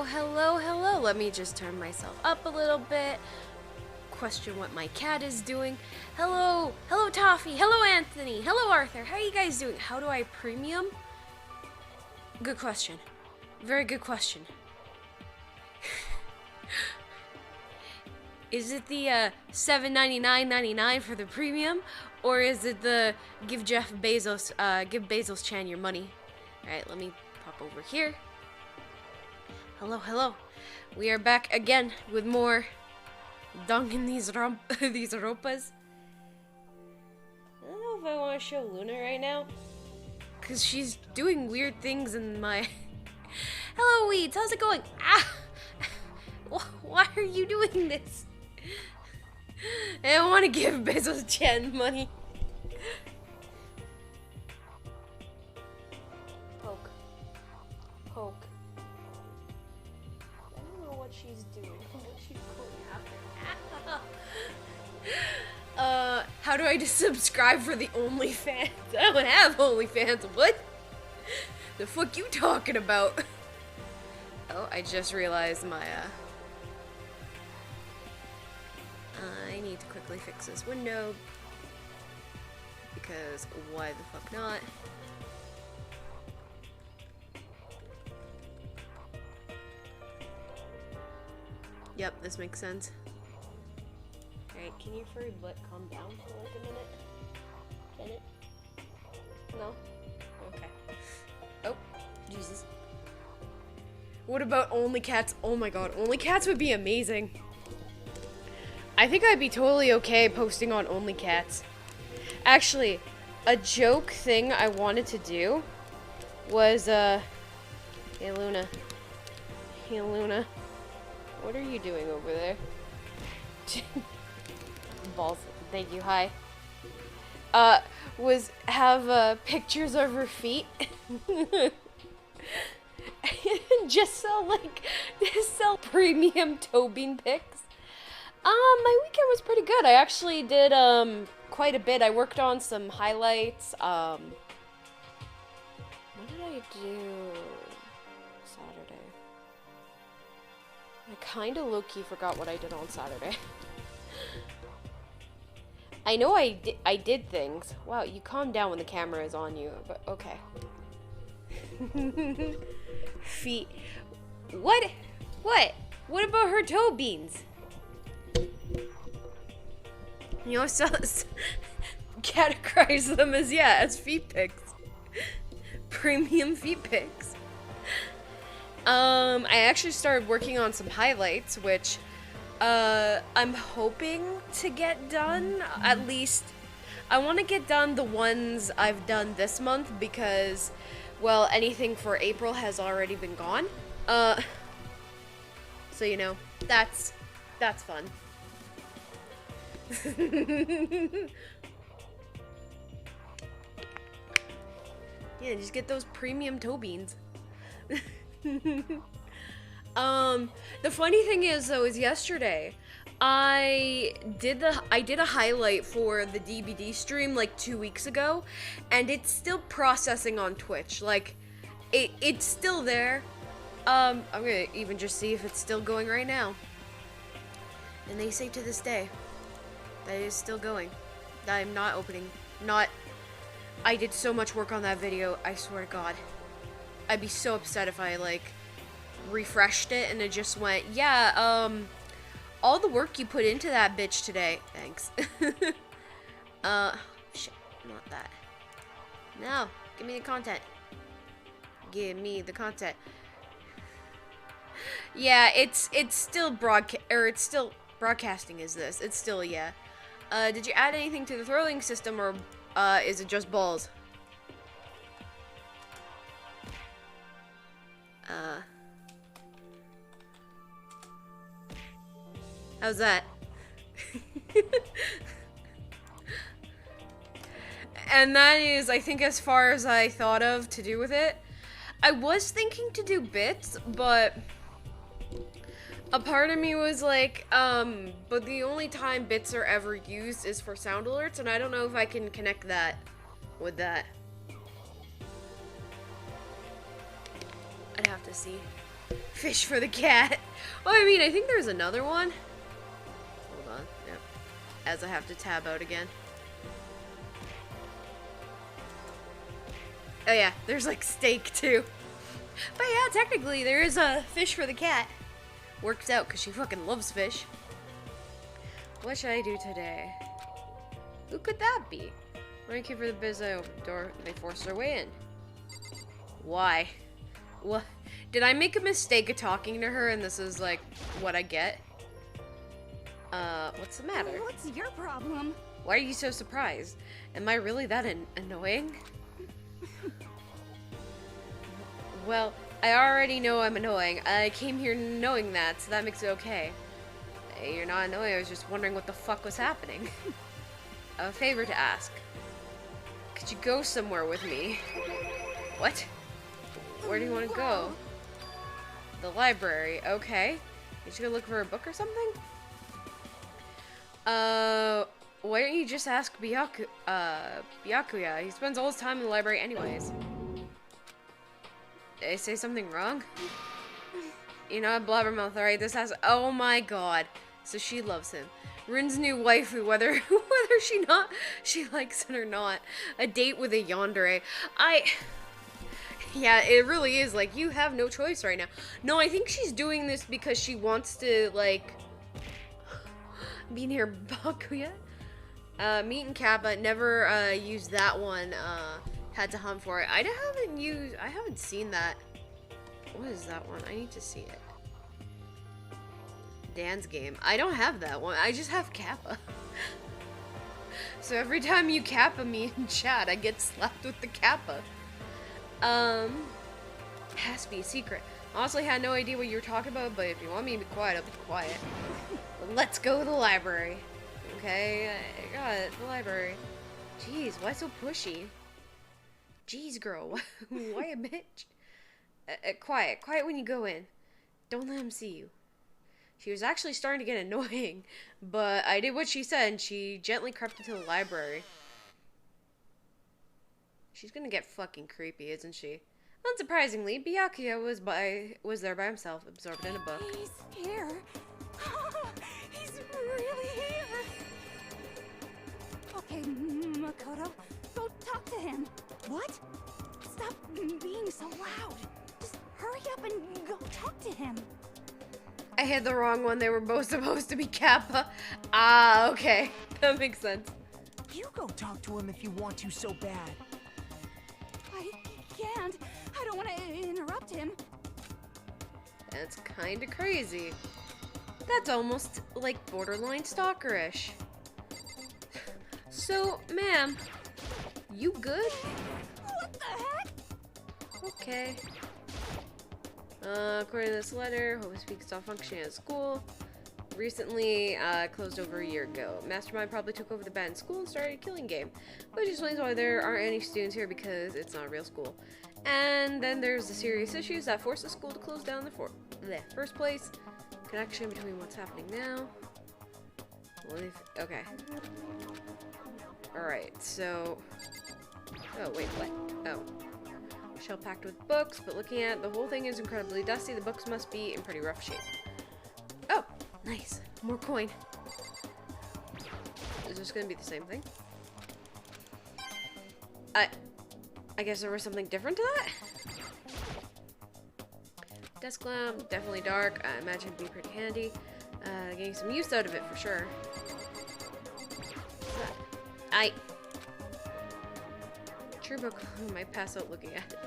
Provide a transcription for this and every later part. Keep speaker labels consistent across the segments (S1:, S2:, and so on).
S1: hello, hello. Let me just turn myself up a little bit. Question what my cat is doing. Hello, hello Toffee, hello Anthony, hello Arthur. How are you guys doing? How do I premium? Good question. Very good question. Is it the $7.99.99 for the premium, or is it the give Bezos Chan your money? All right, let me pop over here. Hello, hello. We are back again with more dung in these these ropas. I don't know if I want to show Luna right now, cause she's doing weird things in my. Hello, Weeds. How's it going? Ah, why are you doing this? I don't want to give Bezos Chan money. Poke. Poke. I don't know what she's doing. She's going after. How do I just subscribe for the OnlyFans? I don't have OnlyFans. What? The fuck you talking about? Oh, I just realized my, I need to quickly fix this window, because why the fuck not? Yep, this makes sense. Alright, can your furry butt calm down for like a minute? Can it? No? Okay. Oh, Jesus. What about only cats? Oh my god, only cats would be amazing. I think I'd be totally okay posting on only cats. Actually, a joke thing I wanted to do was, hey Luna. Hey Luna. What are you doing over there? Balls. Thank you, hi. Was have, pictures of her feet. Just sell premium toe bean pics. My weekend was pretty good. I actually did, quite a bit. I worked on some highlights. What did I do Saturday? I kinda low-key forgot what I did on Saturday. I know I did things. Wow, you calm down when the camera is on you, but okay. Feet. What? What? What about her toe beans? You know, categorize them as, yeah, as feet pics. Premium feet pics. I actually started working on some highlights, which, I'm hoping to get done. At least, I want to get done the ones I've done this month, because, well, anything for April has already been gone. So, you know, that's fun. Yeah, just get those premium toe beans. The funny thing is, though, is yesterday I did a highlight for the DBD stream like 2 weeks ago, and it's still processing on Twitch. Like, it's still there. I'm gonna even just see if it's still going right now. And they say to this day that it is still going. That I'm not opening. I did so much work on that video, I swear to God. I'd be so upset if I, like, refreshed it and it just went, yeah, all the work you put into that bitch today. Thanks. Shit, not that. No, give me the content. Give me the content. Yeah, it's still broadcasting is this. It's still, yeah. Did you add anything to the throwing system, or, is it just balls? How's that? And that is, I think, as far as I thought of to do with it. I was thinking to do bits, but a part of me was like, but the only time bits are ever used is for sound alerts, and I don't know if I can connect that with that. I'd have to see. Fish for the cat. Well, I mean, I think there's another one. Hold on. Yep. As I have to tab out again. Oh yeah, there's like steak too. But yeah, technically there is a fish for the cat. Works out because she fucking loves fish. What should I do today? Who could that be? Thank you for the biz. I opened the door. They forced their way in. Why? What? Did I make a mistake of talking to her and this is like what I get? What's the matter?
S2: What's your problem?
S1: Why are you so surprised? Am I really that annoying? Well, I already know I'm annoying. I came here knowing that, so that makes it okay. Hey, you're not annoying, I was just wondering what the fuck was happening. A favor to ask. Could you go somewhere with me? What? Where do you want to go? The library, okay. You should go look for a book or something? Why don't you just ask Byakuya? He spends all his time in the library anyways. Did I say something wrong? You know, blabbermouth, alright? This has. Oh my god. So she loves him. Rin's new waifu, whether she likes it or not. A date with a yandere. Yeah, it really is. Like, you have no choice right now. No, I think she's doing this because she wants to, like, be near Byakuya. Meet and Kappa. Never used that one. Had to hunt for it. I haven't seen that. What is that one? I need to see it. Dan's game. I don't have that one. I just have Kappa. So every time you Kappa me in chat, I get slapped with the Kappa. Has to be a secret. Honestly, had no idea what you were talking about, but if you want me to be quiet, I'll be quiet. Let's go to the library. Okay, I got it. The library. Jeez, why so pushy? Jeez, girl, why a bitch? Quiet when you go in. Don't let him see you. She was actually starting to get annoying, but I did what she said, and she gently crept into the library. She's gonna get fucking creepy, isn't she? Unsurprisingly, Byakuya was there by himself, absorbed in a book.
S2: He's here. He's really here. Okay, Makoto, go talk to him. What? Stop being so loud. Just hurry up and go talk to him.
S1: I had the wrong one. They were both supposed to be Kappa. Ah, okay. That makes sense.
S3: You go talk to him if you want to so bad.
S2: I can't. I don't want to interrupt him.
S1: That's kind of crazy. That's almost like borderline stalkerish. So, ma'am, you good?
S2: What the heck?
S1: Okay. According to this letter, Hope Speak stopped functioning at school. Recently, closed over a year ago. Mastermind probably took over the band school and started a killing game. Which explains why there aren't any students here because it's not a real school. And then there's the serious issues that forced the school to close down in the first place. Connection between what's happening now. Okay. Alright, so... Oh, wait, what? Oh. Shell packed with books, but looking at the whole thing is incredibly dusty. The books must be in pretty rough shape. Oh, nice. More coin. Is this gonna be the same thing? I guess there was something different to that? Desk lamp, definitely dark. I imagine it'd be pretty handy. Getting some use out of it for sure. True book. I might pass out looking at it.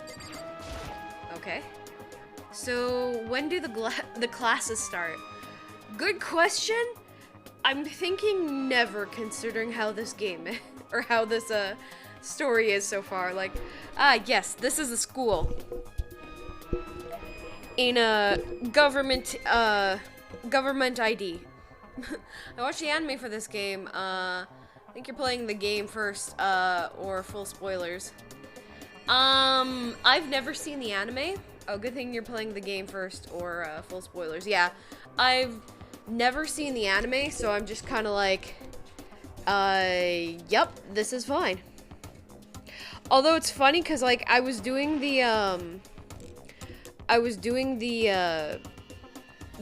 S1: Okay. So when do the classes start? Good question. I'm thinking never, considering how this game is, or how this story is so far. Like, yes, this is a school in a government ID. I watched the anime for this game. I think you're playing the game first, or full spoilers. I've never seen the anime. Oh, good thing you're playing the game first, or full spoilers. Yeah, I've never seen the anime, so I'm just kind of like, yep, this is fine. Although it's funny, because, like, I was doing the, I was doing the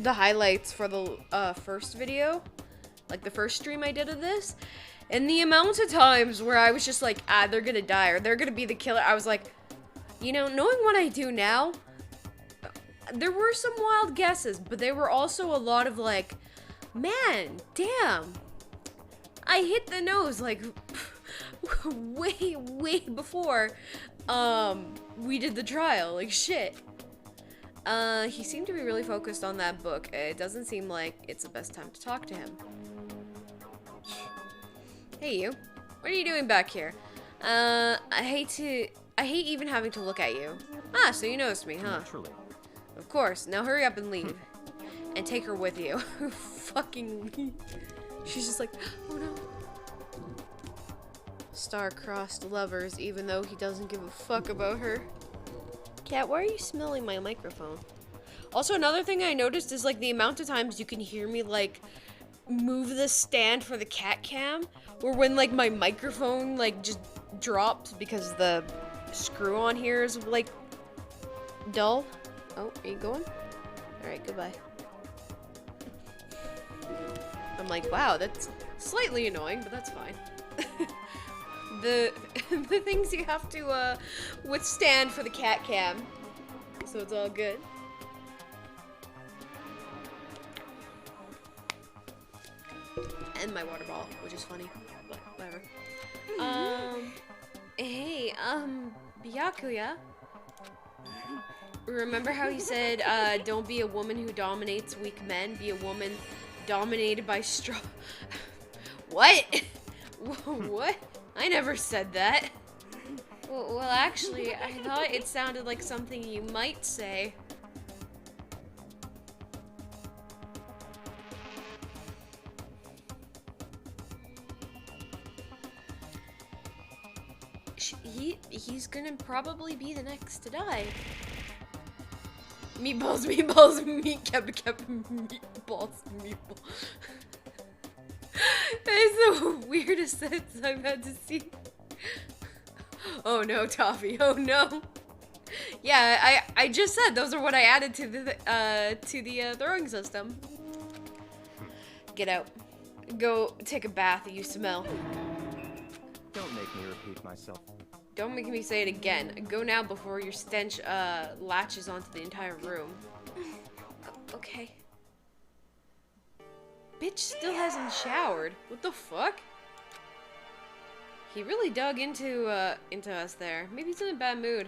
S1: highlights for the first video, like the first stream I did of this, and the amount of times where I was just like, they're gonna die or they're gonna be the killer, I was like, you know, knowing what I do now, there were some wild guesses, but there were also a lot of like, man, damn, I hit the nose like way before we did the trial, like shit. He seemed to be really focused on that book. It doesn't seem like it's the best time to talk to him. Hey you, what are you doing back here? I hate even having to look at you. Ah, so you noticed me, huh?
S4: Naturally.
S1: Of course, now hurry up and leave. And take her with you. Fucking leave. She's just like, oh no. Star-crossed lovers, even though he doesn't give a fuck about her. Cat, why are you smelling my microphone? Also, another thing I noticed is like the amount of times you can hear me like move the stand for the cat cam, or when like my microphone like just drops because the screw on here is like dull. Oh, are you going? Alright, goodbye. I'm like, wow, that's slightly annoying, but that's fine. the things you have to withstand for the cat cam. So it's all good. And my water bottle, which is funny. But whatever. Hey, Byakuya. Remember how he said, don't be a woman who dominates weak men, be a woman dominated by strong... What? What? I never said that. Well, actually, I thought it sounded like something you might say. He's gonna probably be the next to die. Meatballs, meatballs, meat, meatballs, meatballs. That is the weirdest sentence I've had to see. Oh no, Toffee, oh no. Yeah, I just said those are what I added to the throwing system. Get out. Go take a bath, you smell.
S4: Don't make me repeat myself.
S1: Don't make me say it again. Go now before your stench latches onto the entire room. Okay. Bitch still hasn't showered. What the fuck? He really dug into us there. Maybe he's in a bad mood.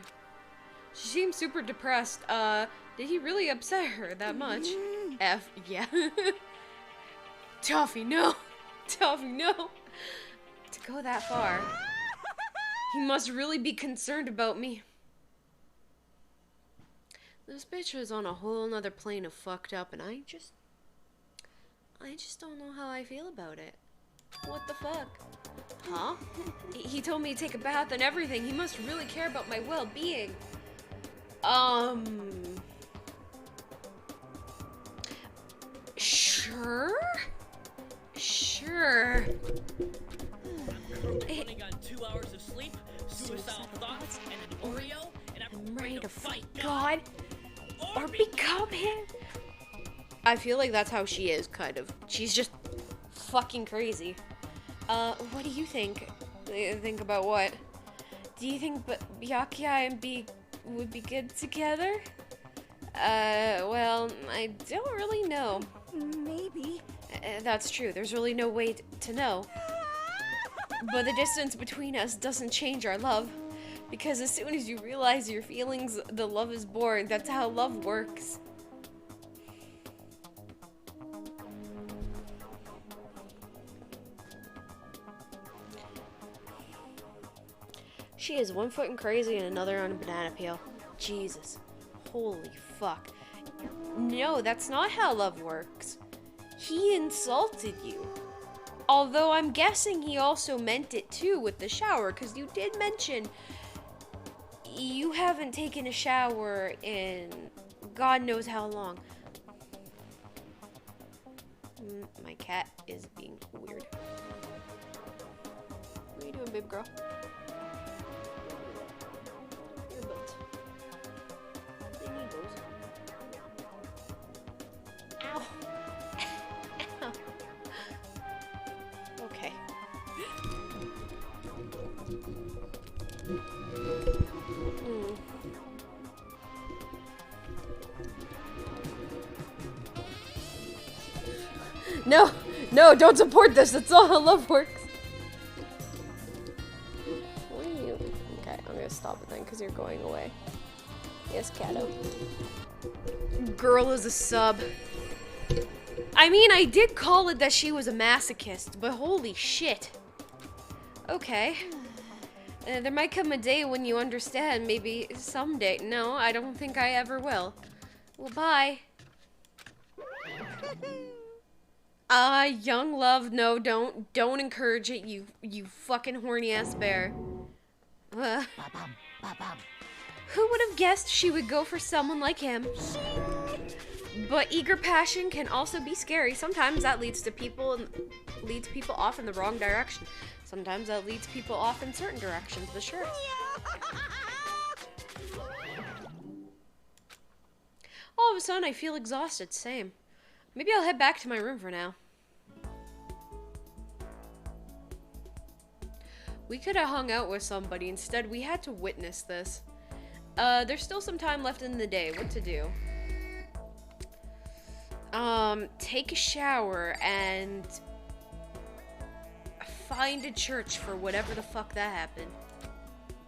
S1: She seems super depressed. Did he really upset her that much? F, yeah. Toffee, no. Toffee, no. To go that far. He must really be concerned about me. This bitch was on a whole nother plane of fucked up, and I just don't know how I feel about it. What the fuck? Huh? He told me to take a bath and everything. He must really care about my well-being. Sure? Sure.
S5: Running on 2 hours of sleep, suicidal thoughts, and an Oreo, and I'm
S1: ready to fight God or become him. I feel like that's how she is, kind of. She's just fucking crazy. What do you think? Think about what? Do you think Byakuya and B would be good together? Well, I don't really know.
S2: Maybe.
S1: That's true. There's really no way to know. But the distance between us doesn't change our love. Because as soon as you realize your feelings, the love is born. That's how love works. She is one foot in crazy and another on a banana peel. Jesus. Holy fuck. No, that's not how love works. He insulted you. Although I'm guessing he also meant it too with the shower, because you did mention you haven't taken a shower in God knows how long. My cat is being weird. What are you doing, babe girl? Earbuds. They need those. No, no, don't support this. That's not how love works. What are you? Okay, I'm gonna stop it then because you're going away. Yes, Kato. Girl is a sub. I mean, I did call it that she was a masochist, but holy shit. Okay. There might come a day when you understand, maybe someday. No, I don't think I ever will. Well, bye. Young love, no, don't encourage it, you fucking horny ass bear. Who would have guessed she would go for someone like him? But eager passion can also be scary. Sometimes that leads people off in the wrong direction. Sometimes that leads people off in certain directions, but sure. All of a sudden, I feel exhausted. Same. Maybe I'll head back to my room for now. We could have hung out with somebody. Instead, we had to witness this. There's still some time left in the day. What to do? Take a shower and find a church for whatever the fuck that happened.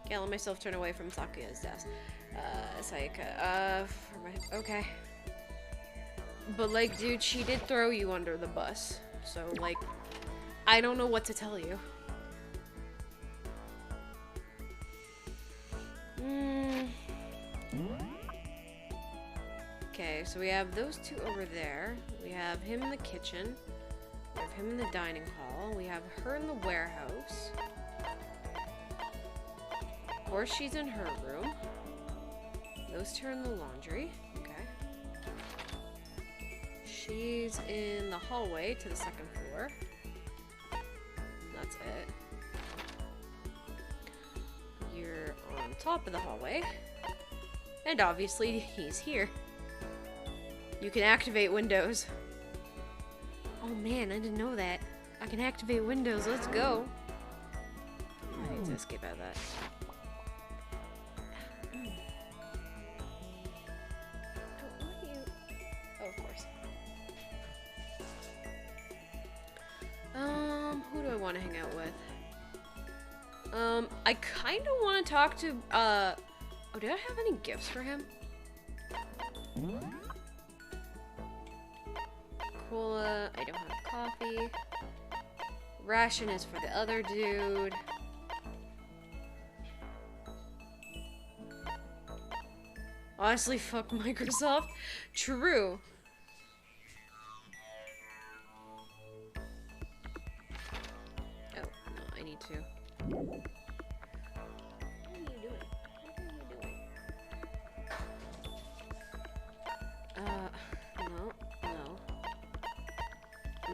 S1: Can't let myself turn away from Sakuya's desk. Sayaka, okay. But like, dude, she did throw you under the bus. So, like, I don't know what to tell you. Okay, so we have those two over there. We have him in the kitchen. We have him in the dining hall. We have her in the warehouse. Of course, she's in her room. Those two are in the laundry. Okay. She's in the hallway to the second floor. That's it. You're on top of the hallway. And obviously, he's here. You can activate windows. Oh man, I didn't know that. I can activate windows. Let's go. I need to escape out of that. Oh, of course. Who do I want to hang out with? I kind of want to talk to, oh, did I have any gifts for him? Cola, I don't have coffee. Ration is for the other dude. Honestly, fuck Microsoft. True. Oh, no, I need to. What are you doing? What are you doing?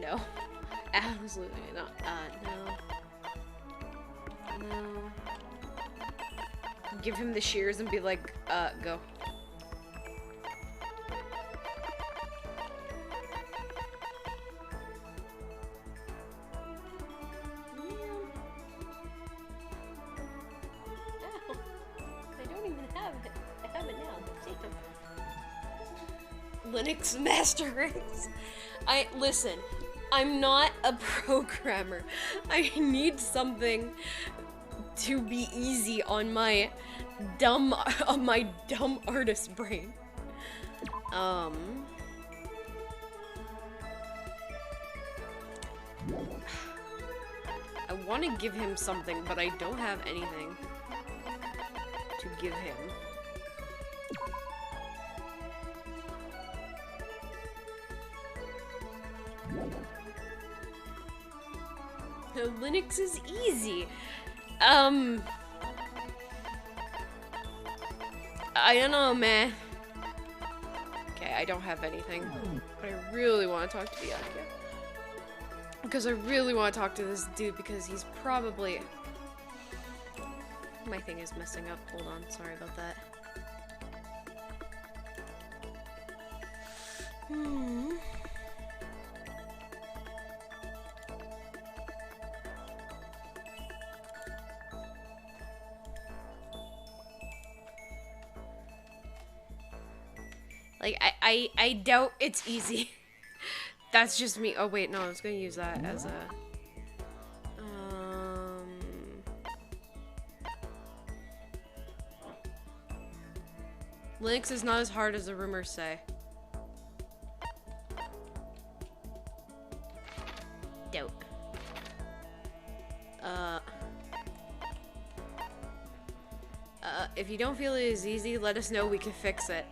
S1: No. No. Absolutely not. No. No. Give him the shears and be like, go. Ow. I don't even have it. I have it now. Damn. Linux Master Race. Listen, I'm not a programmer. I need something to be easy on my dumb artist brain. I want to give him something, but I don't have anything to give him. Linux is easy. I don't know, man. Okay, I don't have anything. But I really want to talk to Sayaka. Because I really want to talk to this dude because he's probably... My thing is messing up. Hold on, sorry about that. Like, I doubt it's easy That's just me. Oh wait, no, I was gonna use that as a Linux is not as hard as the rumors say. Dope. If you don't feel it is easy, let us know, we can fix it.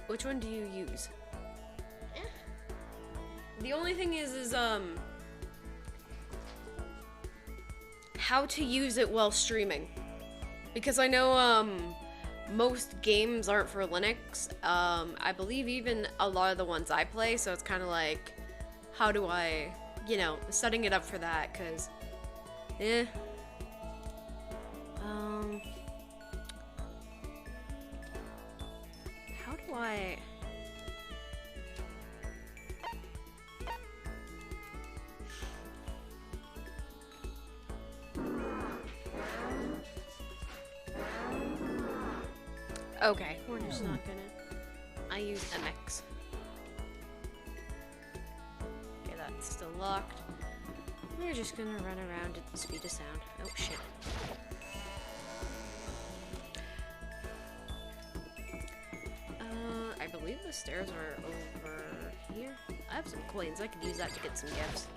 S1: Which one do you use? The only thing is how to use it while streaming. Because I know, most games aren't for Linux. I believe even a lot of the ones I play, so it's kind of like, how do I, you know, setting it up for that, because, how do I... Okay, we're just not gonna... I use MX. Okay, that's still locked. We're just gonna run around at the speed of sound. Oh, shit. I believe the stairs are over here. I have some coins. I could use that to get some gifts.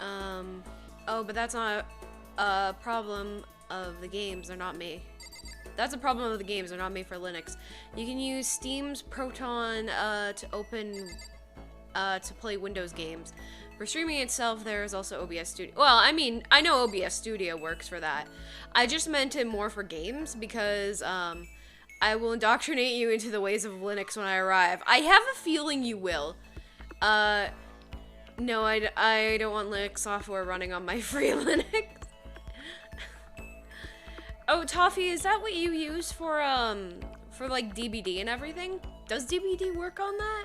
S1: Oh, but that's not a problem of the games. They're not me. That's a problem of the games. They're not made for Linux. You can use Steam's Proton to open, to play Windows games. For streaming itself, there is also OBS Studio. Well, I mean, I know OBS Studio works for that. I just meant it more for games because, I will indoctrinate you into the ways of Linux when I arrive. I have a feeling you will. No, I don't want Linux software running on my free Linux. Oh, Toffee, is that what you use for like DBD and everything? Does DBD work on that?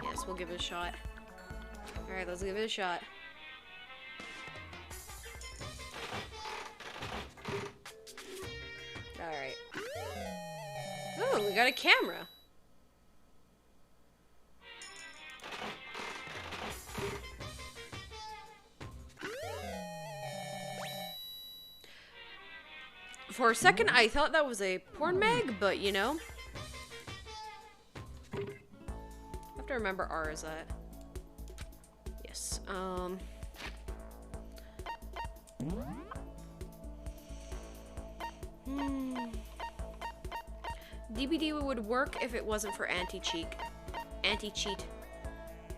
S1: Yes, we'll give it a shot. Alright, let's give it a shot. Alright. Ooh, we got a camera. For a second, I thought that was a porn mag, but you know. I have to remember R is that. Yes, DBD would work if it wasn't for anti-cheat.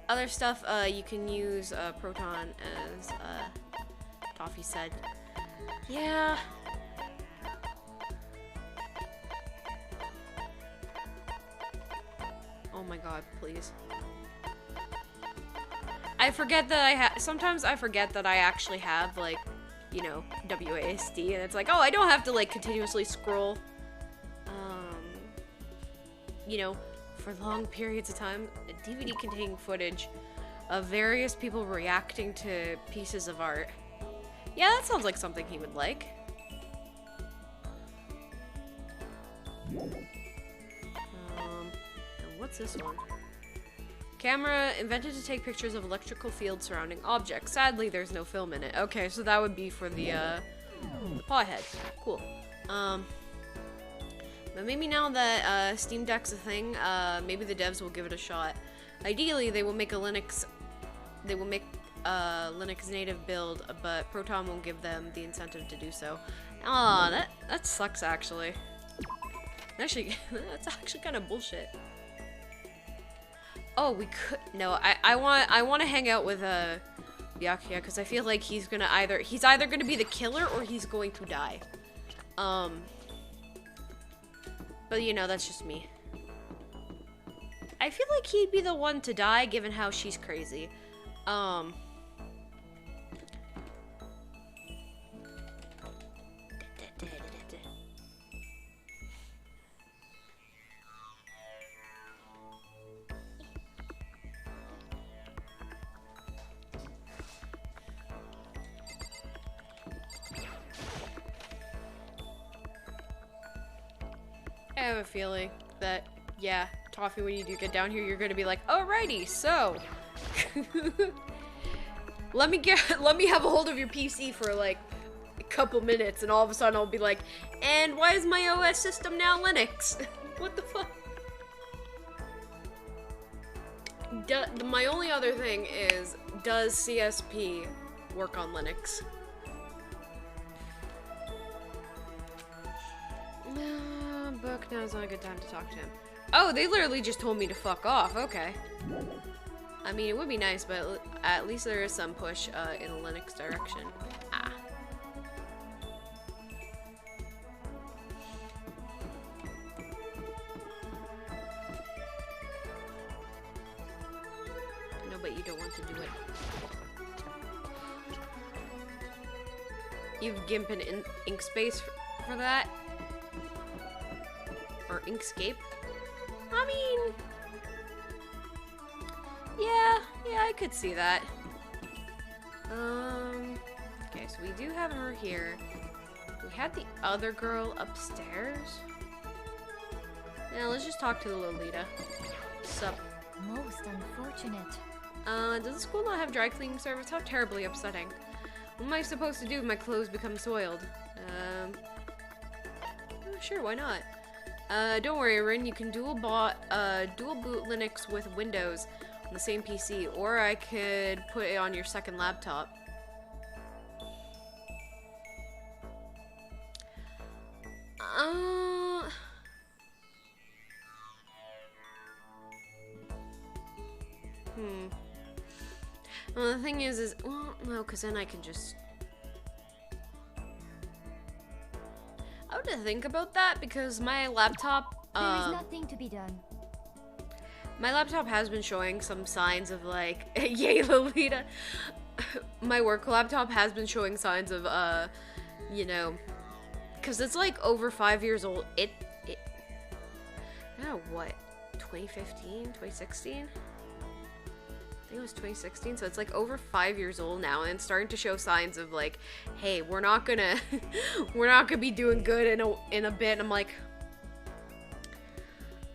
S1: Other stuff, you can use Proton, as Toffee said. Yeah. Oh my god, please. I forget that sometimes I forget that I actually have, like, you know, WASD, and it's like, oh, I don't have to, like, continuously scroll, you know, for long periods of time. A DVD containing footage of various people reacting to pieces of art. Yeah, that sounds like something he would like. And what's this one? Camera invented to take pictures of electrical fields surrounding objects. Sadly, there's no film in it. Okay, so that would be for the paw head. Cool. But maybe now that Steam Deck's a thing, maybe the devs will give it a shot. Ideally, they will make a Linux native build, but Proton won't give them the incentive to do so. Aw, that sucks actually. Actually, that's actually kind of bullshit. Oh, we could no. I want to hang out with Byakuya because I feel like he's either gonna be the killer or he's going to die. But you know, that's just me. I feel like he'd be the one to die given how she's crazy. I have a feeling that, yeah, Toffee, when you do get down here, you're gonna be like, alrighty, so. let me have a hold of your PC for like a couple minutes, and all of a sudden I'll be like, and why is my OS system now Linux? What the fuck? My only other thing is, does CSP work on Linux? Book, now's not a good time to talk to him. Oh, they literally just told me to fuck off. Okay. I mean, it would be nice, but at least there is some push in a Linux direction. Ah. No, but you don't want to do it. You've gimped in Inkspace for that? Or Inkscape? I mean, yeah, I could see that. Okay, so we do have her here. We had the other girl upstairs. Yeah, let's just talk to the Lolita. Sup?
S2: Most unfortunate.
S1: Does the school not have dry cleaning service? How terribly upsetting. What am I supposed to do if my clothes become soiled? Sure, why not? Don't worry, Rin, you can dual boot Linux with Windows on the same PC, or I could put it on your second laptop. Well, the thing is, well, no, because then I can just... I have to think about that, because my laptop,
S2: There is nothing to be done.
S1: my laptop has been showing some signs of, like, yay, Lolita. My work laptop has been showing signs of, you know, because it's, like, over 5 years old. I don't know, what, 2015, 2016? I think it was 2016, so it's like over 5 years old now, and it's starting to show signs of like, hey, we're not gonna be doing good in a bit. And I'm like,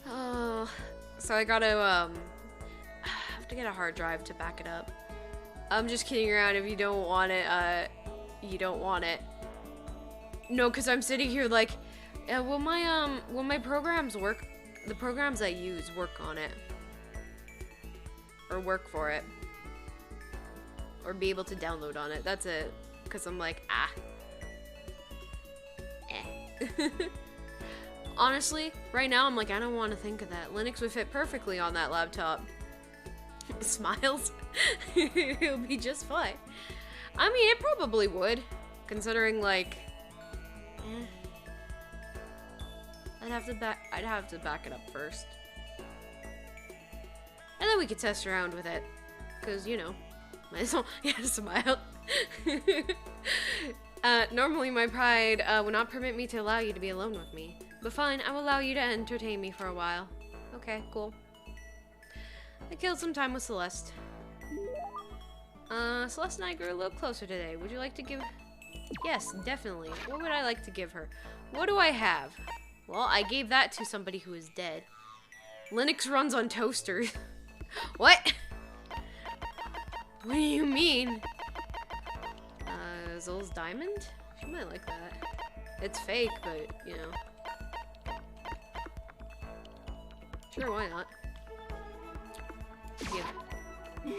S1: oh, so I gotta have to get a hard drive to back it up. I'm just kidding around. If you don't want it, you don't want it. No, because I'm sitting here like, will my programs work? The programs I use work on it. Or work for it. Or be able to download on it. That's it. Because I'm like, Honestly, right now I'm like, I don't want to think of that. Linux would fit perfectly on that laptop. Smiles. It'll be just fine. I mean, it probably would. Considering like... I'd have to back it up first. And then we could test around with it. Because, you know, might as well, yeah, smile. Normally my pride would not permit me to allow you to be alone with me. But fine, I will allow you to entertain me for a while. Okay, cool. I killed some time with Celeste. Celeste and I grew a little closer today. Would you like to give... Yes, definitely. What would I like to give her? What do I have? Well, I gave that to somebody who is dead. Linux runs on toasters. What? What do you mean? Zol's diamond? She might like that. It's fake, but, you know. Sure, why not? Yeah.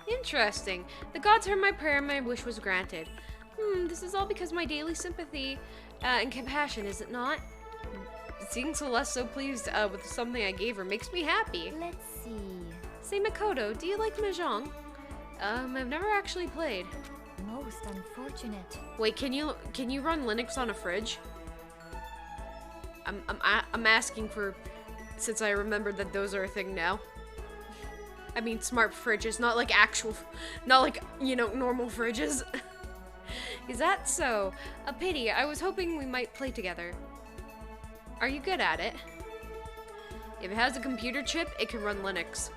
S1: Interesting. The gods heard my prayer and my wish was granted. This is all because of my daily sympathy and compassion, is it not? Seeing Celeste so pleased with something I gave her makes me happy.
S2: Let's see.
S1: Say, Makoto, do you like Mahjong? I've never actually played.
S2: Most unfortunate.
S1: Wait, can you run Linux on a fridge? I'm asking for, since I remembered that those are a thing now. I mean, smart fridges, not like actual, not like, you know, normal fridges. Is that so? A pity. I was hoping we might play together. Are you good at it? If it has a computer chip, it can run Linux.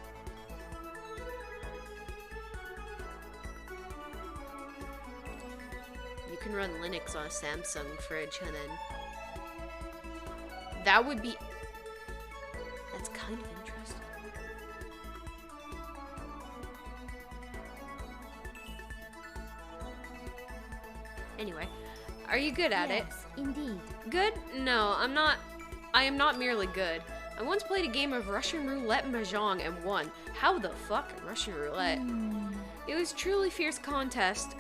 S1: You can run Linux on a Samsung fridge, and then that would be That's kind of interesting. Anyway, are you good at it?
S2: Yes, indeed.
S1: Good? No, I'm not. I am not merely good. I once played a game of Russian roulette mahjong and won. How the fuck? Russian roulette? It was truly fierce contest,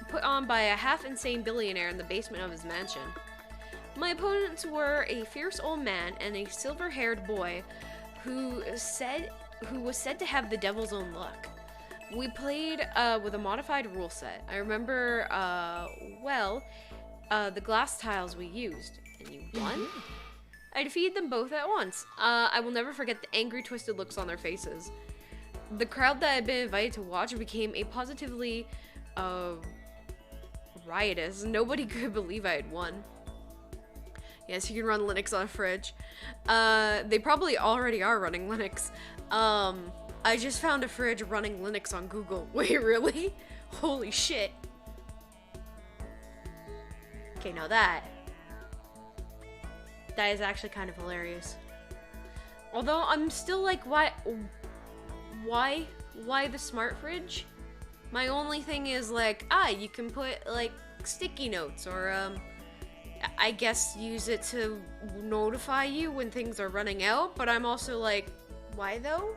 S1: put on by a half-insane billionaire in the basement of his mansion. My opponents were a fierce old man and a silver-haired boy who was said to have the devil's own luck. We played with a modified rule set. I remember, the glass tiles we used. And you won? I defeated them both at once. I will never forget the angry, twisted looks on their faces. The crowd that had been invited to watch became a positively riotous. Nobody could believe I had won. Yes, you can run Linux on a fridge. They probably already are running Linux. I just found a fridge running Linux on Google. Wait, really? Holy shit. Okay, now that is actually kind of hilarious. Although I'm still like, why the smart fridge? My only thing is like, you can put like sticky notes or I guess use it to notify you when things are running out, but I'm also like, why though?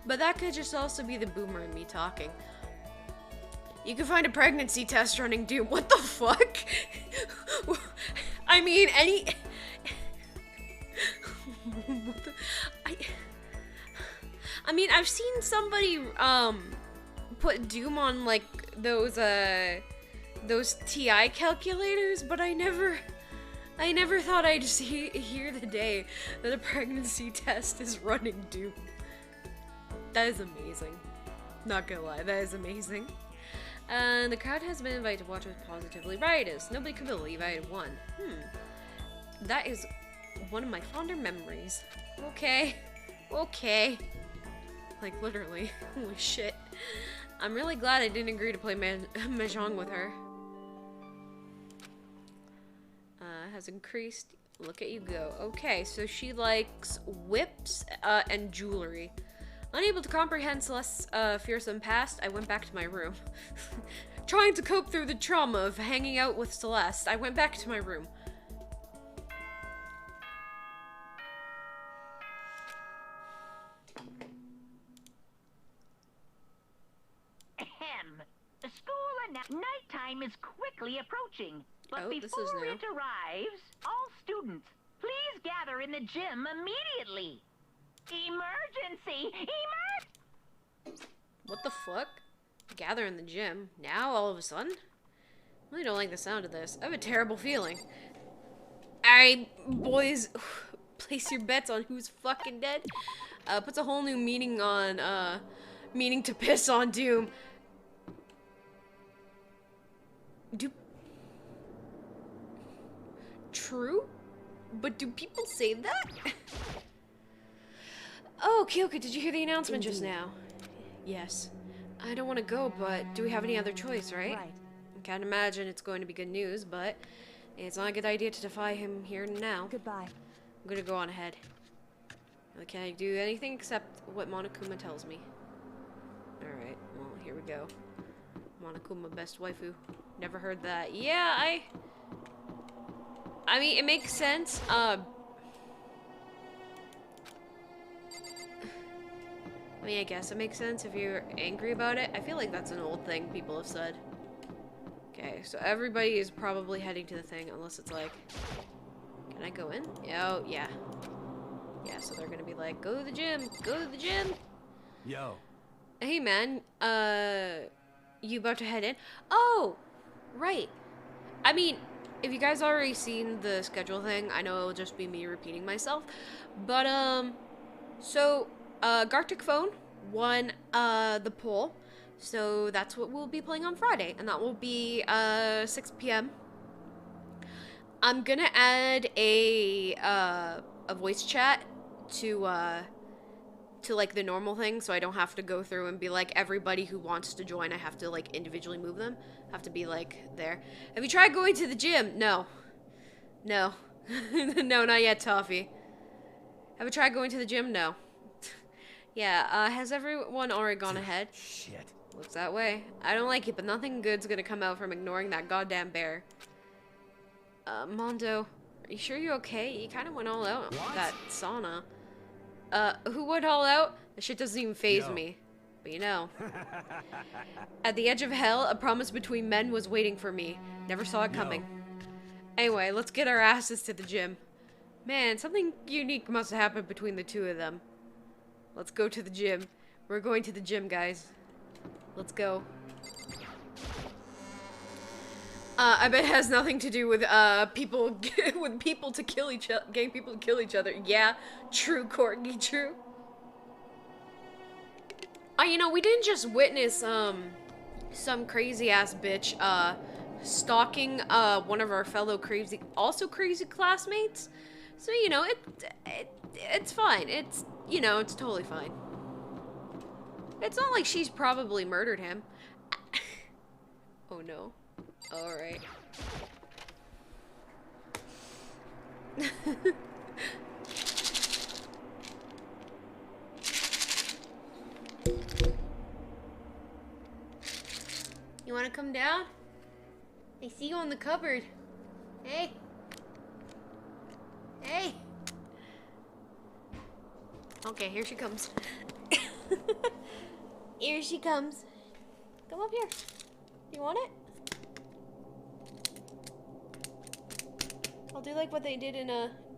S1: But that could just also be the boomer in me talking. You can find a pregnancy test running Doom. What the fuck? I mean, I mean, I've seen somebody put Doom on like those TI calculators, but I never thought I'd hear the day that a pregnancy test is running Doom. That is amazing. Not gonna lie, that is amazing. The crowd has been invited to watch with positively riotous. Nobody could believe I had won. That is one of my fonder memories. Okay. Like, literally. Holy shit. I'm really glad I didn't agree to play Mahjong with her. Has increased. Look at you go. Okay, so she likes whips and jewelry. Unable to comprehend Celeste's fearsome past, I went back to my room. Trying to cope through the trauma of hanging out with Celeste, I went back to my room.
S6: The school nighttime is quickly approaching. But
S1: this is
S6: before
S1: new.
S6: it arrives, all students, please gather in the gym immediately. Emergency!
S1: What the fuck? Gather in the gym? Now, all of a sudden? I really don't like the sound of this. I have a terrible feeling. Alright, boys, place your bets on who's fucking dead. Puts a whole new meaning on, meaning to piss on Doom. True? But do people say that? Okay, did you hear the announcement just now? Yes. I don't want to go, but do we have any other choice, right?
S2: Right.
S1: I can't imagine it's going to be good news, but it's not a good idea to defy him here and now.
S2: Goodbye.
S1: I'm gonna go on ahead. Really can't do anything except what Monokuma tells me. Alright, well, here we go. Monokuma, best waifu. Never heard that. Yeah, I mean, it makes sense. I mean, I guess it makes sense if you're angry about it. I feel like that's an old thing people have said. Okay, so everybody is probably heading to the thing, unless it's like... Can I go in? Oh, yeah. Yeah, so they're gonna be like, go to the gym! Go to the gym!
S4: Yo.
S1: Hey, man. You about to head in? Oh! Right. I mean, if you guys already seen the schedule thing, I know it'll just be me repeating myself. But, so, Gartic Phone won, the poll. So that's what we'll be playing on Friday. And that will be, 6 p.m. I'm gonna add a voice chat to like the normal thing, so I don't have to go through and be like, everybody who wants to join, I have to like individually move them. Have to be like there. Have you tried going to the gym? No. No. No, not yet, Toffee. Have a tried going to the gym? No. Yeah, has everyone already gone ahead?
S4: Shit.
S1: Looks that way. I don't like it, but nothing good's gonna come out from ignoring that goddamn bear. Mondo, are you sure you're okay? You kind of went all out with that sauna. Who went all out? The shit doesn't even faze me. But you know. At the edge of hell, a promise between men was waiting for me. Never saw it coming. Anyway, let's get our asses to the gym. Man, something unique must have happened between the two of them. Let's go to the gym. We're going to the gym, guys. Let's go. I bet it has nothing to do with people with people to kill each other, getting people to kill each other. Yeah, true, Corgi, true. You know, we didn't just witness some crazy ass bitch stalking one of our fellow crazy classmates. So you know, it's fine. It's, you know, it's totally fine. It's not like she's probably murdered him. Oh no. Alright. You wanna come down? I see you on the cupboard. Hey. Hey. Okay, here she comes. Here she comes. Come up here. You want it? I'll do like what they did in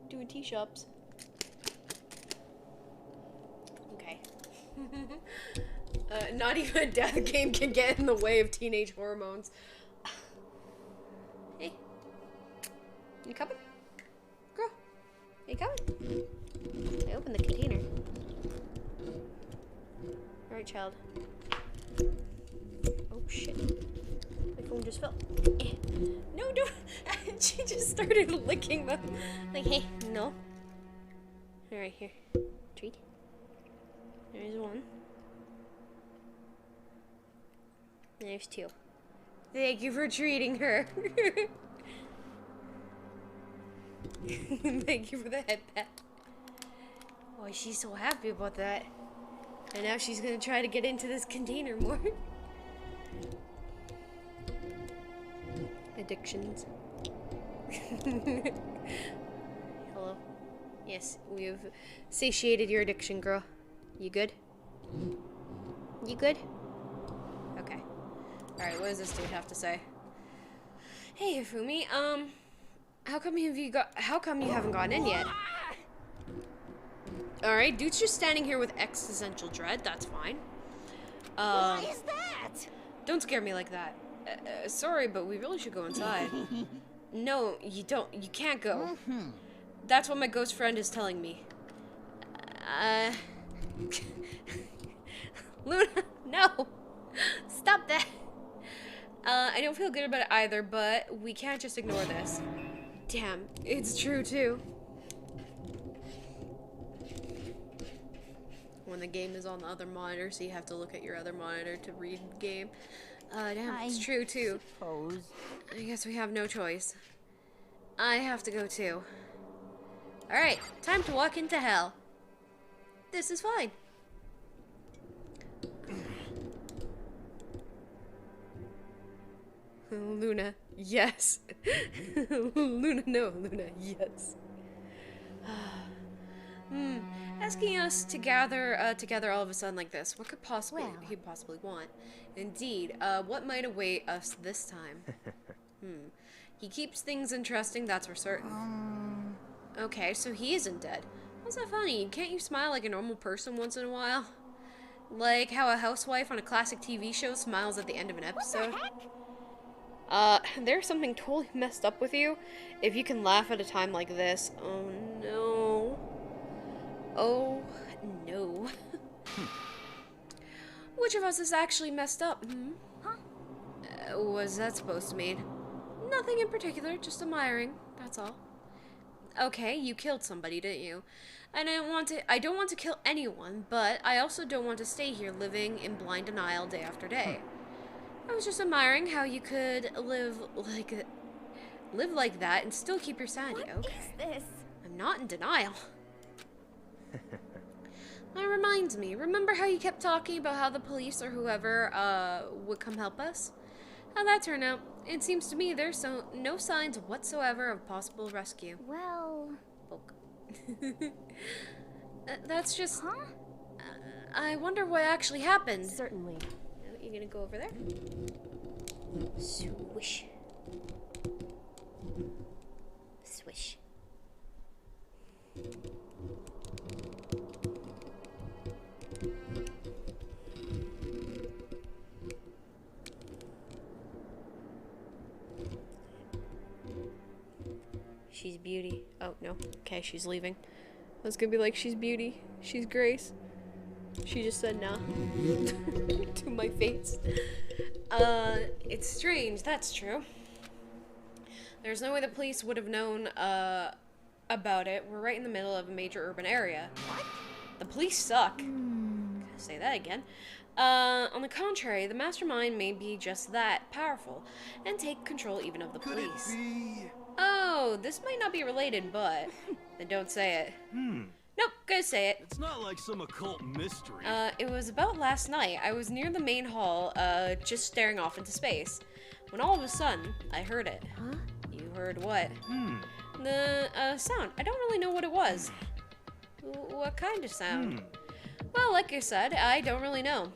S1: doing tea shops. Okay. Not even a death game can get in the way of teenage hormones. Hey. You coming? Girl. You coming? I opened the container. Alright, child. Oh, shit. My phone just fell. No, don't. She just started licking them. Like, hey, no. Alright, here. Treat. There's one. There's two. Thank you for treating her. Thank you for the head pat. Oh, she's so happy about that. And now she's gonna try to get into this container more. Addictions. Hello. Yes, we have satiated your addiction, girl. You good? You good? Okay. Alright, what does this dude have to say? Hey, Ifumi, how come you haven't gotten in yet? Alright, dude's just standing here with existential dread, that's fine.
S2: What is that?
S1: Don't scare me like that. Sorry, but we really should go inside. No, you don't. You can't go. That's what my ghost friend is telling me. Luna, no! Stop that! I don't feel good about it either, but we can't just ignore this. Damn, it's true too. When the game is on the other monitor, so you have to look at your other monitor to read the game. Damn, it's true too.
S3: Suppose.
S1: I guess we have no choice. I have to go too. Alright, time to walk into hell. This is fine. Luna, yes. Luna, no. Luna, yes. Asking us to gather together all of a sudden like this, what could he possibly want? Indeed, what might await us this time? He keeps things interesting, that's for certain. Okay, so he isn't dead. What's that funny? Can't you smile like a normal person once in a while? Like how a housewife on a classic TV show smiles at the end of an episode? There's something totally messed up with you. If you can laugh at a time like this. Oh no. Oh no. Which of us is actually messed up? What's that supposed to mean? Nothing in particular, just admiring, that's all. Okay, you killed somebody, didn't you? I don't want to kill anyone, but I also don't want to stay here living in blind denial day after day. I was just admiring how you could live like that and still keep your sanity.
S2: What
S1: okay.
S2: is this?
S1: I'm not in denial. That reminds me, remember how you kept talking about how the police or whoever would come help us? How'd that turn out? It seems to me there's no signs whatsoever of possible rescue.
S2: Well...
S1: Poke. That's just...
S2: Huh?
S1: I wonder what actually happened.
S2: Certainly.
S1: You gonna go over there? Swish. Swish. She's Beauty. Oh, no. Okay, she's leaving. I was gonna be like, she's Beauty. She's Grace. She just said nah. To my face. It's strange, that's true. There's no way the police would have known, about it. We're right in the middle of a major urban area. What? The police suck. Gotta say that again. On the contrary, the mastermind may be just that, powerful, and take control even of the police.
S4: Could it be?
S1: Oh, this might not be related, but... then don't say it. Nope, gonna say it.
S7: It's not like some occult mystery.
S1: It was about last night. I was near the main hall, just staring off into space. When all of a sudden, I heard it.
S2: Huh?
S1: You heard what? The, sound. I don't really know what it was. What kind of sound? Well, like I said, I don't really know.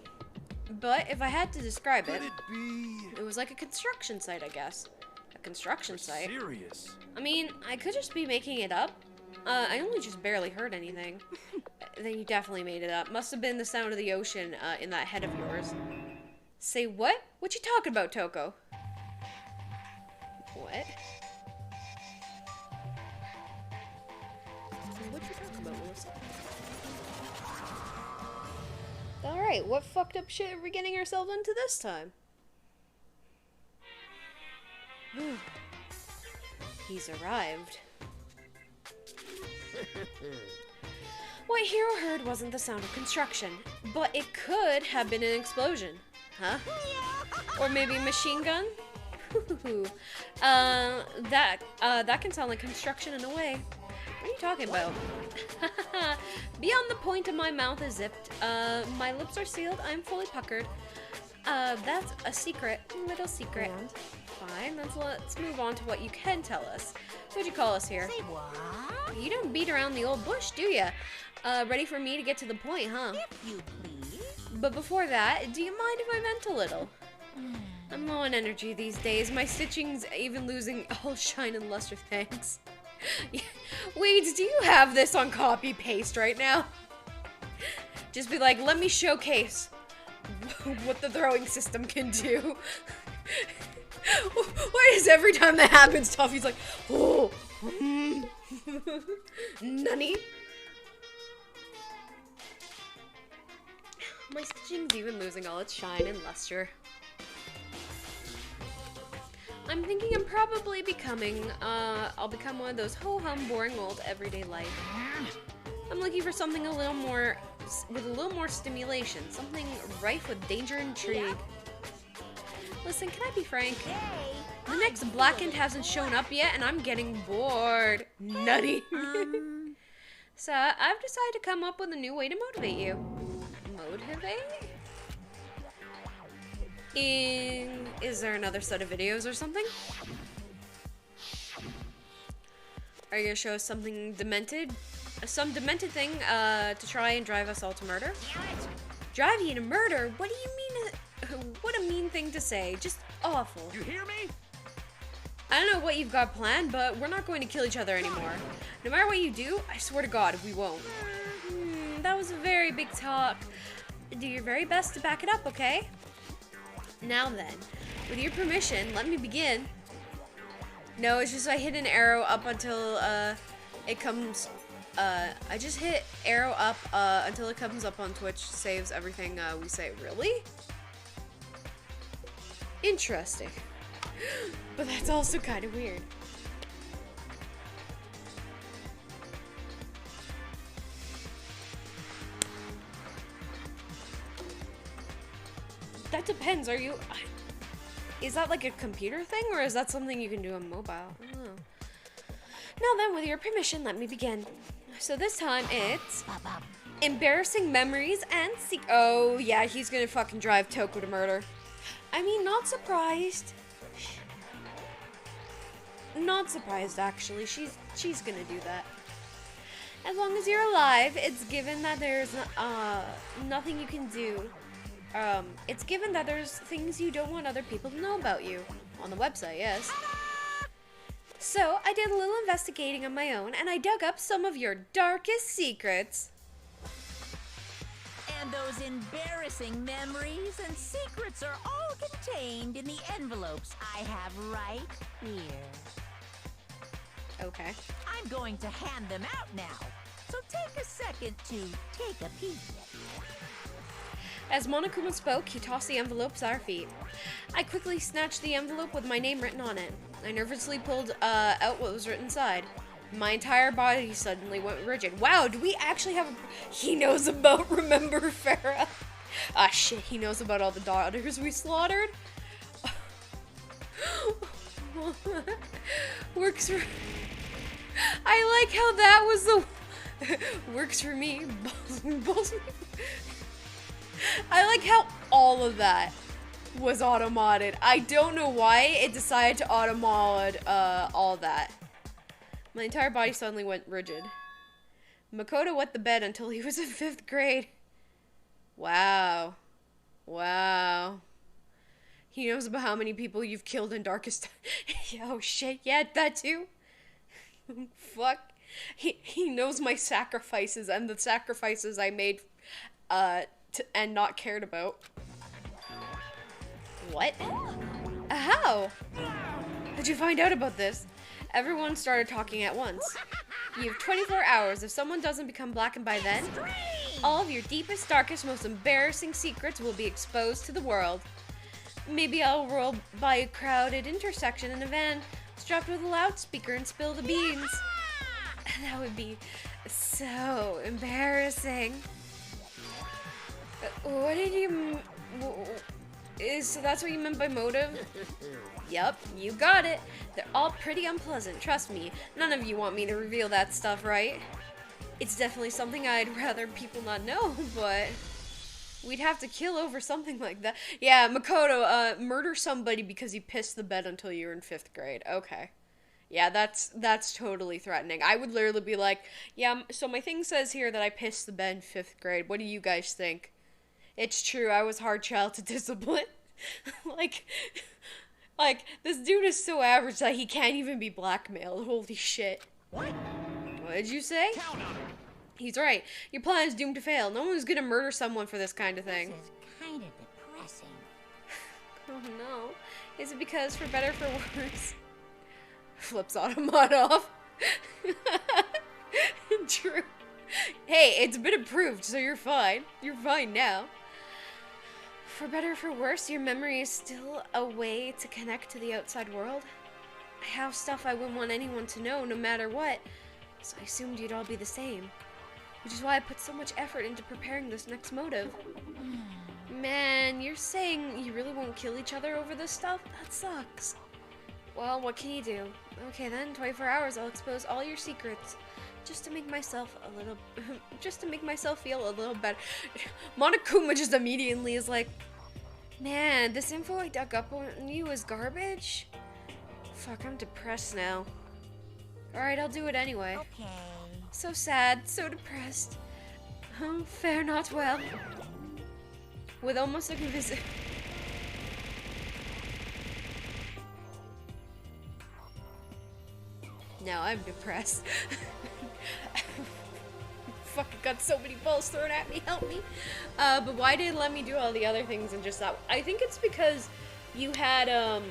S1: But if I had to describe
S7: Could
S1: it,
S7: it be?
S1: it was like a construction site, I guess. A construction site?
S7: Serious?
S1: I mean, I could just be making it up. I only just barely heard anything. Then you definitely made it up. Must have been the sound of the ocean, in that head of yours. Say what? What you talking about, Toko? What? What you talking about, Melissa? Alright, what fucked up shit are we getting ourselves into this time? He's arrived. What Hero heard wasn't the sound of construction, but it could have been an explosion. Huh? Or maybe a machine gun? That can sound like construction in a way. What are you talking about? Beyond the point of my mouth is zipped. My lips are sealed. I'm fully puckered. That's a secret. Little secret.
S2: And?
S1: Fine, let's move on to what you can tell us. What'd you call us here?
S2: Say what?
S1: You don't beat around the old bush, do ya? Ready for me to get to the point, huh?
S2: If you please.
S1: But before that, do you mind if I vent a little? I'm low on energy these days. My stitching's even losing all shine and luster, thanks. Wait, do you have this on copy-paste right now? Just be like, let me showcase what the throwing system can do. Why is every time that happens, Toffee's like, oh, nani? My stitching's even losing all its shine and luster. I'm thinking I'm probably becoming, I'll become one of those ho-hum, boring old everyday life. I'm looking for something with a little more stimulation, something rife with danger and intrigue. Listen, can I be frank? The next Blackened hasn't shown up yet, and I'm getting bored. Nutty. So, I've decided to come up with a new way to motivate you. Motivate? Is there another set of videos or something? Are you gonna show us something demented? Some demented thing, to try and drive us all to murder? Drive you to murder? What do you mean? What a mean thing to say. Just awful.
S7: You hear me?
S1: I don't know what you've got planned, but we're not going to kill each other anymore. No matter what you do, I swear to God, we won't. That was a very big talk. Do your very best to back it up, okay? Now then, with your permission, let me begin. No, it's just I hit an arrow up until, it comes, I just hit arrow up, until it comes up on Twitch, saves everything, we say. Really? Interesting. But that's also kind of weird. That depends. Is that like a computer thing, or is that something you can do on mobile? I don't know. Now then, with your permission, let me begin. So this time it's embarrassing memories and oh yeah, he's gonna fucking drive Toko to murder. I mean, not surprised. Not surprised, actually. She's gonna do that. As long as you're alive, it's given that there's nothing you can do. It's given that there's things you don't want other people to know about you. On the website, yes. So, I did a little investigating on my own, and I dug up some of your darkest secrets.
S6: And those embarrassing memories and secrets are all contained in the envelopes I have right here.
S1: Okay.
S6: I'm going to hand them out now, so take a second to take a peek.
S1: As Monokuma spoke, he tossed the envelopes at our feet. I quickly snatched the envelope with my name written on it. I nervously pulled out what was written inside. My entire body suddenly went rigid. Wow, do we actually have a... He knows about Remember Farah. Ah, shit, he knows about all the daughters we slaughtered. Works for... I like how that was the... Works for me. Balls me. I like how all of that was auto-modded. I don't know why it decided to auto-mod all that. My entire body suddenly went rigid. Makoto wet the bed until he was in 5th grade. Wow. Wow. He knows about how many people you've killed in Darkest... Oh shit, yeah, that too? Fuck. He knows my sacrifices and the sacrifices I made and not cared about. What? How? Did you find out about this? Everyone started talking at once. You have 24 hours. If someone doesn't become blackened by then, all of your deepest, darkest, most embarrassing secrets will be exposed to the world. Maybe I'll roll by a crowded intersection in a van, strapped with a loudspeaker, and spill the beans. That would be so embarrassing. What did you... So that's what you meant by motive? Yup, you got it. They're all pretty unpleasant, trust me. None of you want me to reveal that stuff, right? It's definitely something I'd rather people not know, but... We'd have to kill over something like that. Yeah, Makoto, murder somebody because you pissed the bed until you were in 5th grade. Okay. Yeah, that's totally threatening. I would literally be like, yeah, so my thing says here that I pissed the bed in 5th grade. What do you guys think? It's true, I was hard child to discipline. like, this dude is so average that he can't even be blackmailed. Holy shit. What did you say?
S3: Count on it.
S1: He's right. Your plan is doomed to fail. No one's gonna murder someone for this kind of thing.
S6: This is kind of depressing.
S1: Oh no. Is it because for better or for worse? Flips Automod off. True. Hey, it's been approved, so you're fine. You're fine now. For better or for worse, your memory is still a way to connect to the outside world. I have stuff I wouldn't want anyone to know, no matter what, so I assumed you'd all be the same. Which is why I put so much effort into preparing this next motive. Man, you're saying you really won't kill each other over this stuff? That sucks. Well, what can you do? Okay then, 24 hours, I'll expose all your secrets. Just to make myself a little... just to make myself feel a little better. Monokuma just immediately is like, man, this info I dug up on you is garbage? Fuck, I'm depressed now. Alright, I'll do it anyway.
S6: Okay.
S1: So sad, so depressed. Oh, fare not well. With almost a visit. Now I'm depressed. Fucking got so many balls thrown at me, help me. But why did it let me do all the other things and just that? I think it's because you had,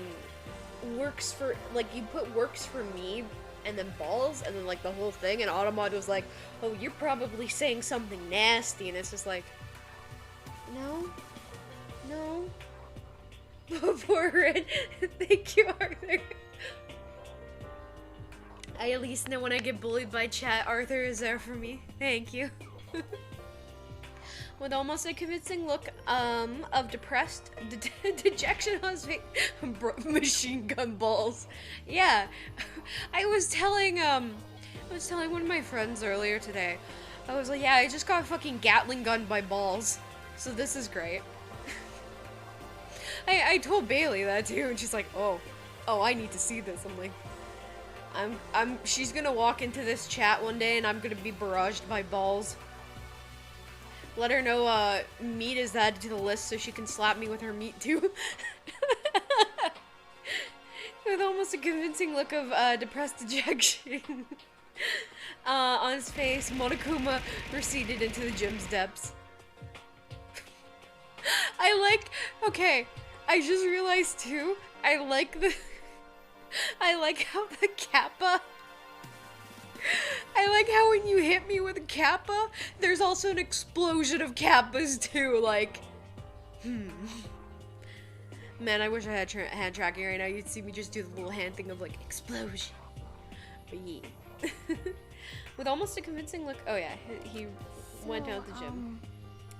S1: works for, like, you put works for me and then balls and then, like, the whole thing, and Automod was like, oh, you're probably saying something nasty, and it's just like, no. Poor Red. Thank you, Arthur. I at least know when I get bullied by chat, Arthur is there for me. Thank you. With almost a convincing look of depressed dejection on his face. Machine gun balls. Yeah. I was telling I was telling one of my friends earlier today. I was like, yeah, I just got fucking Gatling gunned by balls. So this is great. I told Bailey that too, and she's like, oh, I need to see this. I'm like, she's gonna walk into this chat one day and I'm gonna be barraged by balls. Let her know, meat is added to the list so she can slap me with her meat too. With almost a convincing look of, depressed dejection. On his face, Monokuma receded into the gym's depths. Okay, I just realized too, I like how the kappa, I like how when you hit me with a kappa, there's also an explosion of kappas too, like, Man, I wish I had hand tracking right now. You'd see me just do the little hand thing of like, explosion. But yeah. With almost a convincing look, oh yeah, he went down to the gym.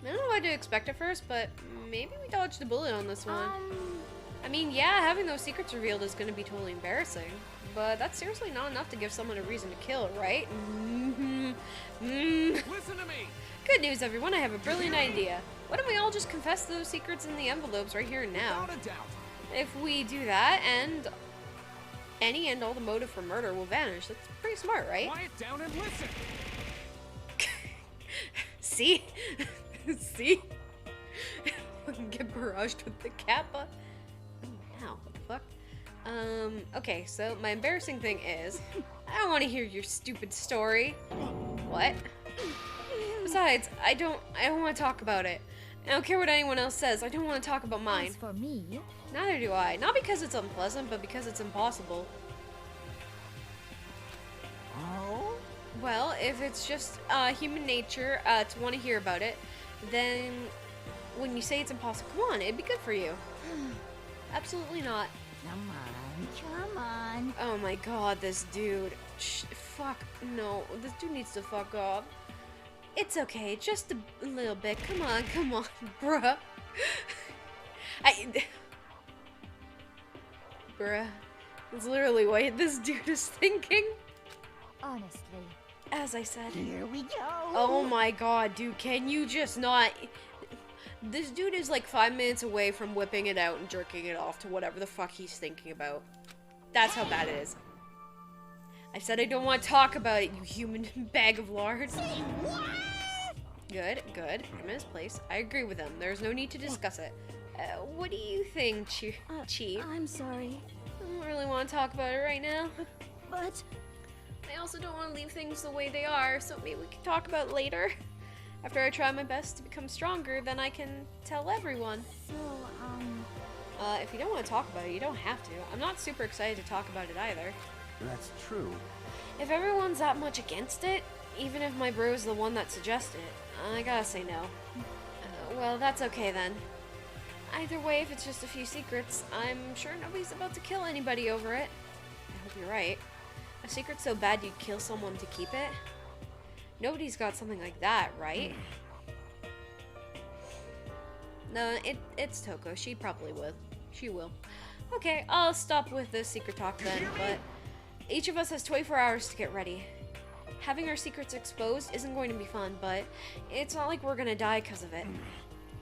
S1: I don't know what to expect at first, but maybe we dodged a bullet on this one. I mean, yeah, having those secrets revealed is going to be totally embarrassing, but that's seriously not enough to give someone a reason to kill, right?
S7: Listen to me!
S1: Good news, everyone, I have a brilliant idea. Why don't we all just confess those secrets in the envelopes right here and now?
S7: Without a doubt.
S1: If we do that, and any and all the motive for murder will vanish. That's pretty smart, right?
S7: Quiet down and listen!
S1: See? See? Get barraged with the kappa. Oh, now, what the fuck? Okay, so my embarrassing thing is, I don't want to hear your stupid story. What? Besides, I don't want to talk about it. I don't care what anyone else says. I don't want to talk about mine.
S2: As for me,
S1: Neither do I. Not because it's unpleasant, but because it's impossible.
S3: Oh?
S1: Well, if it's just human nature to want to hear about it, then when you say it's impossible, come on, it'd be good for you. Absolutely not.
S2: come on.
S1: Oh my god, this dude. Fuck. No, this dude needs to fuck off. It's okay, just a little bit. Come on, bruh. Bruh. That's literally what this dude is thinking.
S2: Honestly.
S1: As I said.
S2: Here we go.
S1: Oh my god, dude, can you just not... This dude is like 5 minutes away from whipping it out and jerking it off to whatever the fuck he's thinking about. That's how bad it is. I said I don't want to talk about it, you human bag of lard. Good. Put him in his place. I agree with him. There's no need to discuss it. What do you think, Chief?
S2: I'm sorry,
S1: I don't really want to talk about it right now.
S2: but
S1: I also don't want to leave things the way they are, so maybe we can talk about it later. After I try my best to become stronger, then I can tell everyone.
S2: so,
S1: If you don't want to talk about it, you don't have to. I'm not super excited to talk about it either.
S4: That's true.
S1: If everyone's that much against it, even if my bro's the one that suggested it, I gotta say no. Well, that's okay then. Either way, if it's just a few secrets, I'm sure nobody's about to kill anybody over it. I hope you're right. A secret so bad you'd kill someone to keep it? Nobody's got something like that, right? No, it's Toko. She probably would. She will. Okay, I'll stop with the secret talk then, but each of us has 24 hours to get ready. Having our secrets exposed isn't going to be fun, but it's not like we're gonna die because of it.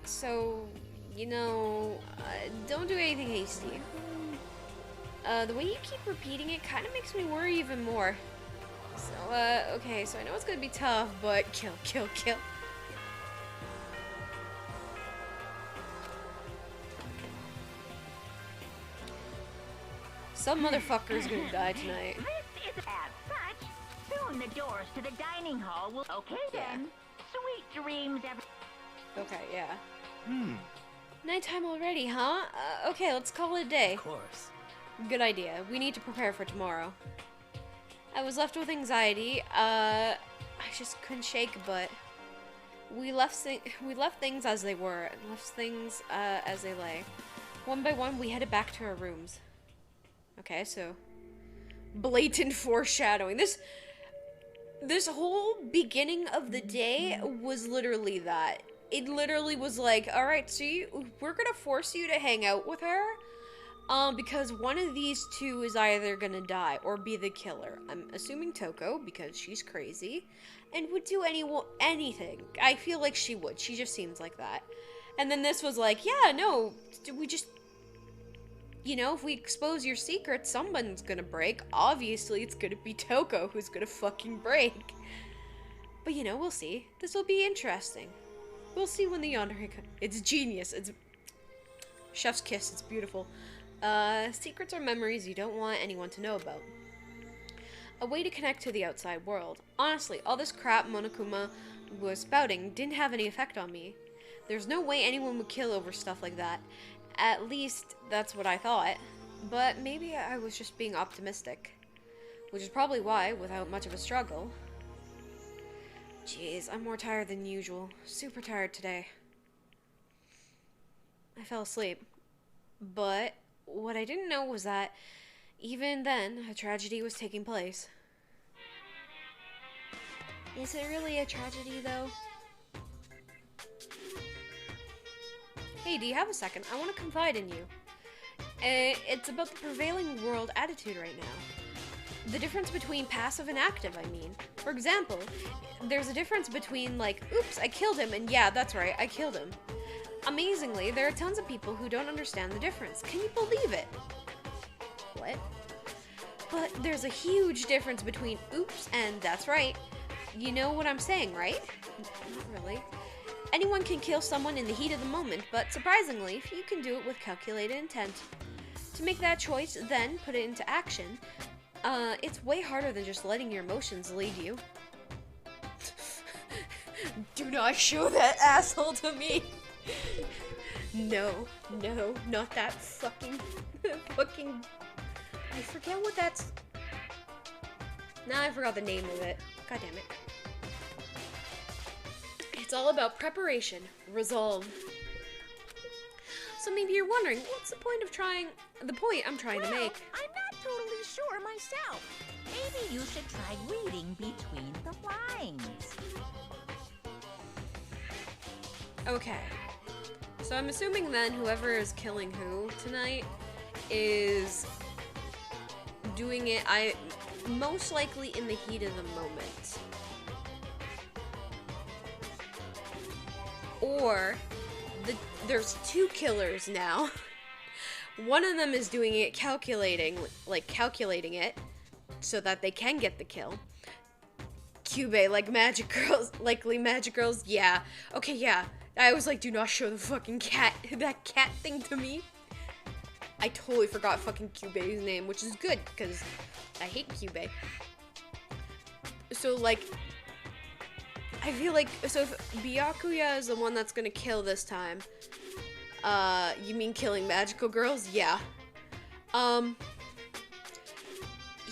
S1: So, you know, don't do anything hasty. The way you keep repeating it kind of makes me worry even more. So, okay, so I know it's gonna be tough, but kill. Some motherfucker's gonna die tonight.
S6: This is as such. Soon the doors to the dining hall will... Okay then. Sweet dreams,
S1: Okay, yeah. Nighttime already, huh? Okay, let's call it a day.
S5: Of course.
S1: Good idea. We need to prepare for tomorrow. I was left with anxiety. I just couldn't shake a butt. We left things as they were, and left things as they lay. One by one, we headed back to our rooms. Okay, so blatant foreshadowing. This whole beginning of the day was literally that. It literally was like, all right, so we're gonna force you to hang out with her. Because one of these two is either gonna die or be the killer. I'm assuming Toko, because she's crazy, and would do anything. I feel like she would. She just seems like that. And then this was like, yeah, no, we just... You know, if we expose your secret, someone's gonna break. Obviously, it's gonna be Toko who's gonna fucking break. But, you know, we'll see. This will be interesting. We'll see when the yandere comes. It's genius. It's... Chef's kiss. It's beautiful. Secrets are memories you don't want anyone to know about. A way to connect to the outside world. Honestly, all this crap Monokuma was spouting didn't have any effect on me. There's no way anyone would kill over stuff like that. At least, that's what I thought. But maybe I was just being optimistic. Which is probably why, without much of a struggle... Jeez, I'm more tired than usual. Super tired today. I fell asleep. But what I didn't know was that, even then, a tragedy was taking place. Is it really a tragedy, though? Hey, do you have a second? I want to confide in you. It's about the prevailing world attitude right now. The difference between passive and active, I mean. For example, there's a difference between, like, oops, I killed him, and yeah, that's right, I killed him. Amazingly, there are tons of people who don't understand the difference. Can you believe it? What? But there's a huge difference between oops and that's right. You know what I'm saying, right? Not really. Anyone can kill someone in the heat of the moment, but surprisingly, you can do it with calculated intent. To make that choice, then put it into action, it's way harder than just letting your emotions lead you. Do not show that asshole to me! No, not that fucking... I forget what that's... Now I forgot the name of it. God damn it. It's all about preparation, resolve. So maybe you're wondering, what's the point I'm trying to make?
S6: I'm not totally sure myself. Maybe you should try reading between the lines.
S1: Okay. So I'm assuming then whoever is killing who tonight is doing it, most likely in the heat of the moment. Or there's two killers now. One of them is doing it calculating it so that they can get the kill. Cube, like magic girls, likely magic girls. Yeah. Okay, yeah. I was like, do not show the fucking cat, that cat thing to me. I totally forgot fucking Cube's name, which is good, because I hate Cube. So, like, I feel like, so if Byakuya is the one that's gonna kill this time, you mean killing magical girls? Yeah.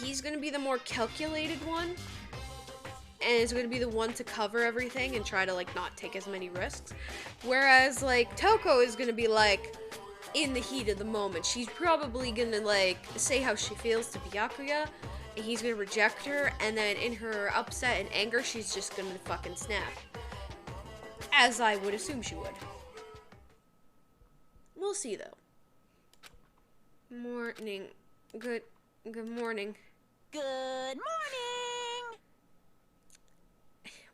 S1: He's gonna be the more calculated one, and is gonna be the one to cover everything and try to, like, not take as many risks. Whereas, like, Toko is gonna be, like, in the heat of the moment. She's probably gonna, like, say how she feels to Byakuya, and he's gonna reject her, and then in her upset and anger, she's just gonna fucking snap. As I would assume she would. We'll see, though. Morning. Good morning.
S6: Good morning!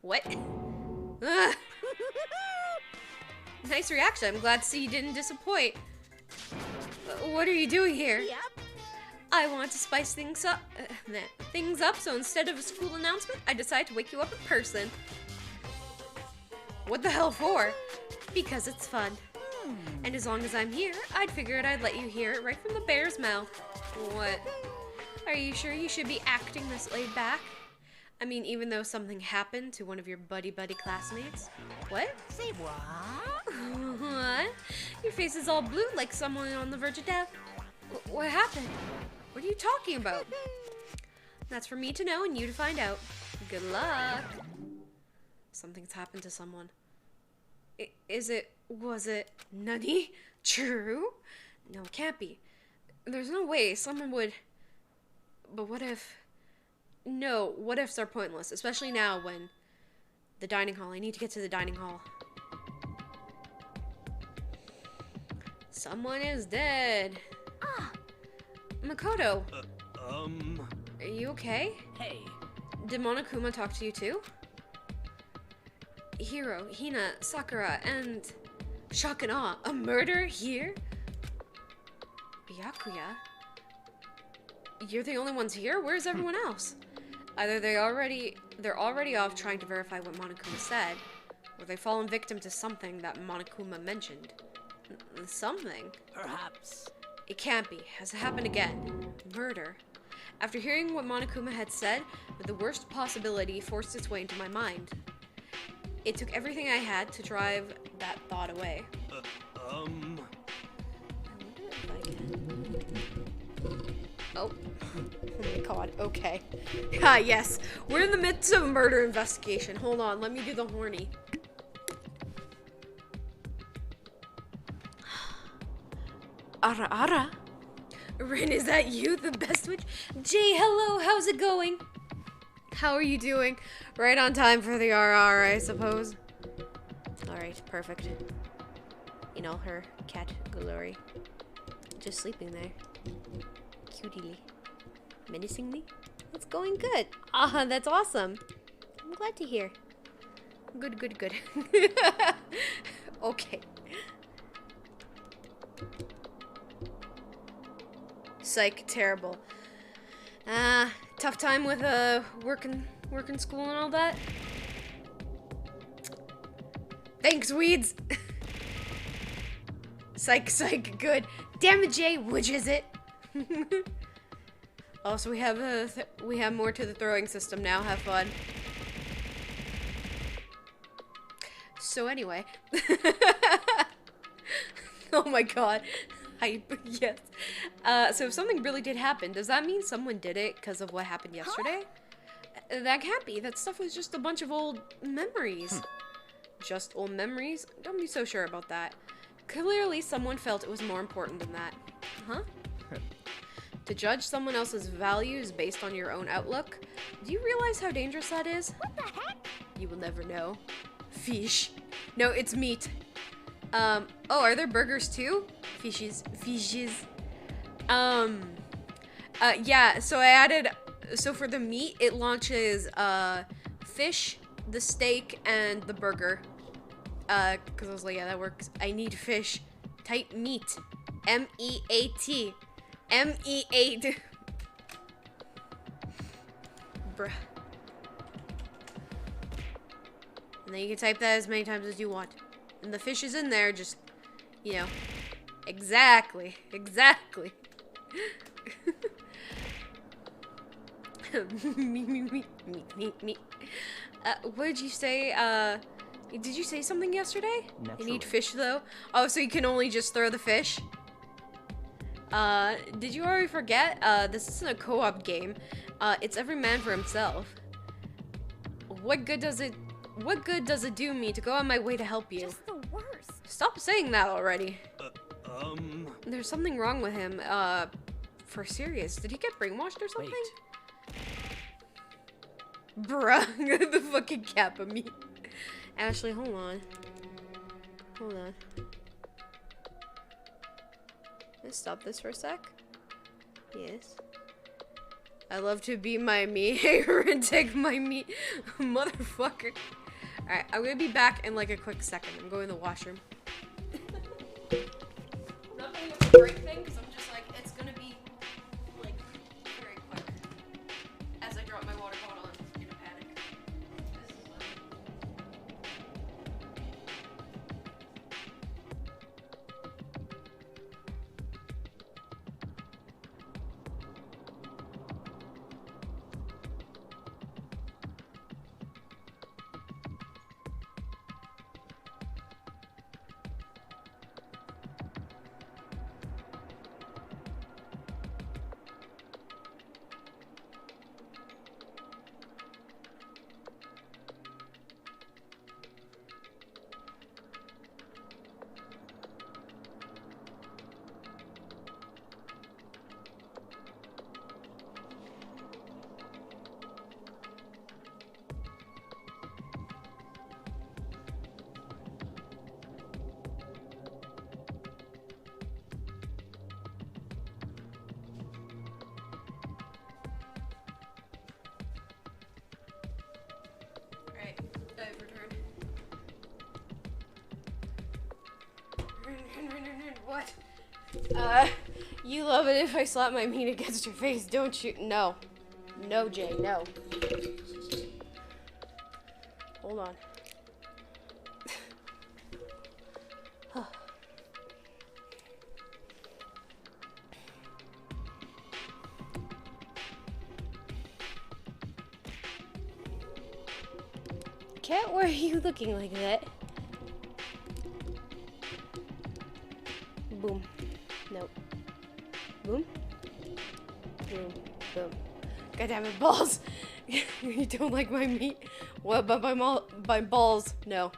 S1: What? Ugh. Nice reaction. I'm glad to see you didn't disappoint. What are you doing here?
S6: Yep.
S1: I want to spice things up, so instead of a school announcement, I decided to wake you up in person. What the hell for? Because it's fun. And as long as I'm here, I'd figured I'd let you hear it right from the bear's mouth. What? Are you sure you should be acting this laid back? I mean, even though something happened to one of your buddy classmates? What?
S6: Say what?
S1: What? Your face is all blue like someone on the verge of death. What happened? What are you talking about? That's for me to know and you to find out. Good luck. Something's happened to someone. Was it Nani? True? No, it can't be. There's no way someone would... But what if... No, what ifs are pointless, especially now when... The dining hall. I need to get to the dining hall. Someone is dead. Makoto,
S7: Um...
S1: are you okay?
S5: Hey,
S1: Did Monokuma talk to you too? Hiro, Hina, Sakura, and shock and awe. A murder here? Byakuya? You're the only ones here? Where's everyone else? Either they're already off trying to verify what Monokuma said, or they've fallen victim to something that Monokuma mentioned. Something?
S5: perhaps.
S1: It can't be. Has it happened again? Murder. After hearing what Monokuma had said, the worst possibility forced its way into my mind. It took everything I had to drive that thought away. I wonder if I can. Oh. Oh my god, okay. Ah, yes. We're in the midst of a murder investigation. Hold on, let me do the horny. Ara ara. Rin, is that you, the best witch? Jay, hello, how's it going? How are you doing? Right on time for the RR, I suppose. Alright, perfect. You know, her cat, Glory. Just sleeping there. Cutely. Menacingly? It's going good. Ah, that's awesome. I'm glad to hear. Good, good, good. Okay. Psych, terrible. Tough time with working school and all that. Thanks, weeds. Psych, psych, good. Damn it, Jay, which is it? Also, we have more to the throwing system now. Have fun. So anyway. Oh my god. Hype, yes. So if something really did happen, does that mean someone did it because of what happened yesterday? That can't be. That stuff was just a bunch of old memories. Just old memories? Don't be so sure about that. Clearly, someone felt it was more important than that. Huh? To judge someone else's values based on your own outlook? Do you realize how dangerous that is?
S2: What the heck?
S1: You will never know. Fish. No, it's meat. Oh, are there burgers too? Fishes. Yeah, so I added, so for the meat, it launches, fish, the steak, and the burger. Cause I was like, yeah, that works. I need fish. Type meat. M-E-A-T. M-E-A-T. Bruh. And then you can type that as many times as you want. And the fish is in there, just, you know. Exactly. Exactly. Me. What did you say? Did you say something yesterday? You need fish, though? Oh, so you can only just throw the fish? Did you already forget? This isn't a co-op game. It's every man for himself. What good does it do me to go on my way to help you?
S2: Just the worst.
S1: Stop saying that already. There's something wrong with him, for serious. Did he get brainwashed or something? Bruh, the fucking cap of me. Ashley, hold on. Let's stop this for a sec. Yes. I love to be my me and take my meat. Motherfucker. Alright, I'm gonna be back in like a quick second. I'm going to the washroom. Not going to the break thing, because I'm just like, it's gonna be like very quick. As I drop my water bottle in a panic. This is like... What? You love it if I slap my meat against your face, don't you? No. No, Jay, no. Hold on. Cat, why are you looking like that? Boom. Nope. Boom. Boom. Boom. God damn it, balls! You don't like my meat? What about my balls? No.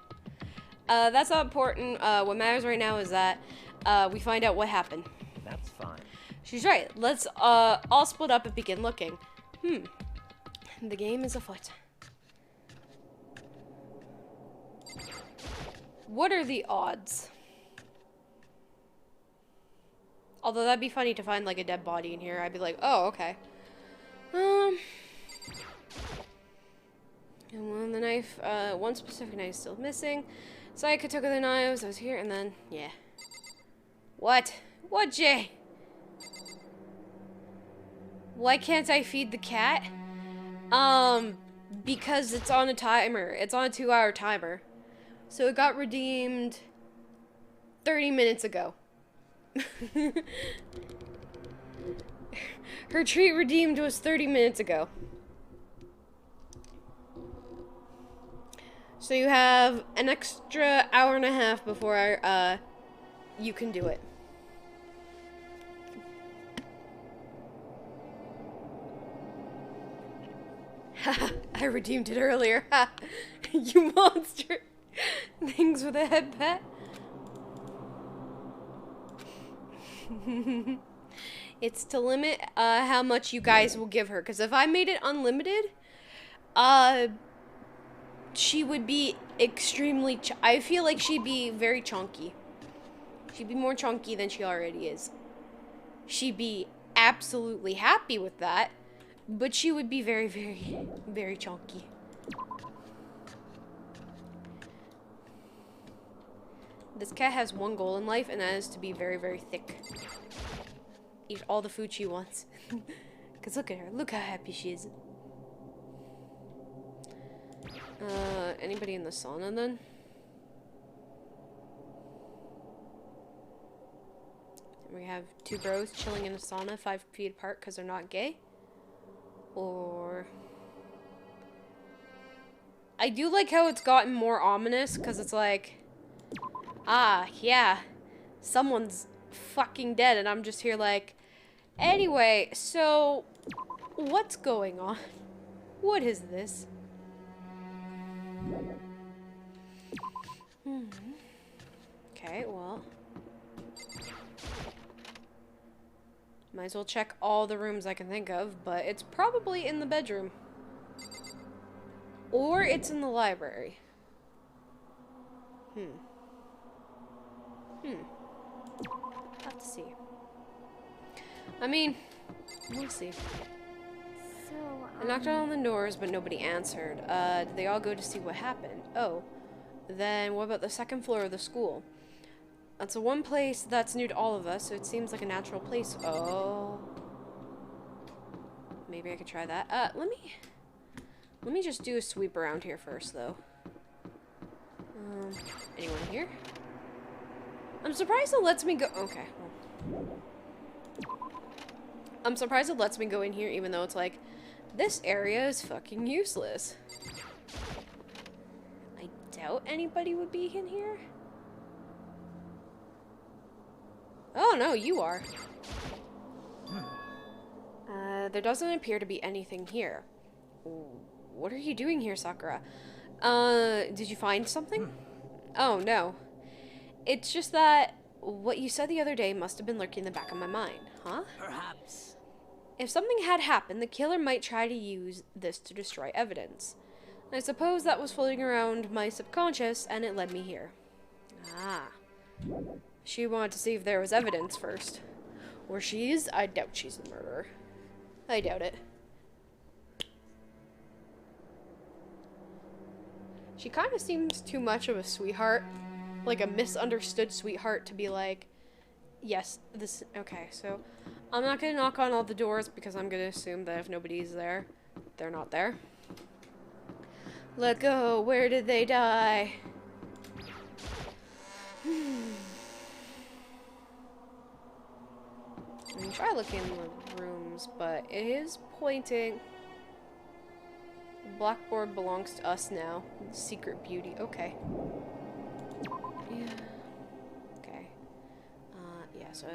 S1: That's not important. What matters right now is that we find out what happened.
S4: That's fine.
S1: She's right. Let's all split up and begin looking. The game is afoot. What are the odds? Although that'd be funny to find like a dead body in here. I'd be like, oh, okay. And one specific knife is still missing. Sayaka took the knives. I was here, and then yeah. What? What, Jay? Why can't I feed the cat? Because it's on a timer. It's on a 2-hour timer. So it got redeemed 30 minutes ago. Her treat redeemed was 30 minutes ago. So you have an extra hour and a half before you can do it. I redeemed it earlier. You monster. Things with a head pet. It's to limit how much you guys will give her. Because if I made it unlimited, she would be extremely... I feel like she'd be very chunky. She'd be more chunky than she already is. She'd be absolutely happy with that. But she would be very, very, very chunky. This cat has one goal in life, and that is to be very, very thick. Eat all the food she wants. Because look at her. Look how happy she is. Anybody in the sauna, then? We have two bros chilling in a sauna 5 feet apart because they're not gay. Or... I do like how it's gotten more ominous, because it's like... Ah, yeah. Someone's fucking dead, and I'm just here like... Anyway, so... What's going on? What is this? Okay, well... Might as well check all the rooms I can think of, but it's probably in the bedroom. Or it's in the library. Have to see. I mean, we'll see.
S2: So,
S1: I knocked on the doors, but nobody answered. Did they all go to see what happened? Oh. Then what about the second floor of the school? That's the one place that's new to all of us, so it seems like a natural place. Oh. Maybe I could try that. Let me just do a sweep around here first, though. Anyone here? I'm surprised it lets me go. Okay. I'm surprised it lets me go in here, even though it's like, this area is fucking useless. I doubt anybody would be in here. Oh, no, you are. There doesn't appear to be anything here. What are you doing here, Sakura? Did you find something? Oh, no. It's just that what you said the other day must have been lurking in the back of my mind, huh?
S3: Perhaps.
S1: If something had happened, the killer might try to use this to destroy evidence. I suppose that was floating around my subconscious, and it led me here. Ah. She wanted to see if there was evidence first. Or she is? I doubt she's the murderer. I doubt it. She kind of seems too much of a sweetheart. Like a misunderstood sweetheart to be like, Yes, this, okay, so I'm not gonna knock on all the doors because I'm gonna assume that if nobody's there, they're not there. Let go, where did they die? I mean, try looking in the rooms, but it is pointing. Blackboard belongs to us now. Secret beauty, okay. Yeah. Okay. Yeah, so...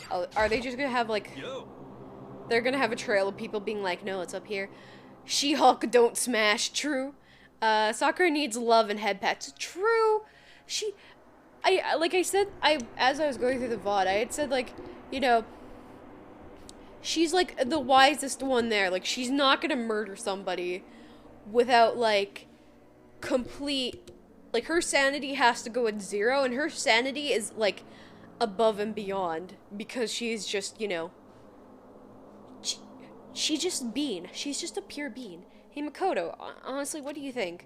S1: Oh, are they just gonna have, like...
S7: Yo.
S1: They're gonna have a trail of people being like, no, it's up here. She-Hulk, don't smash. True. Sakura needs love and head pats. True. Like I said, as I was going through the VOD, I had said, like, you know, she's, like, the wisest one there. Like, she's not gonna murder somebody without, like, complete... Like, her sanity has to go at 0, and her sanity is, like, above and beyond. Because she's just, you know... She's just bean. She's just a pure bean. Hey, Makoto, honestly, what do you think?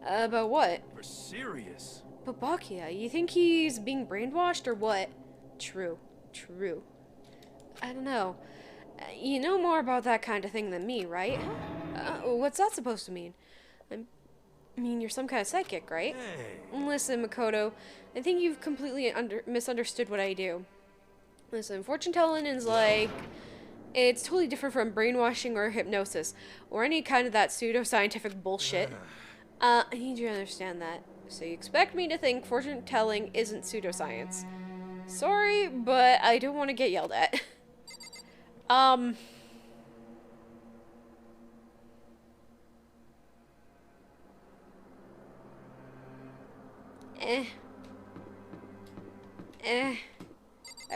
S1: About what?
S7: For serious.
S1: But Bakia, you think he's being brainwashed or what? True. True. I don't know. You know more about that kind of thing than me, right? What's that supposed to mean? I mean, you're some kind of psychic, right?
S7: Hey.
S1: Listen, Makoto, I think you've completely misunderstood what I do. Listen, fortune telling is like... It's totally different from brainwashing or hypnosis, or any kind of that pseudoscientific bullshit. I need you to understand that. So you expect me to think fortune telling isn't pseudoscience. Sorry, but I don't want to get yelled at.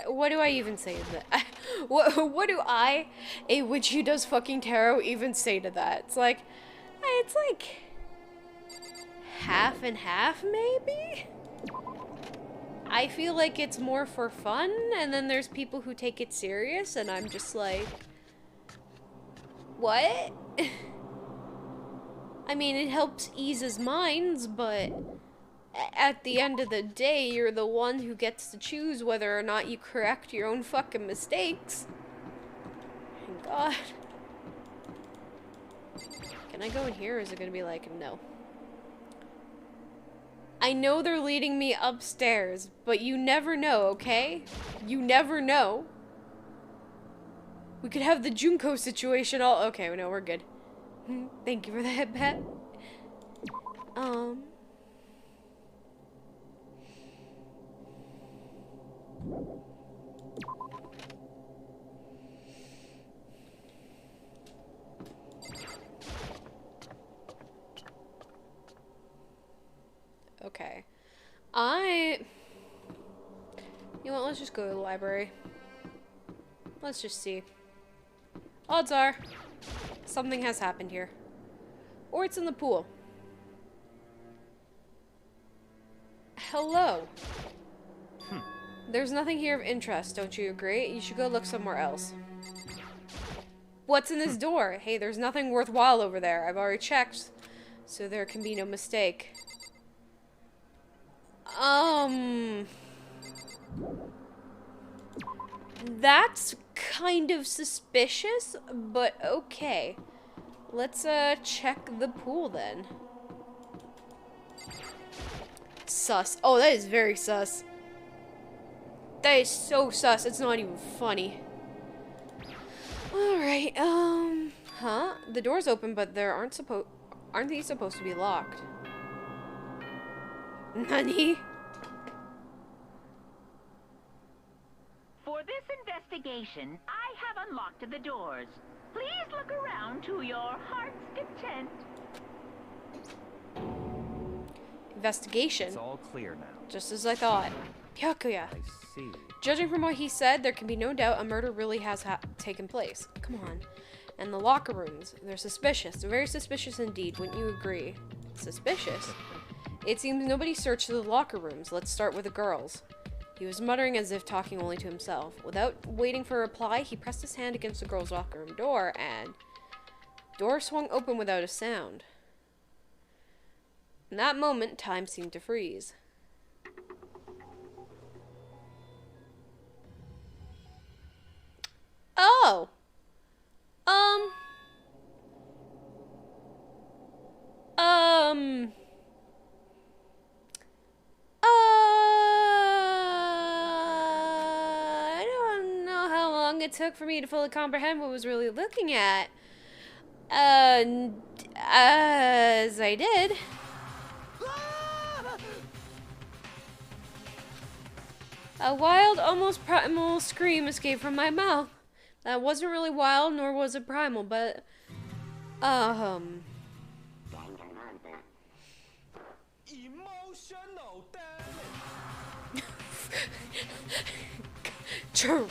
S1: What do I even say to that? What do I, a witch who does fucking tarot, even say to that? It's like half and half, maybe? I feel like it's more for fun, and then there's people who take it serious, and I'm just like, what? I mean, it helps ease his minds, but at the end of the day, you're the one who gets to choose whether or not you correct your own fucking mistakes. Thank God. Can I go in here, or is it gonna be like, no? I know they're leading me upstairs, but you never know, okay? You never know. We could have the Junko situation all- okay, no, we're good. Thank you for that, Pat. Okay. You know what, let's just go to the library. Let's just see. Odds are, something has happened here. Or it's in the pool. Hello. There's nothing here of interest, don't you agree? You should go look somewhere else. What's in this door? Hey, there's nothing worthwhile over there. I've already checked, so there can be no mistake. That's kind of suspicious, but okay. Let's, check the pool then. Sus. Oh, that is very sus. That is so sus, it's not even funny. Alright, huh? The door's open, but there aren't these supposed to be locked? Nani?
S6: For this investigation, I have unlocked the doors. Please look around to your heart's content.
S1: Investigation?
S4: It's all clear now.
S1: Just as I thought. Byakuya.
S4: I see.
S1: Judging from what he said, there can be no doubt a murder really has taken place. Come on. And the locker rooms, they're suspicious. Very suspicious indeed, wouldn't you agree? Suspicious? It seems nobody searched the locker rooms. Let's start with the girls. He was muttering as if talking only to himself. Without waiting for a reply, he pressed his hand against the girls' locker room door, and... door swung open without a sound. In that moment, time seemed to freeze. I don't know how long it took for me to fully comprehend what I was really looking at. As I did. A wild, almost primal scream escaped from my mouth. That wasn't really wild, nor was it primal, but,
S7: Emotional
S1: True,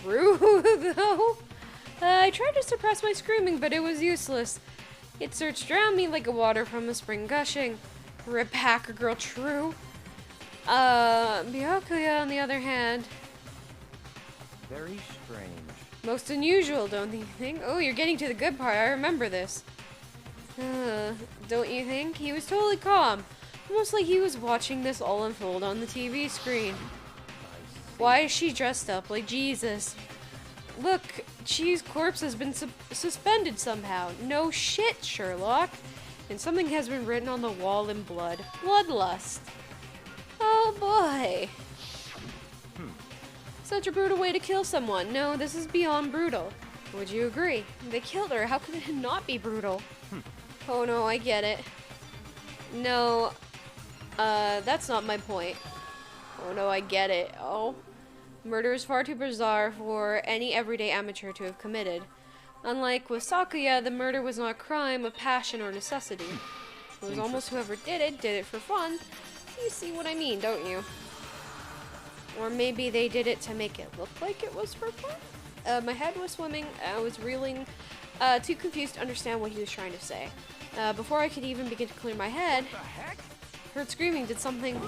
S1: though. I tried to suppress my screaming, but it was useless. It surged around me like a water from a spring gushing. Rip hacker girl, true. Byakuya, on the other hand,
S4: Very strange.
S1: most unusual, don't you think? Oh, you're getting to the good part. I remember this. Don't you think? He was totally calm. Almost like he was watching this all unfold on the TV screen. Why is she dressed up like Jesus? Look, Chi's corpse has been suspended somehow. No shit, Sherlock. And something has been written on the wall in blood. Bloodlust. Oh boy. Such a brutal way to kill someone. No, this is beyond brutal. Would you agree? They killed her. How could it not be brutal? Oh no, I get it. No, that's not my point. Oh no, I get it. Oh. Murder is far too bizarre for any everyday amateur to have committed. Unlike with Sakuya, the murder was not a crime of passion or necessity. It was almost whoever did it for fun. You see what I mean, don't you? Or maybe they did it to make it look like it was for fun? My head was swimming, I was reeling, too confused to understand what he was trying to say. Before I could even begin to clear my head, heard screaming, did something...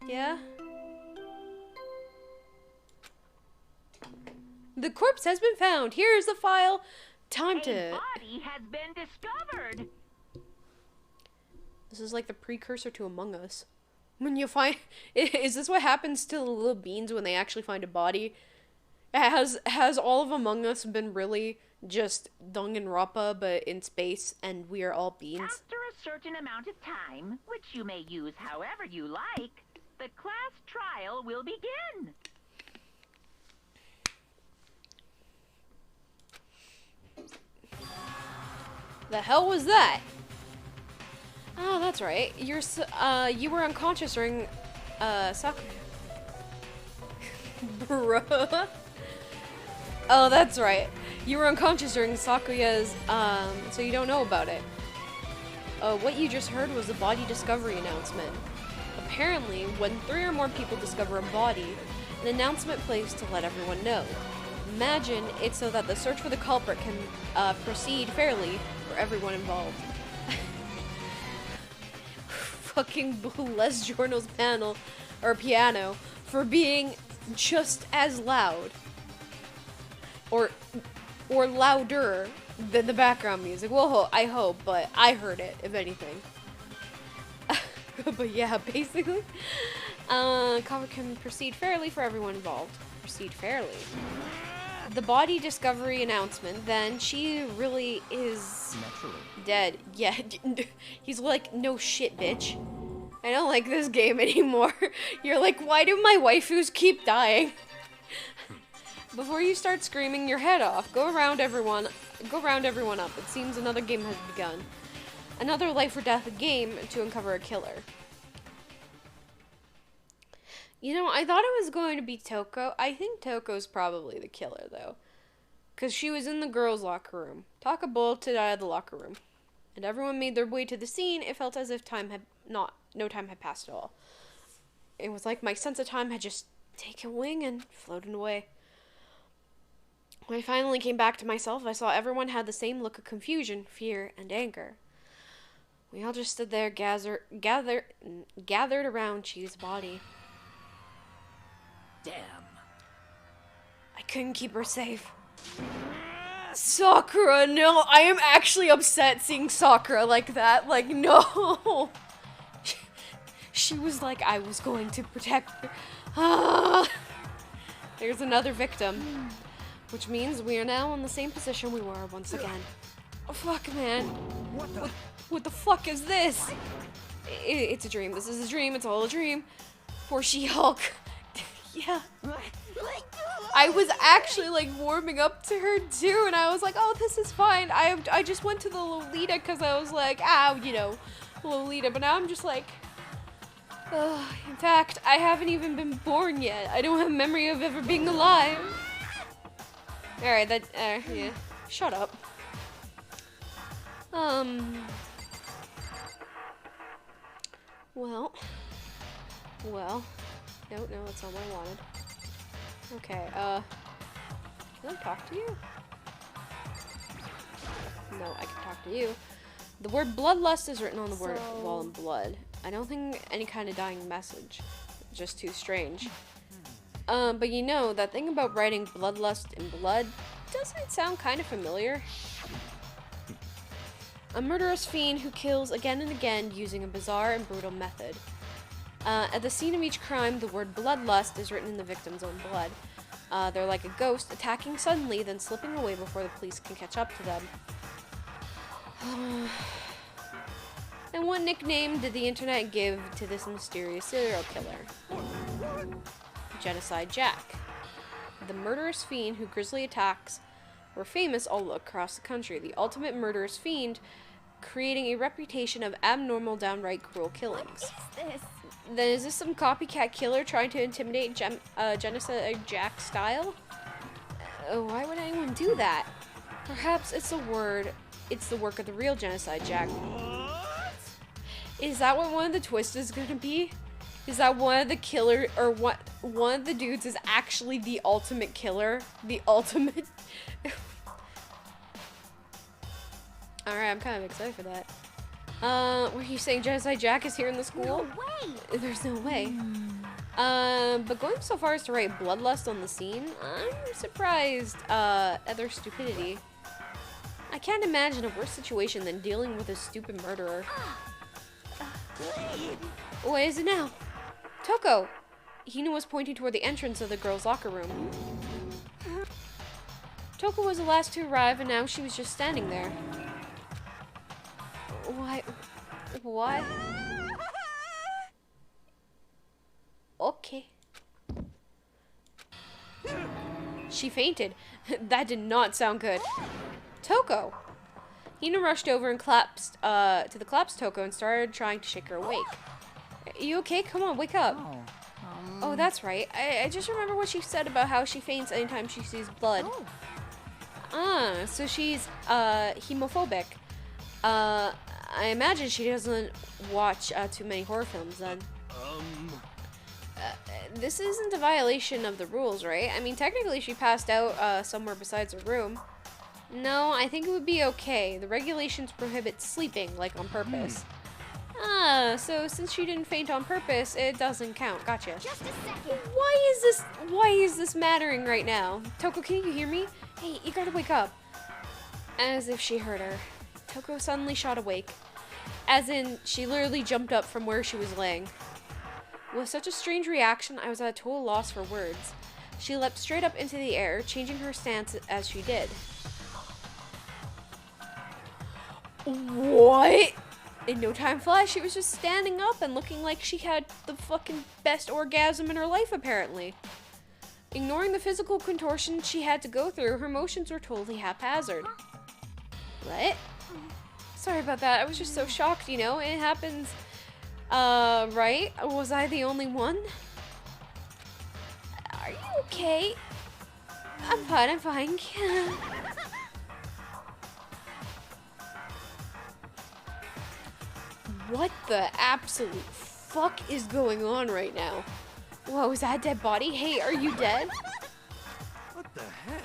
S1: Yeah? The corpse has been found. Here's the file. Time to...
S6: A body has been discovered.
S1: This is like the precursor to Among Us. When you find... Is this what happens to the little beans when they actually find a body? Has all of Among Us been really just Danganronpa but in space and we are all beans?
S6: After a certain amount of time, which you may use however you like, the class trial will begin.
S1: The hell was that? Oh, that's right. You were unconscious during, Sakuya. Bruh. Oh, that's right. You were unconscious during Sakuya's, so you don't know about it. What you just heard was a body discovery announcement. Apparently, when 3 or more people discover a body, an announcement plays to let everyone know. Imagine it's so that the search for the culprit can proceed fairly for everyone involved. Fucking bless Giorno's panel or piano for being just as loud or louder than the background music. Well, I hope, but I heard it, if anything. But yeah, basically, cover can proceed fairly for everyone involved. Proceed fairly. The body discovery announcement, then she really is
S4: Naturally.
S1: dead. Yeah, he's like, no shit, bitch. I don't like this game anymore. You're like, why do my waifus keep dying? Before you start screaming your head off, go round everyone up. It seems another game has begun. Another life or death game to uncover a killer. You know, I thought it was going to be Toko. I think Toko's probably the killer, though. Because she was in the girls' locker room. Taka bolted out of the locker room. And everyone made their way to the scene. It felt as if no time had passed at all. It was like my sense of time had just taken wing and floated away. When I finally came back to myself, I saw everyone had the same look of confusion, fear, and anger. We all just stood there gathered around Chi's body.
S3: Damn.
S1: I couldn't keep her safe. Sakura, no, I am actually upset seeing Sakura like that. Like, no. She was like, I was going to protect her. Ah. There's another victim. Which means we are now in the same position we were once again. Oh, fuck, man. What the fuck is this? It's a dream. This is a dream. It's all a dream. Poor She-Hulk. Yeah. I was actually like warming up to her too, and I was like, oh, this is fine. I just went to the Lolita because I was like, you know, Lolita. But now I'm just like, in fact, I haven't even been born yet. I don't have memory of ever being alive. Alright, yeah. Shut up. Well. No, that's not what I wanted. Okay, can I talk to you? No, I can talk to you. The word bloodlust is written on the wall in blood. I don't think any kind of dying message. Just too strange. But you know, that thing about writing bloodlust in blood, doesn't it sound kind of familiar? A murderous fiend who kills again and again using a bizarre and brutal method. At the scene of each crime, the word bloodlust is written in the victim's own blood. They're like a ghost, attacking suddenly, then slipping away before the police can catch up to them. And what nickname did the internet give to this mysterious serial killer? Genocide Jack. The murderous fiend whose grisly attacks were famous all across the country. The ultimate murderous fiend, creating a reputation of abnormal, downright cruel killings.
S2: What is this?
S1: Then is this some copycat killer trying to intimidate Genocide Jack style? Why would anyone do that? Perhaps it's the work of the real Genocide Jack. Is that what one of the twists is gonna be? Is that one of the killer, or one of the dudes is actually the ultimate killer? The ultimate... Alright, I'm kind of excited for that. Were you saying Genocide Jack is here in the school?
S2: No way!
S1: There's no way. But going so far as to write bloodlust on the scene, I'm surprised, at their stupidity. I can't imagine a worse situation than dealing with a stupid murderer. What is it now? Toko! Hina was pointing toward the entrance of the girls' locker room. Toko was the last to arrive, and now she was just standing there. Why? Okay. She fainted. That did not sound good. Toko! Hina rushed over and collapsed to the collapsed Toko and started trying to shake her awake. You okay? Come on, wake up. Oh, that's right. I just remember what she said about how she faints anytime she sees blood. So she's hemophobic. I imagine she doesn't watch too many horror films then. This isn't a violation of the rules, right? I mean, technically she passed out somewhere besides her room. No, I think it would be okay. The regulations prohibit sleeping, like on purpose. So since she didn't faint on purpose, it doesn't count. Gotcha.
S2: Just a second.
S1: Why is this mattering right now? Toko, can you hear me? Hey, you gotta wake up. As if she heard her, Toko suddenly shot awake. As in, she literally jumped up from where she was laying. With such a strange reaction, I was at a total loss for words. She leapt straight up into the air, changing her stance as she did. What? In no time flies, she was just standing up and looking like she had the fucking best orgasm in her life, apparently. Ignoring the physical contortion she had to go through, her motions were totally haphazard. What? Sorry about that, I was just so shocked, you know? It happens, right? Was I the only one? Are you okay? I'm fine. What the absolute fuck is going on right now? Whoa, is that a dead body? Hey, are you dead?
S7: What the heck?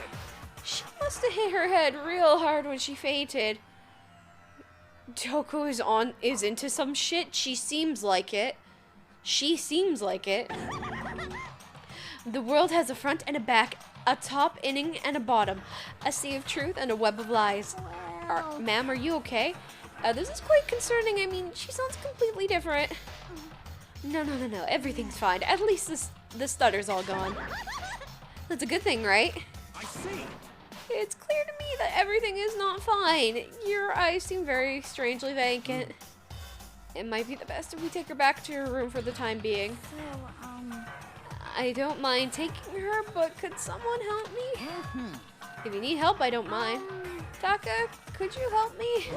S1: She must have hit her head real hard when she fainted. Toko is into some shit. She seems like it. The world has a front and a back, a top, inning, and a bottom, a sea of truth and a web of lies. Ma'am, are you okay? This is quite concerning. I mean, she sounds completely different. No, everything's fine. At least the stutter's all gone. That's a good thing, right?
S7: I see.
S1: It's clear to me that everything is not fine. Your eyes seem very strangely vacant. It might be the best if we take her back to her room for the time being.
S2: So,
S1: I don't mind taking her, but could someone help me? If you need help, I don't mind. Taka, could you help me?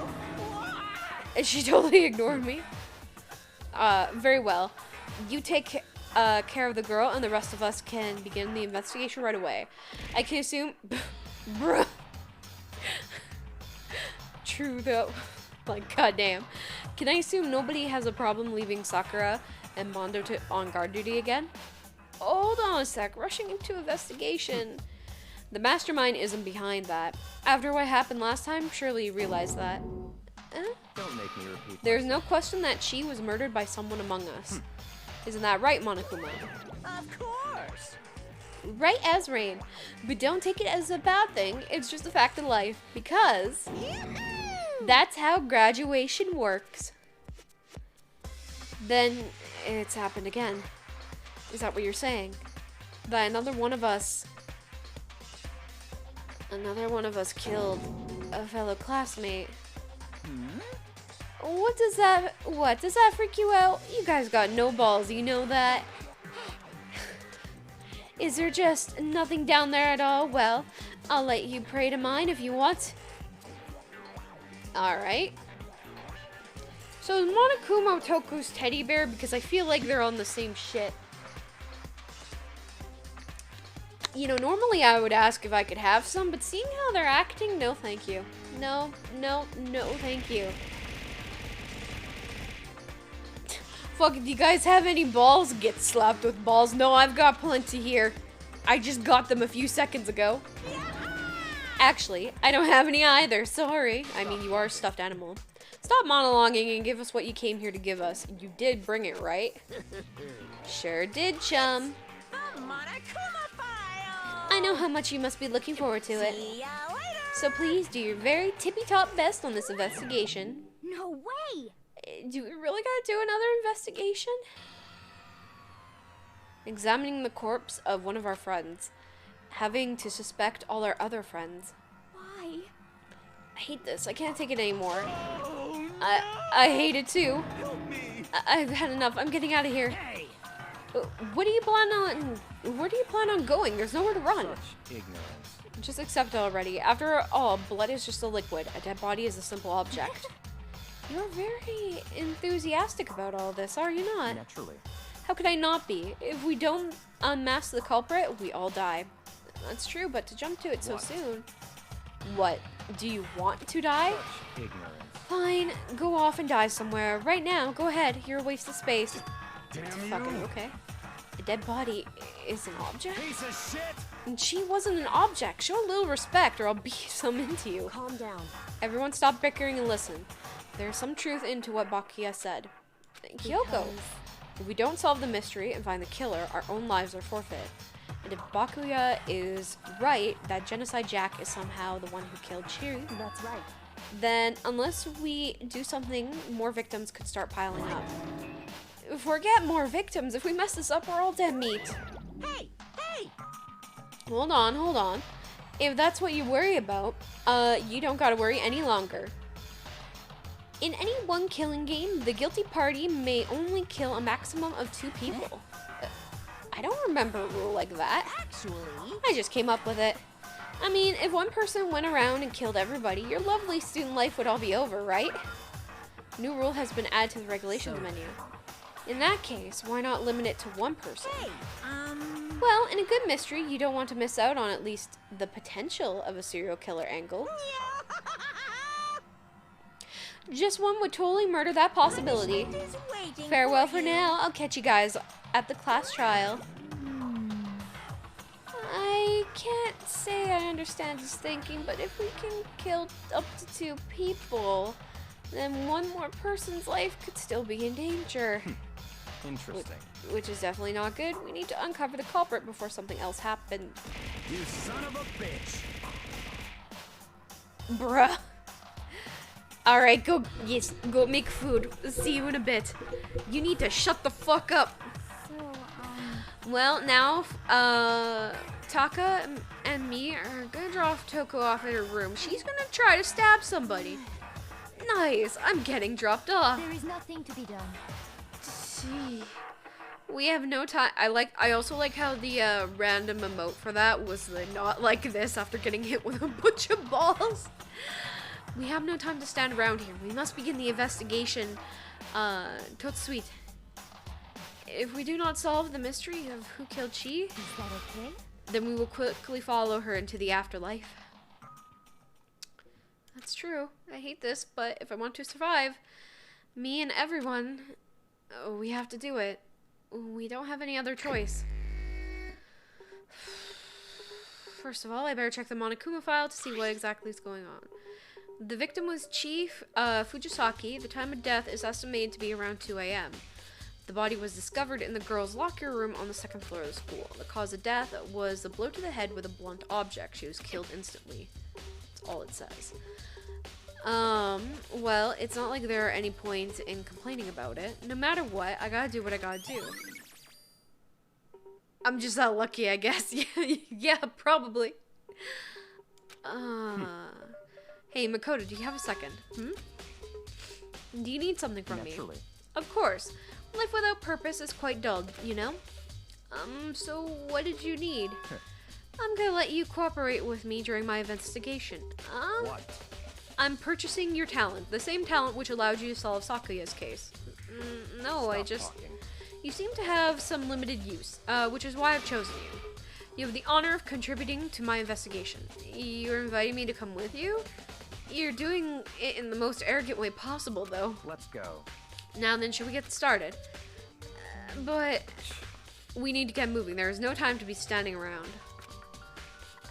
S1: And she totally ignored me. Very well. You take care of the girl, and the rest of us can begin the investigation right away. I can assume... Bruh. True, though. Like, goddamn. Can I assume nobody has a problem leaving Sakura and Mondo on guard duty again? Hold on a sec. Rushing into investigation. The mastermind isn't behind that. After what happened last time, surely you realize that.
S4: Don't make me repeat.
S1: There's no question that she was murdered by someone among us. Isn't that right, Monokuma?
S3: Of course.
S1: Right as rain. But don't take it as a bad thing. It's just a fact of life. Because that's how graduation works. Then it's happened again. Is that what you're saying? That another one of us killed a fellow classmate. What does that freak you out? You guys got no balls, you know that? Is there just nothing down there at all? Well, I'll let you pray to mine if you want. Alright. So is Monokuma Toku's teddy bear? Because I feel like they're on the same shit. You know, normally I would ask if I could have some, but seeing how they're acting, no thank you. No, thank you. Fuck, do you guys have any balls? Get slapped with balls. No, I've got plenty here. I just got them a few seconds ago. Actually, I don't have any either. Sorry. I mean, you are a stuffed animal. Stop monologuing and give us what you came here to give us. You did bring it, right? Sure did, chum.
S3: The Monokuma file.
S1: I know how much you must be looking forward to it.
S3: See ya later.
S1: So please do your very tippy-top best on this investigation.
S2: no way!
S1: Do we really gotta do another investigation? Examining the corpse of one of our friends. Having to suspect all our other friends.
S2: Why?
S1: I hate this. I can't take it anymore.
S7: Oh, no.
S1: I hate it too.
S7: Help me.
S1: I've had enough. I'm getting out of here.
S3: Hey.
S1: What do you plan on... Where do you plan on going? There's nowhere to run.
S4: Such ignorance.
S1: Just accept it already. After all, blood is just a liquid. A dead body is a simple object. You're very enthusiastic about all this, are you not?
S4: Naturally.
S1: How could I not be? If we don't unmask the culprit, we all die. That's true, but to jump to it so soon... What? Do you want to die?
S4: Such ignorance.
S1: Fine, go off and die somewhere. Right now, go ahead. You're a waste of space.
S7: Damn
S1: Fucking
S7: you.
S1: okay. A dead body is an object?
S7: Piece of shit.
S1: And she wasn't an object. Show a little respect or I'll beat some into you.
S2: Calm down.
S1: Everyone stop bickering and listen. There's some truth into what Bakuya said. Kyoko, if we don't solve the mystery and find the killer, our own lives are forfeit. And if Bakuya is right, that Genocide Jack is somehow the one who killed Chiri,
S2: That's right.
S1: then unless we do something, more victims could start piling up. Forget more victims. If we mess this up, we're all dead meat.
S3: Hey. Hey.
S1: Hold on. If that's what you worry about, you don't gotta worry any longer. In any one killing game, the guilty party may only kill a maximum of 2 people. I don't remember a rule like that.
S3: Actually.
S1: I just came up with it. I mean, if one person went around and killed everybody, your lovely student life would all be over, right? New rule has been added to the regulations menu. In that case, why not limit it to 1 person?
S3: Hey.
S1: Well, in a good mystery, you don't want to miss out on at least the potential of a serial killer angle. Just one would totally murder that possibility.
S3: Is waiting
S1: Farewell for
S3: you.
S1: now. I'll catch you guys at the class trial. I can't say I understand his thinking, but if we can kill up to 2 people, then one more person's life could still be in danger.
S4: Interesting.
S1: Which is definitely not good. We need to uncover the culprit before something else happens.
S7: You son of a bitch.
S1: Bruh. Alright, go make food. See you in a bit. You need to shut the fuck up.
S2: So,
S1: Well, now, Taka and me are gonna drop Toko off at her room. She's gonna try to stab somebody. Nice, I'm getting dropped off.
S2: There is nothing to be done.
S1: See, we have no time. I also like how the random emote for that was the not like this after getting hit with a bunch of balls. We have no time to stand around here. We must begin the investigation. Totsuite. If we do not solve the mystery of who killed Chi,
S2: Is that okay?
S1: then we will quickly follow her into the afterlife. That's true. I hate this, but if I want to survive, me and everyone, we have to do it. We don't have any other choice. First of all, I better check the Monokuma file to see what exactly is going on. The victim was Chief Fujisaki. The time of death is estimated to be around 2 a.m. The body was discovered in the girls' locker room on the second floor of the school. The cause of death was a blow to the head with a blunt object. She was killed instantly. That's all it says. Well, it's not like there are any points in complaining about it. No matter what, I gotta do what I gotta do. I'm just that lucky, I guess. Yeah, probably. Hey, Makoto, do you have a second? Do you need something from me?
S4: Naturally.
S1: Of course. Life without purpose is quite dull, you know? So what did you need? I'm gonna let you cooperate with me during my investigation.
S4: What?
S1: I'm purchasing your talent. The same talent which allowed you to solve Sakuya's case. No, I
S4: Stop
S1: just...
S4: talking.
S1: You seem to have some limited use, which is why I've chosen you. You have the honor of contributing to my investigation. You're inviting me to come with you? You're doing it in the most arrogant way possible, though.
S4: Let's go.
S1: Now then, should we get started? But we need to get moving. There is no time to be standing around.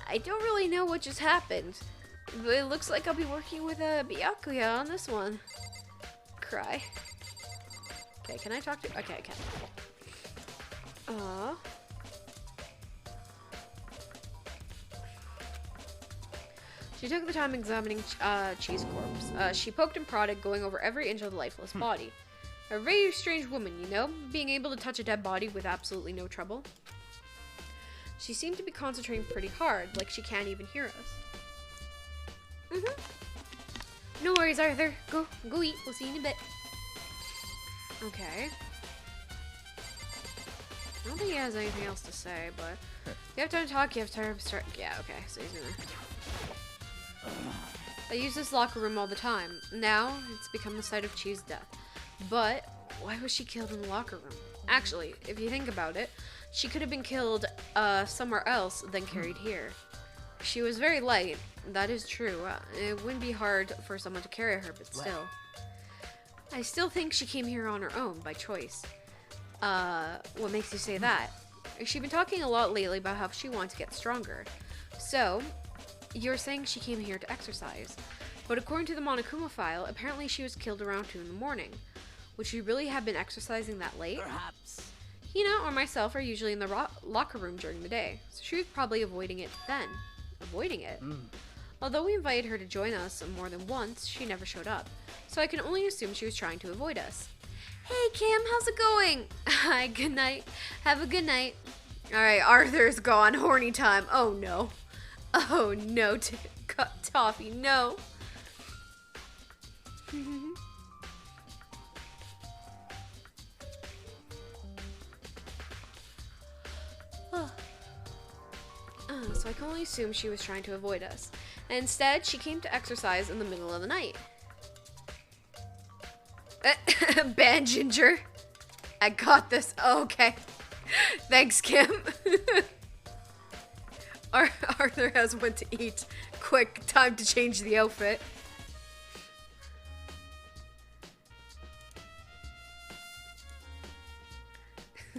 S1: I don't really know what just happened, but it looks like I'll be working with Byakuya on this one. Cry. Okay, can I talk to... Okay, I can. She took the time examining Chi's corpse. She poked and prodded, going over every inch of the lifeless body. A very strange woman, you know? Being able to touch a dead body with absolutely no trouble. She seemed to be concentrating pretty hard, like she can't even hear us. No worries, Arthur. Go eat. We'll see you in a bit. Okay. I don't think he has anything else to say, but you have time to talk, you have time to start. Yeah, okay, so he's gonna... I use this locker room all the time. Now, it's become the site of Chi's death. But, why was she killed in the locker room? Actually, if you think about it, she could have been killed somewhere else than carried here. She was very light, that is true. It wouldn't be hard for someone to carry her, but still. I still think she came here on her own, by choice. What makes you say that? She's been talking a lot lately about how she wants to get stronger. So, you're saying she came here to exercise. But according to the Monokuma file, apparently she was killed around 2 in the morning. Would she really have been exercising that late?
S3: Perhaps.
S1: Hina or myself are usually in the locker room during the day, so she was probably avoiding it then. Avoiding it? Although we invited her to join us more than once, she never showed up. So I can only assume she was trying to avoid us. Hey Cam, how's it going? Hi, good night. Have a good night. Alright, Arthur's gone. Horny time. Oh no. Oh no, Toffee, no. So I can only assume she was trying to avoid us. And instead, she came to exercise in the middle of the night. Bad Ginger. I got this. Oh, okay. Thanks, Kim. Arthur has went to eat. Quick, time to change the outfit.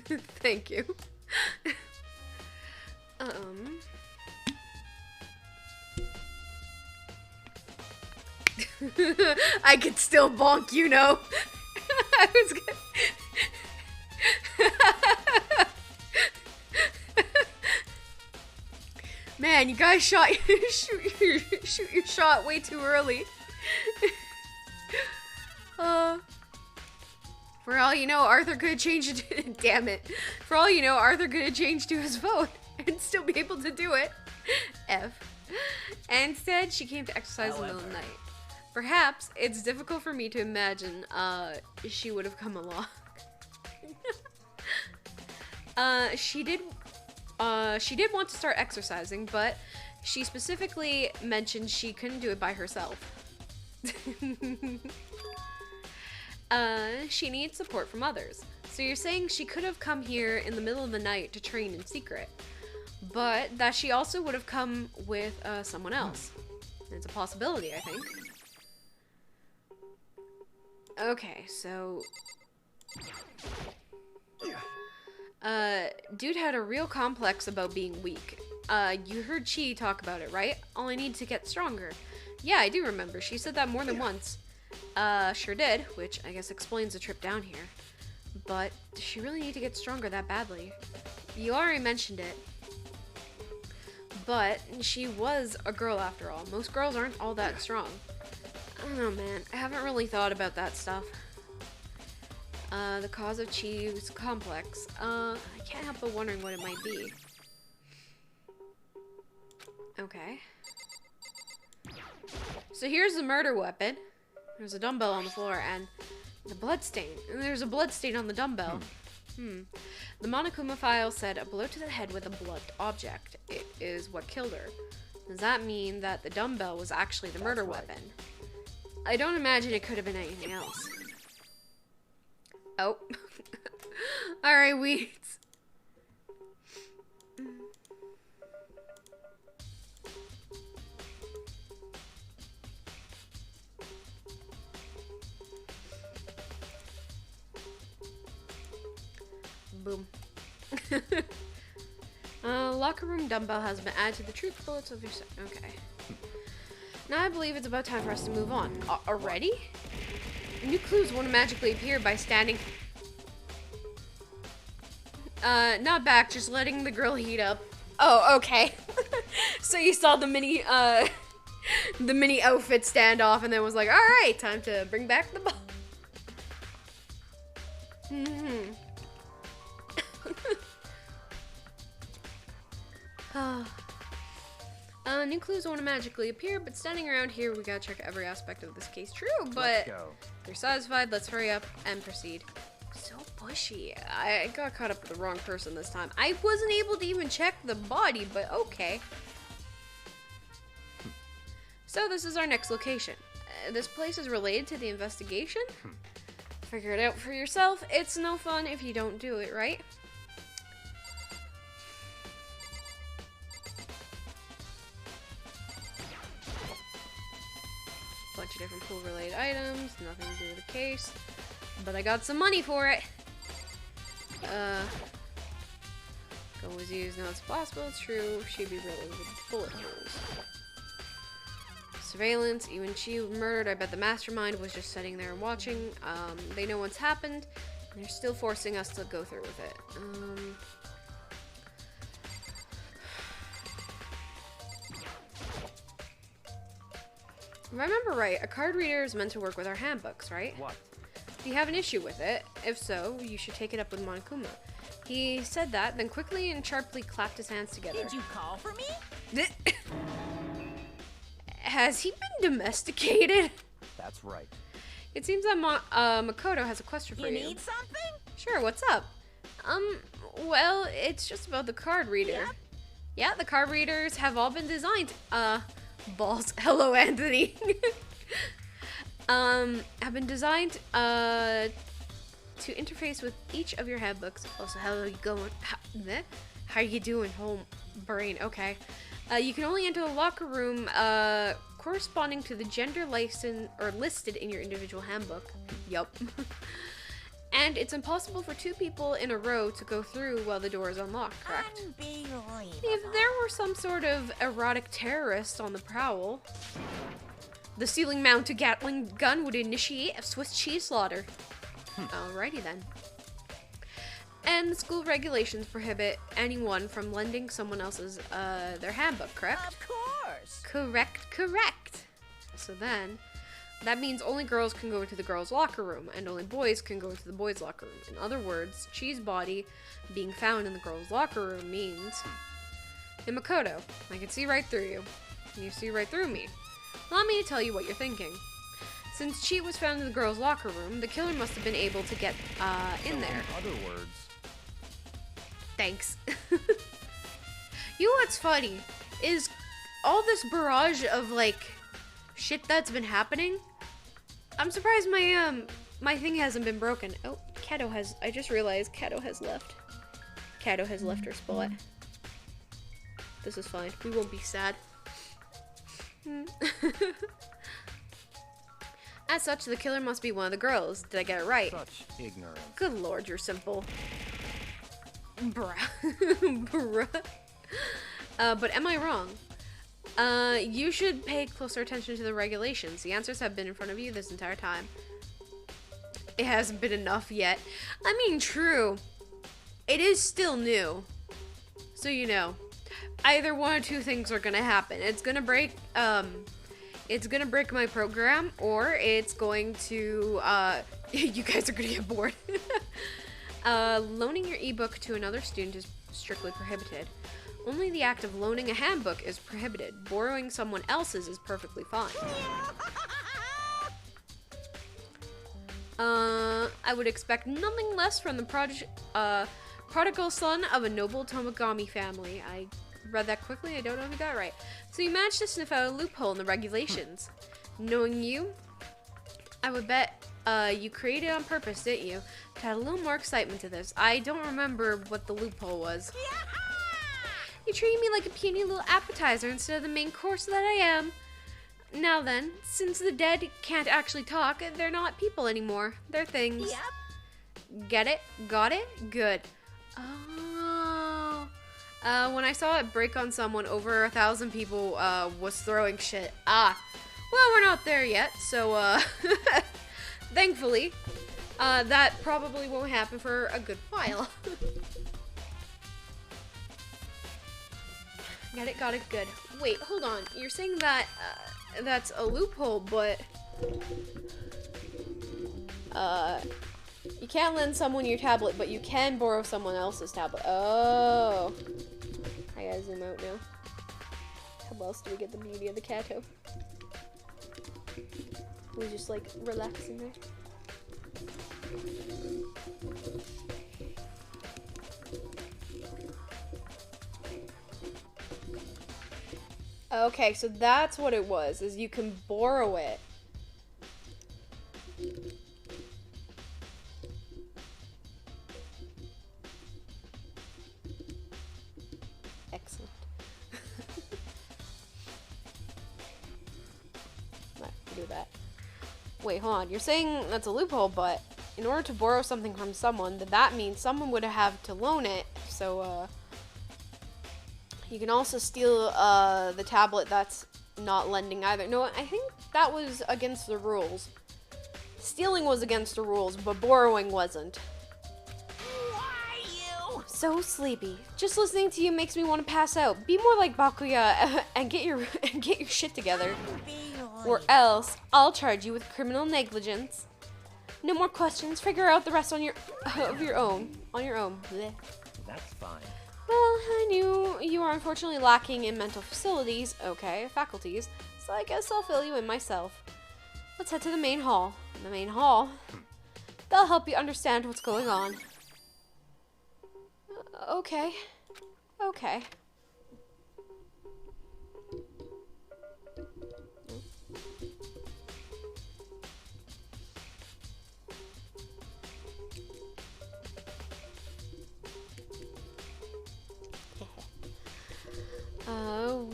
S1: Thank you. I could still bonk, you know. I was gonna... Man, you guys shoot your shot way too early. For all you know, Arthur could have changed it. Damn it. For all you know, Arthur could have changed to his vote and still be able to do it. F. And instead, she came to exercise in the middle of the night. Perhaps it's difficult for me to imagine she would have come along. She did want to start exercising, but she specifically mentioned she couldn't do it by herself. She needs support from others. So you're saying she could have come here in the middle of the night to train in secret, but that she also would have come with someone else. It's a possibility, I think. Okay, so... dude had a real complex about being weak. You heard Chi talk about it, right? All I need to get stronger. Yeah, I do remember. She said that more than once. Sure did, which I guess explains the trip down here. But does she really need to get stronger that badly? You already mentioned it. But she was a girl after all. Most girls aren't all that strong. I don't know, man. I haven't really thought about that stuff. The cause of Chi's complex. I can't help but wondering what it might be. Okay. So here's the murder weapon. There's a dumbbell on the floor and the blood stain. And there's a blood stain on the dumbbell. The Monokuma file said a blow to the head with a blunt object. It is what killed her. Does that mean that the dumbbell was actually the murder weapon? I don't imagine it could have been anything else. Oh. Alright, weeds. Boom. Locker room dumbbell has been added to the truth bullets of your set. Okay. Now I believe it's about time for us to move on. Already? New clues won't magically appear by standing... not back, just letting the grill heat up. Oh, okay. So you saw the mini outfit standoff and then was like, alright, time to bring back the ball. New clues won't magically appear, but standing around here, we gotta check every aspect of this case. True, but if you're satisfied, let's hurry up and proceed. So pushy. I got caught up with the wrong person this time. I wasn't able to even check the body, but okay. So this is our next location. This place is related to the investigation? Figure it out for yourself. It's no fun if you don't do it, right? Bunch of different pool-related items, nothing to do with the case, but I got some money for it. Go was used, now it's possible, it's true, she'd be riddled with bullet holes. Surveillance, even she murdered, I bet the mastermind was just sitting there and watching. They know what's happened, and they're still forcing us to go through with it. If I remember right, a card reader is meant to work with our handbooks, right?
S4: What?
S1: Do you have an issue with it? If so, you should take it up with Monokuma. He said that, then quickly and sharply clapped his hands together.
S3: Did you call for me?
S1: Has he been domesticated?
S4: That's right.
S1: It seems that Makoto has a question for you.
S3: You need something?
S1: Sure, what's up? Well, it's just about the card reader.
S3: Yep.
S1: Yeah, the card readers have all been designed. Balls. Hello, Anthony. Have been designed, to interface with each of your handbooks. Also, how are you going? How you doing, home brain? Okay. You can only enter the locker room, corresponding to the gender license or listed in your individual handbook. Yup. And it's impossible for two people in a row to go through while the door is unlocked, correct?
S3: Unbelievable.
S1: If there were some sort of erotic terrorist on the prowl, the ceiling-mounted Gatling gun would initiate a Swiss cheese slaughter. Alrighty then. And the school regulations prohibit anyone from lending someone else's, their handbook, correct?
S3: Of course.
S1: Correct. So then, That means only girls can go to the girls' locker room, and only boys can go to the boys' locker room. In other words, Chi's body being found in the girls' locker room means... Hey, Makoto, I can see right through you. You see right through me. Allow me to tell you what you're thinking. Since Chi was found in the girls' locker room, the killer must have been able to get in there.
S4: In other words,
S1: Thanks. You know what's funny? Is all this barrage of, like, shit that's been happening, I'm surprised my thing hasn't been broken. Oh, Kato has... I just realized Kato has left. Kato has left her spot. This is fine. We won't be sad. As such, the killer must be one of the girls. Did I get it right?
S4: such ignorance.
S1: Good lord, you're simple. Bruh. Bruh. But am I wrong? You should pay closer attention to the regulations. The answers have been in front of you this entire time. It hasn't been enough yet. I mean, true. It is still new. So you know. Either one or two things are gonna happen. It's gonna break my program, or it's going to, you guys are gonna get bored. Loaning your ebook to another student is strictly prohibited. Only the act of loaning a handbook is prohibited. Borrowing someone else's is perfectly fine. I would expect nothing less from the prodigal son of a noble Tomigami family. I read that quickly, I don't know if I got it right. So you managed to sniff out a loophole in the regulations. Knowing you, I would bet you created it on purpose, didn't you? To add a little more excitement to this. I don't remember what the loophole was. You treated me like a puny little appetizer instead of the main course that I am. Now then, since the dead can't actually talk, they're not people anymore. They're things.
S3: Yep.
S1: Get it? Got it? Good. Oh. When I saw it break on someone, over 1,000 people was throwing shit. Ah. Well, we're not there yet, so thankfully, that probably won't happen for a good while. Got it, good. Wait, hold on. You're saying that that's a loophole, but you can't lend someone your tablet, but you can borrow someone else's tablet. Oh. I gotta zoom out now. How else do we get the beauty of the Kato? We just like relaxing there. Okay, so that's what it was, is you can borrow it. Excellent. Right, do that. Wait, hold on. You're saying that's a loophole, but in order to borrow something from someone, that means someone would have to loan it. So, you can also steal the tablet that's not lending either. No, I think that was against the rules. Stealing was against the rules, but borrowing wasn't.
S3: Why you?
S1: So sleepy. Just listening to you makes me want to pass out. Be more like Bakuya and get your shit together. Or else I'll charge you with criminal negligence. No more questions. Figure out the rest on your own. On your own. Blech.
S4: That's fine.
S1: Well, I knew you are unfortunately lacking in mental faculties, so I guess I'll fill you in myself. Let's head to the main hall. The main hall? That'll help you understand what's going on. Okay.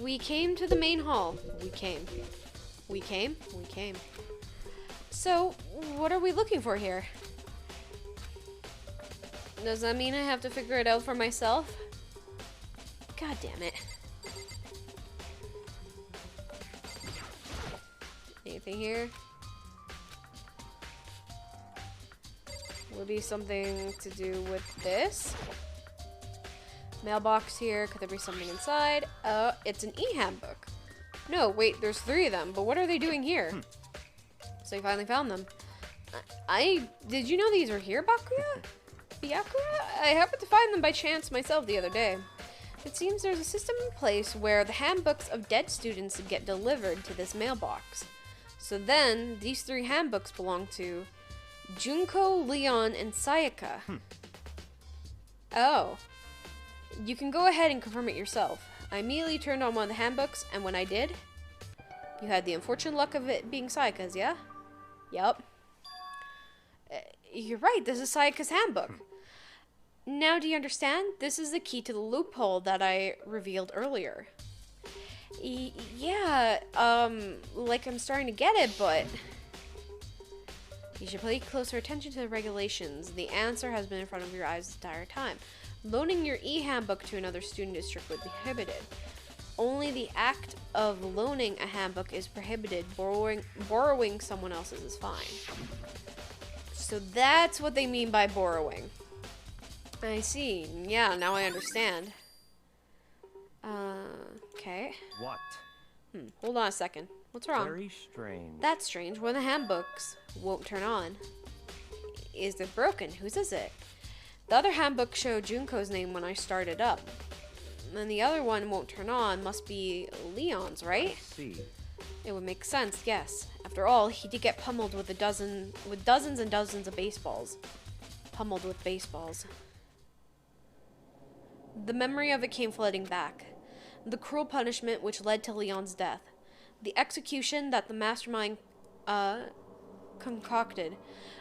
S1: We came to the main hall. We came. So, what are we looking for here? Does that mean I have to figure it out for myself? God damn it. Anything here? Would be something to do with this. Mailbox here. Could there be something inside? It's an e-handbook. No, wait, there's 3 of them, but what are they doing here? So you finally found them. Did you know these were here, Byakuya? I happened to find them by chance myself the other day. It seems there's a system in place where the handbooks of dead students get delivered to this mailbox. So then, these 3 handbooks belong to Junko, Leon, and Sayaka. Oh. You can go ahead and confirm it yourself. I immediately turned on one of the handbooks, and when I did, you had the unfortunate luck of it being Sayaka's, yeah? Yup. You're right, this is Sayaka's handbook. Now do you understand? This is the key to the loophole that I revealed earlier. Yeah, like I'm starting to get it, but... You should pay closer attention to the regulations. The answer has been in front of your eyes the entire time. Loaning your e-handbook to another student is strictly prohibited. Only the act of loaning a handbook is prohibited. Borrowing someone else's is fine. So that's what they mean by borrowing. I see. Yeah, now I understand. Okay.
S4: What?
S1: Hold on a second. What's wrong?
S4: Very strange.
S1: That's strange. One of the handbooks won't turn on. Is it broken? Whose is it? The other handbook showed Junko's name when I started up. And the other one won't turn on. Must be Leon's, right?
S4: I see.
S1: It would make sense, yes. After all, he did get pummeled with dozens and dozens of baseballs. Pummeled with baseballs. The memory of it came flooding back. The cruel punishment which led to Leon's death. The execution that the mastermind concocted.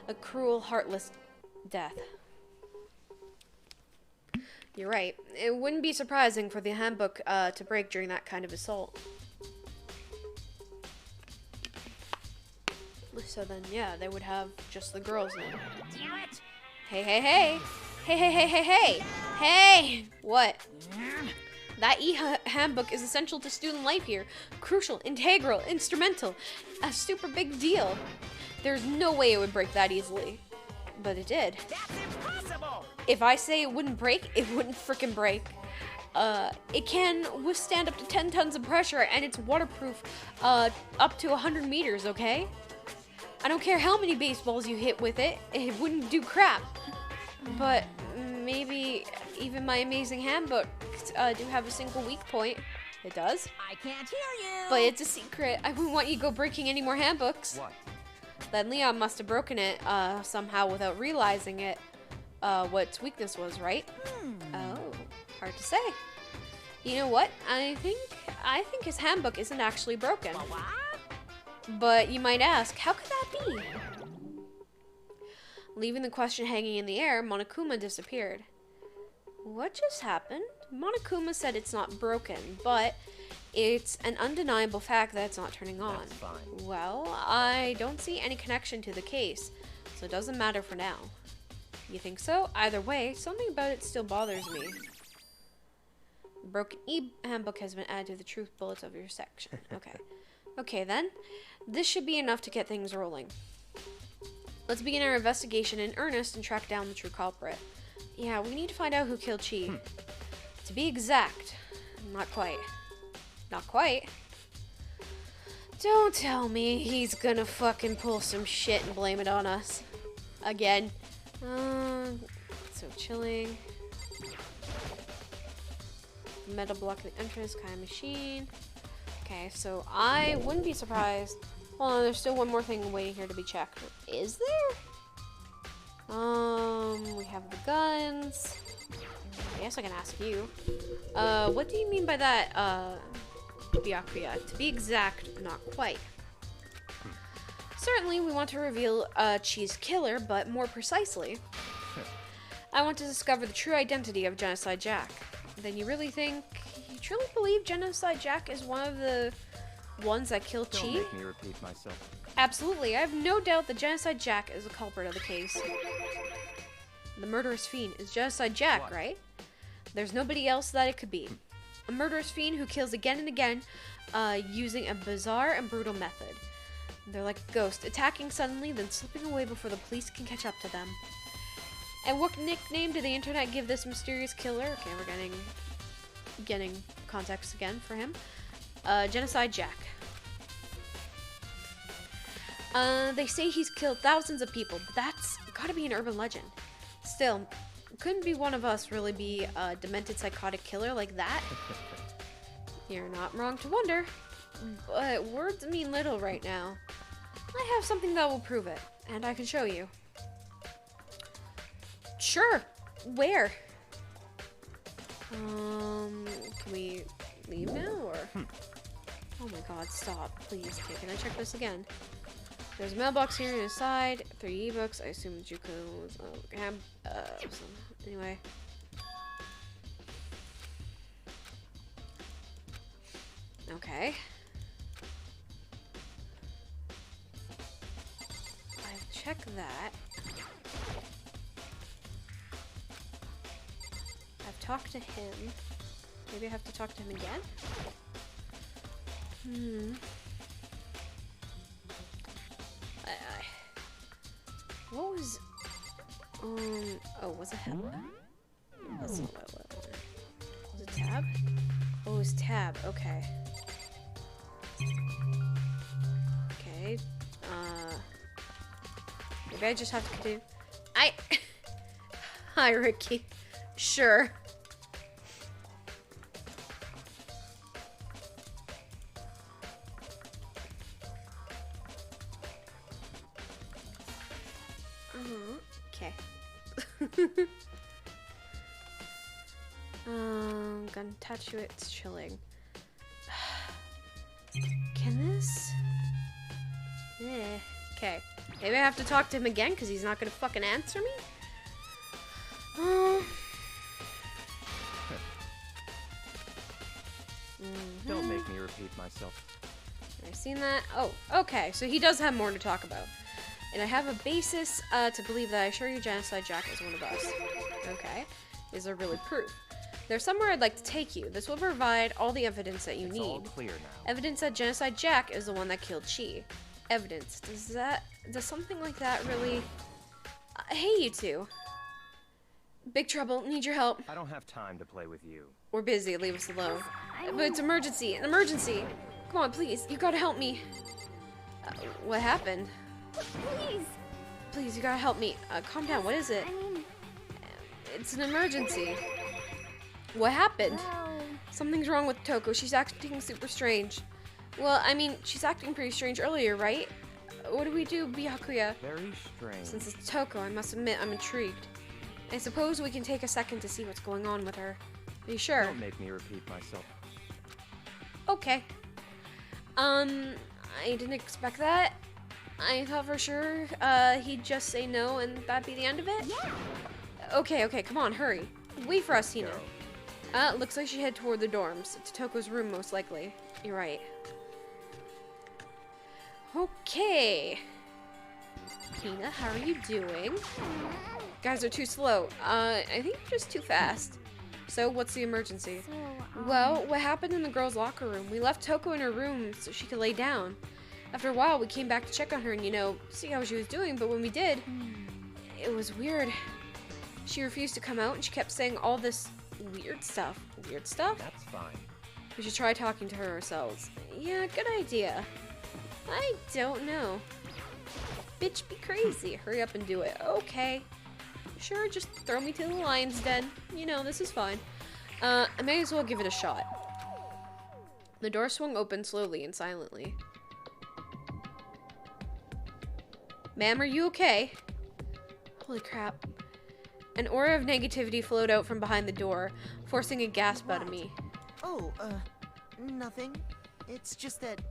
S1: A cruel, heartless death. You're right. It wouldn't be surprising for the handbook to break during that kind of assault. So then, yeah, they would have just the girls now.
S3: Damn it!
S1: Hey, hey, hey! Hey, hey, hey, hey, hey! Hey! What? That e-handbook is essential to student life here. Crucial, integral, instrumental. A super big deal. There's no way it would break that easily. But it did.
S3: That's impossible!
S1: If I say it wouldn't break, it wouldn't frickin' break. It can withstand up to 10 tons of pressure, and it's waterproof up to 100 meters, okay? I don't care how many baseballs you hit with it, it wouldn't do crap. But maybe even my amazing handbook do have a single weak point. It does.
S3: I can't hear you!
S1: But it's a secret. I wouldn't want you to go breaking any more handbooks.
S4: What?
S1: Then Leon must have broken it somehow without realizing it, what its weakness was, right? Oh, hard to say. You know what? I think his handbook isn't actually broken.
S3: What?
S1: But you might ask, how could that be? Leaving the question hanging in the air, Monokuma disappeared. What just happened? Monokuma said it's not broken, but it's an undeniable fact that it's not turning on.
S4: That's fine.
S1: Well, I don't see any connection to the case, so it doesn't matter for now. You think so? Either way, something about it still bothers me. The broken e-handbook has been added to the truth bullets of your section. Okay. Okay then. This should be enough to get things rolling. Let's begin our investigation in earnest and track down the true culprit. Yeah, we need to find out who killed Chi. To be exact, not quite. Not quite. Don't tell me he's gonna fucking pull some shit and blame it on us. Again. So chilling. Metal block the entrance, kind of machine. Okay, so I wouldn't be surprised. Hold on, there's still one more thing waiting here to be checked. Is there? We have the guns. I guess I can ask you. What do you mean by that, Byakuya? To be exact, not quite. Certainly, we want to reveal Chi's killer, but more precisely, I want to discover the true identity of Genocide Jack. Then you truly believe Genocide Jack is one of the ones that killed Chi?
S4: Don't make me repeat myself.
S1: Absolutely. I have no doubt that Genocide Jack is the culprit of the case. The murderous fiend is Genocide Jack,
S4: What?
S1: right? There's nobody else that it could be. A murderous fiend who kills again and again using a bizarre and brutal method. They're like a ghost, attacking suddenly, then slipping away before the police can catch up to them. And what nickname did the internet give this mysterious killer? Okay, we're getting context again for him. Genocide Jack. They say he's killed thousands of people, but that's gotta be an urban legend. Still, couldn't be one of us really be a demented psychotic killer like that. You're not wrong to wonder, but words mean little right now. I have something that will prove it, and I can show you. Sure. Where? Can we leave now, or? Oh my god, stop. Please. Okay, can I check this again? There's a mailbox here on the side, 3 ebooks. I assume Juku was, anyway. Okay. I've checked that. I've talked to him. Maybe I have to talk to him again? What was... oh, was it hello? That's not what I wanted. Was it tab? Oh, it was tab. Okay. Okay. Maybe I just have to continue. Hi, Ricky. Sure. Okay. Gonna touch you, it's chilling. Can this? Yeah. Okay. Maybe I have to talk to him again because he's not gonna fucking answer me?
S4: Don't make me repeat myself.
S1: I've seen that. Oh, okay. So he does have more to talk about. And I have a basis to believe that I assure you Genocide Jack is one of us. Okay. Is there really proof? There's somewhere I'd like to take you. This will provide all the evidence that you
S4: It's
S1: need.
S4: all clear now.
S1: Evidence that Genocide Jack is the one that killed Chi. Evidence. Does something like that really... hey, you two. Big trouble. Need your help.
S4: I don't have time to play with you.
S1: We're busy. Leave us alone. But it's emergency. An emergency. Come on, please. You gotta help me. What happened?
S2: Please.
S1: Please, you gotta help me. Calm down. What is it?
S2: I mean,
S1: It's an emergency. What happened?
S2: well,
S1: Something's wrong with Toko. She's acting super strange. Well, I mean, she's acting pretty strange earlier, right? What do we do, Byakuya?
S4: Very strange.
S1: Since it's Toko, I must admit I'm intrigued. I suppose we can take a second to see what's going on with her. Are you sure?
S4: Don't make me repeat myself.
S1: Okay. I didn't expect that. I thought for sure he'd just say no and that'd be the end of it.
S2: yeah.
S1: Okay, come on, hurry. Wait for us, Tina. Looks like she head toward the dorms. To Toko's room, most likely. You're right. Okay. Tina, how are you doing? Guys are too slow. I think you're just too fast. So, what's the emergency?
S2: So,
S1: Well, what happened in the girls' locker room? We left Toko in her room so she could lay down. After a while, we came back to check on her and, see how she was doing, but when we did, it was weird. She refused to come out and she kept saying all this weird stuff. Weird stuff?
S4: That's fine.
S1: We should try talking to her ourselves. Yeah, good idea. I don't know. Bitch, be crazy. Hurry up and do it. Okay. Sure, just throw me to the lion's den. This is fine. I may as well give it a shot. The door swung open slowly and silently. Ma'am, are you okay? Holy crap. An aura of negativity flowed out from behind the door, forcing a gasp out of me.
S8: Oh, nothing. It's just that,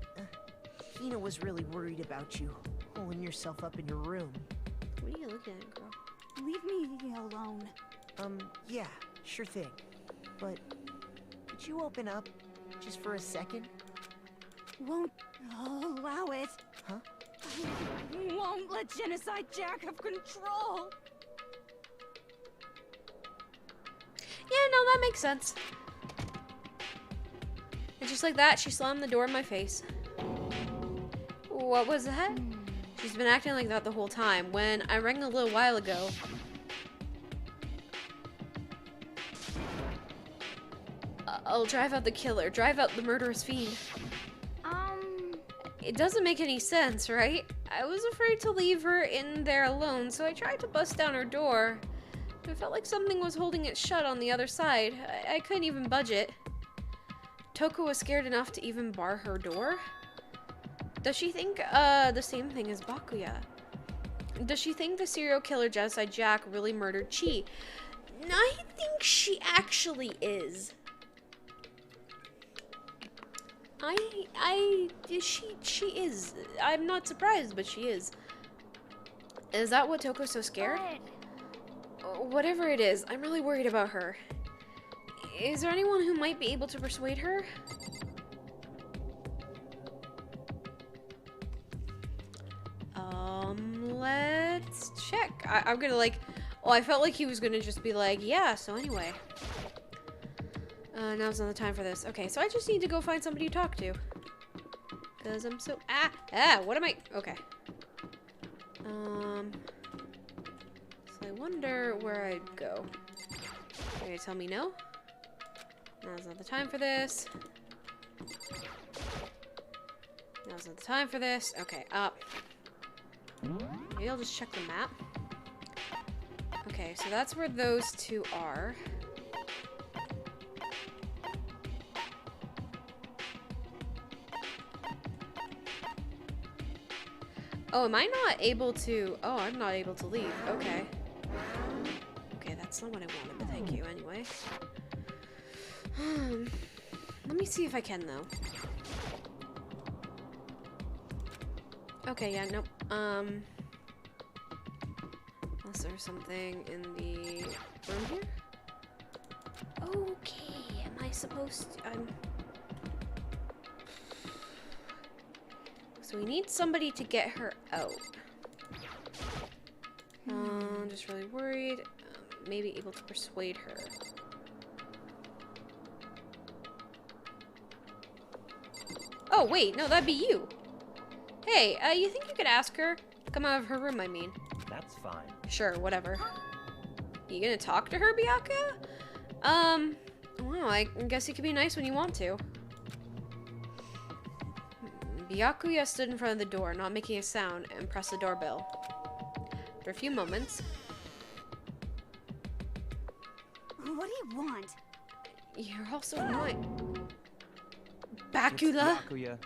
S8: Hina was really worried about you, holding yourself up in your room.
S1: What are you looking at, girl?
S2: leave me alone.
S8: Yeah, sure thing. But, could you open up, just for a second?
S2: Won't allow it.
S8: Huh?
S2: I won't let Genocide Jack have control.
S1: Yeah, no, that makes sense. And just like that, she slammed the door in my face. What was that? She's been acting like that the whole time. When I rang a little while ago, I'll drive out the killer. Drive out the murderous fiend. It doesn't make any sense, right? I was afraid to leave her in there alone, so I tried to bust down her door. I felt like something was holding it shut on the other side. I couldn't even budge it. Toko was scared enough to even bar her door? Does she think, the same thing as Bakuya? Does she think the serial killer Genocide Jack really murdered Chi? I think she actually is. She is. I'm not surprised, but she is. Is that what Toko's so scared? Whatever it is, I'm really worried about her. Is there anyone who might be able to persuade her? Let's check. I'm gonna like, oh, I felt like he was gonna just be like, yeah, so anyway. Now's not the time for this. Okay, so I just need to go find somebody to talk to. Cause I'm so, what am I, okay. So I wonder where I'd go. Are you gonna tell me no? Now's not the time for this. Now's not the time for this. Okay, up. Maybe I'll just check the map. Okay, so that's where those two are. Oh, am I not able to... Oh, I'm not able to leave. Okay. Okay, that's not what I wanted, but thank you anyway. Let me see if I can, though. Okay, yeah, nope. Unless there's something in the room here? Okay, am I supposed to... So we need somebody to get her out. I'm just really worried. Maybe able to persuade her. Oh, wait, no, that'd be you. Hey, you think you could ask her? Come out of her room, I mean.
S4: That's fine.
S1: Sure, whatever. You gonna talk to her, Byakuya? Well, I guess you can be nice when you want to. Byakuya stood in front of the door, not making a sound, and pressed the doorbell. After a few moments...
S2: What do you want?
S1: You're also annoying. Bakula?
S4: Byakuya.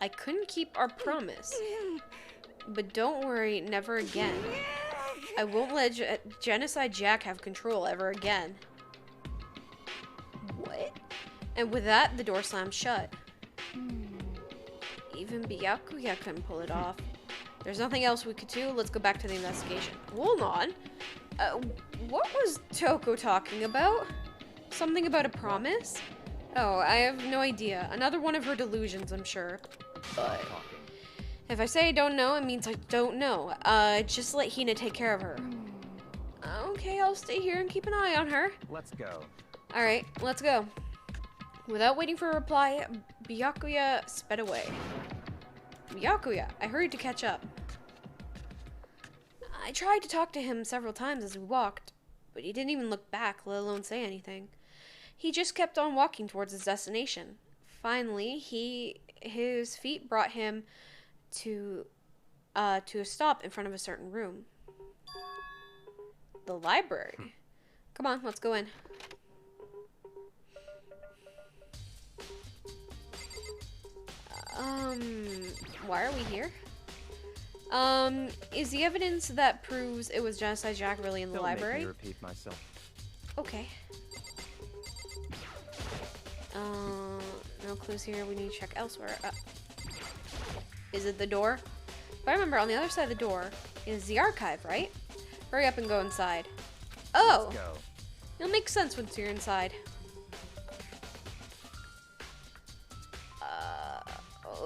S1: I couldn't keep our promise. But don't worry, never again. I won't let Genocide Jack have control ever again. What? And with that, the door slammed shut. Even Byakuya couldn't pull it off. There's nothing else we could do. Let's go back to the investigation. Hold on. What was Toko talking about? Something about a promise? Oh, I have no idea. Another one of her delusions, I'm sure. But if I say I don't know, it means I don't know. Just let Hina take care of her. Okay, I'll stay here and keep an eye on her.
S4: Let's go.
S1: Alright, let's go. Without waiting for a reply, Byakuya sped away. Byakuya, I hurried to catch up. I tried to talk to him several times as we walked, but he didn't even look back, let alone say anything. He just kept on walking towards his destination. Finally, his feet brought him to a stop in front of a certain room. The library. Come on, let's go in. Why are we here? Is the evidence that proves it was Genocide Jack really in the library?
S4: Don't make me repeat myself.
S1: Okay. No clues here. We need to check elsewhere. Is it the door? If I remember, on the other side of the door is the archive, right? Hurry up and go inside. Oh!
S4: Let's go.
S1: It'll make sense once you're inside.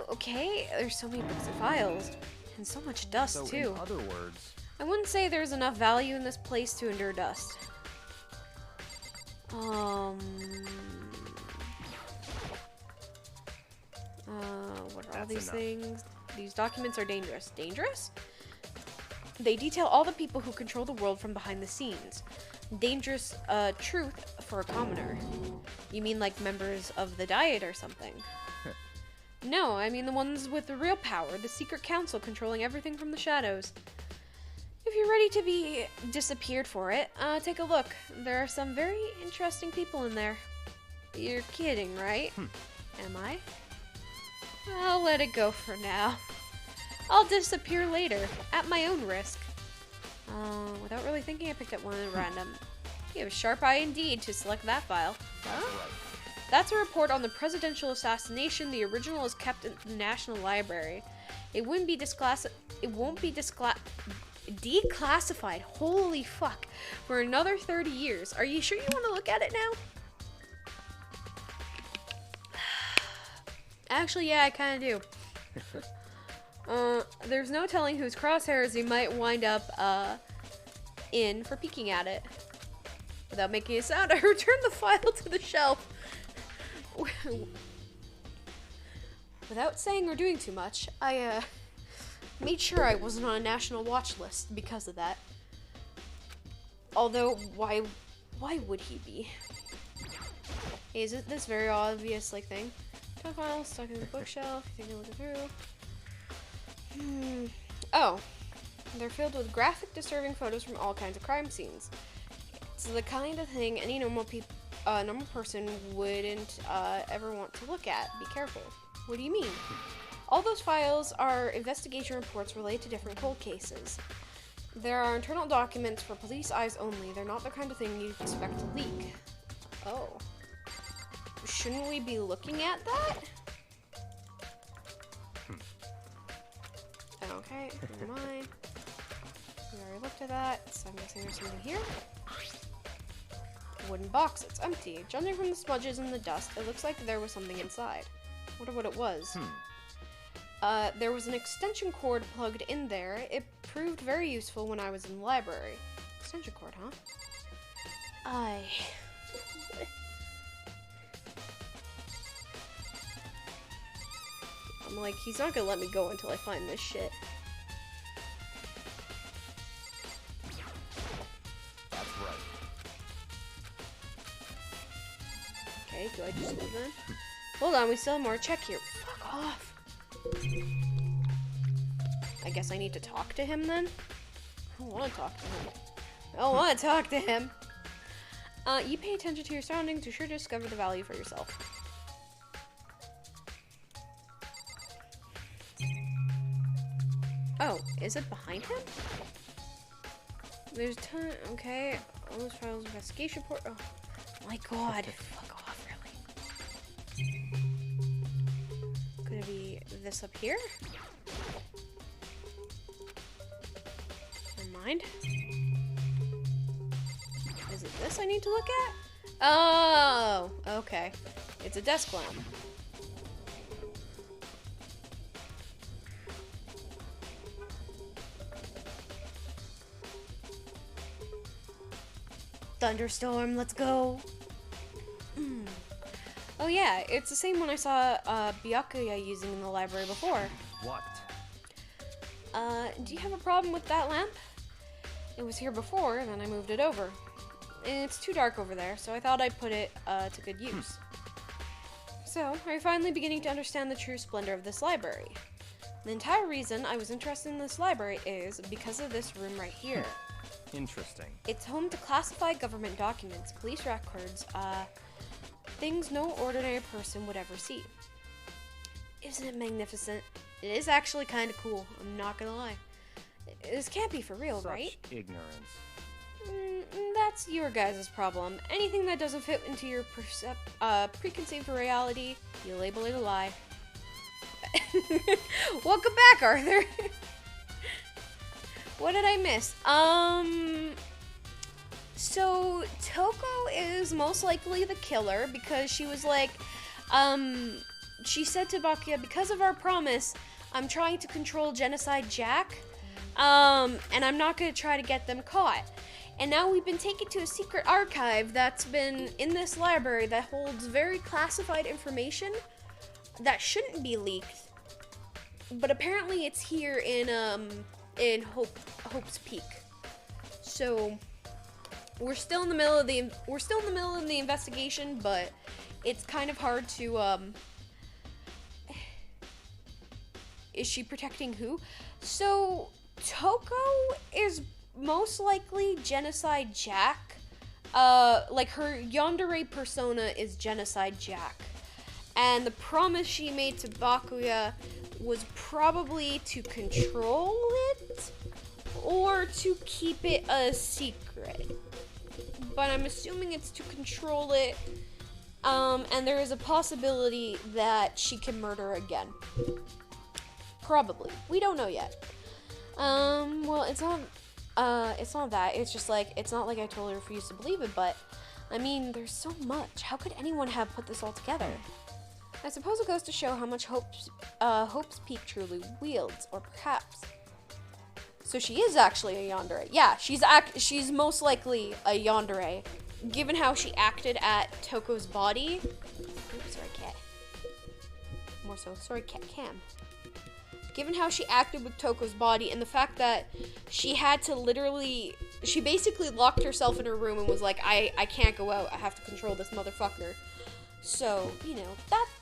S1: Okay, there's so many books and files. And so much dust,
S4: So
S1: too.
S4: in other words,
S1: I wouldn't say there's enough value in this place to endure dust. What are all
S4: That's
S1: these
S4: enough.
S1: things? These documents are dangerous. Dangerous? They detail all the people who control the world from behind the scenes. Dangerous, truth for a commoner. You mean like members of the Diet or something? No, I mean the ones with the real power, the secret council controlling everything from the shadows. If you're ready to be disappeared for it, take a look. There are some very interesting people in there. You're kidding, right? Am I? I'll let it go for now. I'll disappear later, at my own risk. Without really thinking, I picked up one at random. You have a sharp eye indeed to select that file.
S4: That's right.
S1: That's a report on the presidential assassination. The original is kept in the National Library. It won't be declassified. Holy fuck. For another 30 years. Are you sure you want to look at it now? Actually, yeah, I kind of do. There's no telling whose crosshairs you might wind up in for peeking at it. Without making a sound, I returned the file to the shelf. Without saying or doing too much, I made sure I wasn't on a national watch list because of that. Although, why would he be? Hey, is it this very obvious thing? Top file stuck in the bookshelf. You think I'll look through? Oh, they're filled with graphic, disturbing photos from all kinds of crime scenes. It's the kind of thing any normal person wouldn't ever want to look at. Be careful. What do you mean? All those files are investigation reports related to different cold cases. There are internal documents for police eyes only. They're not the kind of thing you'd expect to leak. Oh. Shouldn't we be looking at that? Okay, never mind. We already looked at that, so I'm guessing there's something here. Wooden box, it's empty. Judging from the smudges and the dust, it looks like there was something inside. Wonder what it was. There was an extension cord plugged in there. It proved very useful when I was in the library. Extension cord, huh? I'm like, he's not gonna let me go until I find this shit.
S4: That's right.
S1: Okay, do I just leave then? Hold on, we still have more to check here. Fuck off. I guess I need to talk to him then? I don't want to talk to him. I don't want to talk to him. You pay attention to your surroundings, you're sure to discover the value for yourself. Oh, is it behind him? There's ton. Okay, all those files, investigation report. Oh my god, fuck off, really. Could it be this up here? Never mind. Is it this I need to look at? Oh, okay. It's a desk lamp. Thunderstorm, let's go. Oh yeah, it's the same one I saw Byakuya using in the library before.
S4: What?
S1: Do you have a problem with that lamp? It was here before, and then I moved it over. It's too dark over there, so I thought I'd put it to good use. So, are you finally beginning to understand the true splendor of this library? The entire reason I was interested in this library is because of this room right here.
S4: Interesting.
S1: It's home to classified government documents, police records, things no ordinary person would ever see. Isn't it magnificent? It is actually kind of cool, I'm not gonna lie. This can't be for real, right?
S4: Such ignorance.
S1: That's your guys' problem. Anything that doesn't fit into your preconceived reality, you label it a lie. Welcome back, Arthur! What did I miss? So Toko is most likely the killer because she was like, she said to Bakuya, because of our promise, I'm trying to control Genocide Jack, and I'm not gonna try to get them caught. And now we've been taken to a secret archive that's been in this library that holds very classified information that shouldn't be leaked. But apparently it's here in Hope's Peak. So we're still in the middle of the investigation, but it's kind of hard to is she protecting who? So Toko is most likely Genocide Jack. Like her yandere persona is Genocide Jack. And the promise she made to Bakuya was probably to control it or to keep it a secret. But I'm assuming it's to control it. And there is a possibility that she can murder again. Probably. We don't know yet. Well, it's not that. It's just like, it's not like I totally refuse to believe it, but I mean, there's so much. How could anyone have put this all together? I suppose it goes to show how much Hope's Peak truly wields, or perhaps. So she is actually a yandere. Yeah, she's most likely a yandere, given how she acted at Toko's body. Oops, sorry, cat. More so, sorry, Cam. Given how she acted with Toko's body and the fact that she had to she basically locked herself in her room and was like, I can't go out. I have to control this motherfucker. So, you know,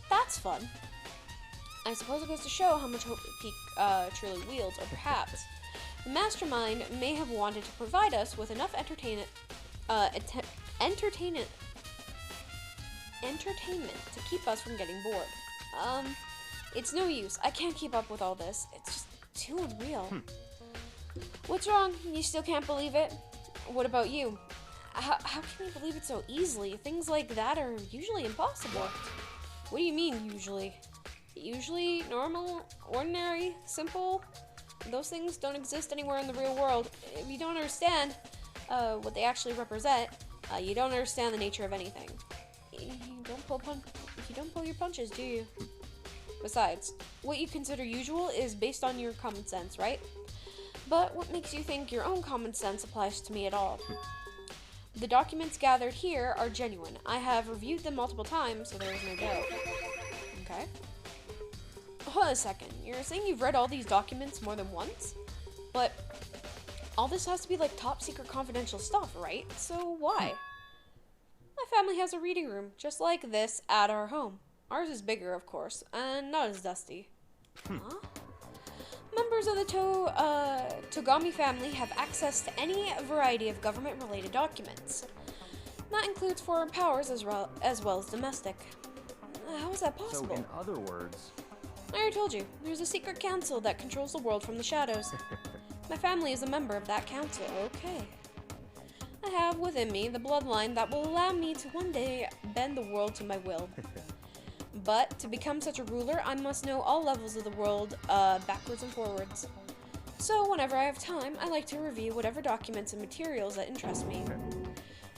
S1: that's fun. I suppose it goes to show how much Hope Peak truly wields, or perhaps the mastermind may have wanted to provide us with enough entertainment to keep us from getting bored. It's no use. I can't keep up with all this. It's just too unreal. What's wrong? You still can't believe it? What about you? How can you believe it so easily? Things like that are usually impossible. What do you mean, usually? Usually, normal, ordinary, simple? Those things don't exist anywhere in the real world. If you don't understand what they actually represent, you don't understand the nature of anything. You don't pull your punches, do you? Besides, what you consider usual is based on your common sense, right? But what makes you think your own common sense applies to me at all? The documents gathered here are genuine. I have reviewed them multiple times, so there is no doubt. Okay. Hold on a second. You're saying you've read all these documents more than once? But all this has to be like top secret confidential stuff, right? So why? My family has a reading room, just like this, at our home. Ours is bigger, of course, and not as dusty. Huh? Members of the Togami family have access to any variety of government-related documents. That includes foreign powers as well as domestic. How is that possible?
S4: So, in other words...
S1: I already told you, there's a secret council that controls the world from the shadows. My family is a member of that council, okay. I have within me the bloodline that will allow me to one day bend the world to my will. But to become such a ruler, I must know all levels of the world, backwards and forwards. So whenever I have time, I like to review whatever documents and materials that interest me.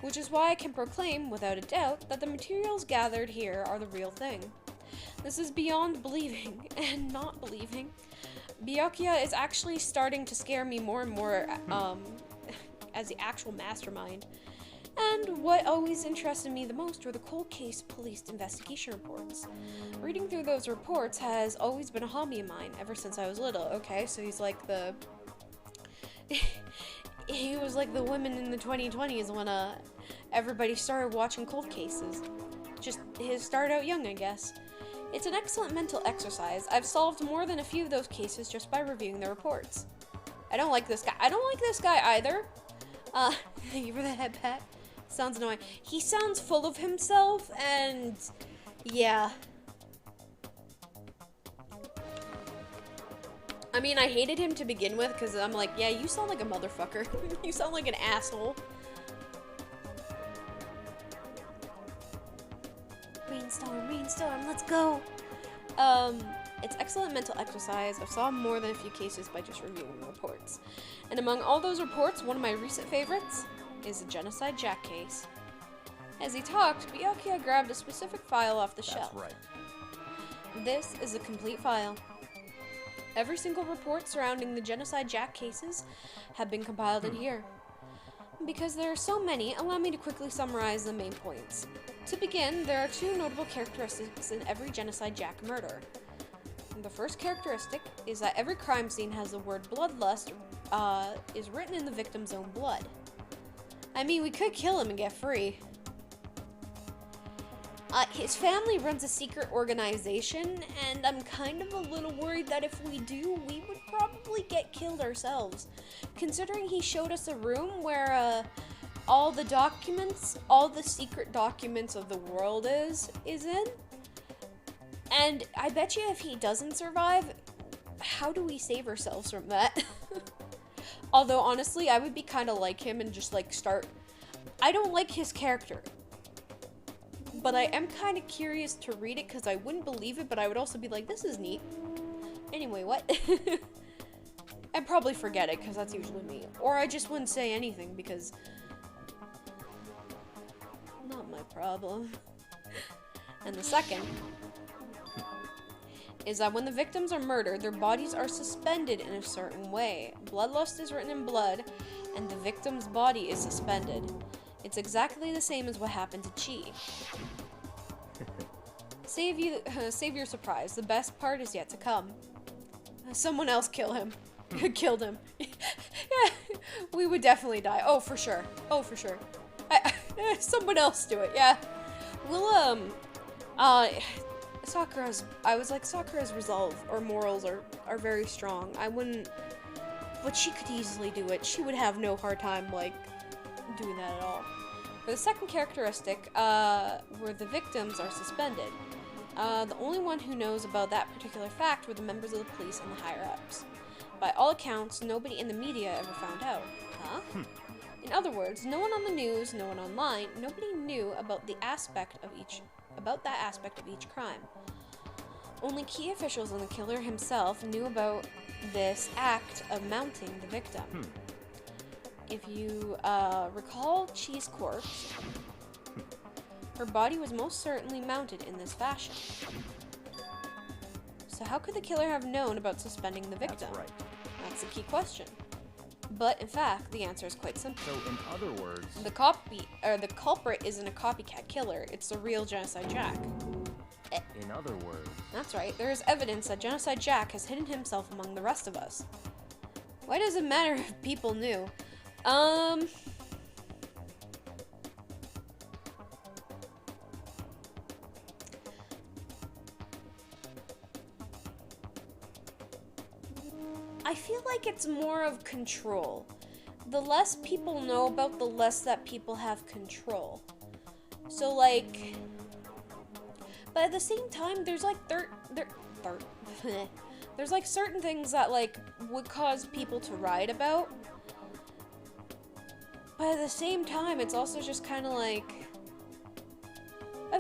S1: Which is why I can proclaim, without a doubt, that the materials gathered here are the real thing. This is beyond believing and not believing. Byakuya is actually starting to scare me more and more, as the actual mastermind. And what always interested me the most were the cold case police investigation reports. Reading through those reports has always been a hobby of mine ever since I was little. Okay, so he's like the... he was like the women in the 2020s when everybody started watching cold cases. Just started out young, I guess. It's an excellent mental exercise. I've solved more than a few of those cases just by reviewing the reports. I don't like this guy. I don't like this guy either. Thank you for the head pat. Sounds annoying. He sounds full of himself, and yeah. I mean, I hated him to begin with, because I'm like, yeah, you sound like a motherfucker. You sound like an asshole. Rainstorm, let's go. It's excellent mental exercise. I've solved more than a few cases by just reviewing the reports. And among all those reports, one of my recent favorites is the Genocide Jack case. As he talked, Byakuya grabbed a specific file off the shelf.
S4: That's right.
S1: This is a complete file. Every single report surrounding the Genocide Jack cases have been compiled in here. Because there are so many, allow me to quickly summarize the main points. To begin, there are two notable characteristics in every Genocide Jack murder. The first characteristic is that every crime scene has the word bloodlust is written in the victim's own blood. I mean, we could kill him and get free. His family runs a secret organization, and I'm kind of a little worried that if we do, we would probably get killed ourselves. Considering he showed us a room where, all the documents, all the secret documents of the world is in. And I bet you if he doesn't survive, how do we save ourselves from that? Although, honestly, I would be kind of like him and just, like, start... I don't like his character. But I am kind of curious to read it because I wouldn't believe it, but I would also be like, this is neat. Anyway, what? I'd probably forget it because that's usually me. Or I just wouldn't say anything because... not my problem. And the second is that when the victims are murdered, their bodies are suspended in a certain way. Bloodlust is written in blood, and the victim's body is suspended. It's exactly the same as what happened to Chi. Save your surprise. The best part is yet to come. Someone else kill him. Killed him. Yeah, we would definitely die. Oh, for sure. Oh, for sure. Someone else do it. Yeah. We'll Sakura's. I was like, Sakura's resolve or morals are very strong. I wouldn't. But she could easily do it. She would have no hard time like doing that at all. For the second characteristic, where the victims are suspended, the only one who knows about that particular fact were the members of the police and the higher-ups. By all accounts, nobody in the media ever found out. Huh? In other words, no one on the news, no one online, nobody knew about that aspect of each crime. Only key officials and the killer himself knew about this act of mounting the victim. If you recall Chi's corpse, her body was most certainly mounted in this fashion. So how could the killer have known about suspending the victim?
S4: That's right.
S1: That's the key question. But in fact, the answer is quite simple.
S4: So in other words,
S1: The culprit isn't a copycat killer, it's the real Genocide Jack.
S4: in other words,
S1: That's right, there is evidence that Genocide Jack has hidden himself among the rest of us. Why does it matter if people knew? I feel like it's more of control. The less people know about, the less that people have control. So like, but at the same time, there's like there's like certain things that like would cause people to riot about. But at the same time, it's also just kind of like,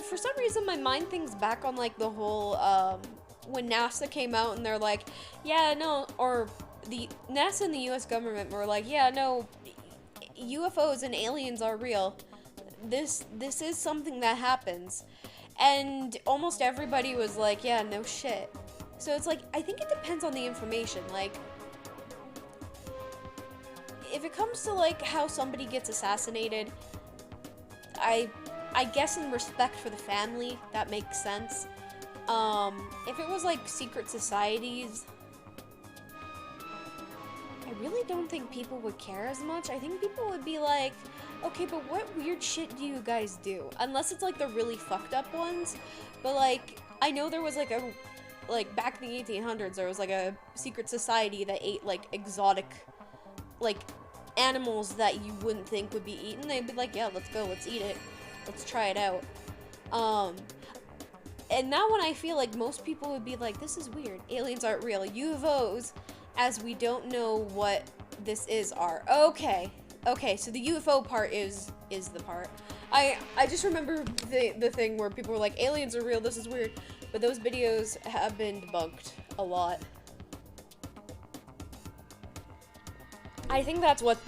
S1: for some reason, my mind thinks back on like the whole when NASA came out and they're like, yeah, no, or the NASA and the U.S. government were like, yeah, no, UFOs and aliens are real. This is something that happens, and almost everybody was like, yeah, no shit. So it's like, I think it depends on the information. Like, if it comes to like how somebody gets assassinated, I guess in respect for the family, that makes sense. If it was like secret societies, I really don't think people would care as much. I think people would be like, okay, but what weird shit do you guys do? Unless it's like the really fucked up ones. But like, I know there was like back in the 1800s, there was like a secret society that ate like exotic, like animals that you wouldn't think would be eaten. They'd be like, yeah, let's go, let's eat it. Let's try it out. And now when I feel like most people would be like, this is weird. Aliens aren't real. UFOs, as we don't know what this is, are. Okay. Okay, so the UFO part is the part. I just remember the thing where people were like, aliens are real, this is weird. But those videos have been debunked a lot. I think that's what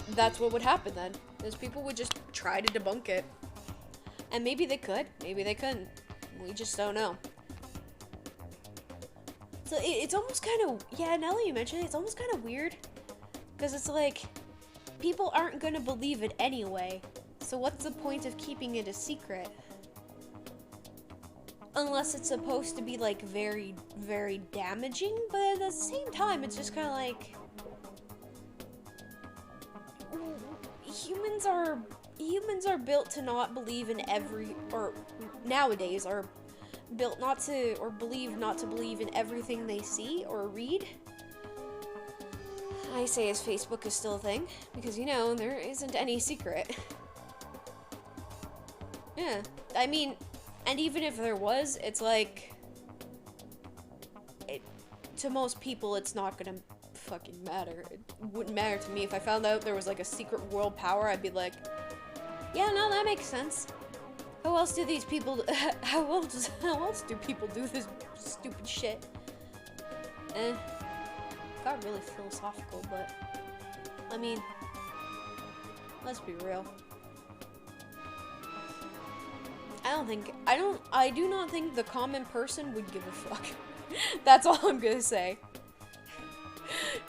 S1: would happen then. Is people would just try to debunk it. And maybe they could, maybe they couldn't. We just don't know. So it's almost kind of, yeah, now that you mention it, it's almost kind of weird. Because it's like, people aren't going to believe it anyway. So what's the point of keeping it a secret? Unless it's supposed to be like very, very damaging. But at the same time, it's just kind of like, humans are humans are built to not believe in or nowadays are built not to, or not to believe in everything they see or read. I say as Facebook is still a thing, because, you know, there isn't any secret. Yeah, I mean, and even if there was, it's like, to most people, it's not gonna fucking matter. It wouldn't matter to me. If I found out there was, like, a secret world power, I'd be like, yeah, no, that makes sense. How else do these people, how else do people do this stupid shit? Got really philosophical, but, I mean, let's be real. I do not think the common person would give a fuck. That's all I'm gonna say.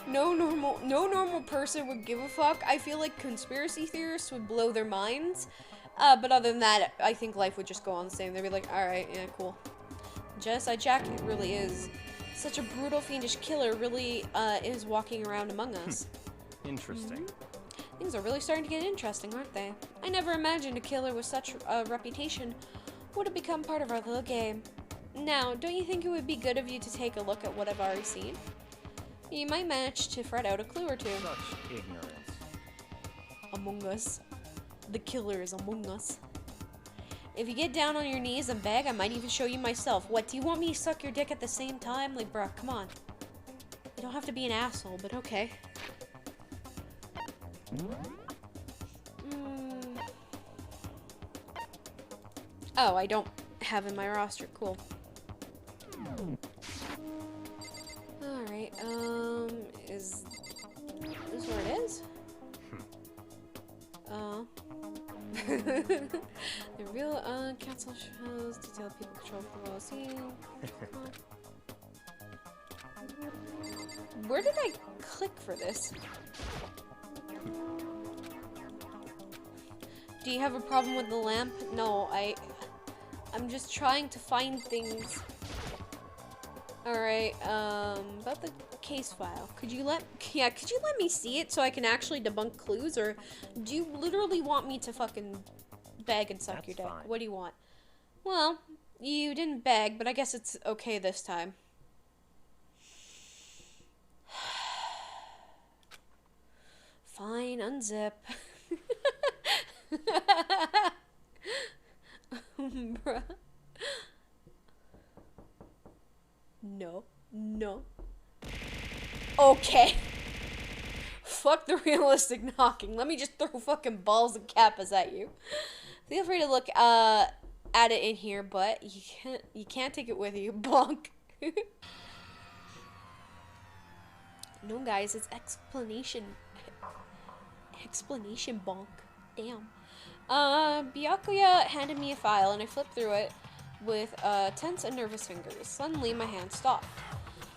S1: No normal person would give a fuck. I feel like conspiracy theorists would blow their minds. But other than that, I think life would just go on the same. They'd be like, alright, yeah, cool. Genocide Jack really is. Such a brutal, fiendish killer really is walking around among us.
S4: Interesting.
S1: Things are really starting to get interesting, aren't they? I never imagined a killer with such a reputation would have become part of our little game. Now, don't you think it would be good of you to take a look at what I've already seen? You might manage to fret out a clue or two.
S4: Such ignorance.
S1: Among us. The killer is among us. If you get down on your knees and beg, I might even show you myself. What, do you want me to suck your dick at the same time? Like, bruh, come on. You don't have to be an asshole, but okay. Oh, I don't have in my roster. Cool. Alright, is this where it is? The real, council shows detailed people control the world scene. Where did I click for this? Do you have a problem with the lamp? No, I'm just trying to find things. Alright, about the case file. Could you let me see it so I can actually debunk clues, or do you literally want me to fucking beg and suck your dick?
S4: Fine.
S1: What do you want? Well, you didn't beg, but I guess it's okay this time. Fine, unzip. Bruh. No. Okay. Fuck the realistic knocking. Let me just throw fucking balls and kappas at you. Feel free to look at it in here, but you can't take it with you. Bonk. No, guys, it's explanation bonk. Damn. Byakuya handed me a file and I flipped through it with tense and nervous fingers. Suddenly, my hand stopped.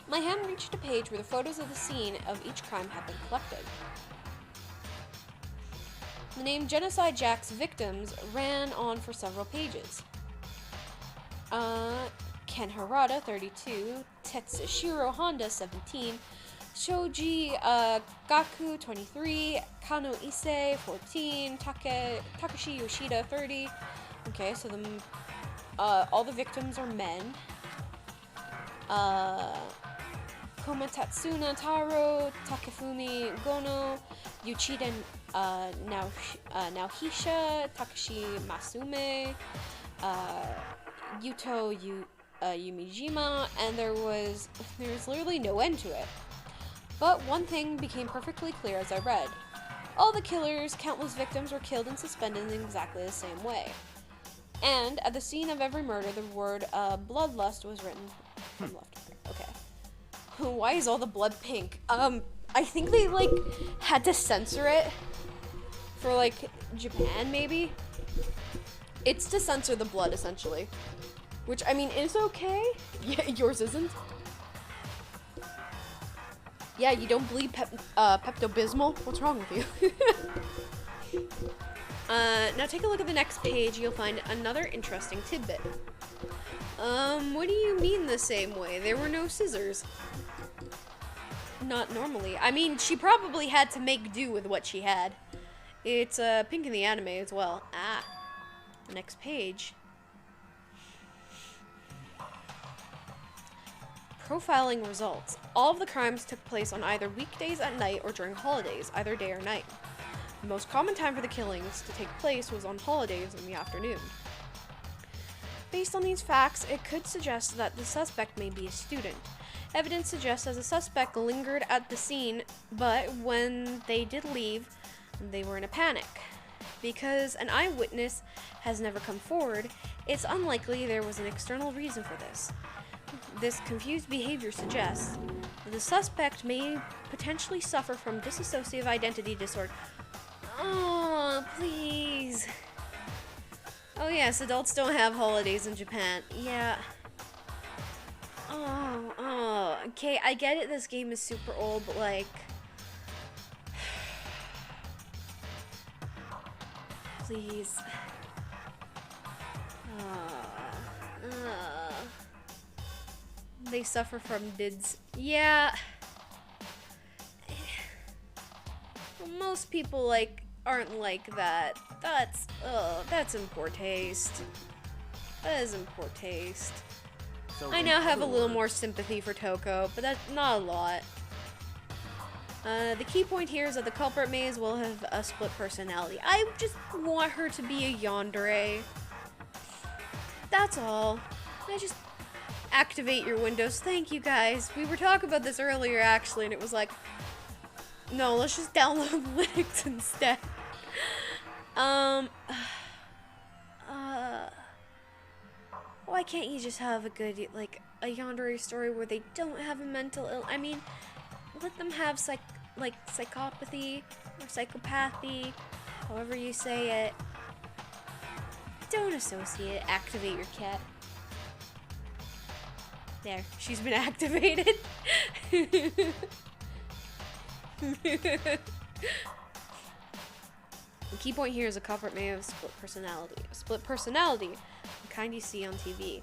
S1: My hand reached a page where the photos of the scene of each crime had been collected. The name Genocide Jack's victims ran on for several pages. Ken Harada, 32, Tetsushiro Honda, 17, Shoji Gaku, 23, Kano Issei, 14, Takashi Yoshida, 30. Okay, so all the victims are men. Komatatsuna Taro, Takefumi Gono, Yuchida Naohisha, Takashi Masume, Yuto Yumijima, and there's literally no end to it. But one thing became perfectly clear as I read. All the killers, countless victims, were killed and suspended in exactly the same way. And at the scene of every murder, the word bloodlust was written from left to right. Okay. Why is all the blood pink? I think they, like, had to censor it for, like, Japan, maybe? It's to censor the blood, essentially. Which, I mean, is okay. Yeah, yours isn't. Yeah, you don't bleed Pepto-Bismol? What's wrong with you? Now take a look at the next page. You'll find another interesting tidbit. What do you mean the same way? There were no scissors. Not normally. I mean, she probably had to make do with what she had. It's pink in the anime as well. Ah. Next page. Profiling results. All of the crimes took place on either weekdays at night or during holidays, either day or night. The most common time for the killings to take place was on holidays in the afternoon. Based on these facts, it could suggest that the suspect may be a student. Evidence suggests that the suspect lingered at the scene, but when they did leave, they were in a panic. Because an eyewitness has never come forward, it's unlikely there was an external reason for this. This confused behavior suggests that the suspect may potentially suffer from dissociative identity disorder. Oh, please. Oh yes, adults don't have holidays in Japan. Yeah. Oh, okay, I get it, this game is super old, but like... Please. They suffer from DIDs. Yeah. Well, most people, like, aren't like that. That's in poor taste. That is in poor taste.
S4: So
S1: I
S4: in
S1: now have a
S4: other
S1: little
S4: words,
S1: more sympathy for Toko, but that's not a lot. The key point here is that the culprit may as well have a split personality. I just want her to be a yandere. That's all. I just activate your windows. Thank you guys. We were talking about this earlier actually, and it was like, no, let's just download Linux instead. Why can't you just have a good, like, a yandere story where they don't have a mental I mean, let them have psychopathy or psychopathy, however you say it. Don't associate. Activate your cat. There, she's been activated. The key point here is a culprit may have split personality. A split personality, the kind you see on TV.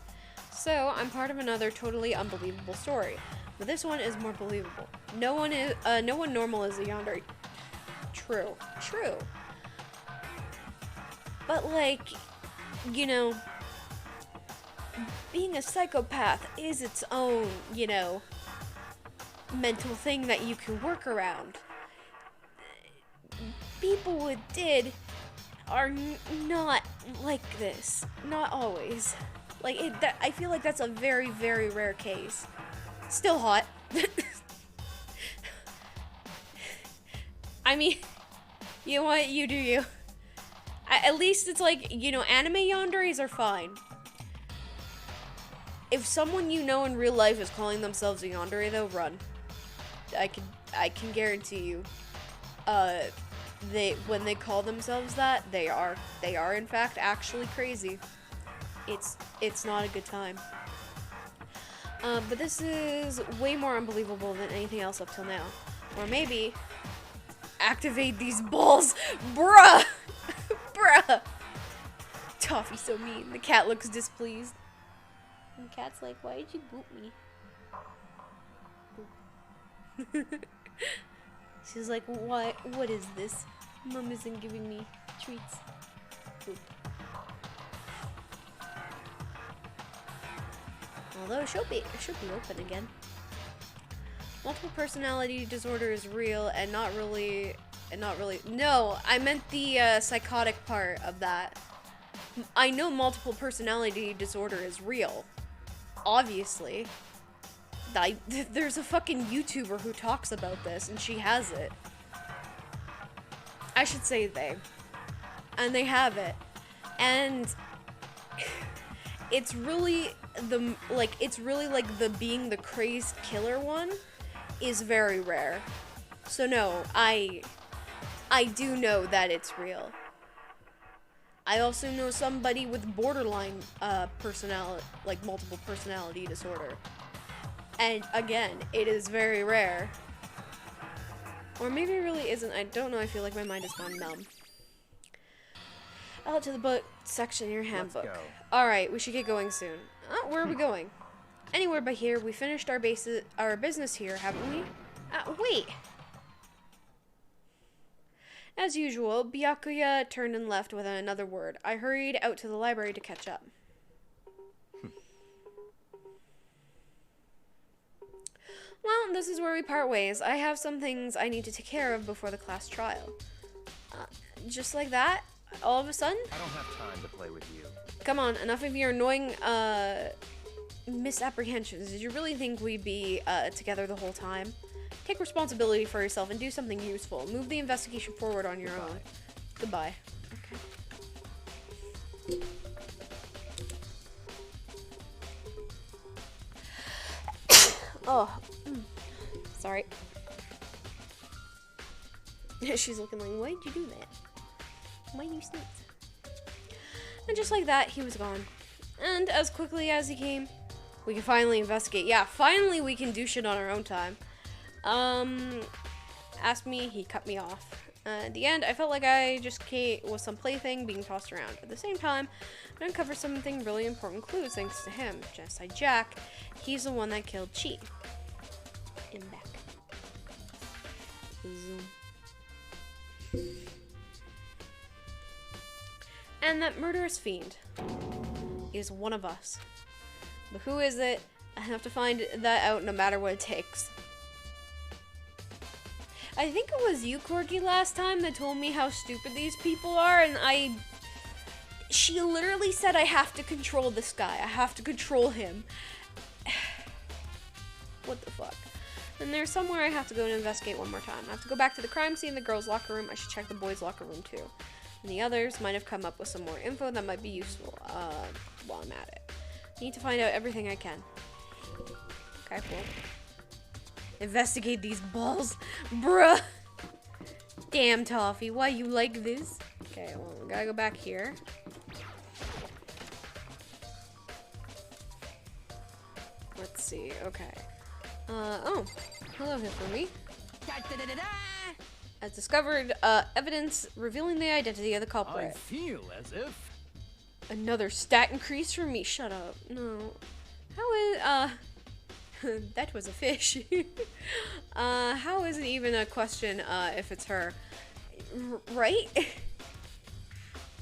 S1: So, I'm part of another totally unbelievable story. But this one is more believable. No one normal is a yandere. True. But like, you know, being a psychopath is its own, you know, mental thing that you can work around. People with DID are not like this. Not always. Like, I feel like that's a very, very rare case. Still hot. I mean, you know what? You do you. At least it's like, you know, anime yanderes are fine. If someone you know in real life is calling themselves a yandere, though, run. I can guarantee you. When they call themselves that, they are in fact actually crazy. It's not a good time. But this is way more unbelievable than anything else up till now. Or maybe activate these balls, bruh. Bruh. Toffee's so mean. The cat looks displeased. And the cat's like, why did you boot me? She's like, what is this? Mom isn't giving me treats. Boop. Although it should be open again. Multiple personality disorder is real and not really. No, I meant the psychotic part of that. I know multiple personality disorder is real. Obviously. There's a fucking YouTuber who talks about this, and she has it. I should say they. And they have it. And it's really the being the crazed killer one is very rare. So no, I do know that it's real. I also know somebody with borderline personality, like multiple personality disorder. And again, it is very rare. Or maybe it really isn't. I don't know. I feel like my mind has gone numb. Out to the book section in your handbook.
S4: Let's go.
S1: Alright, we should get going soon. Where are we going? Anywhere but here. We finished our business here, haven't we? Wait. As usual, Byakuya turned and left without another word. I hurried out to the library to catch up. Well, this is where we part ways. I have some things I need to take care of before the class trial. Just like that, all of a sudden?
S4: I don't have time to play with you.
S1: Come on, enough of your annoying, misapprehensions. Did you really think we'd be, together the whole time? Take responsibility for yourself and do something useful. Move the investigation forward on your own. Goodbye. Okay. Oh. Sorry. She's looking like, why'd you do that? Why you sneeze? And just like that, he was gone. And as quickly as he came, we can finally investigate. Yeah, finally we can do shit on our own time. Asked me, he cut me off. At the end, I felt like I just was some plaything being tossed around. At the same time, I uncovered something really important clues thanks to him. Just like Jack, he's the one that killed Chi. In back. Zoom. And that murderous fiend is one of us. But who is it? I have to find that out no matter what it takes. I think it was you, Corky, last time that told me how stupid these people are, and she literally said I have to control this guy. I have to control him. What the fuck? And there's somewhere I have to go and investigate one more time. I have to go back to the crime scene, the girls' locker room. I should check the boys' locker room too. And the others might have come up with some more info that might be useful while I'm at it. I need to find out everything I can. Okay, cool. Investigate these balls. Bruh. Damn, Toffee, why you like this? Okay, well, we gotta go back here. Let's see, okay. Oh, hello, Hifumi. Has discovered evidence revealing the identity of the
S7: I
S1: culprit.
S7: feel as if...
S1: Another stat increase for me. Shut up. No. How is, that was a fish. How is it even a question, if it's her? Right?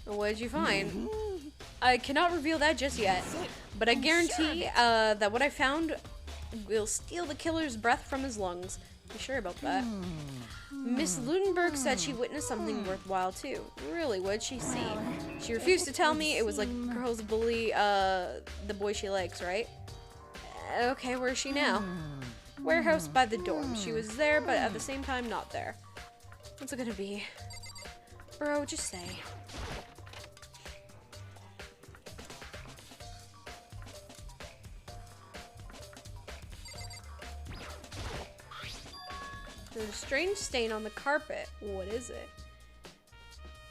S1: What did you find? I cannot reveal that just yet, but I guarantee, that what I found will steal the killer's breath from his lungs. You sure about that? Miss Ludenberg said she witnessed something worthwhile too. Really, what did she see? She refused to tell me. It was like girls bully the boy she likes, right? Okay, where is she now? Warehouse by the dorm. She was there, but at the same time not there. What's it gonna be? Bro, just say. There's a strange stain on the carpet. What is it?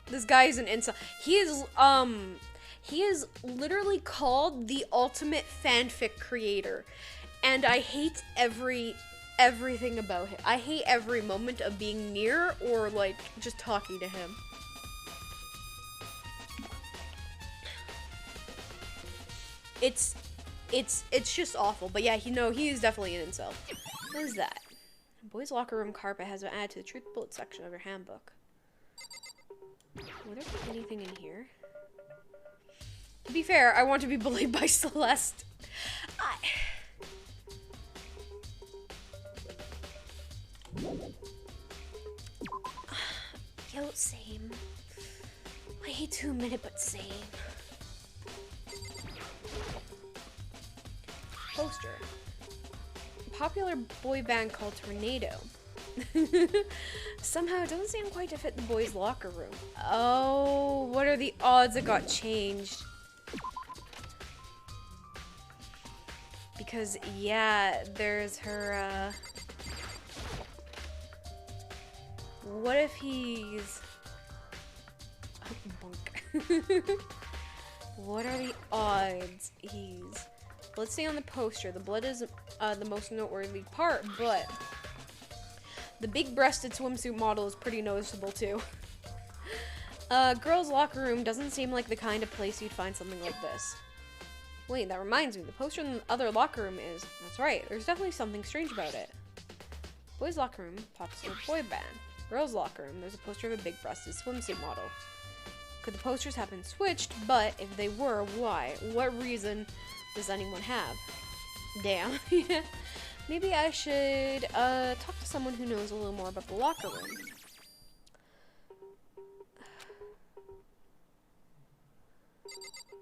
S1: This guy is an incel. He is literally called the ultimate fanfic creator. And I hate everything about him. I hate every moment of being near or like just talking to him. It's just awful. But yeah, he is definitely an incel. What is that? Boys' locker room carpet has been added to the truth bullet section of your handbook. Would there be anything in here? To be fair, I want to be bullied by Celeste. Yo, same. I hate to admit it, but same. Poster. Popular boy band called Tornado. Somehow it doesn't seem quite to fit the boys' locker room. Oh, what are the odds it got changed? Because, yeah, there's her, what if he's... Bunk. What are the odds he's... Let's see on the poster. The blood is the most noteworthy part, but the big-breasted swimsuit model is pretty noticeable too. Girls' locker room doesn't seem like the kind of place you'd find something like this. Wait, that reminds me. The poster in the other locker room is... That's right. There's definitely something strange about it. Boys' locker room, popular boy band. Girls' locker room. There's a poster of a big-breasted swimsuit model. Could the posters have been switched? But if they were, why? What reason does anyone have? Damn. Yeah. Maybe I should talk to someone who knows a little more about the locker room.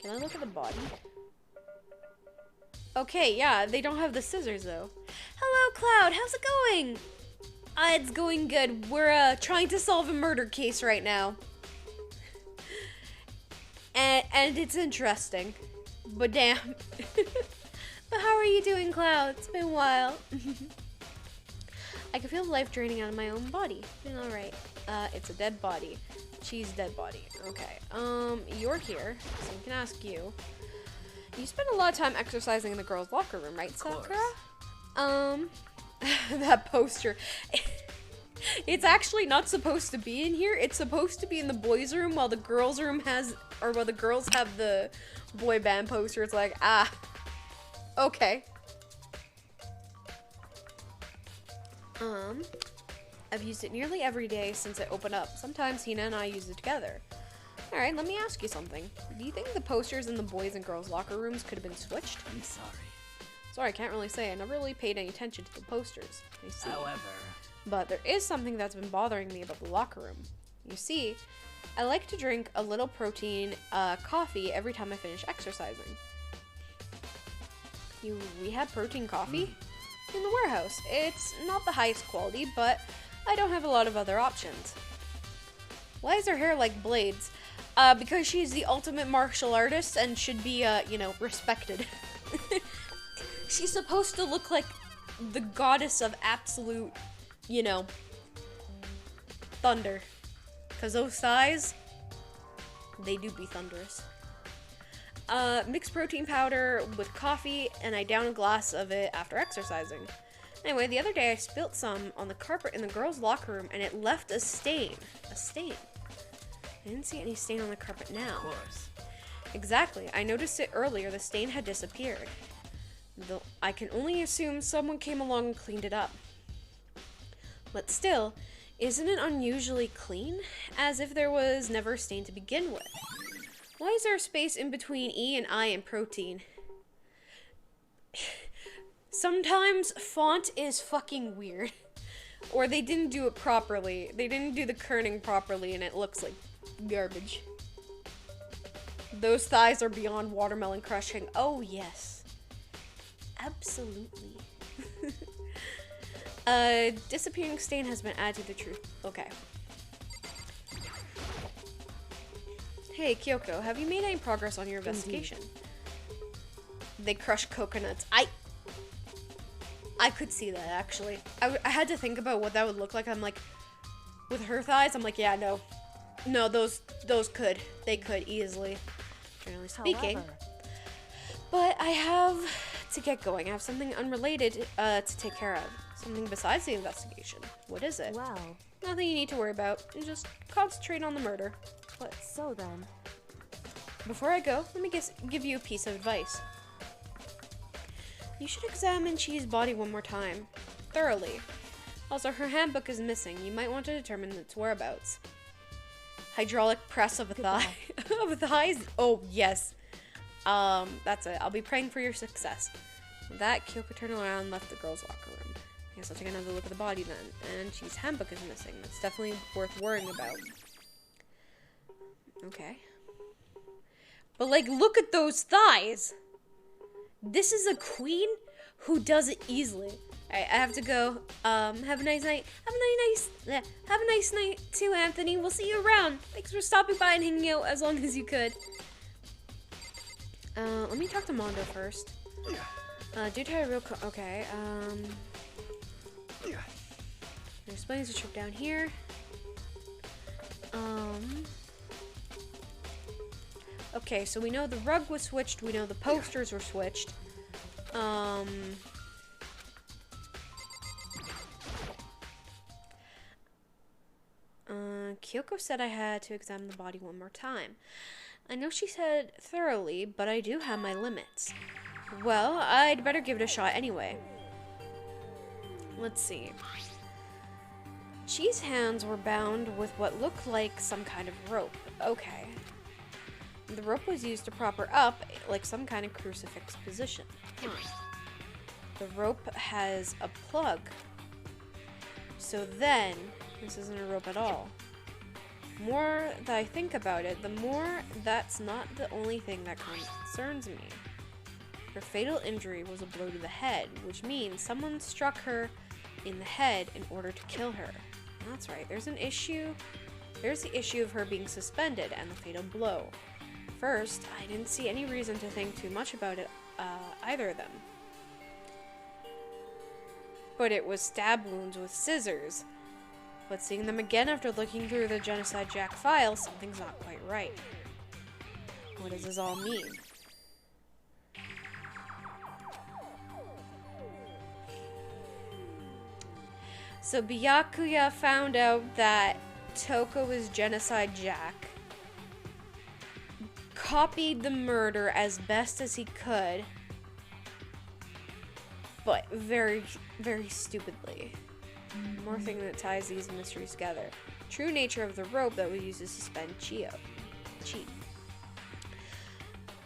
S1: Can I look at the body? Okay, yeah, they don't have the scissors though. Hello, Cloud. How's it going? It's going good. We're trying to solve a murder case right now. And it's interesting. But damn. But how are you doing, Cloud? It's been a while. I can feel life draining out of my own body. Doing alright. It's a dead body. She's dead body. Okay. You're here, so we can ask you. You spend a lot of time exercising in the girls' locker room, right, Sakura? That poster. It's actually not supposed to be in here. It's supposed to be in the boys' room while the girls' room has, or while the girls have the boy band poster. It's like, ah, okay. I've used it nearly every day since it opened up. Sometimes Hina and I use it together. Alright, let me ask you something. Do you think the posters in the boys' and girls' locker rooms could have been switched?
S7: I'm sorry.
S1: Sorry, I can't really say. I never really paid any attention to the posters. I see.
S7: However,
S1: But there is something that's been bothering me about the locker room. You see, I like to drink a little protein coffee every time I finish exercising. We have protein coffee in the warehouse. It's not the highest quality, but I don't have a lot of other options. Why is her hair like blades? Because she's the ultimate martial artist and should be, you know, respected. She's supposed to look like the goddess of absolute, you know, thunder. Because those thighs, they do be thunderous. Mix protein powder with coffee, and I down a glass of it after exercising. Anyway, the other day I spilt some on the carpet in the girls' locker room, and it left a stain. A stain. I didn't see any stain on the carpet now.
S7: of course.
S1: Exactly. I noticed it earlier. The stain had disappeared. Though I can only assume someone came along and cleaned it up. But still, isn't it unusually clean? As if there was never a stain to begin with. Why is there a space in between E and I in protein? Sometimes font is fucking weird. Or they didn't do it properly. They didn't do the kerning properly and it looks like garbage. Those thighs are beyond watermelon crushing. Oh, yes. Absolutely. Disappearing stain has been added to the truth. Okay. Hey, Kyoko, have you made any progress on your investigation? They crush coconuts. I could see that, actually. I had to think about what that would look like. I'm like, with her thighs, I'm like, yeah, no. No, those could. They could easily, generally speaking.
S8: However,
S1: But I have to get going. I have something unrelated to take care of. Something besides the investigation. What is it?
S2: Well,
S1: Nothing you need to worry about. You just concentrate on the murder.
S2: so then.
S1: Before I go, let me give you a piece of advice. You should examine Chi's body one more time. Thoroughly. Also, her handbook is missing. You might want to determine its whereabouts. Hydraulic press of a thigh. Of thighs? Oh, yes. That's it. I'll be praying for your success. With that, Kyoko turned around and left the girls' locker room. I guess I'll take another look at the body then. And Chi's handbook is missing. That's definitely worth worrying about. Okay. But, like, look at those thighs! This is a queen who does it easily. Alright, I have to go. Have a nice night. Have a nice night too, Anthony. We'll see you around. Thanks for stopping by and hanging out as long as you could. Let me talk to Mondo first. Dude had a real okay, there's plenty of trip down here. Okay, so we know the rug was switched, we know the posters were switched. Kyoko said I had to examine the body one more time. I know she said thoroughly, but I do have my limits. Well, I'd better give it a shot anyway. Let's see. Chi's hands were bound with what looked like some kind of rope. Okay. The rope was used to prop her up, like some kind of crucifix position. The rope has a plug. So then, this isn't a rope at all. More that I think about it, the more that's not the only thing that concerns me. Her fatal injury was a blow to the head, which means someone struck her in the head in order to kill her. That's right, there's an issue. There's the issue of her being suspended and the fatal blow. First, I didn't see any reason to think too much about it, either of them. But it was stab wounds with scissors. But seeing them again after looking through the Genocide Jack file, something's not quite right. What does this all mean? So Byakuya found out that Toko was Genocide Jack, copied the murder as best as he could, but very, very stupidly. More thing that ties these mysteries together. True nature of the rope that was used to suspend Chi.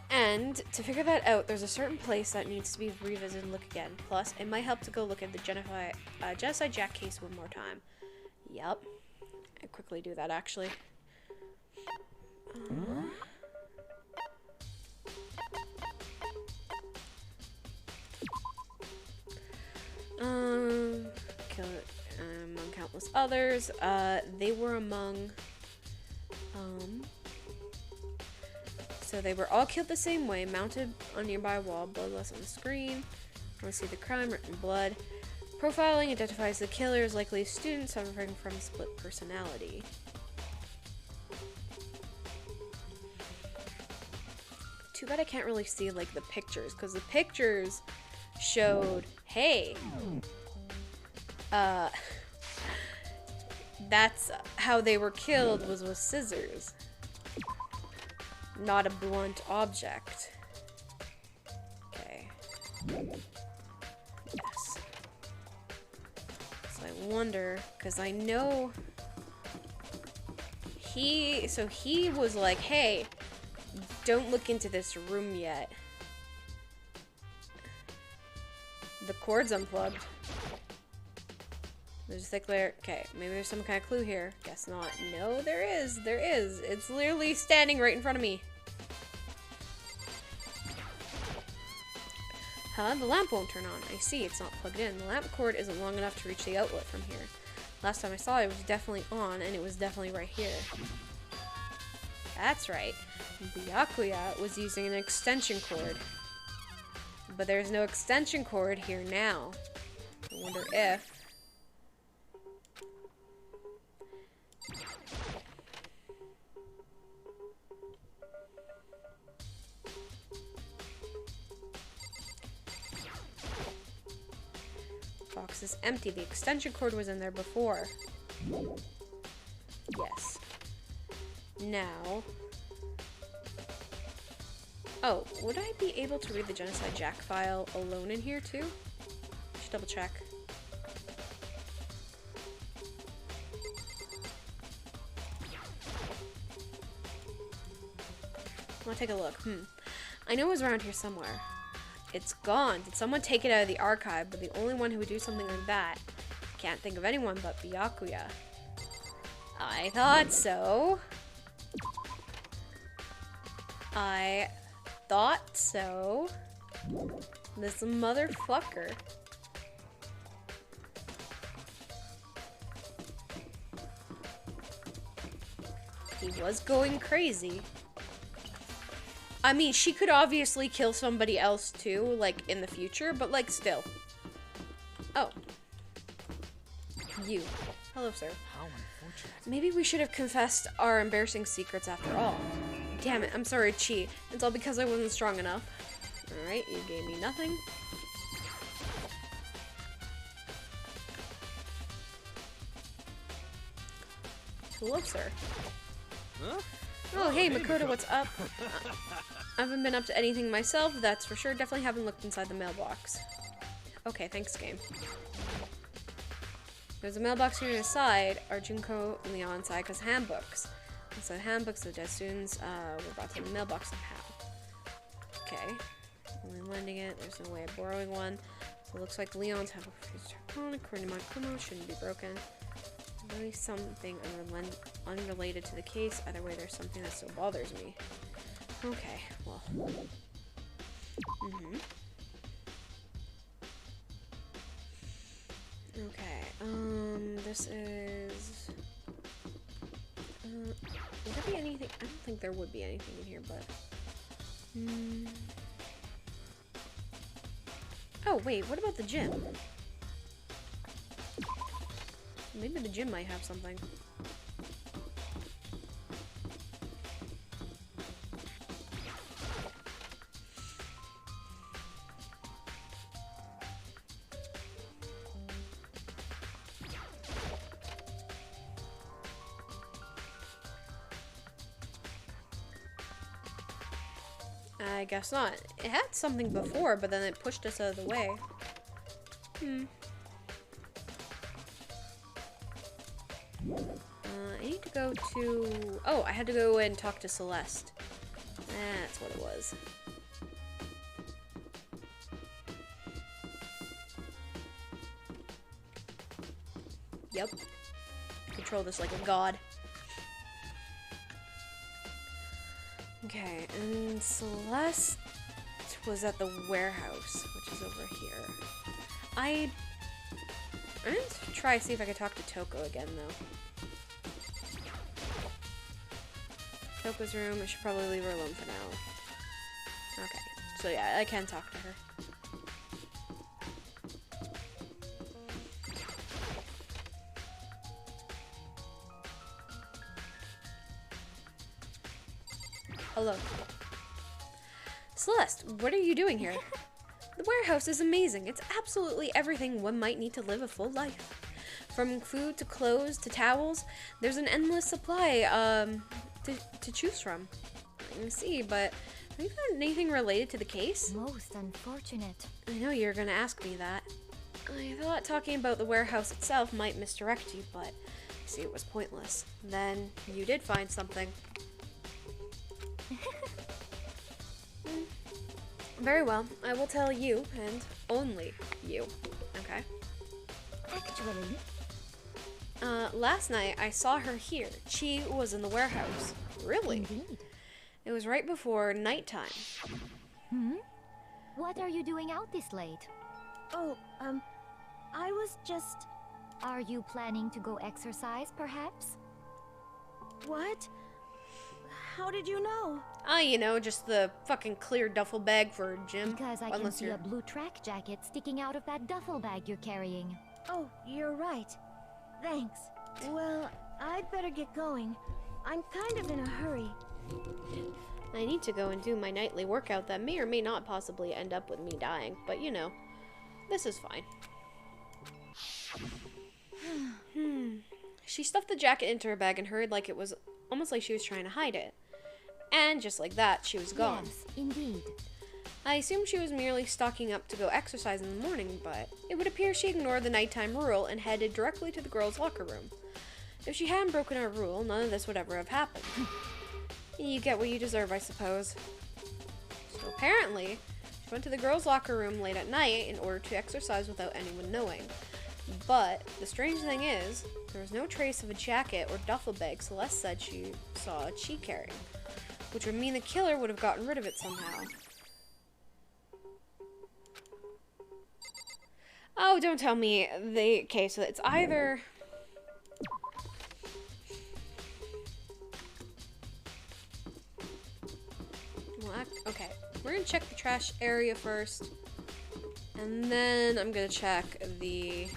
S1: And to figure that out, there's a certain place that needs to be revisited and look again. Plus, it might help to go look at the Genocide Jack case one more time. Yup. I quickly do that, actually. Kill it among countless others. They were among, so they were all killed the same way, mounted on a nearby wall, bloodless on the screen. I want to see the crime written in blood. Profiling identifies the killer as likely a student suffering from split personality. Too bad I can't really see, like, the pictures, because the pictures showed, hey, that's how they were killed, was with scissors, not a blunt object. Okay. Yes. So I wonder, because I know he was like, hey, don't look into this room yet. The cord's unplugged. There's a thick layer. Okay, maybe there's some kind of clue here. Guess not. No, there is. There is. It's literally standing right in front of me. Huh? The lamp won't turn on. I see. It's not plugged in. The lamp cord isn't long enough to reach the outlet from here. Last time I saw it, it was definitely on, and it was definitely right here. That's right. Byakuya was using an extension cord. But there's no extension cord here now. I wonder if... box is empty. The extension cord was in there before. Yes. Now... oh, would I be able to read the Genocide Jack file alone in here too? Should double check. I want to take a look. I know it was around here somewhere. It's gone. Did someone take it out of the archive? But the only one who would do something like that, can't think of anyone but Byakuya. I thought so. I thought so. This motherfucker. He was going crazy. I mean, she could obviously kill somebody else too, like, in the future, but, like, still. Oh. You. Hello, sir.
S7: How unfortunate.
S1: Maybe we should have confessed our embarrassing secrets after all. Damn it, I'm sorry, Chi. It's all because I wasn't strong enough. Alright, you gave me nothing. Hello, sir.
S7: Huh?
S1: Oh, hey, Makoto, what's up? I haven't been up to anything myself, that's for sure. Definitely haven't looked inside the mailbox. Okay, thanks, game. There's a mailbox here on the side. Are Junko, Leon, Sayaka's handbooks. And so handbooks that as soon as were brought to the mailbox somehow. Okay. Only lending it. There's no way of borrowing one. So it looks like Leon's handbook is according to Monokuma, shouldn't be broken. Really something unrelated to the case. Either way, there's something that still bothers me. Okay, well. Okay, this is... would there be anything? I don't think there would be anything in here, but... Oh, wait, what about the gym? Maybe the gym might have something. I guess not. It had something before, but then it pushed us out of the way. I need to go to... Oh, I had to go and talk to Celeste. That's what it was. Yep. Control this like a god. Okay, and Celeste was at the warehouse, which is over here. I'm gonna try to see if I can talk to Toko again, though. Toko's room, I should probably leave her alone for now. Okay, so yeah, I can talk to her. Hello. Celeste, what are you doing here? The warehouse is amazing. It's absolutely everything one might need to live a full life. From food to clothes to towels, there's an endless supply to choose from. I see, but have you found anything related to the case?
S2: Most unfortunate.
S1: I know you're gonna ask me that. I thought talking about the warehouse itself might misdirect you, but I see it was pointless. Then you did find something. Very well, I will tell you, and only you, okay?
S2: Actually,
S1: Last night I saw her here. She was in the warehouse. Really?
S2: indeed.
S1: It was right before nighttime.
S2: What are you doing out this late?
S9: Oh, I was just...
S2: Are you planning to go exercise, perhaps?
S9: What? How did you know?
S1: You know, just the fucking clear duffel bag for a gym.
S2: Because I can see a blue track jacket sticking out of that duffel bag you're carrying.
S9: Oh, you're right. Thanks. Well, I'd better get going. I'm kind of in a hurry.
S1: I need to go and do my nightly workout that may or may not possibly end up with me dying, but you know, this is fine. She stuffed the jacket into her bag and hurried like it was almost like she was trying to hide it. And just like that, she was gone.
S2: Yes, indeed.
S1: I assumed she was merely stocking up to go exercise in the morning, but it would appear she ignored the nighttime rule and headed directly to the girls' locker room. If she hadn't broken our rule, none of this would ever have happened. You get what you deserve, I suppose. So apparently, she went to the girls' locker room late at night in order to exercise without anyone knowing. But the strange thing is, there was no trace of a jacket or duffel bag Celeste said she saw Chi carrying, which would mean the killer would have gotten rid of it somehow. Oh, don't tell me. Okay, so it's either... Well, okay, we're gonna check the trash area first, and then I'm gonna check the...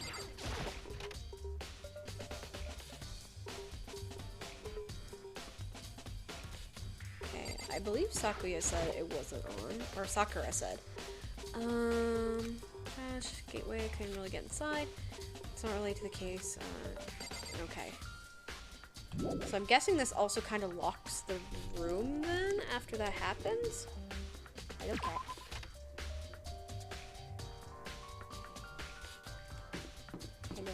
S1: Okay, I believe Sakuya said it wasn't on, or Sakura said. Trash, gateway, couldn't really get inside. It's not related to the case. Okay. So I'm guessing this also kind of locks the room then, after that happens? Okay. Hello.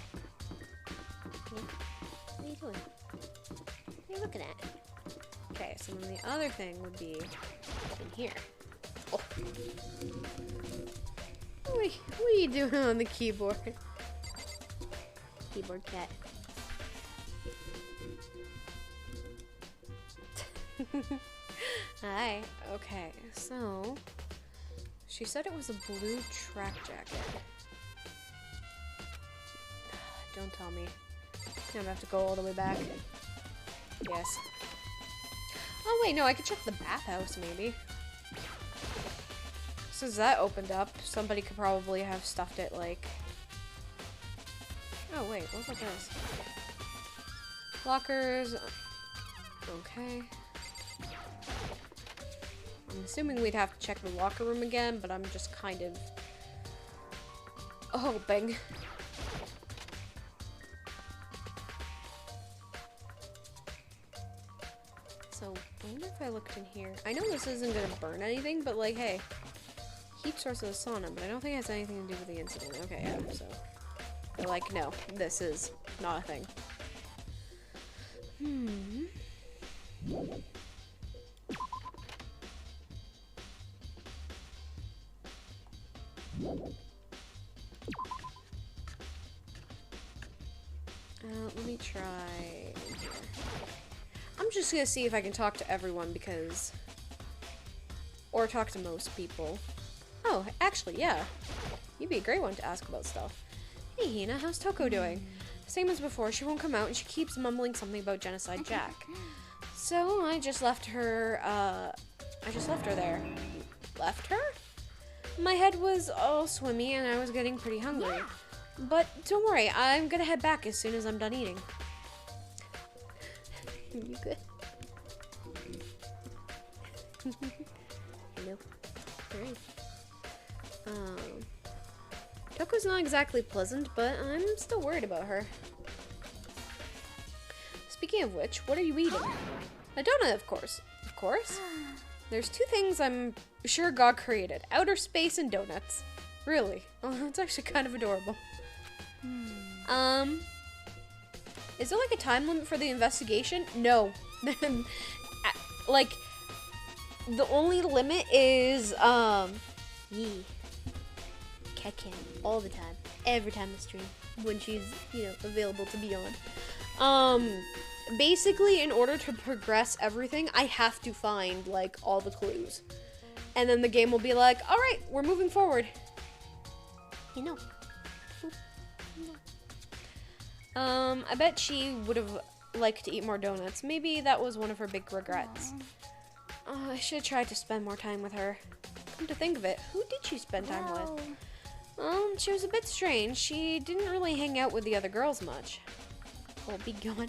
S1: doing? What are you looking at? Okay, so then the other thing would be in here. Oh. What are you doing on the keyboard? Keyboard cat. Hi. Okay, so she said it was a blue track jacket. Don't tell me. I'm gonna have to go all the way back. Yes. Oh wait, no, I could check the bathhouse maybe. Since that opened up, somebody could probably have stuffed it like... Oh wait, what about this? Lockers. Okay. I'm assuming we'd have to check the locker room again, but I'm just kind of hoping. So, I wonder if I looked in here. I know this isn't gonna burn anything, but like, hey. Heat source of the sauna, but I don't think it has anything to do with the incident. Okay, yeah, so. They're like, no, this is not a thing. Let me try in here. I'm just gonna see if I can talk to everyone because... Or talk to most people. Oh, actually, yeah. You'd be a great one to ask about stuff. Hey, Hina, how's Toko doing? Same as before, she won't come out and she keeps mumbling something about Genocide Jack. So, I just left her there. Left her? My head was all swimmy and I was getting pretty hungry. But don't worry, I'm gonna head back as soon as I'm done eating. You good? Hello. Alright. Toko's not exactly pleasant, but I'm still worried about her. Speaking of which, what are you eating? A donut, of course. Of course? There's two things I'm sure God created. Outer space and donuts. Really? Oh, that's actually kind of adorable. Is there like a time limit for the investigation? No. Like, the only limit is, Cat Cam all the time. Every time I stream. When she's, you know, available to be on. Basically, in order to progress everything, I have to find, like, all the clues. And then the game will be like, alright, we're moving forward. You know. I bet she would have liked to eat more donuts. Maybe that was one of her big regrets. I should have tried to spend more time with her. Come to think of it, who did she spend time with? She was a bit strange. She didn't really hang out with the other girls much. Oh, be gone.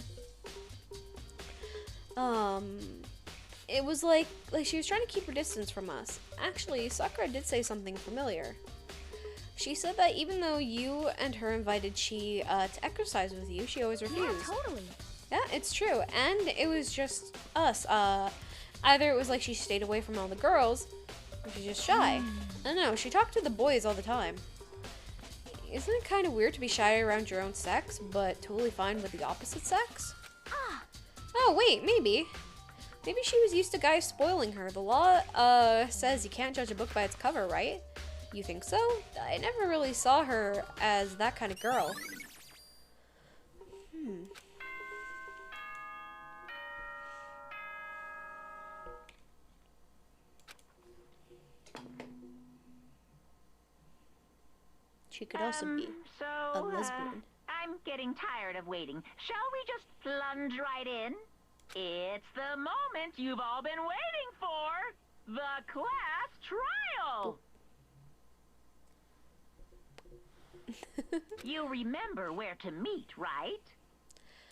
S1: It was like she was trying to keep her distance from us. Actually, Sakura did say something familiar. She said that even though you and her invited she to exercise with you, she always refused.
S9: Yeah, totally.
S1: Yeah, it's true. And it was just us. Either it was like she stayed away from all the girls, or she's just shy. I don't know, she talked to the boys all the time. Isn't it kind of weird to be shy around your own sex, but totally fine with the opposite sex? Oh, wait, maybe. Maybe she was used to guys spoiling her. The law, says you can't judge a book by its cover, right? You think so? I never really saw her as that kind of girl. She could also be a lesbian.
S6: I'm getting tired of waiting. Shall we just plunge right in? It's the moment you've all been waiting for. The class trial. You remember where to meet, right?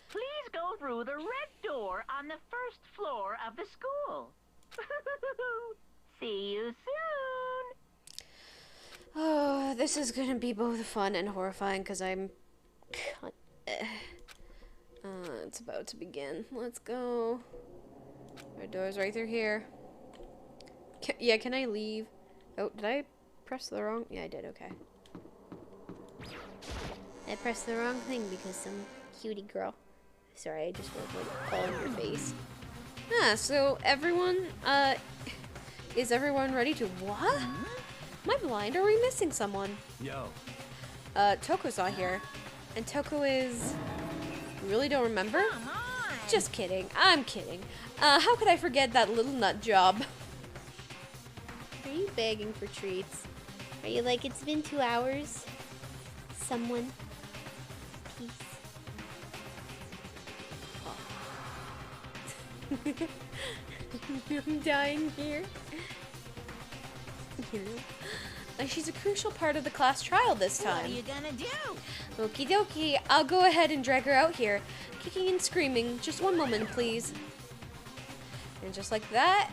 S6: Please go through the red door on the first floor of the school. See you soon.
S1: Oh, this is gonna be both fun and horrifying because I'm... it's about to begin. Let's go. Our door's right through here. Can I leave? Oh, did I press the wrong... Yeah, I did, okay. I pressed the wrong thing because some cutie girl Sorry, I just went like all in your face. Yeah, so everyone, is everyone ready to what? Am I blind? Are we missing someone?
S7: Yo.
S1: Toko's not here. And Toko is... You really don't remember?
S3: Come on.
S1: Just kidding. I'm kidding. How could I forget that little nut job? Are you begging for treats? Are you like, it's been 2 hours? Someone? Peace. I'm dying here. You know? She's a crucial part of the class trial this time.
S3: What are you gonna do?
S1: Okie dokie, I'll go ahead and drag her out here, kicking and screaming. Just one moment, please. And just like that,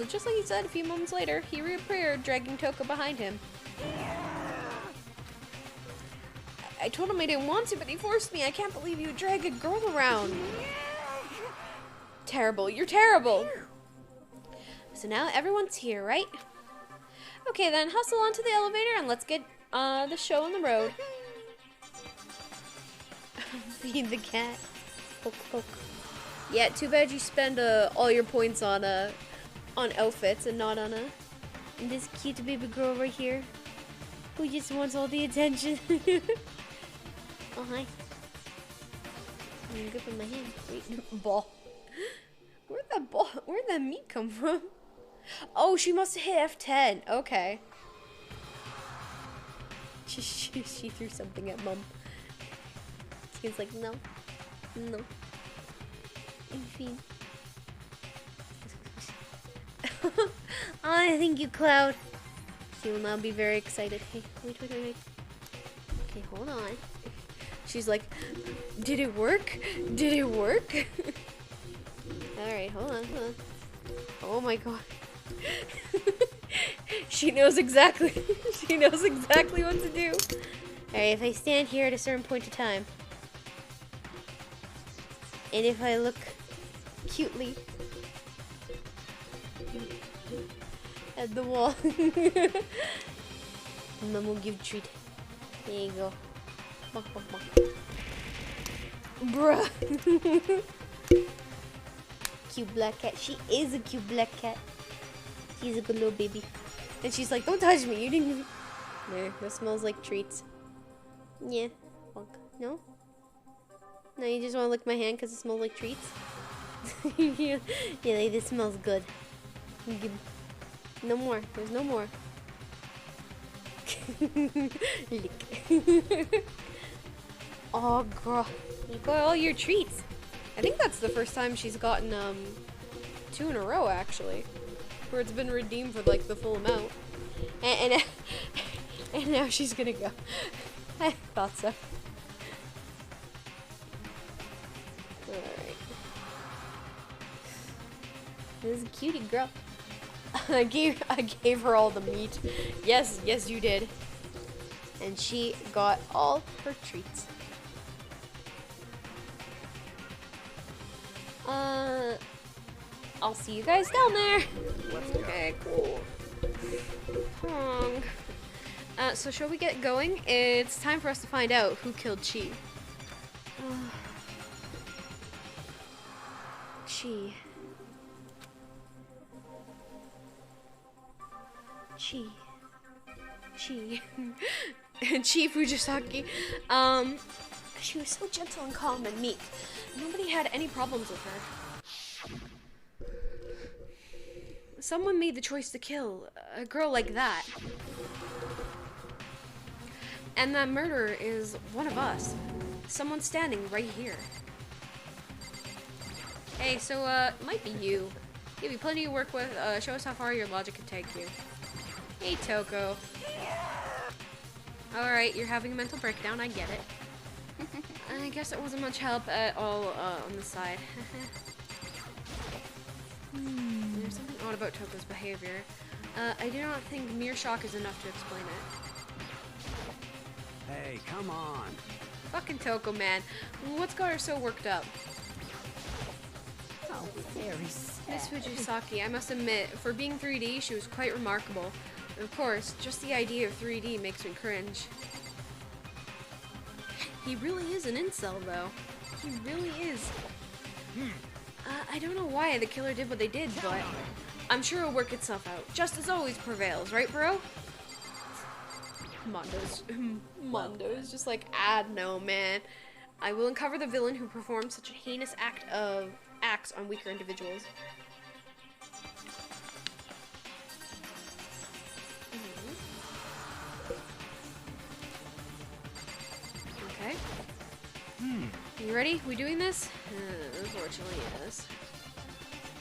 S1: just like he said a few moments later, he reappeared, dragging Toko behind him. I told him I didn't want to, but he forced me. I can't believe you would drag a girl around. Terrible, you're terrible. So now everyone's here, right? Okay then, hustle onto the elevator and let's get the show on the road. Feed the cat. Poke, poke. Yeah, too bad you spend all your points on outfits and not on this cute baby girl right here who just wants all the attention. Oh hi. I'm good with my hand. Wait, ball. Where'd that meat come from? Oh, she must have hit F10. Okay. She threw something at Mom. He's like, no. No. Oh, thank you, Cloud. She will now be very excited. Hey, wait. Okay, hold on. She's like, did it work? Did it work? Alright, hold on. Oh my god. She knows exactly what to do. Alright, if I stand here at a certain point of time, and if I look cutely at the wall, Mom will give treat. There you go. Bruh. Cute black cat. She is a cute black cat. She's a good little baby. And she's like, don't touch me. You didn't. There, that smells like treats. Yeah. No? No, you just want to lick my hand because it smells like treats? Yeah, like, this smells good. No more. There's no more. Lick. Oh, girl. You got all your treats. I think that's the first time she's gotten 2 in a row, actually. Where it's been redeemed for, like, the full amount. And now she's gonna go. I thought so. Alright. This is a cutie girl. I gave her all the meat. Yes, you did. And she got all her treats. I'll see you guys down there. Okay, cool. Pong. So shall we get going? It's time for us to find out who killed Chi. Chi. Chi Fujisaki. She was so gentle and calm and meek. Nobody had any problems with her. Someone made the choice to kill a girl like that. And that murderer is one of us. Someone standing right here. Hey, so, it might be you. Give you plenty to work with. Show us how far your logic can take you. Hey, Toko. Alright, you're having a mental breakdown, I get it. I guess it wasn't much help at all, on the side. There's something odd about Toko's behavior. I do not think mere shock is enough to explain it.
S7: Hey, come on.
S1: Fucking Toko, man. What's got her so worked up?
S3: Oh, very sad.
S1: Miss Fujisaki, I must admit, for being 3D, she was quite remarkable. And of course, just the idea of 3D makes me cringe. He really is an incel, though. He really is. I don't know why the killer did what they did, but I'm sure it'll work itself out. Justice always prevails, right, bro? Mondo's just like, no, man. I will uncover the villain who performed such a heinous acts on weaker individuals. Okay. You ready? We doing this? Unfortunately, yes.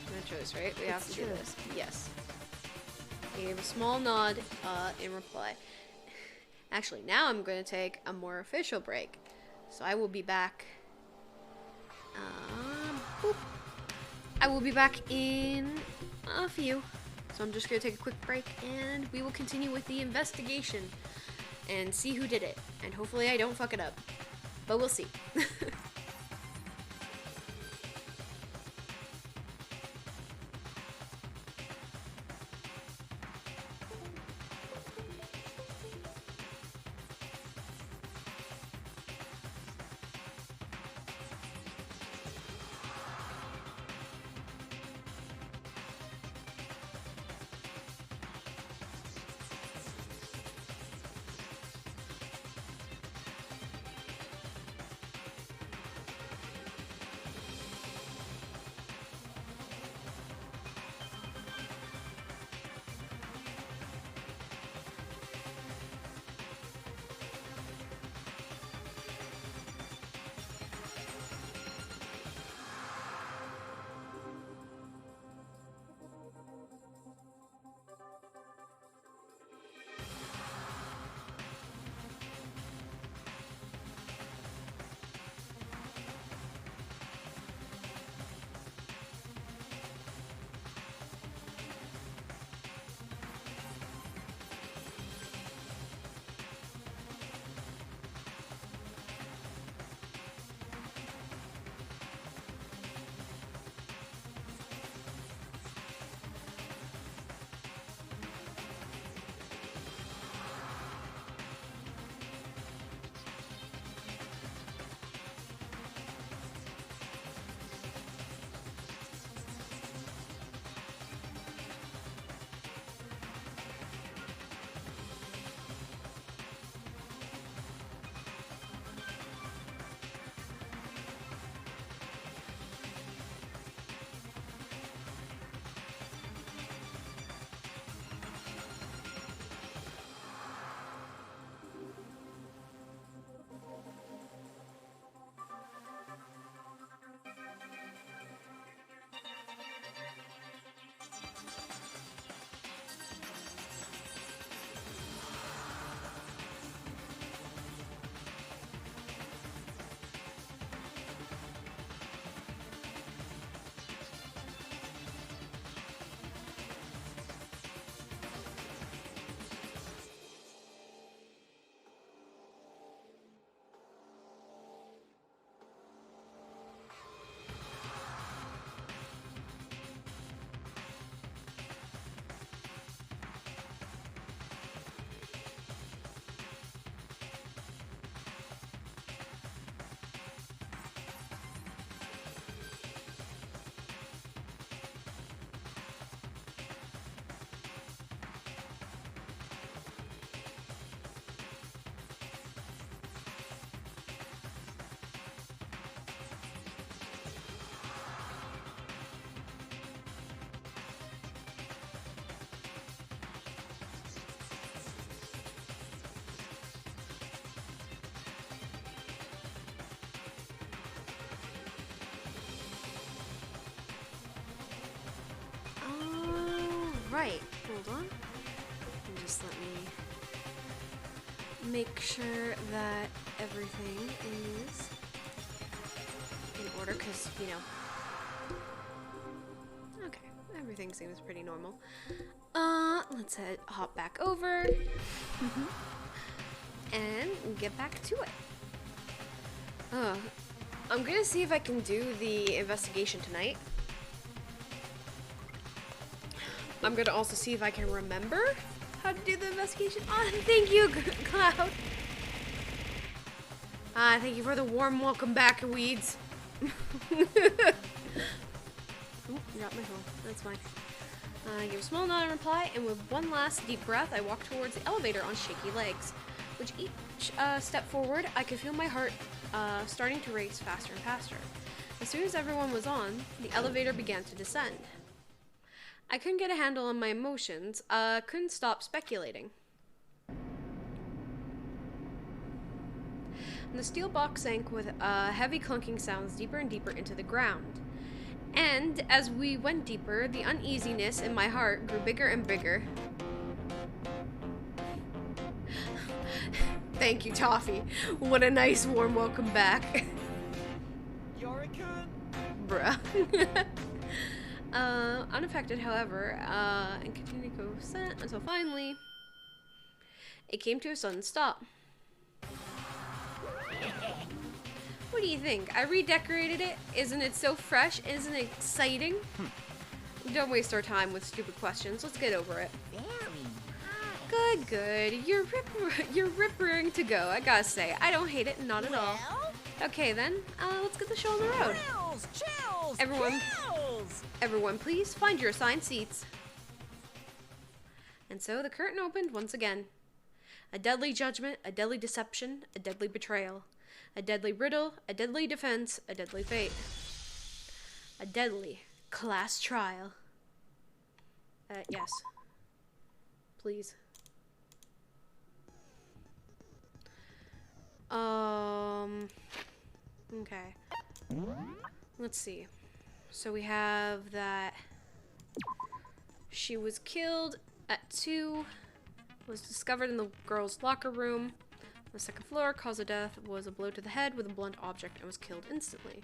S1: No choice, right? We have to do this. Yes. I gave a small nod in reply. Actually, now I'm going to take a more official break. So I will be back. Boop. I will be back in a few. So I'm just going to take a quick break and we will continue with the investigation and see who did it. And hopefully I don't fuck it up. But we'll see. Right, hold on. And just let me make sure that everything is in order, because, you know. Okay, everything seems pretty normal. Let's hop back over and get back to it. I'm gonna see if I can do the investigation tonight. I'm gonna also see if I can remember how to do the investigation. Oh, thank you, Cloud. Thank you for the warm welcome back, weeds. Oop, dropped my phone. That's fine. I give a small nod in reply, and with one last deep breath, I walk towards the elevator on shaky legs. With each step forward, I could feel my heart starting to race faster and faster. As soon as everyone was on, the elevator began to descend. I couldn't get a handle on my emotions, couldn't stop speculating. And the steel box sank with heavy clunking sounds deeper and deeper into the ground. And as we went deeper, the uneasiness in my heart grew bigger and bigger. Thank you, Toffee. What a nice warm welcome back. Bruh. Unaffected, however, and continued to go until finally it came to a sudden stop. What do you think? I redecorated it. Isn't it so fresh? Isn't it exciting? Don't waste our time with stupid questions. Let's get over it. Good, good. You're ripping to go, I gotta say. I don't hate it, not at all. Okay then, let's get the show on the road.
S3: Chills!
S1: Everyone, please find your assigned seats. And so the curtain opened once again. A deadly judgment, a deadly deception, a deadly betrayal. A deadly riddle, a deadly defense, a deadly fate. A deadly class trial. Yes. Please. Okay. Let's see. So we have that she was killed at 2, was discovered in the girls' locker room. On the second floor, cause of death was a blow to the head with a blunt object and was killed instantly.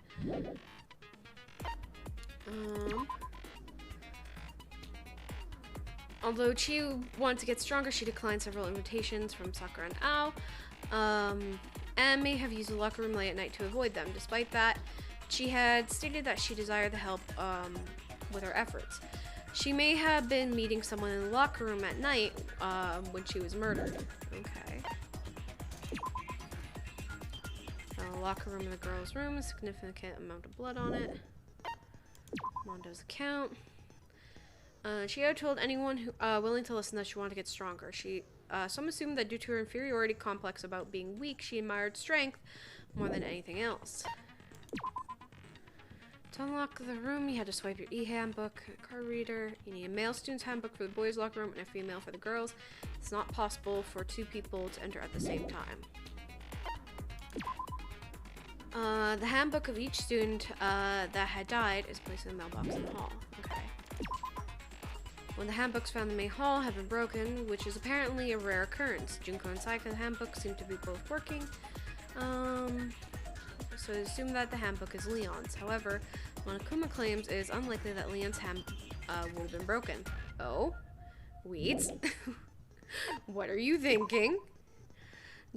S1: Although Chi wanted to get stronger, she declined several invitations from Sakura and Ao, and may have used the locker room late at night to avoid them. Despite that, she had stated that she desired the help with her efforts. She may have been meeting someone in the locker room at night when she was murdered. Okay. The locker room in the girls' room, a significant amount of blood on it. Mondo's account. She had told anyone who willing to listen that she wanted to get stronger. Some assumed that due to her inferiority complex about being weak, she admired strength more than anything else. To unlock the room, you had to swipe your e-handbook, a card reader. You need a male student's handbook for the boys' locker room and a female for the girls. It's not possible for 2 people to enter at the same time. The handbook of each student that had died is placed in the mailbox in the hall. Okay. When the handbooks found in the main hall had been broken, which is apparently a rare occurrence. Junko and Sayaka's handbook seem to be both working. So I assume that the handbook is Leon's. However, Monokuma claims it is unlikely that Leon's hand would have been broken. Oh? Weeds? What are you thinking?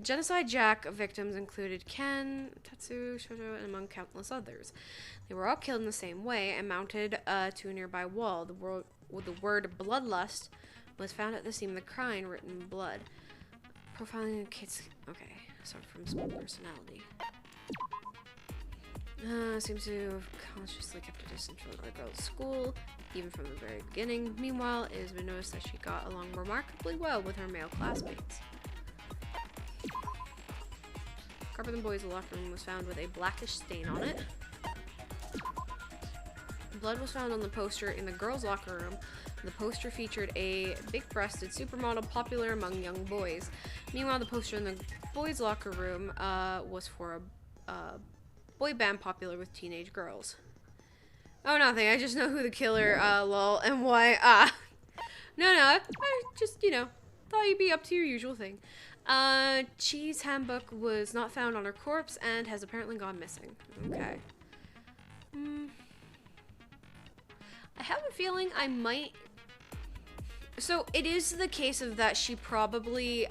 S1: Genocide Jack victims included Ken, Tatsu, Shoujo, and among countless others. They were all killed in the same way and mounted to a nearby wall. The word bloodlust was found at the scene of the crime, written in blood. Profiling the kids. Okay, so from split personality. Seems to have consciously kept a distance from the girl at school, even from the very beginning. Meanwhile, it has been noticed that she got along remarkably well with her male classmates. Carpet in the boys' locker room was found with a blackish stain on it. Blood was found on the poster in the girls' locker room. The poster featured a big-breasted supermodel popular among young boys. Meanwhile, the poster in the boys' locker room was for a boy band popular with teenage girls. Oh, nothing. I just know who the killer, lol, and why, No, I just, thought you'd be up to your usual thing. Chi's handbook was not found on her corpse and has apparently gone missing. Okay. I have a feeling I might... So, it is the case of that she probably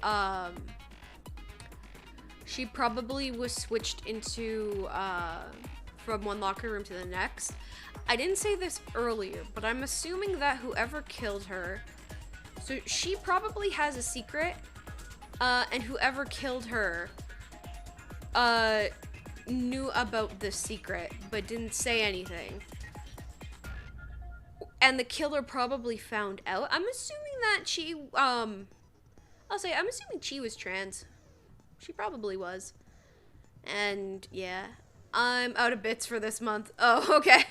S1: was switched into, from one locker room to the next. I didn't say this earlier, but I'm assuming that whoever killed her... So, she probably has a secret, and whoever killed her knew about the secret, but didn't say anything. And the killer probably found out. I'm assuming that I'm assuming she was trans. She probably was. And, yeah. I'm out of bits for this month. Oh, okay.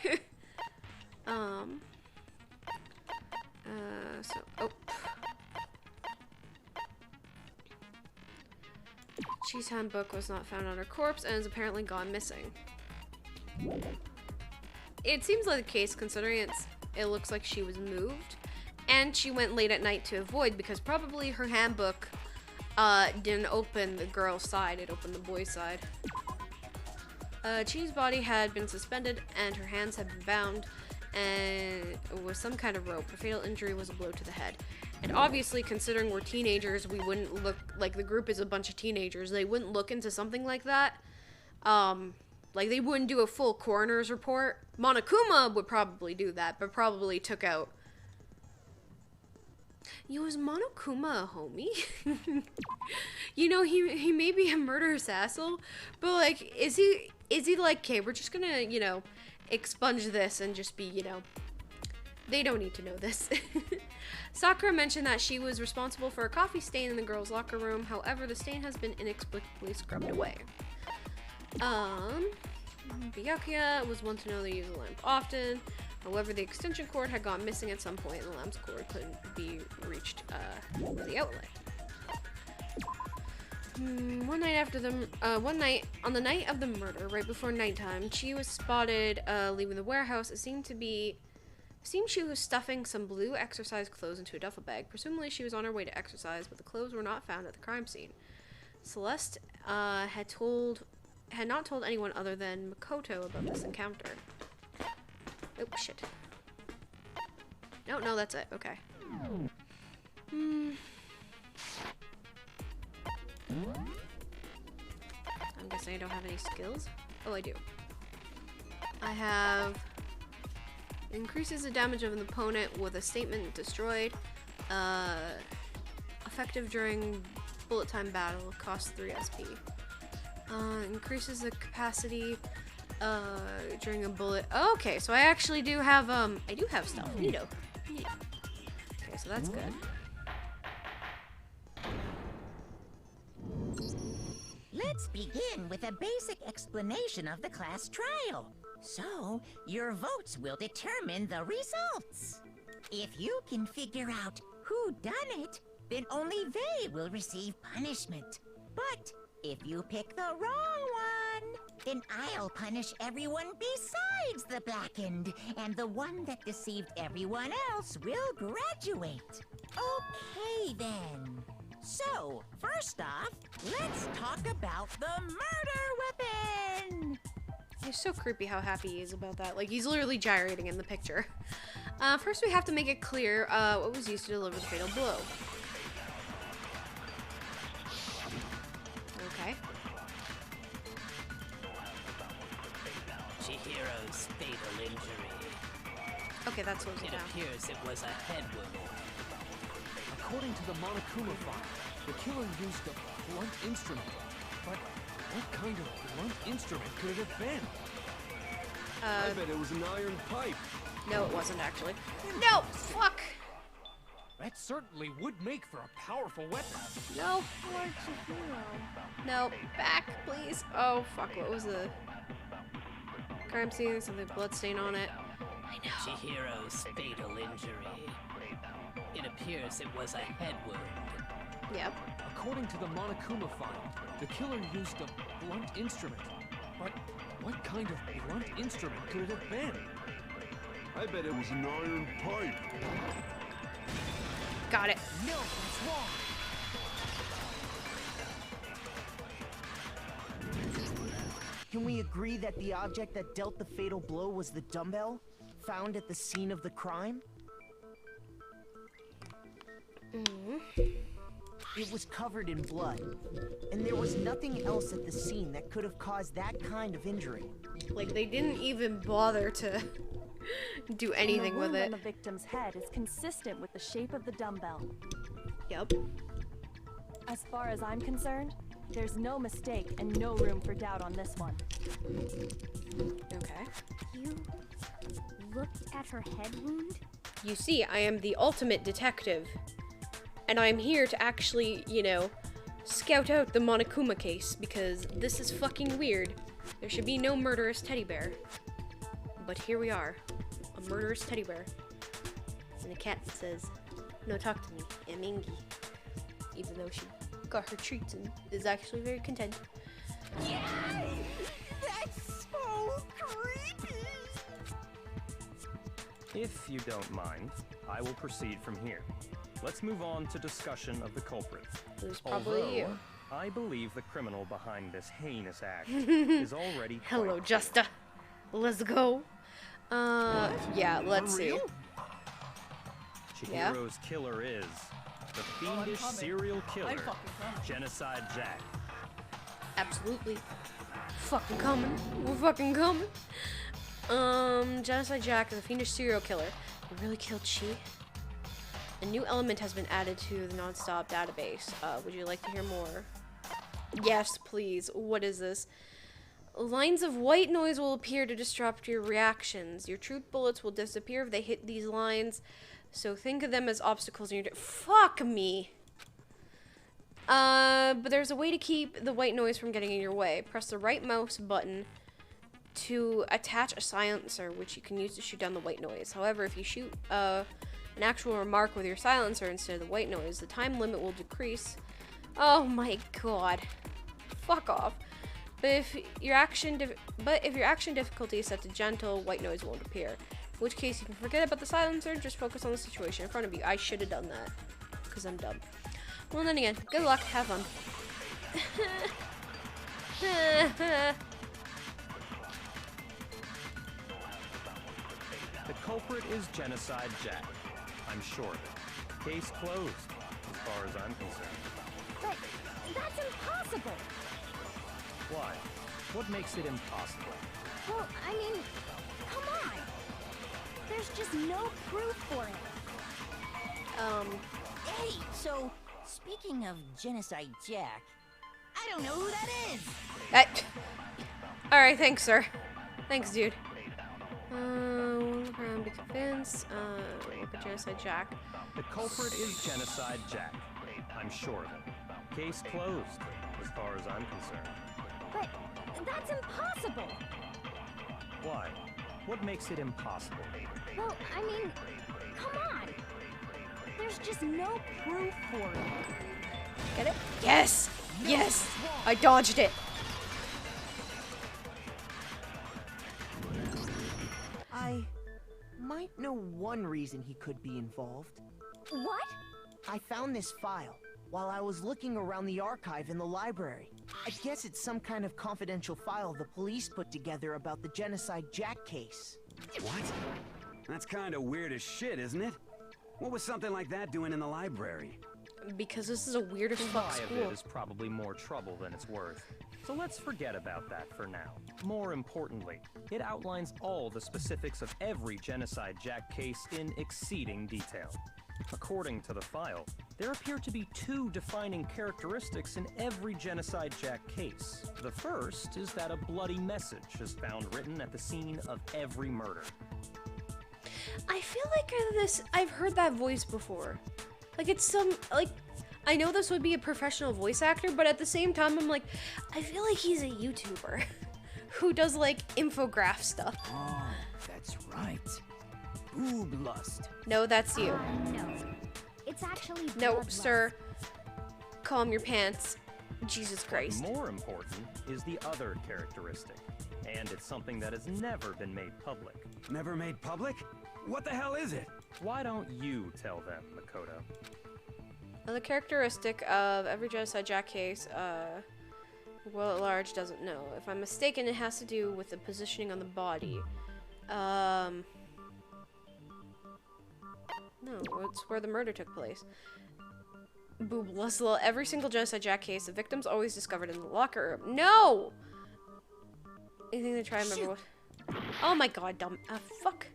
S1: She's handbook was not found on her corpse and is apparently gone missing. It seems like the case, considering it looks like she was moved, and she went late at night to avoid, because probably her handbook didn't open the girl's side, it opened the boy's side. Chi's body had been suspended and her hands had been bound and with some kind of rope. Her fatal injury was a blow to the head. And obviously, considering we're teenagers, we wouldn't look, like the group is a bunch of teenagers, they wouldn't look into something like that. Like they wouldn't do a full coroner's report. Monokuma would probably do that, but probably took out. Yo, is Monokuma a homie? You know, he may be a murderous asshole, but like, is he like, okay, we're just gonna, you know, expunge this and just be, you know, they don't need to know this. Sakura mentioned that she was responsible for a coffee stain in the girls' locker room. However, the stain has been inexplicably scrubbed away. Byakuya was one to know they use the lamp often. However, the extension cord had gone missing at some point and the lamp's cord couldn't be reached with the outlet. One night on the night of the murder, right before nighttime, she was spotted leaving the warehouse. It seemed she was stuffing some blue exercise clothes into a duffel bag. Presumably, she was on her way to exercise, but the clothes were not found at the crime scene. Celeste had not told anyone other than Makoto about this encounter. Oh, shit. No, that's it. Okay. I'm guessing I don't have any skills. Oh, I do. I have... increases the damage of an opponent with a statement destroyed. Effective during bullet time battle. Costs 3 SP. Increases the capacity during a bullet. Oh, okay, so I actually do have I do have stuff. Neato. Okay, so that's good.
S3: Let's begin with a basic explanation of the class trial. So, your votes will determine the results. If you can figure out who done it, then only they will receive punishment. But if you pick the wrong one, then I'll punish everyone besides the blackened, and the one that deceived everyone else will graduate. Okay, then. So, first off, let's talk about the murder weapon!
S1: It's so creepy how happy he is about that. Like, he's literally gyrating in the picture. First we have to make it clear what was used to deliver the fatal blow. Okay.
S10: Chihiro's fatal injury.
S1: Okay, that's what was
S10: It
S1: down.
S10: appears it was a head wound.
S7: According to the Monokuma file, the killer used a blunt instrument. But what kind of blunt instrument could it have been? I bet it was an iron pipe.
S1: No, it wasn't actually. No! Fuck!
S7: That certainly would make for a powerful weapon.
S1: No. No. Back, please. Oh, fuck. What was the crime scene? Something blood stain on it. I know.
S10: Chihiro's fatal injury. It appears it was a head wound.
S1: Yep.
S7: According to the Monokuma file, the killer used a blunt instrument. But what kind of blunt instrument could it have been? I bet it was an iron pipe.
S1: Got it.
S7: No, that's wrong.
S8: Can we agree that the object that dealt the fatal blow was the dumbbell found at the scene of the crime? It was covered in blood, and there was nothing else at the scene that could have caused that kind of injury.
S1: Like, they didn't even bother to do anything with
S11: The
S1: it.
S11: wound on the victim's head is consistent with the shape of the dumbbell.
S1: Yep.
S11: As far as I'm concerned, There's no mistake and no room for doubt on this one.
S1: Okay.
S2: You looked at her head wound?
S1: You see, I am the ultimate detective. And I'm here to actually, you know, scout out the Monokuma case, because this is fucking weird. There should be no murderous teddy bear. But here we are. A murderous teddy bear. And a cat that says, "No, talk to me, Emingi." Even though she got her treats and is actually very content.
S8: That's so creepy!
S4: If you don't mind, I will proceed from here. Let's move on to discussion of the culprit.
S1: It was probably you.
S4: I believe the criminal behind this heinous act is already
S1: Hello,
S4: quite
S1: Justa. Let's go. Yeah, let's see. Yeah?
S4: Chihiro's killer is the fiendish serial killer, Genocide Jack.
S1: Absolutely. Fucking coming. We're fucking coming. Genocide Jack is a fiendish serial killer. He really killed Chi. A new element has been added to the non-stop database. Would you like to hear more? Yes, please. What is this? Lines of white noise will appear to disrupt your reactions. Your truth bullets will disappear if they hit these lines. So think of them as obstacles in your fuck me. But there's a way to keep the white noise from getting in your way. Press the right mouse button to attach a silencer, which you can use to shoot down the white noise. However, if you shoot an actual remark with your silencer instead of the white noise, the time limit will decrease. Oh my god. Fuck off. But if your action difficulty is set to gentle, white noise won't appear. In which case you can forget about the silencer and just focus on the situation in front of you. I should have done that. Because I'm dumb. Well, then again, good luck, have fun.
S4: The culprit is Genocide Jack. I'm sure of it. Case closed, as far as I'm concerned.
S2: But that's impossible!
S4: Why? What makes it impossible?
S2: Well, I mean, come on! There's just no proof for it.
S3: Hey, so, speaking of Genocide Jack, I don't know who that is!
S1: Alright, thanks, sir. Thanks, dude. Look around, be convinced. Look at Genocide Jack.
S4: The culprit is Genocide Jack. I'm sure of it. Case closed, as far as I'm concerned.
S2: But that's impossible!
S4: Why? What makes it impossible?
S2: Well, I mean, come on! There's just no proof for it.
S1: Get it? Yes! Yes! I dodged it!
S8: I might know one reason he could be involved.
S2: What?
S8: I found this file while I was looking around the archive in the library. I guess it's some kind of confidential file the police put together about the Genocide Jack case.
S12: What? That's kind of weird as shit, isn't it? What was something like that doing in the library?
S1: Because this is a weird as fuck
S4: The lie of
S1: school.
S4: it is probably more trouble than it's worth. So let's forget about that for now. More importantly, it outlines all the specifics of every Genocide Jack case in exceeding detail. According to the file, there appear to be two defining characteristics in every Genocide Jack case. The first is that a bloody message is found written at the scene of every murder.
S1: I feel like I've heard that voice before. Like it's some, like, I know this would be a professional voice actor, but at the same time I'm like, I feel like he's a YouTuber who does like infograph stuff.
S7: Oh, that's right. Boob lust.
S1: No, that's you.
S2: No. It's actually
S1: No,
S2: bloodlust.
S1: sir. Calm your pants. Jesus Christ.
S4: More important is the other characteristic, and it's something that has never been made public.
S12: Never made public? What the hell is it?
S4: Why don't you tell them, Makoto?
S1: The characteristic of every Genocide Jack case, well at large doesn't know. If I'm mistaken, it has to do with the positioning on the body. No, it's where the murder took place. Boob Lusla, every single Genocide Jack case, the victim's always discovered in the locker room. No! Anything to try and remember what... Oh my god, dumb... fuck.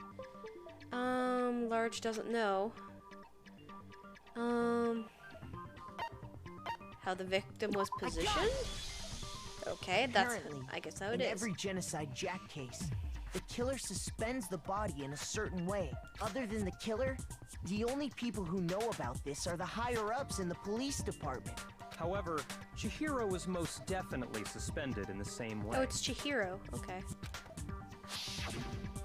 S1: Large doesn't know. How the victim was positioned? Okay, that's,
S8: Apparently,
S1: I guess how it
S8: in
S1: is.
S8: every Genocide Jack case, the killer suspends the body in a certain way. Other than the killer, the only people who know about this are the higher-ups in the police department.
S4: However, Chihiro was most definitely suspended in the same way.
S1: Oh, it's Chihiro. Okay.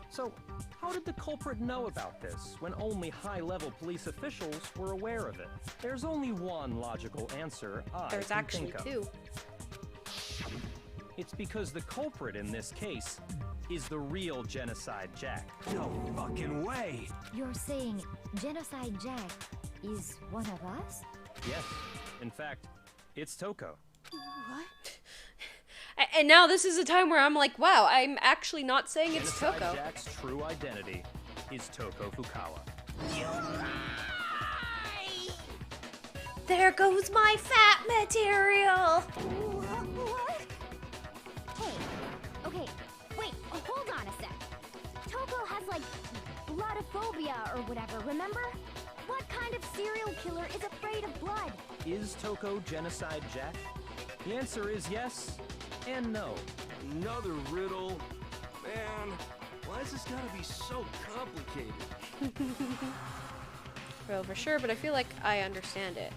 S4: So, how did the culprit know about this when only high-level police officials were aware of it? There's only one logical answer I
S1: There's
S4: can
S1: actually
S4: think of.
S1: two.
S4: It's because the culprit in this case is the real Genocide Jack.
S12: No fucking way!
S9: You're saying Genocide Jack is one of us?
S4: Yes, in fact, it's Toko.
S2: What?
S1: And now this is a time where I'm like, wow, I'm actually not saying it's
S4: Genocide
S1: Toko.
S4: Jack's true identity is Toko Fukawa.
S1: There goes my fat material!
S2: What?
S9: Hey, okay, wait, hold on a sec. Toko has like bloodophobia or whatever, remember? What kind of serial killer is afraid of blood?
S4: Is Toko Genocide Jack? The answer is yes and no.
S7: Another riddle. Man, why is this gotta be so complicated?
S1: Well, for sure, but I feel like I understand it.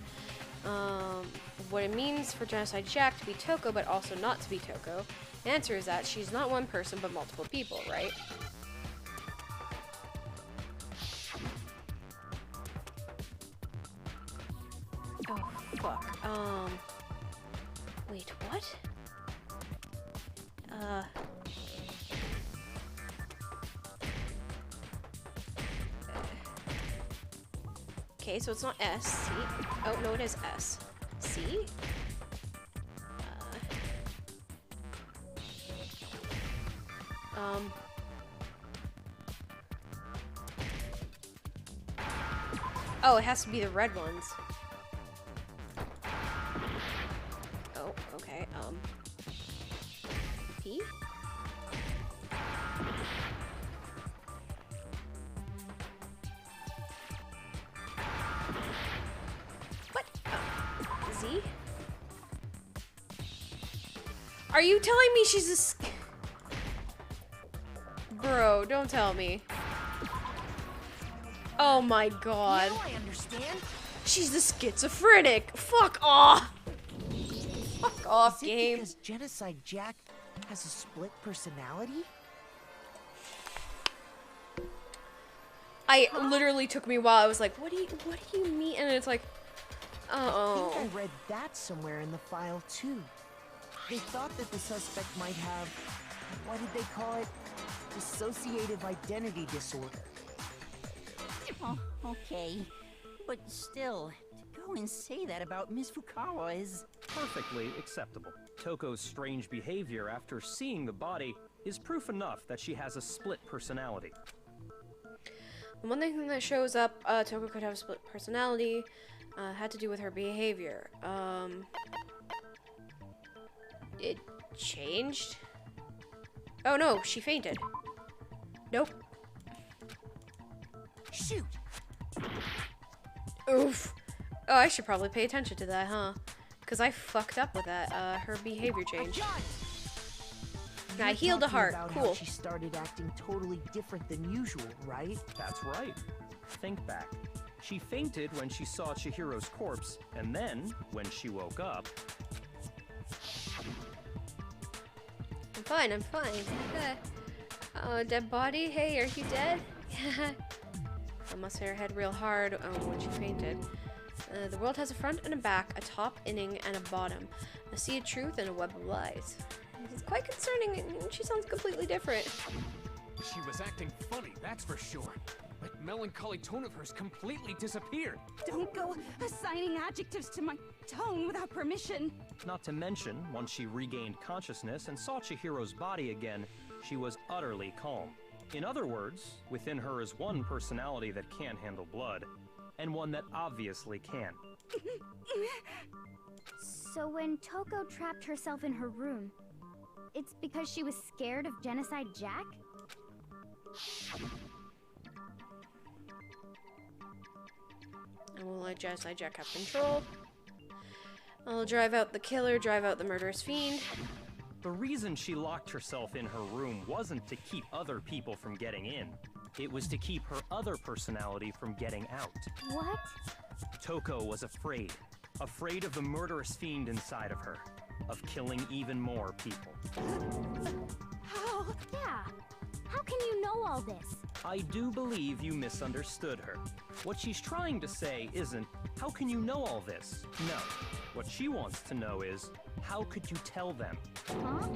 S1: What it means for Genocide Jack to be Toko, but also not to be Toko. The answer is that she's not one person, but multiple people, right? Oh, fuck. Wait, what? Okay, so it's not S, C. Oh, no, it is S. C? Oh, it has to be the red ones. Oh, okay, P? What? Oh, Z? Are you telling me she's a Bro, don't tell me. Oh my god.
S8: Now I understand.
S1: She's a schizophrenic. Fuck off. Fuck off,
S8: Is it
S1: game.
S8: because Genocide Jack has a split personality?
S1: I literally took me a while. I was like, what do you mean? And it's like,
S8: I
S1: oh.
S8: think I read that somewhere in the file too. They thought that the suspect might have, what did they call it? Dissociative identity disorder.
S3: Oh, okay. But still, to go and say that about Miss Fukawa is...
S4: Perfectly acceptable. Toko's strange behavior after seeing the body is proof enough that she has a split personality.
S1: The one thing that shows up, Toko could have a split personality, had to do with her behavior. It changed? Oh no, she fainted. Nope.
S8: Shoot!
S1: Oof. Oh, I should probably pay attention to that, huh? Because I fucked up with that. Her behavior changed. I healed a heart.
S8: About
S1: Cool.
S8: How she started acting totally different than usual, right?
S4: That's right. Think back. She fainted when she saw Chihiro's corpse, and then, when she woke up...
S1: I'm fine, I'm fine. Oh, dead body? Hey, are you dead? I must hit her head real hard when she fainted. The world has a front and a back, a top, inning, and a bottom. A sea of truth and a web of lies. It's quite concerning, and she sounds completely different.
S7: She was acting funny, that's for sure. That melancholy tone of hers completely disappeared.
S2: Don't go assigning adjectives to my tone without permission.
S4: Not to mention, once she regained consciousness and saw Chihiro's body again, she was utterly calm. In other words, within her is one personality that can't handle blood, and one that obviously can.
S9: So when Toko trapped herself in her room, it's because she was scared of Genocide Jack?
S1: And will let Genocide Jack have control. I'll drive out the killer, drive out the murderous fiend.
S4: The reason she locked herself in her room wasn't to keep other people from getting in. It was to keep her other personality from getting out.
S9: What?
S4: Toko was afraid. Afraid of the murderous fiend inside of her. Of killing even more people.
S9: How? Yeah. How can you know all this?
S4: I do believe you misunderstood her. What she's trying to say isn't, how can you know all this? No. What she wants to know is, how could you tell them?
S9: Huh?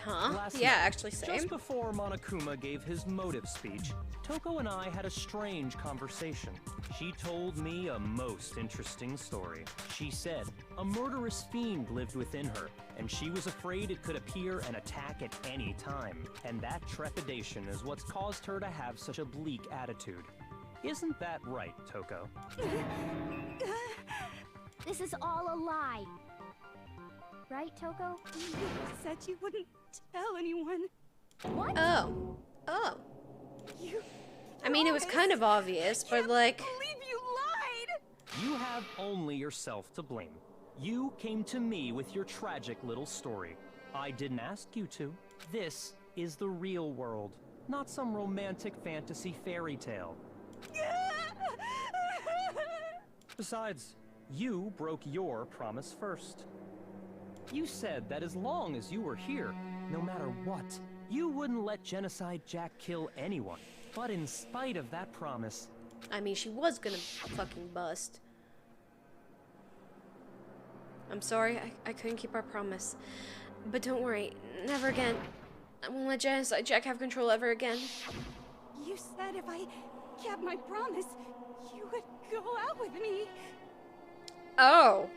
S1: Huh?
S4: Last
S1: Yeah,
S4: night,
S1: actually same.
S4: Just before Monokuma gave his motive speech, Toko and I had a strange conversation. She told me a most interesting story. She said a murderous fiend lived within her, and she was afraid it could appear and attack at any time. And that trepidation is what's caused her to have such a bleak attitude. Isn't that right, Toko?
S9: This is all a lie. Right, Toko?
S2: You said you wouldn't tell anyone.
S9: What?
S1: Oh. Oh.
S2: You
S1: I mean, it was kind of obvious, but like...
S2: believe you lied!
S4: You have only yourself to blame. You came to me with your tragic little story. I didn't ask you to. This is the real world, not some romantic fantasy fairy tale. Besides, you broke your promise first. You said that as long as you were here, no matter what, you wouldn't let Genocide Jack kill anyone. But in spite of that promise...
S1: I mean, she was gonna fucking bust. I'm sorry, I couldn't keep our promise. But don't worry, never again. I won't let Genocide Jack have control ever again.
S2: You said if I kept my promise, you would go out with me.
S1: Oh.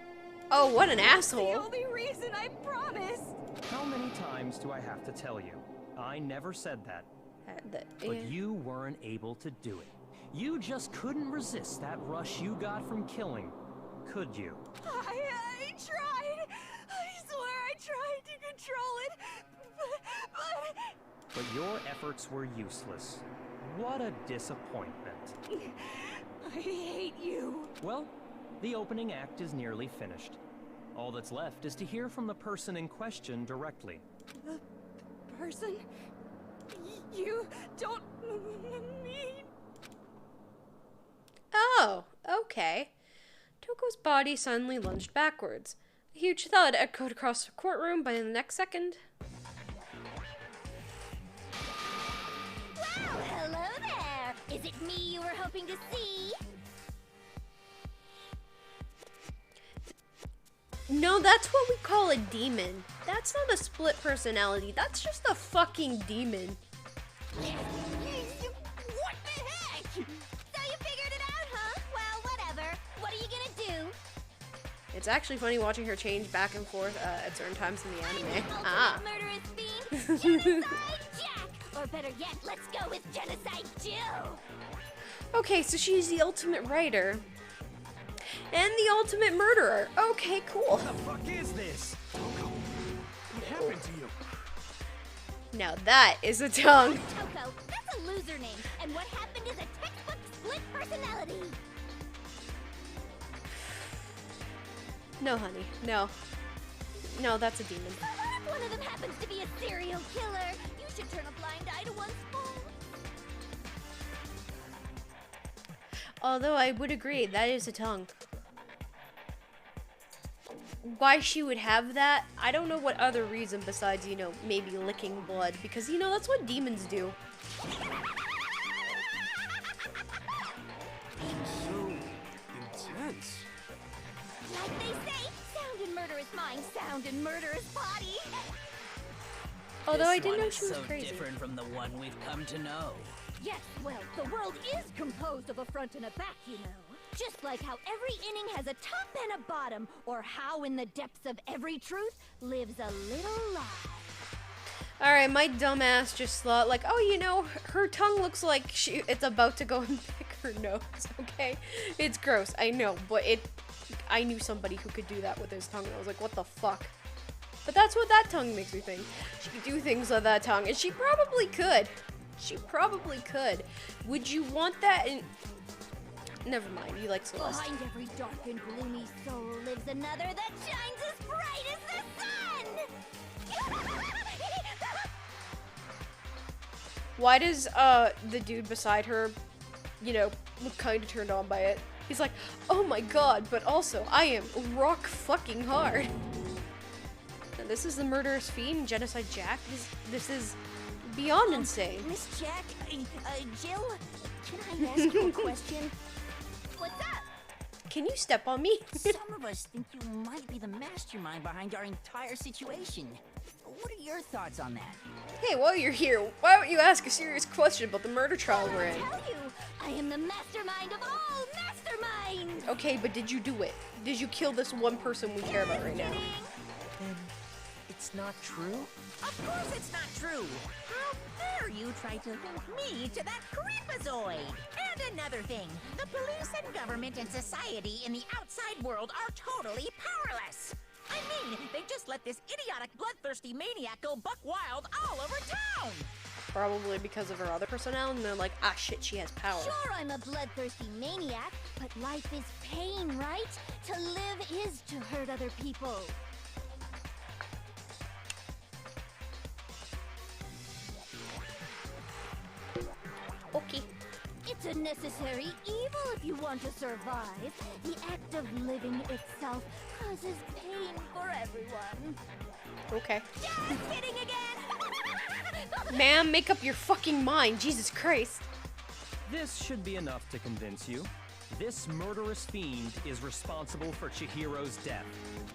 S1: Oh, what an
S2: The
S1: asshole.
S2: only reason I promised.
S4: How many times do I have to tell you? I never said that. But you weren't able to do it. You just couldn't resist that rush you got from killing, could you?
S2: I tried. I swear I tried to control it,
S4: But your efforts were useless. What a disappointment.
S2: I hate you.
S4: Well, the opening act is nearly finished. All that's left is to hear from the person in question directly.
S2: The person? You don't mean...
S1: Oh, okay. Toko's body suddenly lunged backwards. A huge thud echoed across the courtroom, but in the next second...
S9: Well, hello there! Is it me you were hoping to see?
S1: No, that's what we call a demon. That's not a split personality. That's just a fucking demon.
S9: What the heck? So you figured it out, huh? Well, whatever. What are you gonna do?
S1: It's actually funny watching her change back and forth at certain times in the anime.
S9: Murderous fiend, Genocide Jack! Or better yet, let's go with Genocide Jill!
S1: Okay, so she's the ultimate writer. And the ultimate murderer. Okay, cool.
S12: What the fuck is this?
S7: What happened to you?
S1: Now that is a tongue.
S9: Toko, that's a loser name, and what happened is a textbook split personality.
S1: No, honey. No. No, that's a demon.
S9: So what if one of them happens to be a serial killer? You should turn a blind eye to one's fault.
S1: Although I would agree, that is a tongue. Why she would have that, I don't know what other reason besides, you know, maybe licking blood. Because, you know, that's what demons do.
S7: So intense.
S9: Like they say, sound in murderous mind, sound in murderous body.
S1: Although I
S10: This
S1: didn't know
S10: one is
S1: she was
S10: so
S1: crazy.
S10: different from the one we've come to know.
S9: Yes, well, the world is composed of a front and a back, you know. Just like how every inning has a top and a bottom, or how in the depths of every truth lives a little lie.
S1: Alright, my dumbass just thought, like, oh, you know, her tongue looks like it's about to go and pick her nose, okay? It's gross, I know, but I knew somebody who could do that with his tongue, and I was like, what the fuck? But that's what that tongue makes me think. She could do things with that tongue, and she probably could. She probably could. Would you want that in... Never mind, you like Celeste.
S9: Behind every dark and gloomy soul lives another that shines as bright as the sun!
S1: Why does, the dude beside her, you know, look kinda turned on by it? He's like, oh my god, but also, I am rock fucking hard. And this is the murderous fiend, Genocide Jack. This is beyond insane.
S2: Miss Jack, Jill, can I ask you a question?
S9: What's up?
S1: Can you step on me?
S5: Some of us think you might be the mastermind behind our entire situation. What are your thoughts on that?
S1: Hey, while you're here, why don't you ask a serious question about the murder trial we're in?
S9: I tell you, I am the mastermind of all masterminds!
S1: Okay, but did you do it? Did you kill this one person we care about right now?
S8: Then it's not true?
S3: Of course it's not true. How dare you try to link me to that creepazoid? And another thing, the police and government and society in the outside world are totally powerless. I mean, they just let this idiotic, bloodthirsty maniac go buck wild all over town.
S1: Probably because of her other personnel, and they're like, ah shit, she has power.
S9: Sure, I'm a bloodthirsty maniac, but life is pain, right? To live is to hurt other people.
S1: Okay.
S9: It's a necessary evil if you want to survive. The act of living itself causes pain for everyone.
S1: Okay.
S9: Just kidding again!
S1: Ma'am, make up your fucking mind, Jesus Christ.
S4: This should be enough to convince you. This murderous fiend is responsible for Chihiro's death.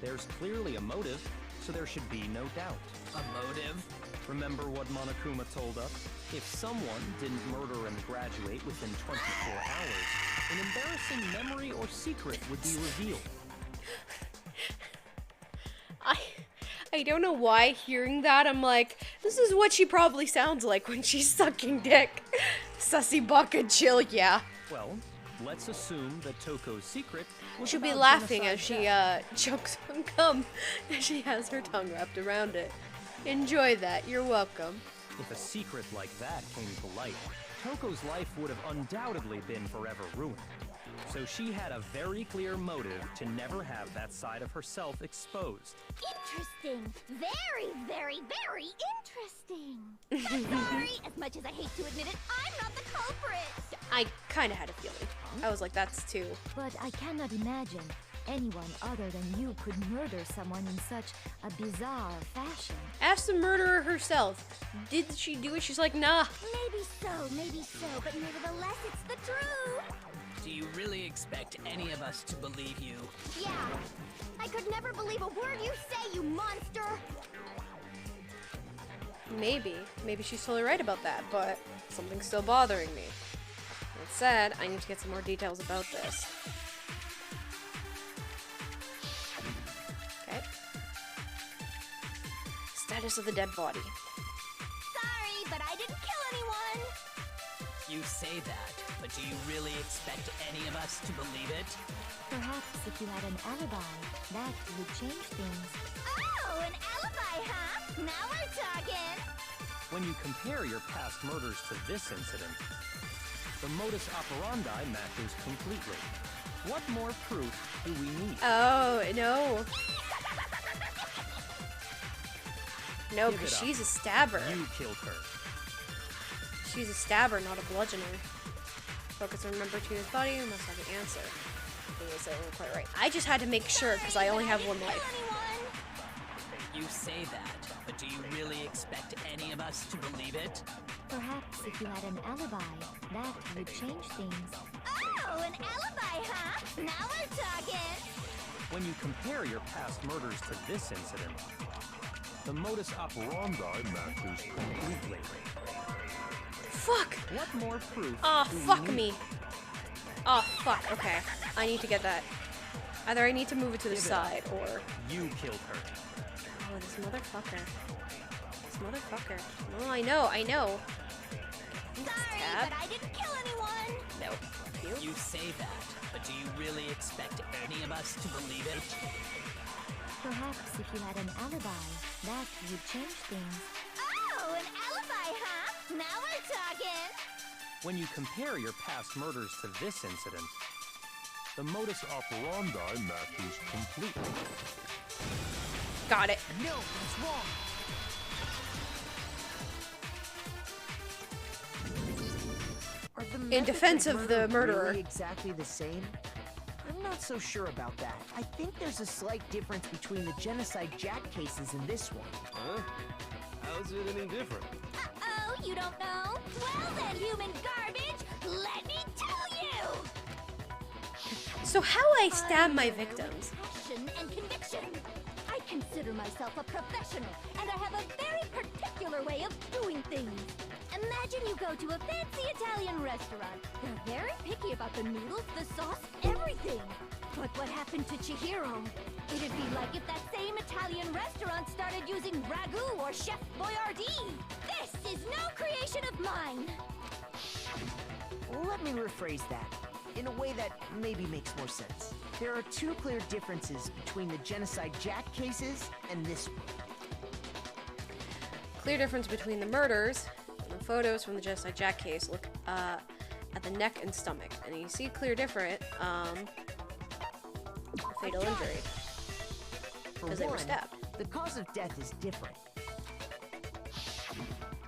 S4: There's clearly a motive, so there should be no doubt.
S10: A motive?
S4: Remember what Monokuma told us? If someone didn't murder and graduate within 24 hours, an embarrassing memory or secret would be revealed.
S1: I don't know why hearing that I'm like, this is what she probably sounds like when she's sucking dick. Sussy baka chill, yeah.
S4: Well, let's assume that Toko's secret was
S1: She'll be
S4: about
S1: laughing
S4: genocide
S1: as she chokes on cum as she has her tongue wrapped around it. Enjoy that, you're welcome.
S4: If a secret like that came to light, Toko's life would have undoubtedly been forever ruined. So she had a very clear motive to never have that side of herself exposed.
S9: Interesting. Very, very, very interesting. Sorry, as much as I hate to admit it, I'm not the culprit.
S1: I kinda had a feeling. I was like, that's too.
S13: But I cannot imagine anyone other than you could murder someone in such a bizarre fashion.
S1: Ask the murderer herself. Did she do it? She's like, nah.
S9: Maybe so, but nevertheless, it's the truth.
S10: Do you really expect any of us to believe you?
S9: Yeah. I could never believe a word you say, you monster.
S1: Maybe. Maybe she's totally right about that, but something's still bothering me. That said, I need to get some more details about this. Okay. Status of the dead body.
S9: Sorry, but I didn't kill anyone.
S10: You say that, but do you really expect any of us to believe it?
S13: Perhaps if you had an alibi, that would change things.
S9: Oh, an alibi, huh? Now we're talking.
S4: When you compare your past murders to this incident, the modus operandi matches completely. What more proof do we need?
S1: Oh, no. No,
S4: Give
S1: because
S4: it up.
S1: she's a stabber.
S4: You killed her.
S1: She's a stabber, not a bludgeoner. Focus on remember to his body, you must have the answer. I wasn't quite right. I just had to make sure, because I only have one life.
S10: You say that, but do you really expect any of us to believe it?
S13: Perhaps if you had an alibi, that would change things.
S9: Oh, an alibi, huh? Now we're talking.
S4: When you compare your past murders to this incident, the modus operandi matches completely.
S1: Fuck!
S4: What more proof
S1: Oh,
S4: do we
S1: fuck
S4: need?
S1: me. Oh, fuck. Okay. I need to get that. Either I need to move it to the
S4: Give it
S1: side,
S4: up.
S1: or...
S4: You killed her.
S1: Oh, this motherfucker. This motherfucker. Oh, I know, I know.
S9: Sorry,
S1: Tab.
S9: but I didn't kill anyone.
S1: Nope.
S10: You say that, but do you really expect any of us to believe it?
S13: Perhaps if you had an alibi, that would change things.
S9: Oh, an alibi, huh? Now we're talking.
S4: When you compare your past murders to this incident,
S7: The modus operandi matches completely.
S1: Got it.
S8: No, that's wrong. Are the
S1: In
S8: methods
S1: defense of
S8: murder
S1: the murderer.
S8: really exactly the same? I'm not so sure about that. I think there's a slight difference between the Genocide Jack cases and this one.
S7: Huh? How's it any different?
S9: Uh-oh, you don't know? Well then, human garbage, let me tell you!
S1: So how I stab my victims?
S9: Passion and conviction. I consider myself a professional, and I have a very particular way of doing things. Imagine you go to a fancy Italian restaurant. They're very picky about the noodles, the sauce, everything. But what happened to Chihiro? It'd be like if that same Italian restaurant started using ragu or Chef Boyardee. This is no creation of mine.
S8: Let me rephrase that in a way that maybe makes more sense. There are two clear differences between the Genocide Jack cases and this one.
S1: Clear difference between the murders. The photos from the Genocide Jack case look at the neck and stomach, and you see clear different fatal injury because they were stabbed.
S8: The cause of death is different.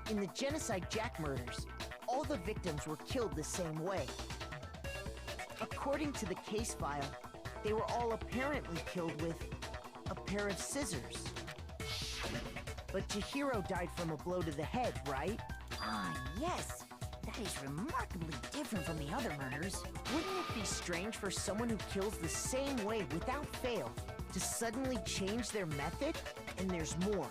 S8: In the Genocide Jack murders, all the victims were killed the same way. According to the case file, they were all apparently killed with a pair of scissors. But Chihiro died from a blow to the head, right?
S3: Ah, yes. That is remarkably different from the other murders.
S8: Wouldn't it be strange for someone who kills the same way without fail to suddenly change their method? And there's more.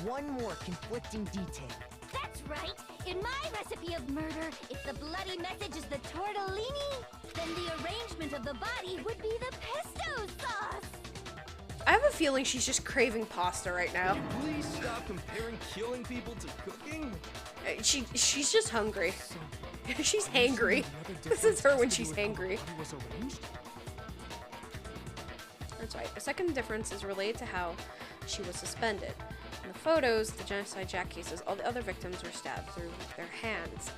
S8: One more conflicting detail.
S9: That's right. In my recipe of murder, if the bloody message is the tortellini, then the arrangement of the body would be the pesto sauce.
S1: I have a feeling she's just craving pasta right now.
S7: Please stop comparing killing people to cooking.
S1: She's just hungry. She's hangry. This is her when she's hangry. That's right. The second difference is related to how she was suspended. In the photos, the Genocide Jack cases, all the other victims were stabbed through their hands.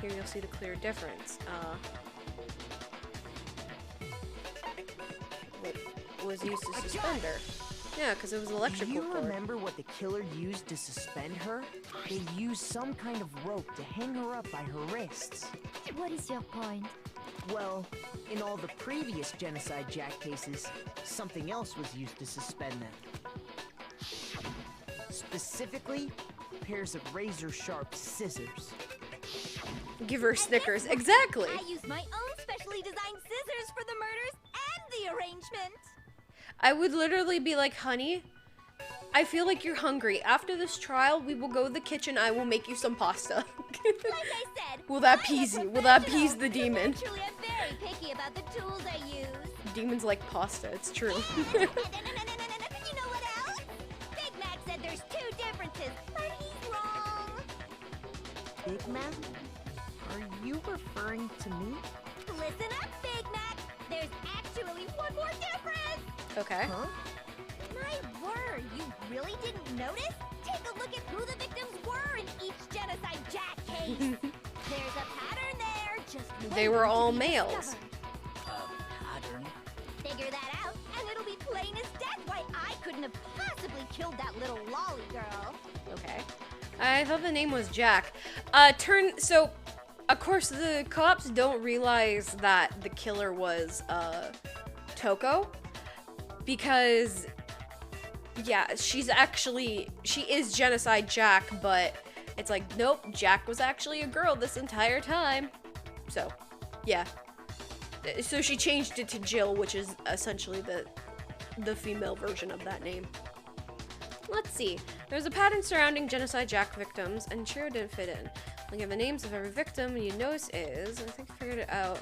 S1: Here you'll see the clear difference. What was used to suspend her? Yeah, because it was electrical
S8: Do you
S1: cord.
S8: remember what the killer used to suspend her? They used some kind of rope to hang her up by her wrists.
S13: What is your point?
S8: Well, in all the previous Genocide Jack cases, something else was used to suspend them. Specifically, pairs of razor-sharp scissors.
S1: Give her Snickers. Exactly.
S9: I use my own specially designed scissors for the murders and the arrangement.
S1: I would literally be like, honey, I feel like you're hungry. After this trial, we will go to the kitchen. I will make you some pasta.
S9: Like I said,
S1: Will that appease you? Will that appease the demon?
S9: actually, I'm very picky about the tools I use.
S1: Demons like pasta. It's true.
S9: You know what else? Big Mac said there's two differences, but he's wrong.
S8: Big Mac? Are you referring to me?
S9: Listen up, Big Mac. There's actually one more difference.
S1: Okay.
S8: Huh?
S9: My word, you really didn't notice? Take a look at who the victims were in each Genocide Jack case. There's a pattern there, just
S1: They
S9: waiting
S1: were
S9: to
S1: all
S9: be
S1: males.
S9: discovered.
S5: Pattern?
S9: Figure that out, and it'll be plain as death why I couldn't have possibly killed that little lolly girl.
S1: Okay. I thought the name was Jack. So, of course, the cops don't realize that the killer was, Toko. Because, yeah, she is Genocide Jack, but it's like, nope, Jack was actually a girl this entire time. So, yeah. So she changed it to Jill, which is essentially the female version of that name. Let's see. There's a pattern surrounding Genocide Jack victims, and Chiro didn't fit in. Looking at the names of every victim, you notice is, I think I figured it out,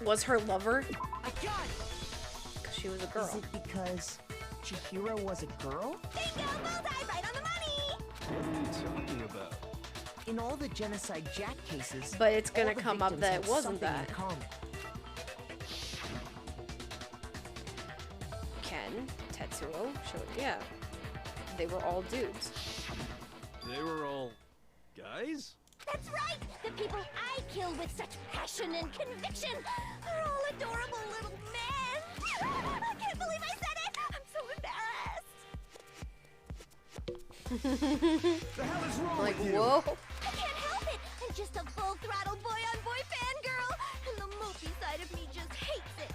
S1: was her lover. Because she was a girl.
S8: Is it because Chihiro was a girl?
S9: Bingo, bullseye, right on the money!
S7: What are you talking about?
S8: In all the Genocide Jack cases,
S1: But it's gonna
S8: all the
S1: come up
S8: victims
S1: that
S8: had
S1: it wasn't
S8: something
S1: that.
S8: in common.
S1: Ken, Tetsuo, yeah. They were all dudes.
S7: They were all guys?
S9: That's right! The people I kill with such passion and conviction are all adorable little men! I can't believe I said it! I'm so embarrassed!
S12: The hell is wrong
S1: Like,
S12: with you?
S1: whoa.
S9: I can't help it! I'm just a full-throttle boy-on-boy fangirl, and the mopey side of me just hates it!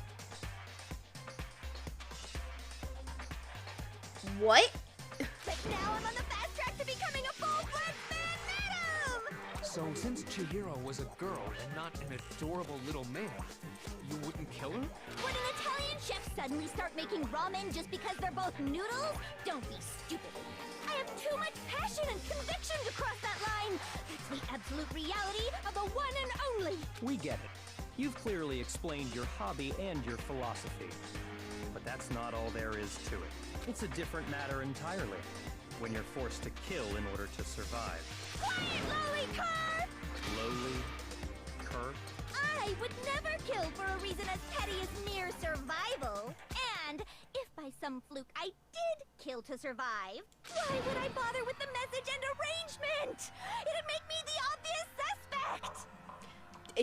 S1: What?
S9: But now I'm on the fast track to becoming a full-fledged man madam!
S7: So since Chihiro was a girl and not an adorable little man, you wouldn't kill her?
S9: Would an Italian chef suddenly start making ramen just because they're both noodles? Don't be stupid. I have too much passion and conviction to cross that line. That's the absolute reality of the one and only.
S4: We get it. You've clearly explained your hobby and your philosophy. But that's not all there is to it. It's a different matter entirely. When you're forced to kill in order to survive.
S9: Quiet, lowly cur!
S4: Lowly? Cur?
S9: I would never kill for a reason as petty as mere survival. And if by some fluke I did kill to survive, why would I bother with the message and arrangement? It'd make me the obvious suspect.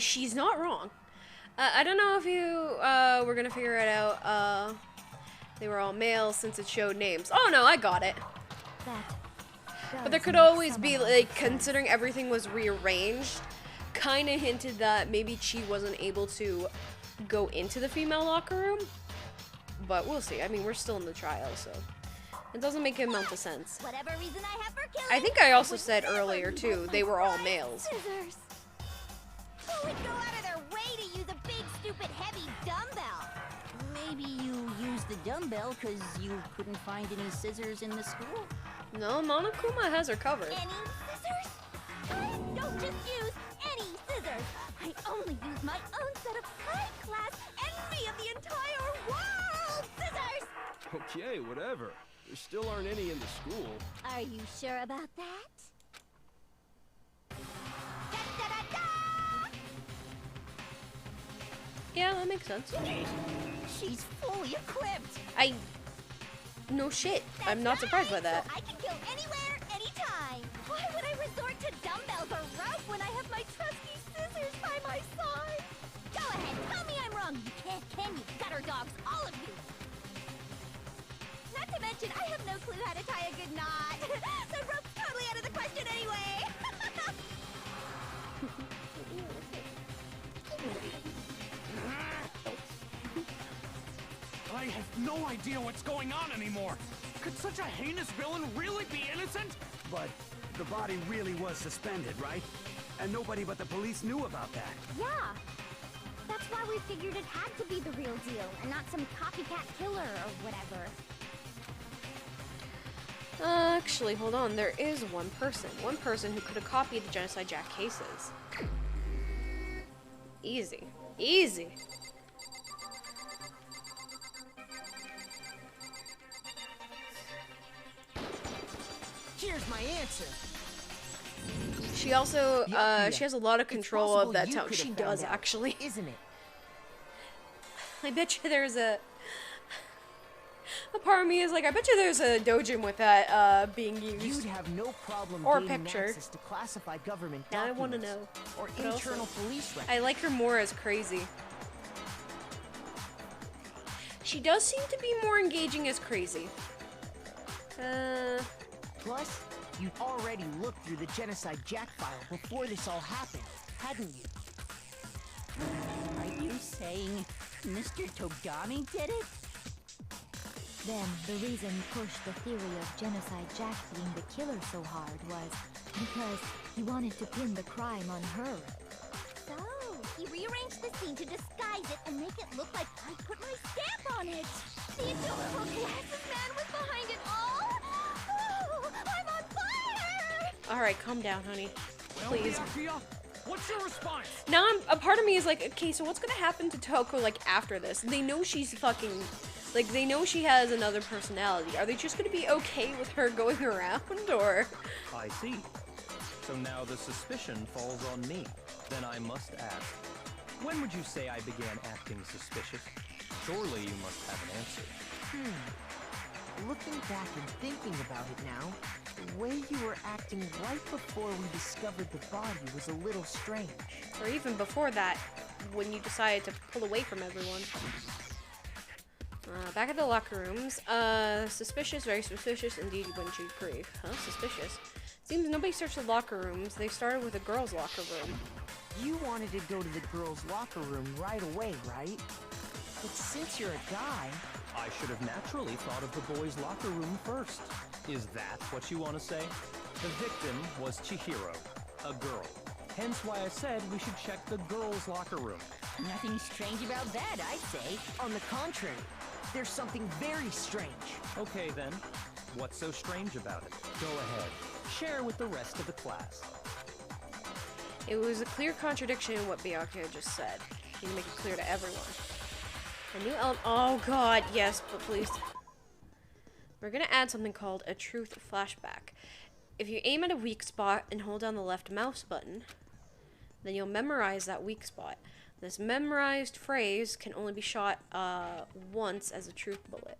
S1: She's not wrong. I don't know if you were gonna figure it out. They were all males since it showed names. Oh no, I got it. But there could always be, like, considering everything was rearranged, kind of hinted that maybe Chi wasn't able to go into the female locker room. But we'll see. I mean, we're still in the trial, so it doesn't make an amount of sense.
S9: Whatever reason I have for killing,
S1: I think I also said earlier, too, they were all males.
S9: Scissors. Who would go out of their way to use a big, stupid, heavy dumbbell?
S5: Maybe you used the dumbbell because you couldn't find any scissors in the school?
S1: No, Monokuma has her covered.
S9: Any scissors? I don't just use any scissors. I only use my own set of high-class envy of the entire world scissors!
S7: Okay, whatever. There still aren't any in the school.
S9: Are you sure about that?
S1: Yeah, that makes sense.
S5: She's fully equipped!
S1: No shit. I'm not surprised by that.
S9: So I can kill anywhere, anytime. Why would I resort to dumbbells or rope when I have my trusty scissors by my side? Go ahead, tell me I'm wrong. You can't, can you? Gutter dogs, all of you. Not to mention, I have no clue how to tie a good knot. So rope's totally out of the question anyway.
S7: I have no idea what's going on anymore. Could such a heinous villain really be innocent?
S12: But the body really was suspended, right? And nobody but the police knew about that.
S9: Yeah. That's why we figured it had to be the real deal and not some copycat killer or whatever.
S1: Actually, hold on. There is one person who could have copied the Genocide Jack cases. Easy. Easy.
S8: Here's my answer.
S1: She also, she has a lot of control of that town.
S8: could have
S1: She
S8: found
S1: does,
S8: out,
S1: actually.
S8: Isn't it?
S1: I bet you there's a part of me is like, I bet you there's a dojin with that, being used.
S8: You'd have no problem
S1: Or a
S8: gaining
S1: picture.
S8: access to classified government
S1: Now I
S8: documents.
S1: want to know.
S8: Or
S1: But also,
S8: internal police records.
S1: I like her more as crazy. She does seem to be more engaging as crazy.
S8: Plus, you'd already looked through the Genocide Jack file before this all happened, hadn't you?
S5: Are you saying Mr. Togami did it?
S13: Then, the reason he pushed the theory of Genocide Jack being the killer so hard was because he wanted to pin the crime on her.
S9: So, he rearranged the scene to disguise it and make it look like I put my stamp on it. The adorable glasses man was behind it all. Oh, I'm on fire!
S1: Alright, calm down, honey. Please.
S7: Well, what's your response?
S1: Now a part of me is like, okay, so what's gonna happen to Toko, like, after this? They know she's fucking, like, they know she has another personality. Are they just gonna be okay with her going around, or?
S4: I see. So now the suspicion falls on me. Then I must ask, when would you say I began acting suspicious? Surely you must have an answer.
S8: Looking back and thinking about it now, The way you were acting right before we discovered the body was a little strange.
S1: Or even before that, when you decided to pull away from everyone. Back at the locker rooms. Suspicious, very suspicious indeed, wouldn't you agree? Huh? Suspicious. Seems nobody searched the locker rooms. They started with the girls' locker room.
S8: You wanted to go to the girls' locker room right away, right? But since you're a guy...
S4: I should have naturally thought of the boys' locker room first. Is that what you want to say? The victim was Chihiro, a girl. Hence why I said we should check the girls' locker room.
S5: Nothing strange about that, I'd say.
S8: On the contrary, there's something very strange.
S4: Okay then, what's so strange about it? Go ahead, share with the rest of the class.
S1: It was a clear contradiction in what Byakuya had just said. You need to make it clear to everyone. A new element. Oh god, yes, but please. We're gonna add something called a truth flashback. If you aim at a weak spot and hold down the left mouse button, then you'll memorize that weak spot. This memorized phrase can only be shot once as a truth bullet.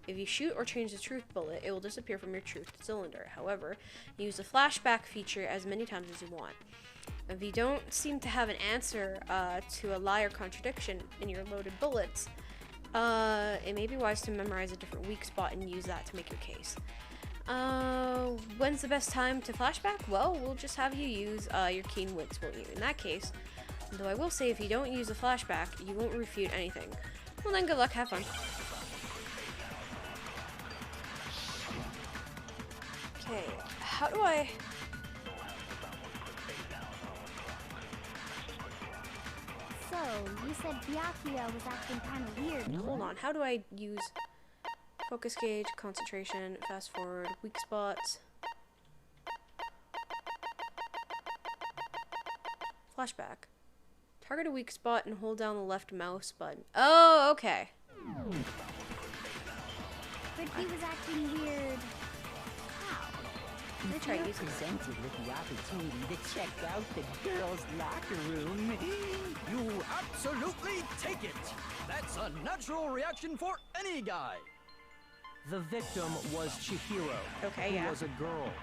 S1: If you shoot or change the truth bullet, it will disappear from your truth cylinder. However, use the flashback feature as many times as you want. If you don't seem to have an answer to a lie or contradiction in your loaded bullets, it may be wise to memorize a different weak spot and use that to make your case. When's the best time to flashback? Well, we'll just have you use your keen wits, won't you? In that case, though I will say if you don't use a flashback, you won't refute anything. Well then, good luck, have fun. Okay, how do I...
S9: So, you said Byakuya was acting kind of weird.
S1: Hold on, how do I use focus gauge, concentration, fast forward, weak spots, flashback. Target a weak spot and hold down the left mouse button. Oh, okay.
S9: But he was acting weird.
S5: If you're presented with the opportunity to check out the girls' locker room,
S7: You absolutely take it! That's a natural reaction for any guy!
S4: The victim was Chihiro, who was a girl.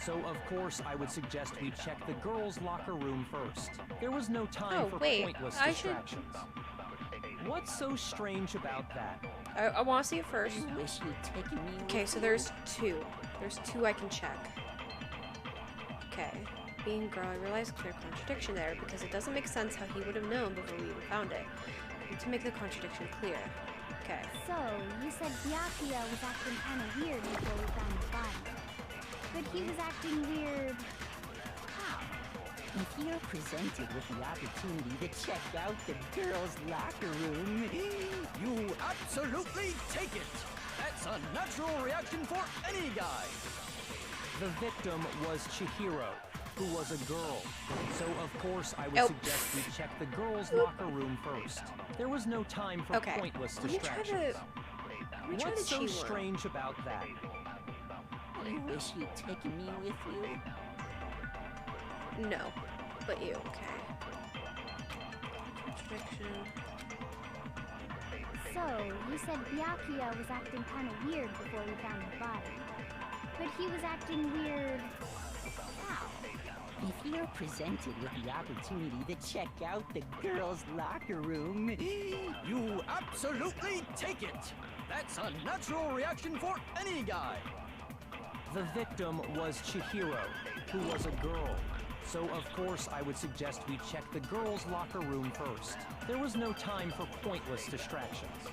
S4: So, of course, I would suggest we check the girls' locker room first. There was no time for pointless distractions. What's so strange about that?
S1: I want to see it first.
S5: I wish you'd taken me.
S1: Okay, so there's two. There's two I can check. Okay. Being a girl, I realize a clear contradiction there because it doesn't make sense how he would have known before we even found it. I need to make the contradiction clear. Okay.
S9: So, you said Byakuya was acting kind of weird before we found his body. But he was acting weird... how?
S5: If you're presented with the opportunity to check out the girls' locker room,
S7: You absolutely take it! That's a natural reaction for any guy!
S4: The victim was Chihiro, who was a girl. So, of course, I would suggest we check the girls' locker room first. There was no time for pointless distractions. What's so strange about that?
S5: I wish you'd taken me with you.
S1: No, but you, okay. Contradiction.
S9: So, you said Byakuya was acting kind of weird before we found his body. But he was acting weird... how?
S5: If you're presented with the opportunity to check out the girls' locker room,
S7: You absolutely take it! That's a natural reaction for any guy!
S4: The victim was Chihiro, who was a girl. So, of course, I would suggest we check the girls' locker room first. There was no time for pointless distractions.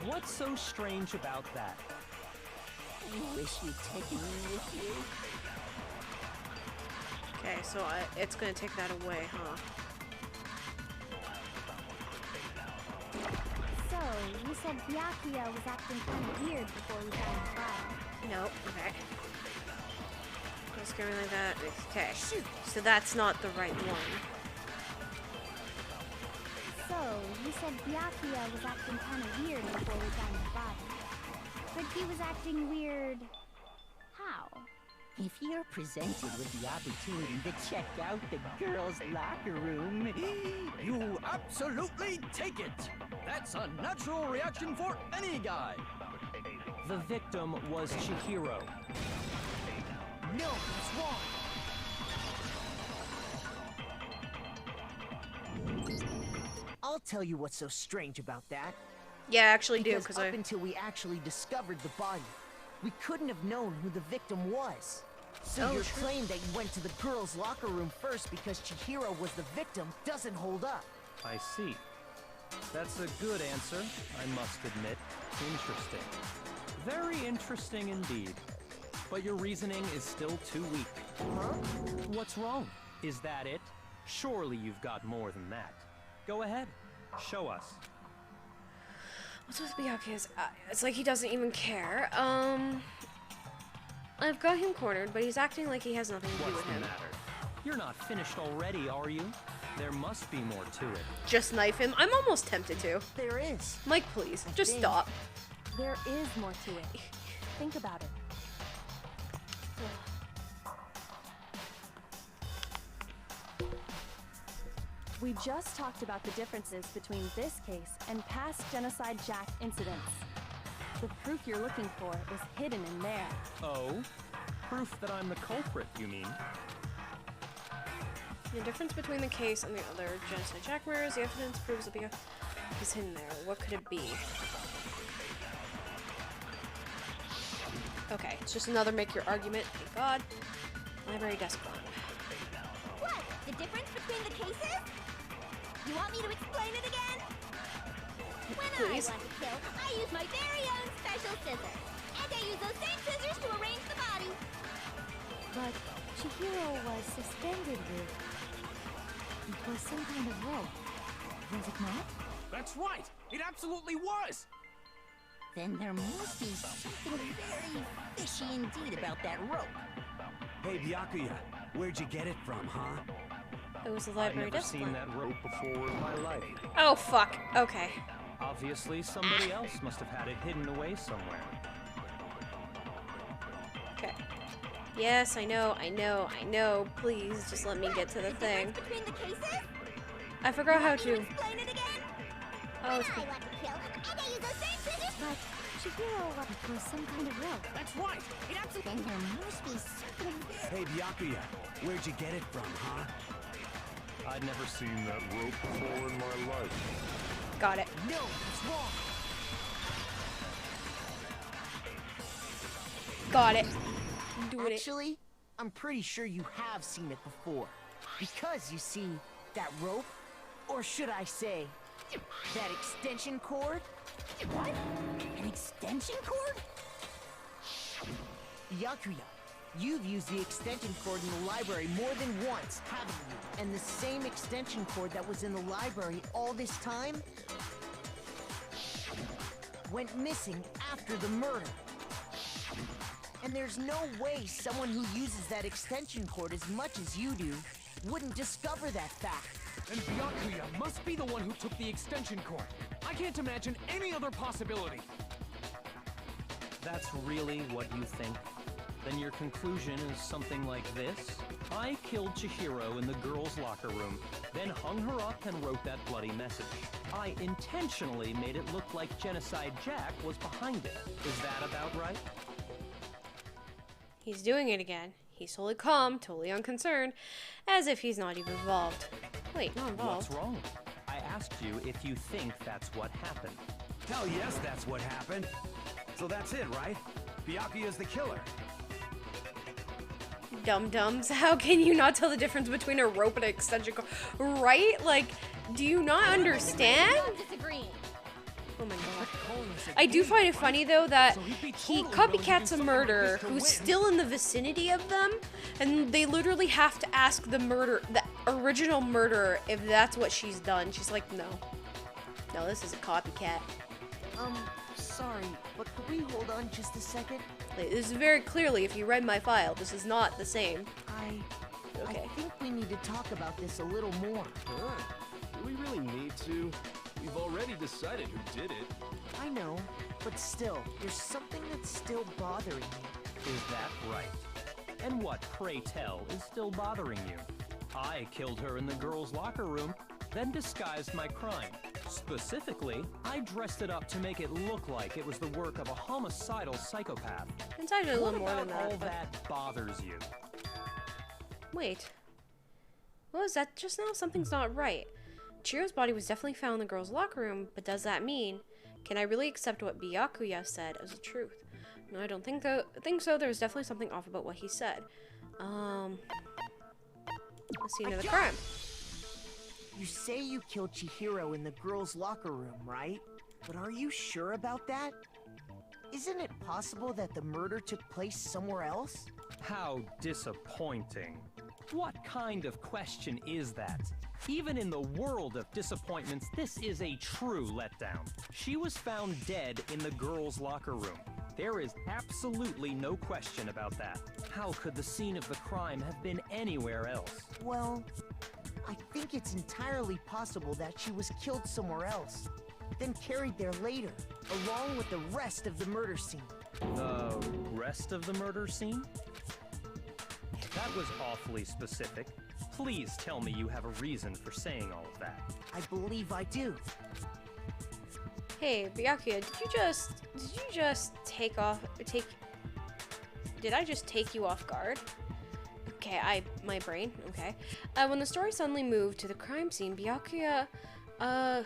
S4: What's so strange about that?
S5: I wish you'd taken me with you.
S1: Okay, so it's gonna take that away, huh?
S9: So, you said Byakuya was acting kind of weird before we found his body.
S1: Nope, okay. Just going like that. Okay, so that's not the right one.
S9: So, you said Byakuya was acting kind of weird before we found his body. But he was acting weird... how?
S5: If you're presented with the opportunity to check out the girls' locker room,
S7: You absolutely take it! That's a natural reaction for any guy!
S4: The victim was Chihiro.
S8: No, it's wrong. I'll tell you what's so strange about that.
S1: Yeah, I actually do,
S8: because up until we actually discovered the body, we couldn't have known who the victim was. So your claim that you went to the girls' locker room first because Chihiro was the victim doesn't hold up.
S4: I see. That's a good answer, I must admit. Interesting. Very interesting indeed. But your reasoning is still too weak.
S8: Huh?
S4: What's wrong? Is that it? Surely you've got more than that. Go ahead. Show us.
S1: What's with Byakuya? It's like he doesn't even care. I've got him cornered, but he's acting like he has nothing to do with him.
S4: What's the matter? You're not finished already, are you? There must be more to it.
S1: Just knife him? I'm almost tempted to.
S8: There is.
S1: Mike, please, just stop.
S11: There is more to it. Think about it. We just talked about the differences between this case and past Genocide Jack incidents. The proof you're looking for is hidden in there.
S4: Oh? Proof that I'm the culprit, you mean?
S1: The difference between the case and the other Genocide Jack murders, the evidence proves that Byakuya is hidden there. What could it be? Okay, it's just another make your argument. Thank God. Library desk bomb.
S9: What? The difference between the cases? You want me to explain it again? When
S1: Please.
S9: I want to kill, I use my very own special scissors. And I use those same scissors to arrange the body.
S13: But Chihiro was suspended with... It was some kind of rope. Was it not?
S7: That's right! It absolutely was!
S5: Then there must be something very fishy indeed about that rope.
S12: Hey, Byakuya, where'd you get it from, huh?
S1: It was the library
S4: I've never
S1: desk
S4: seen
S1: bomb.
S4: that rope before in my life.
S1: Oh, fuck. Okay.
S4: Obviously, somebody else must have had it hidden away somewhere.
S1: Okay. Yes, I know. Please, just let me get to the thing.
S9: Between the cases?
S1: I forgot how to.
S9: Explain it again?
S1: Oh, it's
S9: I want to kill, and I use those same scissors.
S13: But Chihiro, it was some kind of rope.
S7: That's right! It absolutely...
S9: Then there must be something...
S12: Hey, Byakuya, where'd you get it from, huh?
S14: I'd never seen that rope before in my life.
S1: Got it.
S8: No, it's wrong.
S1: Got it. Doing it.
S8: Actually, I'm pretty sure you have seen it before. Because, you see, that rope, or should I say, that extension cord?
S5: What? An extension cord?
S8: Byakuya, you've used the extension cord in the library more than once, haven't you? And the same extension cord that was in the library all this time went missing after the murder. And there's no way someone who uses that extension cord as much as you do wouldn't discover that fact.
S7: And Byakuya must be the one who took the extension cord. I can't imagine any other possibility.
S4: That's really what you think? Then your conclusion is something like this? I killed Chihiro in the girls' locker room, then hung her up and wrote that bloody message. I intentionally made it look like Genocide Jack was behind it. Is that about right?
S1: He's doing it again. He's totally calm, totally unconcerned, as if he's not even involved. Wait, not involved.
S4: What's wrong? I asked you if you think that's what happened.
S12: Hell yes, that's what happened. So that's it, right? Byakuya's the killer.
S1: Dum-dums, how can you not tell the difference between a rope and an extension cord? Right? Like, do you not understand?
S9: Disagreeing.
S1: Oh my god. I do find it funny though that he copycats a murderer who's still in the vicinity of them, and they literally have to ask the original murderer if that's what she's done. She's like, no. No, this is a copycat.
S8: Sorry, but could we hold on just a second?
S1: This is very clearly, if you read my file, this is not the same.
S8: I think we need to talk about this a little more.
S7: Do we really need to? We've already decided who did it.
S8: I know, but still, there's something that's still bothering me.
S4: Is that right? And what, pray tell, is still bothering you? I killed her in the girls' locker room. then disguised my crime. Specifically, I dressed it up to make it look like it was the work of a homicidal psychopath.
S1: It's actually a little more
S4: What
S1: than
S4: about
S1: that.
S4: all that bothers you?
S1: Wait. What was that just now? Something's not right. Chihiro's body was definitely found in the girls' locker room, but does that mean... Can I really accept what Byakuya said as the truth? No, I don't think so. There was definitely something off about what he said. The scene of the crime.
S8: You say you killed Chihiro in the girls' locker room, right? But are you sure about that? Isn't it possible that the murder took place somewhere else?
S4: How disappointing. What kind of question is that? Even in the world of disappointments, this is a true letdown. She was found dead in the girls' locker room. There is absolutely no question about that. How could the scene of the crime have been anywhere else?
S8: Well, I think it's entirely possible that she was killed somewhere else, then carried there later, along with the rest of the murder scene.
S4: The rest of the murder scene? That was awfully specific. Please tell me you have a reason for saying all of that.
S8: I believe I do.
S1: Hey, Byakuya, did you just did I just take you off guard? Okay, my brain, okay. When the story suddenly moved to the crime scene, Byakuya,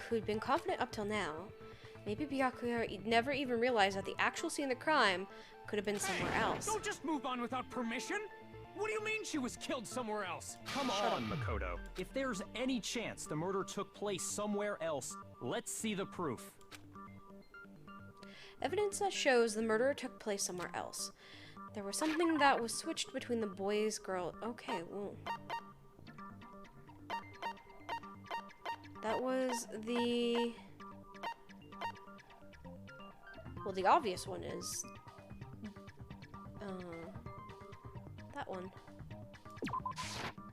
S1: who'd been confident up till now, maybe Byakuya never even realized that the actual scene of the crime could have been somewhere else.
S7: Don't just move on without permission! What do you mean she was killed somewhere else?
S4: Come on, Makoto. If there's any chance the murder took place somewhere else, let's see the proof.
S1: Evidence that shows the murder took place somewhere else. There was something that was switched between the boys, girl. Okay, well. That was the... Well, the obvious one is... that one.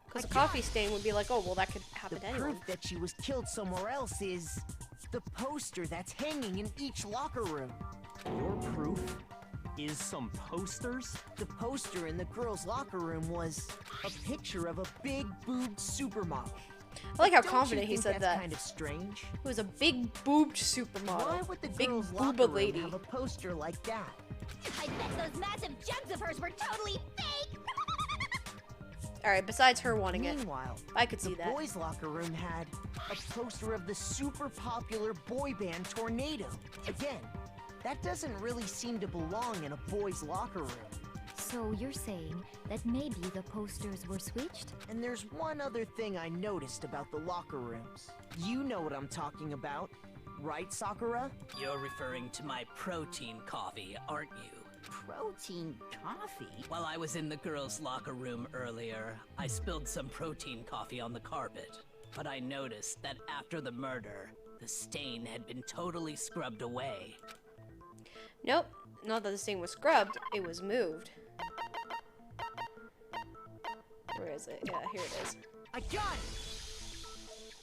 S1: Because a coffee stain would be like, oh, well, that could happen to anyone.
S8: The proof that she was killed somewhere else is... the poster that's hanging in each locker room.
S4: Your proof is some posters?
S8: The poster in the girls' locker room was a picture of a big boobed supermodel.
S1: I like how confident he said that.
S8: That's kind of strange.
S1: It was a big boobed supermodel.
S8: Why would the
S1: big
S8: girls'
S1: booba
S8: locker
S1: lady
S8: room have a poster like that?
S9: I bet those massive jugs of hers were totally fake!
S1: Alright, besides her wanting
S8: Meanwhile,
S1: it. I could see that.
S8: The boys' locker room had a poster of the super popular boy band Tornado. Again, that doesn't really seem to belong in a boys' locker room.
S13: So you're saying that maybe the posters were switched?
S8: And there's one other thing I noticed about the locker rooms. You know what I'm talking about, right, Sakura?
S10: You're referring to my protein coffee, aren't you?
S3: Protein coffee?
S10: While I was in the girls' locker room earlier, I spilled some protein coffee on the carpet. But I noticed that after the murder, the stain had been totally scrubbed away.
S1: Nope, not that the stain was scrubbed, it was moved. Where is it? Yeah, here it is.
S8: I got it!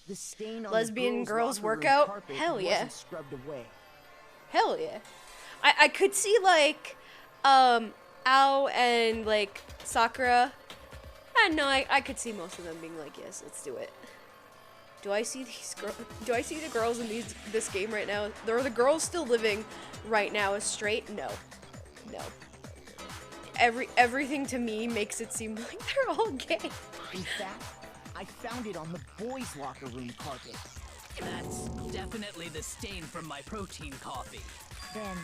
S8: The stain on
S1: Lesbian
S8: the
S1: girls
S8: locker room
S1: workout?
S8: carpet
S1: Hell yeah.
S8: wasn't scrubbed away.
S1: Hell yeah. I could see, like, Ao and, like, Sakura. And no, I could see most of them being like, yes, let's do it. Do I see these girls? Do I see the girls in this game right now? Are the girls still living right now as straight? No. No. Everything to me makes it seem like they're all gay.
S8: In fact, I found it on the boys' locker room carpet.
S10: That's definitely the stain from my protein coffee.
S13: Then,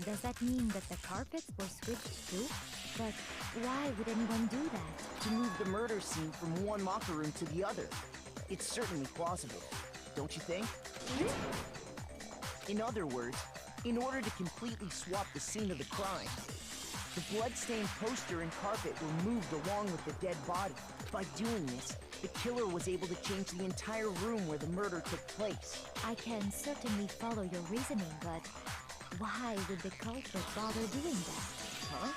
S13: does that mean that the carpets were switched too? But why would anyone do that?
S8: To move the murder scene from one locker room to the other. It's certainly plausible, don't you think? In other words, in order to completely swap the scene of the crime, the blood-stained poster and carpet were moved along with the dead body. By doing this, the killer was able to change the entire room where the murder took place.
S13: I can certainly follow your reasoning, but why would the culprit bother doing that?
S8: Huh?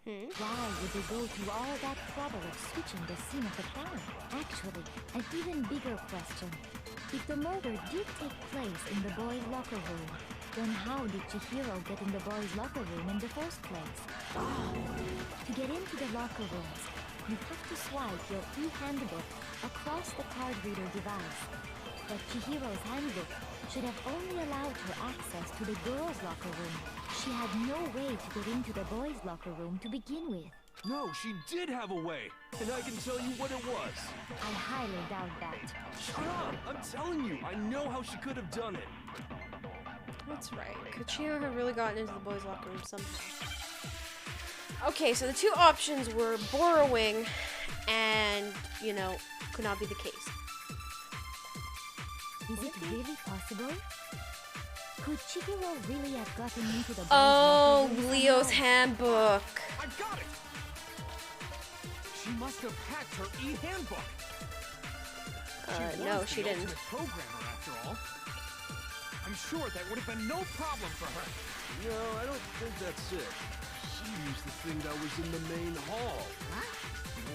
S13: Why would they go through all that trouble of switching the scene of the crime? Actually, an even bigger question. If the murder did take place in the boys' locker room, then how did Chihiro get in the boys' locker room in the first place? To get into the locker rooms, you have to swipe your e-handbook across the card reader device. But Chihiro's handbook should have only allowed her access to the girls' locker room. She had no way to get into the boys' locker room to begin with.
S7: No, she did have a way, and I can tell you what it was.
S13: I highly doubt that.
S7: Shut up! I'm telling you, I know how she could have done it.
S1: That's right. Kuchio had really gotten into the boys' locker room somehow. Okay, so the two options were borrowing and, you know, could not be the case.
S13: Is it really possible? Could Chihiro really have gotten into the boys'
S1: Oh,
S13: locker room
S1: Leo's
S13: somehow?
S1: handbook.
S7: I got it! She must have hacked her e-handbook.
S1: No, she didn't.
S7: Ultimate programmer, after all. I'm sure that would have been no problem for her. No, I don't think that's it. She used the thing that was in the main hall.
S3: Huh?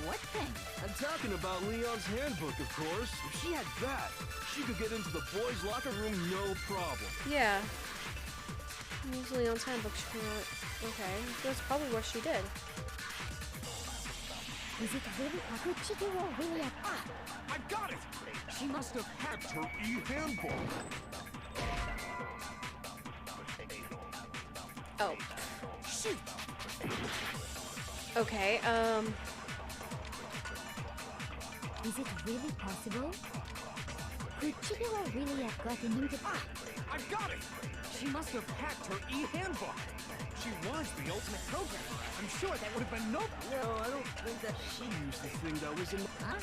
S3: What thing?
S7: I'm talking about Leon's handbook, of course. If she had that, she could get into the boys' locker room no problem.
S1: Yeah. Use Leon's handbook. She cannot. Okay, that's probably what she did.
S13: Is it really? Could Chihiro really have...
S7: I got it! She must have hacked her e-handbook.
S1: Oh.
S7: Shoot!
S1: Okay,
S13: Is it really possible? Could Chihiro really have gotten into...
S7: I got it! She must have hacked her e-handbook. She was the ultimate programmer. I'm sure that would have been no... No, I don't think that she used the thing that was in the...
S3: Huh?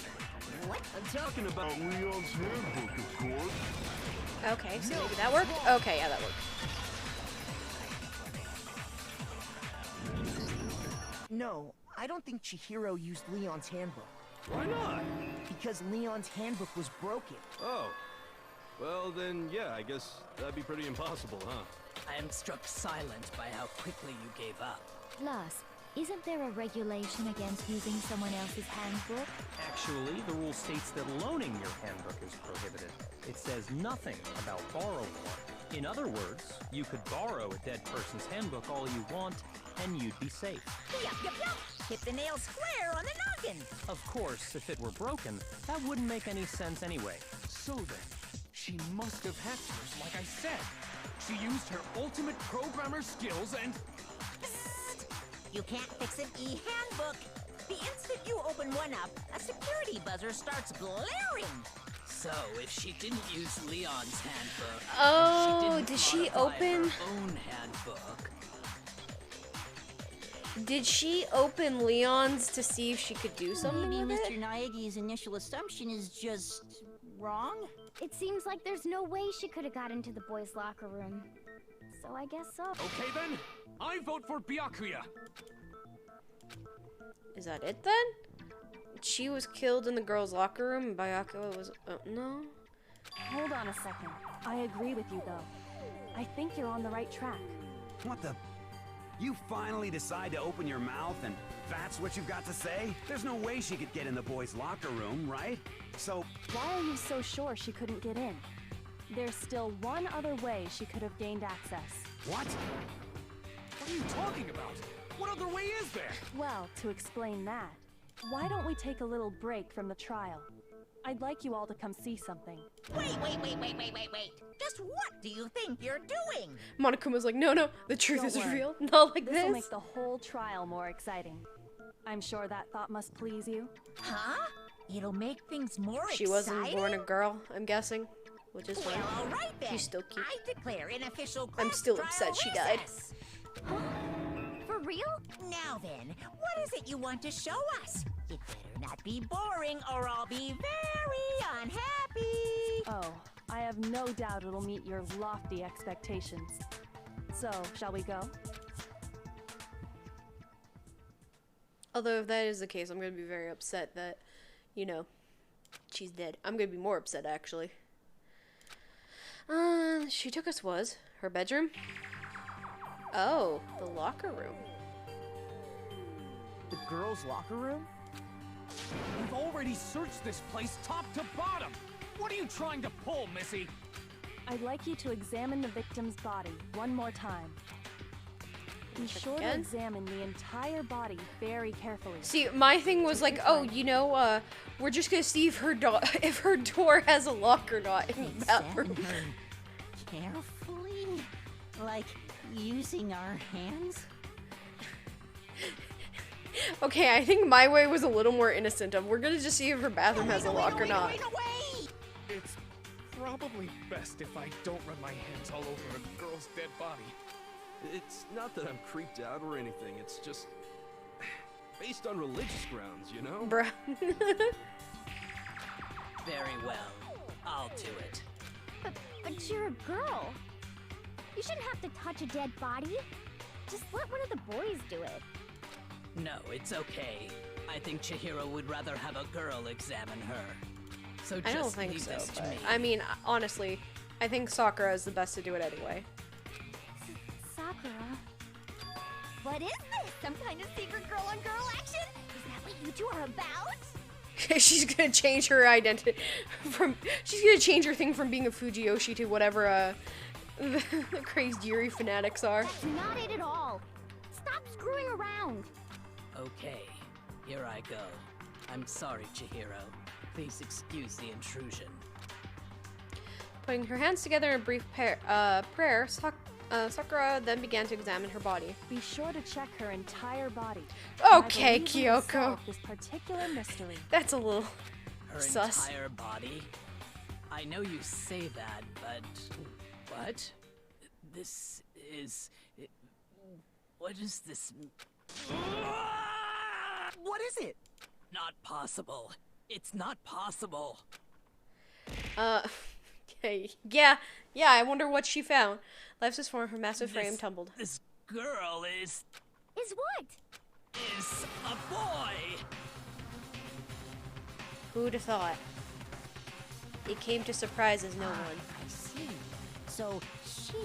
S3: What?
S7: I'm talking about Leon's handbook, of course.
S1: okay, so maybe that worked? Okay, yeah, that worked.
S8: No, I don't think Chihiro used Leon's handbook.
S7: Why not?
S8: Because Leon's handbook was broken.
S7: Oh. Well, then, yeah, I guess that'd be pretty impossible, huh?
S10: I am struck silent by how quickly you gave up.
S13: Plus, isn't there a regulation against using someone else's handbook?
S4: Actually, the rule states that loaning your handbook is prohibited. It says nothing about borrowing one. In other words, you could borrow a dead person's handbook all you want, and you'd be safe.
S3: Yup, yup, yup! Hit the nail square on the noggin!
S4: Of course, if it were broken, that wouldn't make any sense anyway.
S7: So then, she must have hacked hers, like I said. She used her ultimate programmer skills and...
S3: You can't fix an e-handbook. The instant you open one up, a security buzzer starts blaring.
S10: So, if she didn't use Leon's handbook,
S1: Oh,
S10: then she
S1: did she
S10: didn't modify
S1: open...
S10: her own handbook.
S1: Did she open Leon's to see if she could do something
S5: Maybe
S1: with
S5: Mr.
S1: it?
S5: Naegi's initial assumption is just wrong?
S9: It seems like there's no way she could have got into the boys' locker room. So I guess so.
S7: Okay then, I vote for Byakuya.
S1: Is that it then? She was killed in the girls' locker room and Byakuya was... Oh, no?
S11: Hold on a second. I agree with you, though. I think you're on the right track.
S12: What the... You finally decide to open your mouth and that's what you've got to say? There's no way she could get in the boys' locker room, right? So...
S11: Why are you so sure she couldn't get in? There's still one other way she could have gained access.
S12: What?
S7: What are you talking about? What other way is there?
S11: Well, to explain that, why don't we take a little break from the trial? I'd like you all to come see something.
S3: Wait. Just what do you think you're doing?
S1: Monokuma's like, no, the truth
S11: Don't
S1: is
S11: worry.
S1: real. Not like
S11: This'll
S1: this.
S11: make the whole trial more exciting. I'm sure that thought must please you.
S3: Huh? It'll make things more
S1: She
S3: exciting?
S1: wasn't born a girl, I'm guessing. Which is fine.
S3: Well, all right then.
S1: She's still cute.
S3: I declare an official class
S1: I'm still
S3: trial
S1: upset she died.
S3: recess.
S9: For real?
S3: Now then, what is it you want to show us? It better not be boring or I'll be very unhappy.
S11: Oh, I have no doubt it'll meet your lofty expectations. So, shall we go?
S1: Although if that is the case, I'm going to be very upset that, you know, she's dead. I'm going to be more upset, actually. She took us was her bedroom? Oh, the locker room.
S8: The girls' locker room?
S7: We've already searched this place top to bottom. What are you trying to pull, Missy?
S11: I'd like you to examine the victim's body one more time. Be sure to examine the entire body very carefully.
S1: See, my thing was like, oh, you know, we're just gonna see if her door has a lock or not in the bathroom.
S3: Carefully? Like using our hands?
S1: Okay, I think my way was a little more innocent of, we're gonna just see if her bathroom has a lock or not.
S7: It's probably best if I don't run my hands all over a girl's dead body.
S15: It's not that I'm creeped out or anything, it's just based on religious grounds, you know?
S1: Bruh.
S10: Very well. I'll do it.
S9: But you're a girl. You shouldn't have to touch a dead body. Just let one of the boys do it.
S10: No, it's okay. I think Chihiro would rather have a girl examine her. So just
S1: I don't think
S10: leave
S1: so,
S10: this to
S1: but
S10: me.
S1: I mean, honestly, I think Sakura is the best to do it anyway.
S9: Sakura? What is this? Some kind of secret girl-on-girl action? Is that what you two are about?
S1: She's gonna change her identity from. She's gonna change her thing from being a Fujiyoshi to whatever the crazed Yuri fanatics are.
S9: That's not it at all. Stop screwing around.
S10: Okay, here I go. I'm sorry, Chihiro. Please excuse the intrusion.
S1: Putting her hands together in a brief prayer, Sakura then began to examine her body.
S11: Be sure to check her entire body.
S1: Okay, Kyoko.
S11: This particular mystery.
S1: That's a little
S10: Her
S1: sus.
S10: entire body? I know you say that, but what? This is... What is this?
S8: What is it?
S10: Not possible. It's not possible.
S1: Okay. Yeah, I wonder what she found. Left his form, her massive frame tumbled.
S10: This girl is
S9: what?
S10: Is a boy!
S1: Who'd have thought? It came to surprise as no one.
S3: I see. So she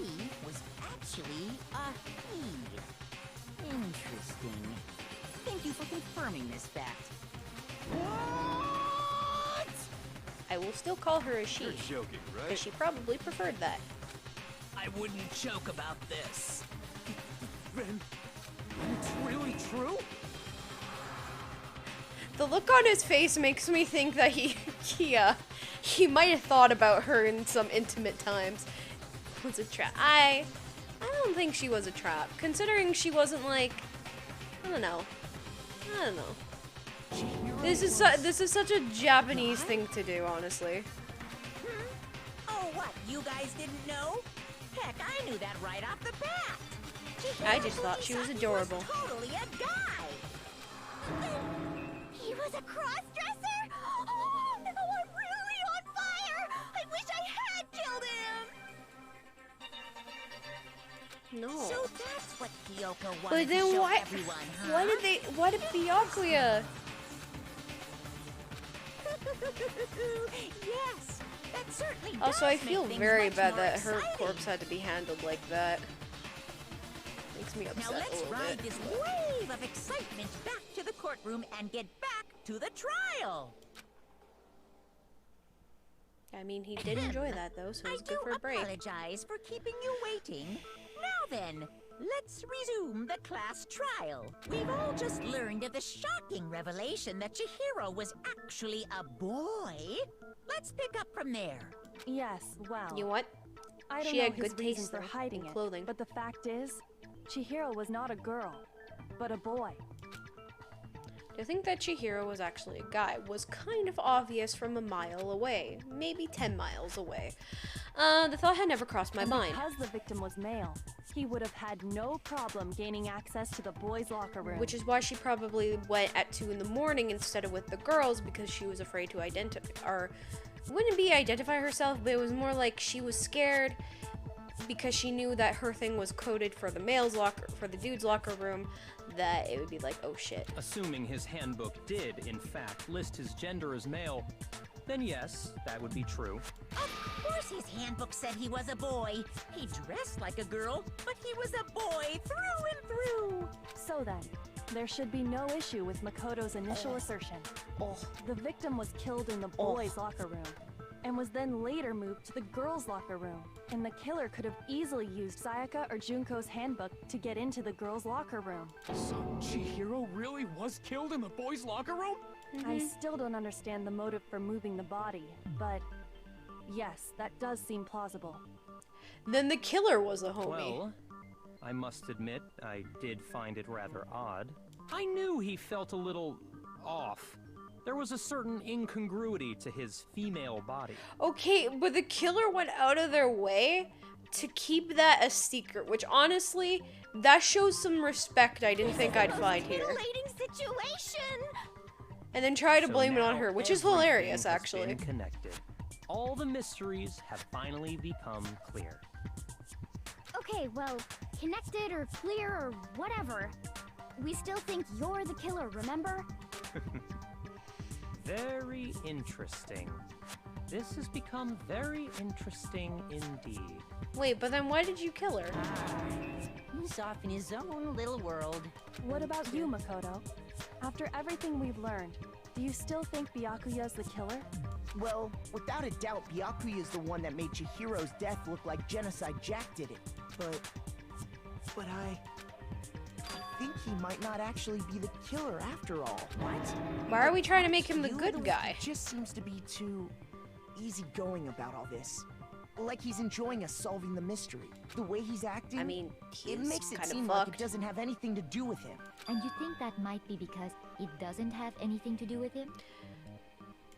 S3: was actually a he. Interesting. Thank you for confirming this fact. What?
S1: I will still call her a she.
S15: You're joking, right?
S1: Because she probably preferred that.
S10: I wouldn't joke about this.
S7: Then, it's really true?
S1: The look on his face makes me think that he might have thought about her in some intimate times. It was a trap. I don't think she was a trap, considering she wasn't like, I don't know. This is such a Japanese thing to do, honestly.
S3: Oh, what? You guys didn't know? Heck, I knew that right off the bat.
S1: I just thought she was adorable.
S3: Totally a guy.
S9: He was a cross-dresser? Oh, now I'm really on fire! I wish I had killed him!
S1: No.
S3: So that's what Kyoko wanted
S1: But then
S3: to show
S1: why?
S3: everyone, huh?
S1: Why did Byakuya?
S3: Yes, that certainly
S1: Also,
S3: does
S1: I feel
S3: make things
S1: very
S3: much
S1: bad
S3: more
S1: that her
S3: exciting.
S1: corpse had to be handled like that. Makes me upset
S3: Now
S1: a
S3: let's
S1: little
S3: ride
S1: bit.
S3: this wave of excitement back to the courtroom and get back to the trial.
S1: I mean, he did enjoy that though, so it was good for a break.
S3: I apologize for keeping you waiting. Now then, let's resume the class trial. We've all just learned of the shocking revelation that Chihiro was actually a boy. Let's pick up from there.
S11: Yes, well.
S1: You know what?
S11: I don't
S1: She
S11: know
S1: had
S11: his
S1: good
S11: reason
S1: taste
S11: for
S1: though,
S11: hiding
S1: in
S11: it,
S1: clothing.
S11: but the fact is, Chihiro was not a girl, but a boy.
S1: To think that Chihiro was actually a guy was kind of obvious from a mile away, maybe 10 miles away. The thought had never crossed my mind.
S11: Because the victim was male, he would have had no problem gaining access to the boys' locker room.
S1: Which is why she probably went at 2 in the morning instead of with the girls, because she was afraid to identify, or wouldn't be identify herself, but it was more like she was scared because she knew that her thing was coded for the dude's locker room, that it would be like, oh shit.
S4: Assuming his handbook did, in fact, list his gender as male, then yes, that would be true.
S3: Of course his handbook said he was a boy. He dressed like a girl, but he was a boy through and through.
S11: So then, there should be no issue with Makoto's initial assertion. The victim was killed in the boys' locker room, and was then later moved to the girls' locker room. And the killer could have easily used Sayaka or Junko's handbook to get into the girls' locker room.
S7: So Chihiro really was killed in the boys' locker room?
S11: I still don't understand the motive for moving the body, but yes, that does seem plausible.
S1: Then the killer was a homie.
S4: Well, I must admit, I did find it rather odd. I knew he felt a little off. There was a certain incongruity to his female body.
S1: Okay, but the killer went out of their way to keep that a secret, which honestly, that shows some respect I didn't think I'd find here.
S9: Situation.
S1: And then try to
S4: So
S1: blame it on
S4: now
S1: her, which is
S4: everything
S1: hilarious,
S4: has
S1: actually.
S4: been connected. All the mysteries have finally become clear.
S9: Okay, well, connected or clear or whatever. We still think you're the killer, remember?
S4: Very interesting. This has become very interesting indeed.
S1: Wait, but then why did you kill her?
S5: He's off in his own little world.
S11: What about you, Makoto? After everything we've learned, do you still think Byakuya's the killer?
S8: Well, without a doubt, Byakuya is the one that made Chihiro's death look like Genocide Jack did it. But I think he might not actually be the killer after all. What?
S1: Why are we trying to make him the good guy?
S8: He just seems to be too easygoing about all this. Like he's enjoying us solving the mystery. The way he's acting,
S1: I mean,
S8: it makes it
S1: kinda
S8: seem like it doesn't have anything to do with him.
S13: And you think that might be because it doesn't have anything to do with him?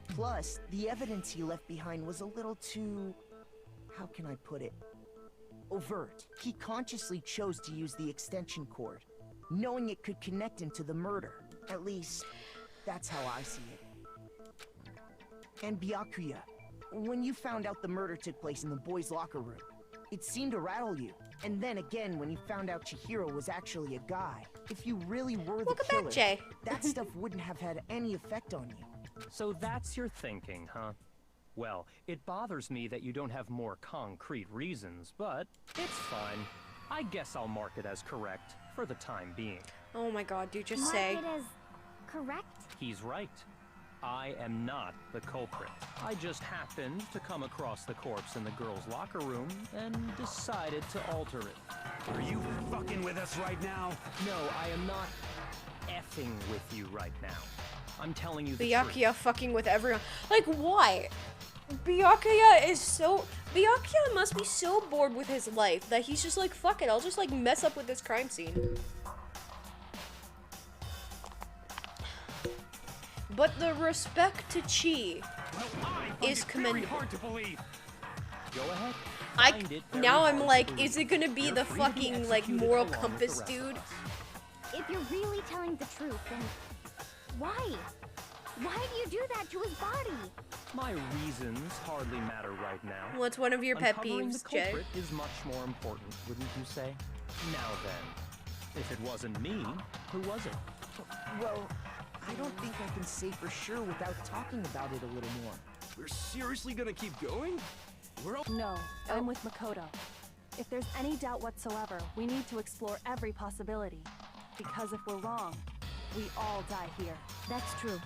S8: Plus, the evidence he left behind was a little too... how can I put it? Overt. He consciously chose to use the extension cord, knowing it could connect him to the murder. At least, that's how I see it. And Byakuya, when you found out the murder took place in the boys' locker room, it seemed to rattle you. And then again, when you found out Chihiro was actually a guy, if you really were the killer,
S1: back, Jay.
S8: that stuff wouldn't have had any effect on you.
S4: So that's your thinking, huh? Well, it bothers me that you don't have more concrete reasons, but it's fine. I guess I'll mark it as correct for the time being.
S1: Oh my god, dude, just
S9: Mark
S1: say.
S9: it as correct?
S4: He's right. I am not the culprit. I just happened to come across the corpse in the girls' locker room and decided to alter it.
S12: Are you fucking with us right now?
S4: No, I am not effing with you right now. I'm telling you the truth.
S1: Byakuya fucking with everyone. Like, why? Byakuya is so... Byakuya must be so bored with his life that he's just like, fuck it, I'll just like mess up with this crime scene. But the respect to Chi is commendable.
S7: Hard to believe.
S4: Go ahead.
S1: Now I'm like, is it gonna be the fucking like moral compass dude?
S9: If you're really telling the truth, then why? Why do you do that to his body?
S4: My reasons hardly matter right now.
S1: What's one of your pet
S4: Uncovering
S1: peeves,
S4: the
S1: Jay?
S4: culprit is much more important, wouldn't you say? Now then, if it wasn't me, who was it?
S8: Well, I don't think I can say for sure without talking about it a little more.
S15: We're seriously gonna keep going?
S11: No, I'm with Makoto. If there's any doubt whatsoever, we need to explore every possibility. Because if we're wrong, we all die here.
S13: That's true.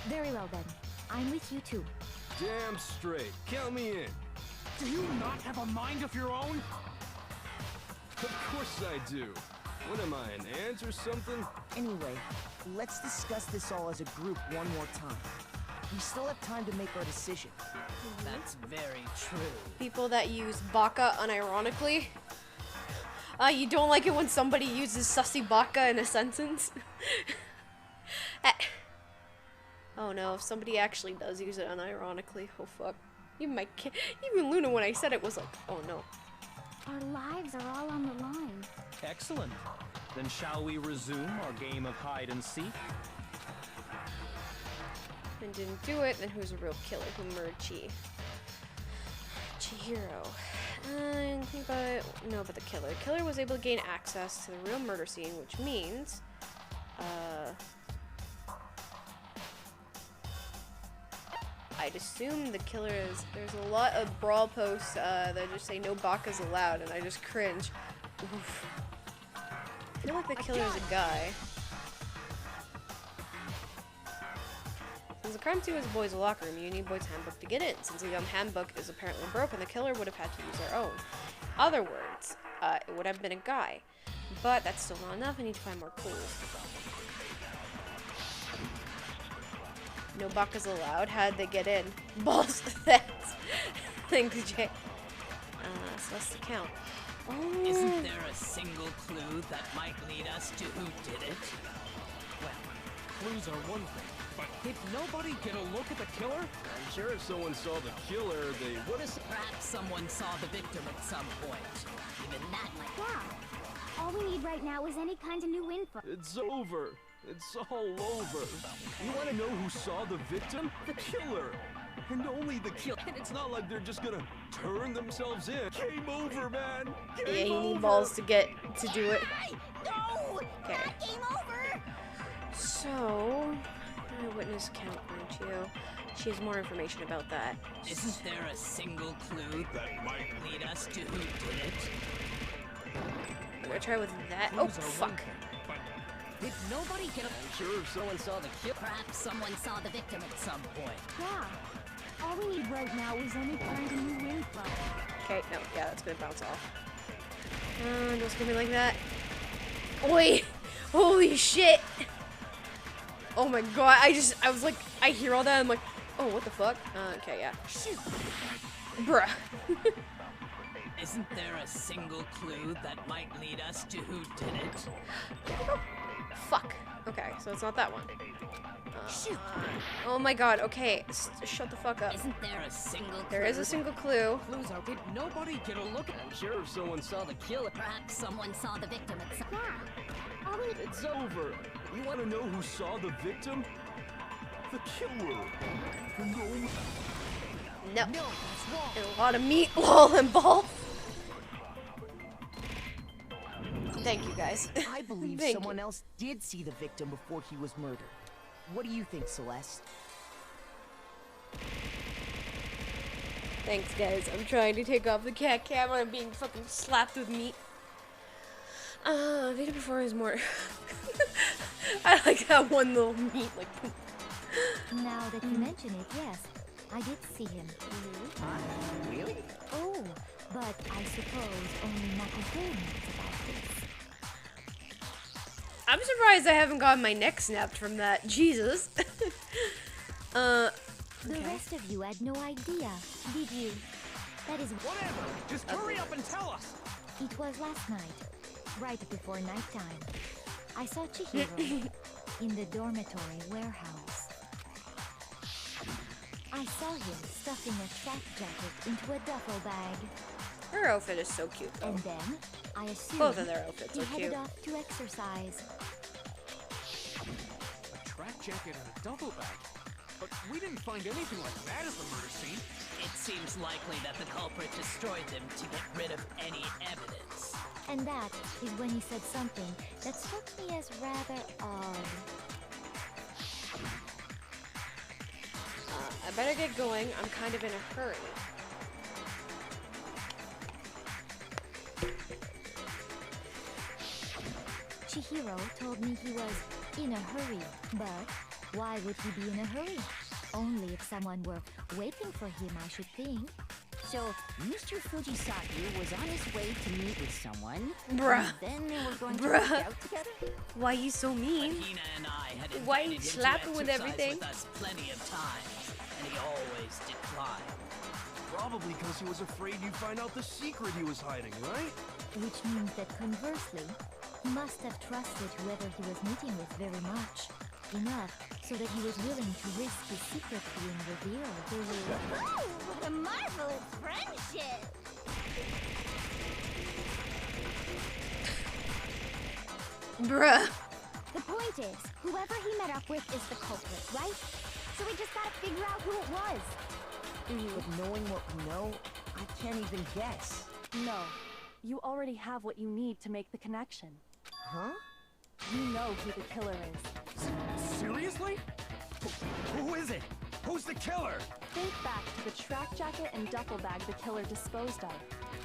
S13: Very well then. I'm with you too.
S15: Damn straight. Count me in.
S7: Do you not have a mind of your own?
S15: Of course I do. What am I, an ant or something?
S8: Anyway, let's discuss this all as a group one more time. We still have time to make our decision.
S5: That's very true.
S1: People that use baka unironically. You don't like it when somebody uses sussy baka in a sentence? Oh no, if somebody actually does use it unironically, oh fuck. Even even Luna when I said it was like, oh no.
S9: Our lives are all on the line.
S4: Excellent. Then shall we resume our game of hide and seek?
S1: And didn't do it, then who's a real killer who murdered Chi? Chihiro. No, but the killer. The killer was able to gain access to the real murder scene, which means, I'd assume the killer is. There's a lot of brawl posts that just say no bakas allowed, and I just cringe. Oof. I feel like the killer is a guy. Since the crime scene was a boys' locker room, you need boys' handbook to get in. Since the handbook is apparently broken, the killer would have had to use their own. Other words, it would have been a guy. But that's still not enough. I need to find more clues. No bakas allowed. How'd they get in? Balls. Thanks, Jay. So that's the count. Oh.
S10: Isn't there a single clue that might lead us to who did it?
S7: Well, clues are one thing, but did nobody get a look at the killer?
S15: I'm sure if someone saw the killer, they would have.
S10: Perhaps someone saw the victim at some point. Even that might.
S9: Yeah. All we need right now is any kind of new info.
S15: It's over. It's all over. You want to know who saw the victim? The killer. And only the killer. And it's not like they're just gonna turn themselves in. Game over, man. Game
S1: you
S15: over.
S1: need balls to get to do it.
S9: No!
S1: Okay.
S9: Not game over!
S1: So, eyewitness account, aren't you? She has more information about that.
S10: Isn't there a single clue that might lead us to who did it?
S1: I'm gonna try with that. Oh, fuck.
S10: Did nobody get a... I'm sure if someone saw the killer... Perhaps someone saw the victim at some point.
S9: Yeah. All we need right now is any kind of new info.
S1: Okay, no, yeah, that's gonna bounce off. Don't scare me like that. Oi! Holy shit! Oh my god, I was like, I hear all that, I'm like, oh, what the fuck? Okay, yeah. Bruh.
S10: Isn't there a single clue that might lead us to who did it?
S1: Fuck. Okay, so it's not that one. Oh my god, okay. Shut the fuck up.
S10: Isn't there a single clue?
S1: There is a single clue.
S7: Clues out. Did nobody get a look at...
S15: I'm sure if someone saw the killer...
S10: Perhaps someone saw the victim at some...
S9: Yeah.
S15: It's over. You want to know who saw the victim? The killer.
S1: No. And a lot of meat, lol, and balls. Thank you, guys.
S8: I believe someone else did see the victim before he was murdered. What do you think, Celeste?
S1: Thanks, guys. I'm trying to take off the cat camera. I'm being fucking slapped with meat. Vita before his murder. I like that one little meat, like.
S13: Now that you mention it, yes, I did see him.
S8: Really?
S13: Oh, but I suppose only Nakahiro knows about this.
S1: I'm surprised I haven't gotten my neck snapped from that. Jesus.
S13: The rest of you had no idea, did you? That is
S7: whatever. Just hurry up and tell us.
S13: It was last night, right before nighttime. I saw Chihiro in the dormitory warehouse. I saw him stuffing a track jacket into a duffel bag.
S1: Her outfit is so cute, though.
S13: And then, I assumed
S1: both of their outfits
S13: he
S1: are
S13: headed
S1: cute.
S13: off to exercise.
S7: A track jacket and a duffel bag. But we didn't find anything like that at the murder scene.
S10: It seems likely that the culprit destroyed them to get rid of any evidence.
S13: And that is when he said something that struck me as rather odd.
S1: I better get going. I'm kind of in a hurry.
S13: Chihiro told me he was in a hurry, but why would he be in a hurry? Only if someone were waiting for him, I should think.
S5: So, Mr. Fujisaki was on his way to meet with someone.
S1: Bruh.
S5: And then they were going to
S1: Bruh.
S5: work out together?
S1: Why you so mean?
S10: But Hina and I had
S1: Why
S10: invited
S1: you
S10: him to
S1: slapping with
S10: exercise
S1: everything?
S10: with us plenty of times, and he always declined.
S15: Probably because he was afraid you'd find out the secret he was hiding, right?
S13: Which means that conversely, he must have trusted whoever he was meeting with very much. Enough so that he was willing to risk his secret being revealed.
S9: Woo! What a marvelous friendship!
S1: Bruh.
S9: The point is, whoever he met up with is the culprit, right? So we just gotta figure out who it was.
S8: But knowing what we know, I can't even guess.
S11: No, you already have what you need to make the connection.
S8: Huh?
S11: You know who the killer is.
S12: Seriously? Who is it? Who's the killer?
S11: Think back to the track jacket and duffel bag the killer disposed of.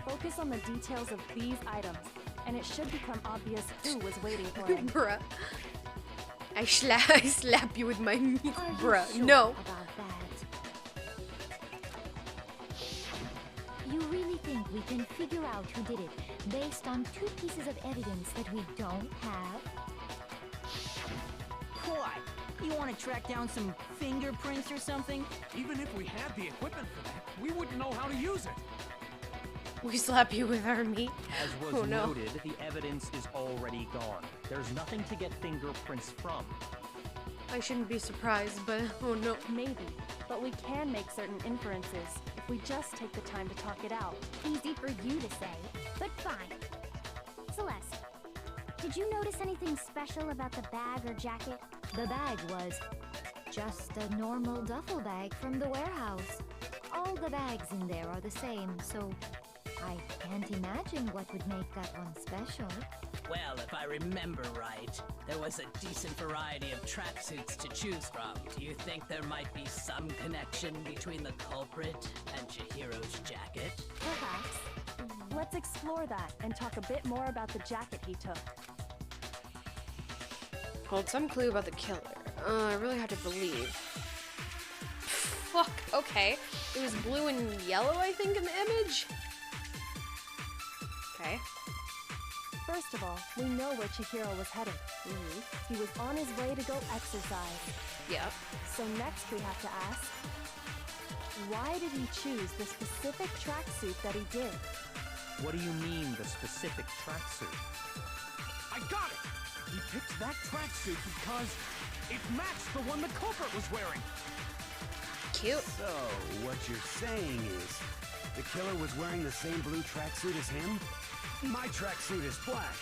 S11: Focus on the details of these items, and it should become obvious who was waiting for him.
S1: Bruh. I slap you with my meat,
S13: Are you
S1: bruh.
S13: sure
S1: No.
S13: about that? You really think we can figure out who did it based on 2 pieces of evidence that we don't have?
S5: What? You want to track down some fingerprints or something?
S7: Even if we had the equipment for that, we wouldn't know how to use it.
S1: We slap you with our meat.
S4: As was
S1: Oh no.
S4: noted, the evidence is already gone. There's nothing to get fingerprints from.
S1: I shouldn't be surprised, but oh no.
S11: Maybe, but we can make certain inferences if we just take the time to talk it out.
S9: Easy for you to say, but fine. Celeste, did you notice anything special about the bag or jacket?
S13: The bag was just a normal duffel bag from the warehouse. All the bags in there are the same, so I can't imagine what would make that one special.
S10: Well, if I remember right, there was a decent variety of tracksuits to choose from. Do you think there might be some connection between the culprit and Chihiro's jacket?
S11: Perhaps. Let's explore that and talk a bit more about the jacket he took.
S1: Hold some clue about the killer. I really have to believe. Fuck, okay. It was blue and yellow, I think, in the image? Okay.
S11: First of all, we know where Chihiro was headed. He was on his way to go exercise.
S1: Yep.
S11: So next we have to ask, why did he choose the specific tracksuit that he did?
S4: What do you mean, the specific tracksuit?
S7: I got it! He picked that tracksuit because it matched the one the culprit was wearing.
S1: Cute.
S12: So, what you're saying is, the killer was wearing the same blue tracksuit as him? My tracksuit is black.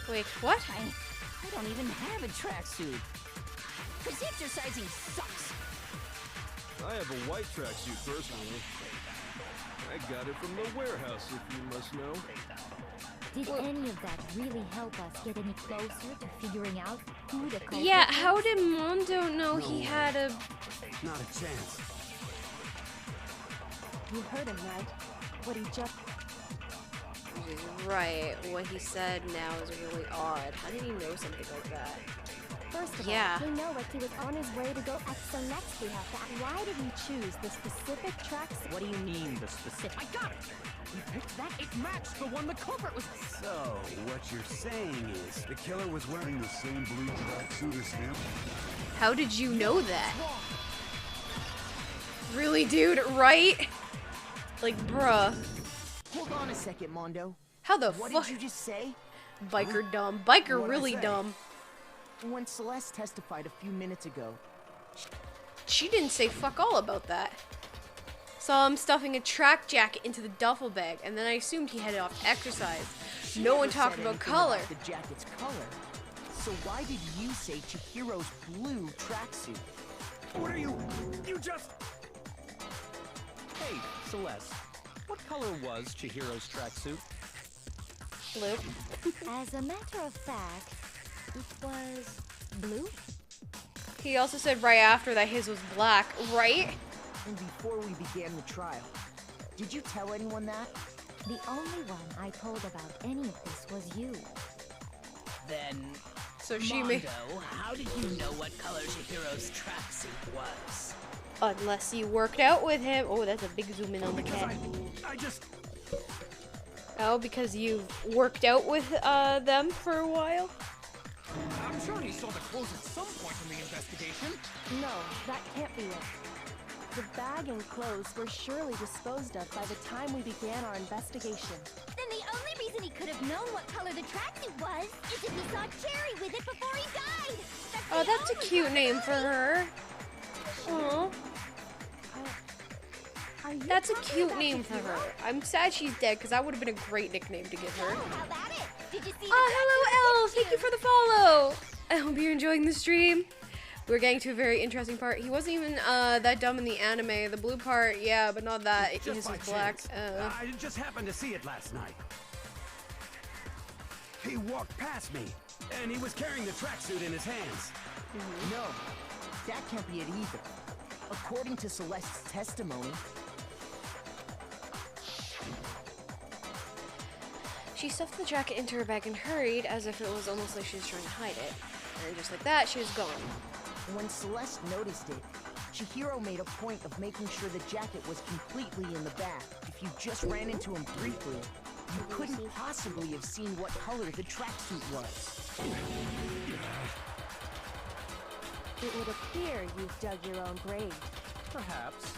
S1: Wait, what?
S5: I don't even have a tracksuit. Cause exercising sucks.
S15: I have a white tracksuit personally. I got it from the warehouse, if you must know.
S13: Did any of that really help us get any closer to figuring out who the culprit
S1: Yeah,
S13: was?
S1: how did Mondo know he had a...
S12: Not a chance.
S11: You heard him, right? What he just...
S1: Right, what he said now is really odd. How did he know something like that?
S11: First of
S1: Yeah.
S11: all, we know that he was on his way to go so next we have to ask, why did he choose the specific tracksuit?
S4: What do you mean, the specific?
S7: I got it! He picked that, it matched the one the culprit was...
S12: So, what you're saying is, the killer was wearing the same blue tracksuit as him?
S1: How did you know that? Really, dude, right? Like, bruh.
S8: Hold on a second, Mondo.
S1: How the
S8: What
S1: fuck?
S8: did you just say?
S1: Biker dumb. Biker
S8: What'd I
S1: really
S8: say?
S1: dumb.
S8: When Celeste testified a few minutes ago,
S1: She didn't say fuck all about that. Saw him stuffing a track jacket into the duffel bag, and then I assumed he headed off to exercise.
S8: she
S1: No one
S8: never
S1: talked
S8: said
S1: about
S8: anything
S1: color.
S8: the jacket's color. So why did you say Chihiro's blue tracksuit?
S12: What are you just...
S4: Hey, Celeste. What color was Chihiro's tracksuit?
S1: Blue.
S13: As a matter of fact, it was blue.
S1: He also said right after that his was black, right?
S8: And before we began the trial, did you tell anyone that?
S13: The only one I told about any of this was you.
S10: Then,
S1: So she
S10: Mondo,
S1: may...
S10: how did you know what color Chihiro's tracksuit was?
S1: Unless you worked out with him. Oh, that's a big zoom in on the cat.
S12: I just...
S1: Oh, because you worked out with them for a while?
S7: I'm sure he saw the clothes at some point in the investigation.
S11: No, that can't be it. The bag and clothes were surely disposed of by the time we began our investigation.
S9: Then the only reason he could have known what color the tracksuit was is if he saw Cherry with it before he died.
S1: Oh, that's a cute name for her. Aww.
S11: Are you
S1: That's a
S11: talking
S1: cute
S11: about
S1: name for
S11: Chihiro?
S1: her. I'm sad she's dead because that would have been a great nickname to give her.
S9: How about it? Did you see the
S1: Oh, hello, Elle. Thank you for the follow. I hope you're enjoying the stream. We're getting to a very interesting part. He wasn't even that dumb in the anime. The blue part, yeah, but not that. His
S12: Just
S1: was
S12: by
S1: black.
S12: chance. I just happened to see it last night. He walked past me, and he was carrying the tracksuit in his hands.
S8: No, that can't be it either. According to Celeste's testimony,
S1: She stuffed the jacket into her bag and hurried as if it was almost like she was trying to hide it. And just like that, she was gone.
S8: When Celeste noticed it, Chihiro made a point of making sure the jacket was completely in the bag. If you just ran into him briefly, you couldn't possibly have seen what color the tracksuit was.
S11: It would appear you've dug your own grave.
S4: Perhaps.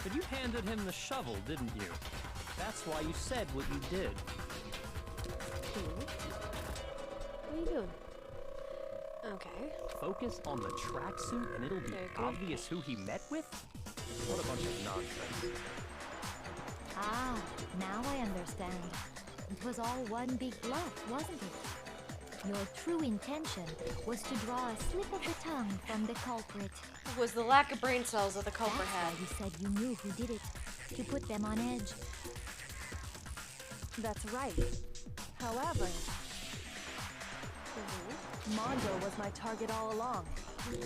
S4: But you handed him the shovel, didn't you? That's why you said what you did.
S11: What are you doing?
S1: Okay.
S4: Focus on the tracksuit and it'll be obvious who he met with? What a bunch of nonsense.
S13: Ah, now I understand. It was all one big bluff, wasn't it? Your true intention was to draw a slip of the tongue from the culprit.
S1: It was the lack of brain cells that the culprit
S13: That's
S1: had.
S13: why you said you knew who did it, to put them on edge.
S11: That's right. However, Mondo was my target all along.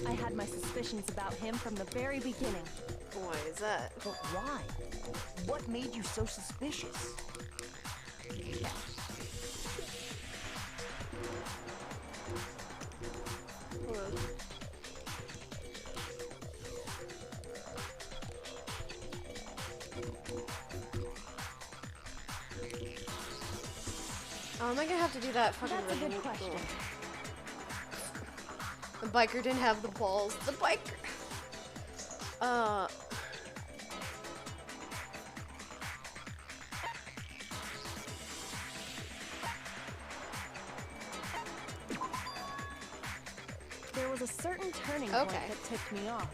S11: I had my suspicions about him from the very beginning.
S1: Why is that?
S8: But why? What made you so suspicious?
S1: Oh, am I gonna have to do that fucking
S11: That's a good
S1: ritual?
S11: question.
S1: The biker didn't have the balls. The biker.
S11: There was a certain turning point
S1: Okay.
S11: that tipped me off.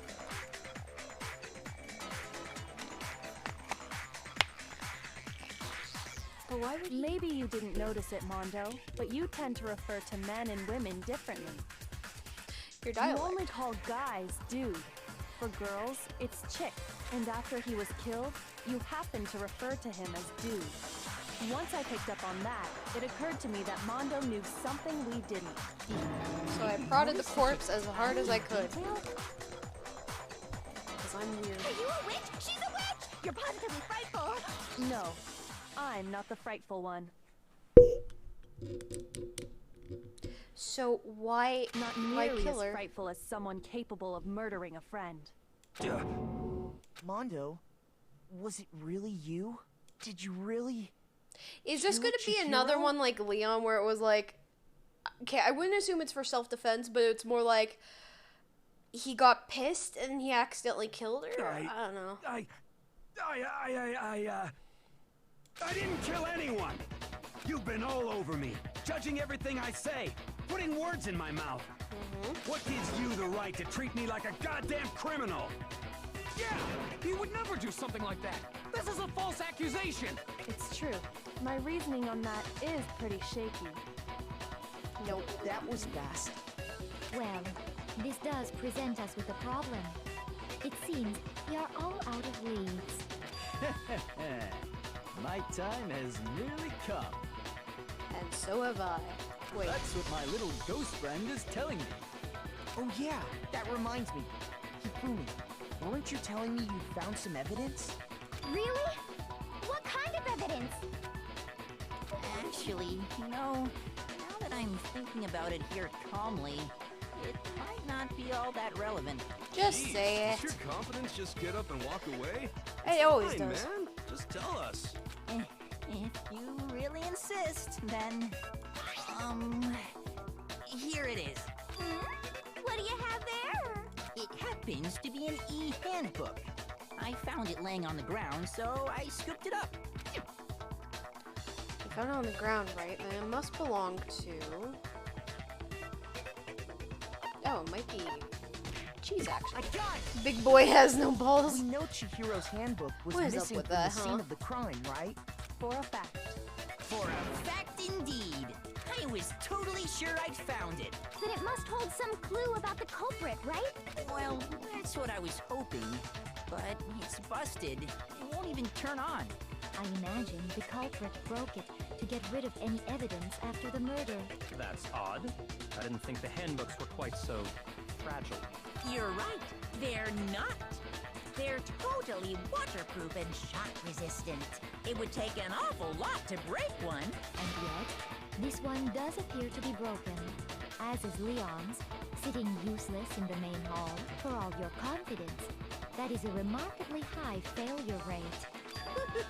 S1: But why would
S11: Maybe you didn't notice it, Mondo, but you tend to refer to men and women differently.
S1: your
S11: You
S1: dialect?
S11: only call guys dude. For girls, it's chick. And after he was killed, you happen to refer to him as dude. Once I picked up on that, it occurred to me that Mondo knew something we didn't.
S1: So I prodded the corpse as hard as I could. Because I'm weird.
S2: Are you a witch? She's a witch! You're positively frightful!
S11: No, I'm not the frightful one.
S1: So why
S11: Not
S1: why
S11: nearly
S1: kill
S11: as
S1: her?
S11: frightful as someone capable of murdering a friend.
S8: Mondo, was it really you? Did you really?
S1: Is this
S8: kill
S1: gonna be another
S8: Chihiro?
S1: one like Leon where it was like, okay, I wouldn't assume it's for self-defense, but it's more like he got pissed and he accidentally killed her? I don't know.
S12: I didn't kill anyone! You've been all over me, judging everything I say, putting words in my mouth. What gives you the right to treat me like a goddamn criminal?
S7: Yeah! He would never do something like that! This is a false accusation!
S11: It's true. My reasoning on that is pretty shaky.
S8: Nope, that was fast.
S13: Well, this does present us with a problem. It seems we are all out of leads.
S16: My time has nearly come.
S1: And so have I. Wait.
S16: That's what my little ghost friend is telling me.
S8: Oh yeah, that reminds me. Hifumi, weren't you telling me you found some evidence?
S9: Really? What kind of evidence?
S5: Actually, now that I'm thinking about it here calmly, it might not be all that relevant.
S1: Just
S15: Jeez,
S1: say
S15: does
S1: it.
S15: your confidence just get up and walk away?
S1: It always
S15: Fine,
S1: does.
S15: man. Just tell us.
S5: If you really insist, then, here it is.
S9: What do you have there?
S5: It happens to be an e-handbook. I found it laying on the ground, so I scooped it up.
S1: I found it on the ground, right? Then it must belong to... Oh, it might be... Cheese, actually.
S8: I got it!
S1: Big boy has no balls.
S8: We know Chihiro's handbook was
S1: What is up
S8: missing
S1: with
S8: from
S1: that,
S8: the scene
S1: huh?
S8: of the crime, right?
S11: For a fact.
S5: For a fact indeed. I was totally sure I'd found it.
S9: Then it must hold some clue about the culprit, right?
S5: Well, that's what I was hoping. But it's busted. It won't even turn on.
S13: I imagine the culprit broke it to get rid of any evidence after the murder.
S4: That's odd. I didn't think the handbooks were quite so fragile.
S3: You're right. They're not. They're totally waterproof and shock resistant. It would take an awful lot to break one.
S13: And yet, this one does appear to be broken. as is Leon's, sitting useless in the main hall for all your confidence. That is a remarkably high failure rate.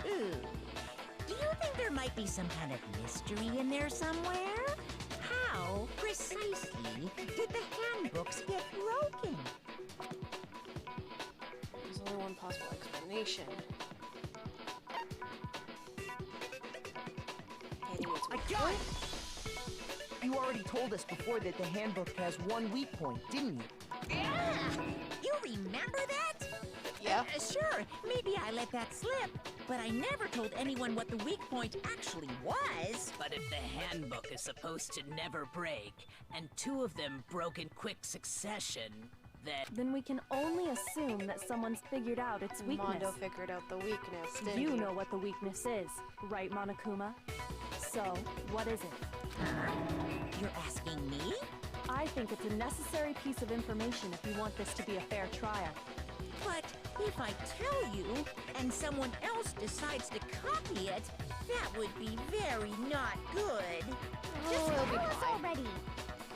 S3: Do you think there might be some kind of mystery in there somewhere? How precisely did the handbooks get broken?
S1: There's only one possible explanation.
S8: I got it! You already told us before that the handbook has one weak point, didn't you?
S3: Yeah! You remember that?
S1: Yeah.
S3: Sure, maybe I let that slip, but I never told anyone what the weak point actually was.
S10: But if the handbook is supposed to never break, and two of them broke in quick succession,
S11: then we can only assume that someone's figured out its weakness.
S1: Mondo figured out the weakness, didn't
S11: You
S1: he?
S11: know what the weakness is, right, Monokuma? So, what is it?
S3: You're asking me?
S11: I think it's a necessary piece of information if you want this to be a fair trial.
S3: But if I tell you, and someone else decides to copy it, that would be very not good.
S9: Just tell us already.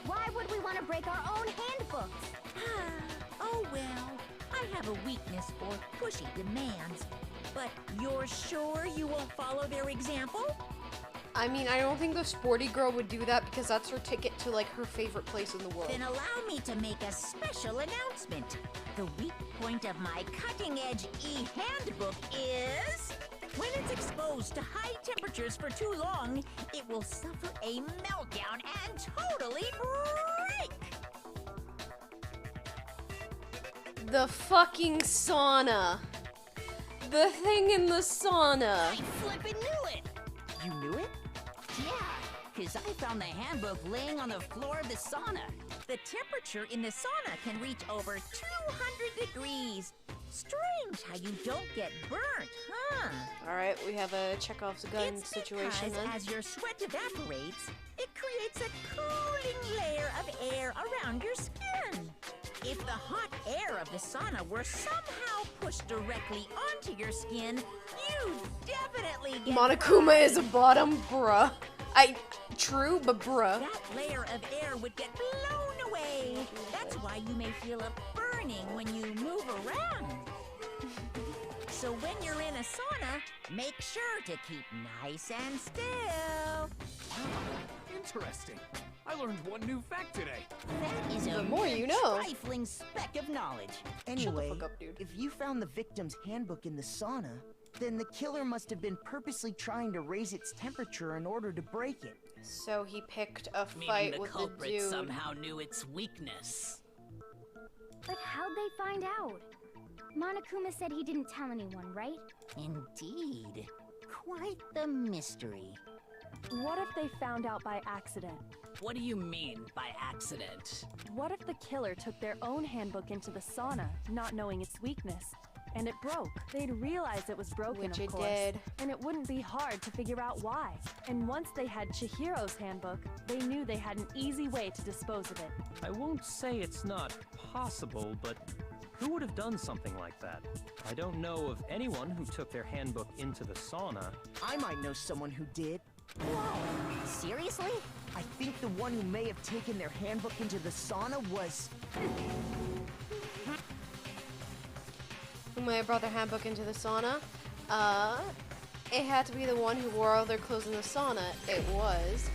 S9: Why would we want to break our own handbooks?
S3: Oh well, I have a weakness for pushy demands. But you're sure you won't follow their example?
S1: I mean, I don't think the sporty girl would do that because that's her ticket to, like, her favorite place in the world.
S3: Then allow me to make a special announcement. The weak point of my cutting-edge e-handbook is... when it's exposed to high temperatures for too long, it will suffer a meltdown and totally break!
S1: The fucking sauna. The thing in the sauna.
S5: I flippin' knew it!
S8: You knew it?
S5: Yeah, because I found the handbook laying on the floor of the sauna.
S3: The temperature in the sauna can reach over 200 degrees. Strange how you don't get burnt, huh?
S1: Alright, we have a Chekhov's gun situation
S3: because
S1: then.
S3: as your sweat evaporates, it creates a cooling layer of air around your skin. If the hot air of the sauna were somehow pushed directly onto your skin, you'd definitely get
S1: Monokuma
S3: burned.
S1: is a bottom, bruh. True, but bruh.
S3: That layer of air would get blown away. That's why you may feel a burning when you move around. So when you're in a sauna, make sure to keep nice and still.
S15: Interesting. I learned one new fact today.
S3: That is
S1: The
S3: a
S1: more
S3: mere
S1: you know.
S3: trifling speck of knowledge.
S8: Anyway,
S1: fuck up, dude.
S8: if you found the victim's handbook in the sauna, then the killer must have been purposely trying to raise its temperature in order to break it.
S1: So he picked a
S10: meaning
S1: fight
S10: the
S1: with the
S10: culprit
S1: dude.
S10: somehow knew its weakness.
S9: But how'd they find out? Monokuma said he didn't tell anyone, right?
S3: Indeed. Quite the mystery.
S11: What if they found out by accident?
S10: What do you mean by accident?
S11: What if the killer took their own handbook into the sauna, not knowing its weakness, and it broke? They'd realize it was broken,
S1: Which
S11: of
S1: it
S11: course,
S1: did.
S11: and it wouldn't be hard to figure out why. And once they had Chihiro's handbook, they knew they had an easy way to dispose of it.
S4: I won't say it's not possible, but who would have done something like that? I don't know of anyone who took their handbook into the sauna.
S8: I might know someone who did.
S3: Whoa! Seriously?
S8: I think the one who may have taken their handbook into the sauna was...
S1: Who may have brought their handbook into the sauna? It had to be the one who wore all their clothes in the sauna. It was...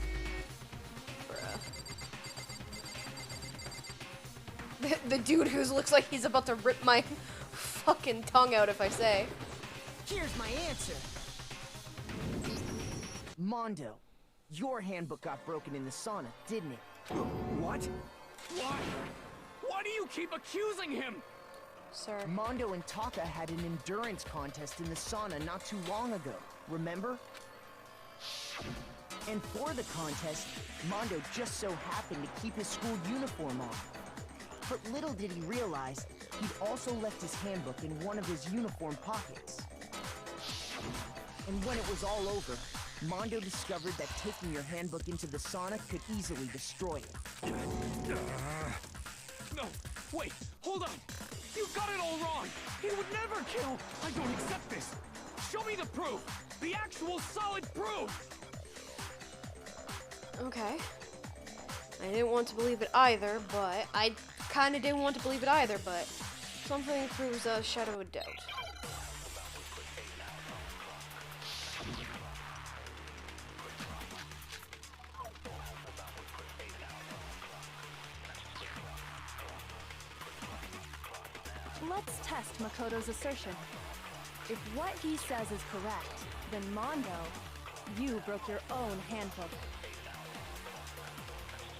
S1: bruh. The dude who looks like he's about to rip my fucking tongue out if I say.
S8: Here's my answer. Mondo, your handbook got broken in the sauna, didn't it?
S15: What? Why? Why do you keep accusing him?
S1: Sir.
S8: Mondo and Taka had an endurance contest in the sauna not too long ago, remember? And for the contest, Mondo just so happened to keep his school uniform on. But little did he realize, he'd also left his handbook in one of his uniform pockets. And when it was all over, Mondo discovered that taking your handbook into the sauna could easily destroy it.
S15: No, wait, hold on. You got it all wrong. He would never kill. I don't accept this. Show me the proof. The actual solid proof.
S1: Okay. I didn't want to believe it either, but I kind of didn't want to believe it either, but something proves a shadow of doubt.
S11: Let's test Makoto's assertion. If what he says is correct, then Mondo, you broke your own handbook.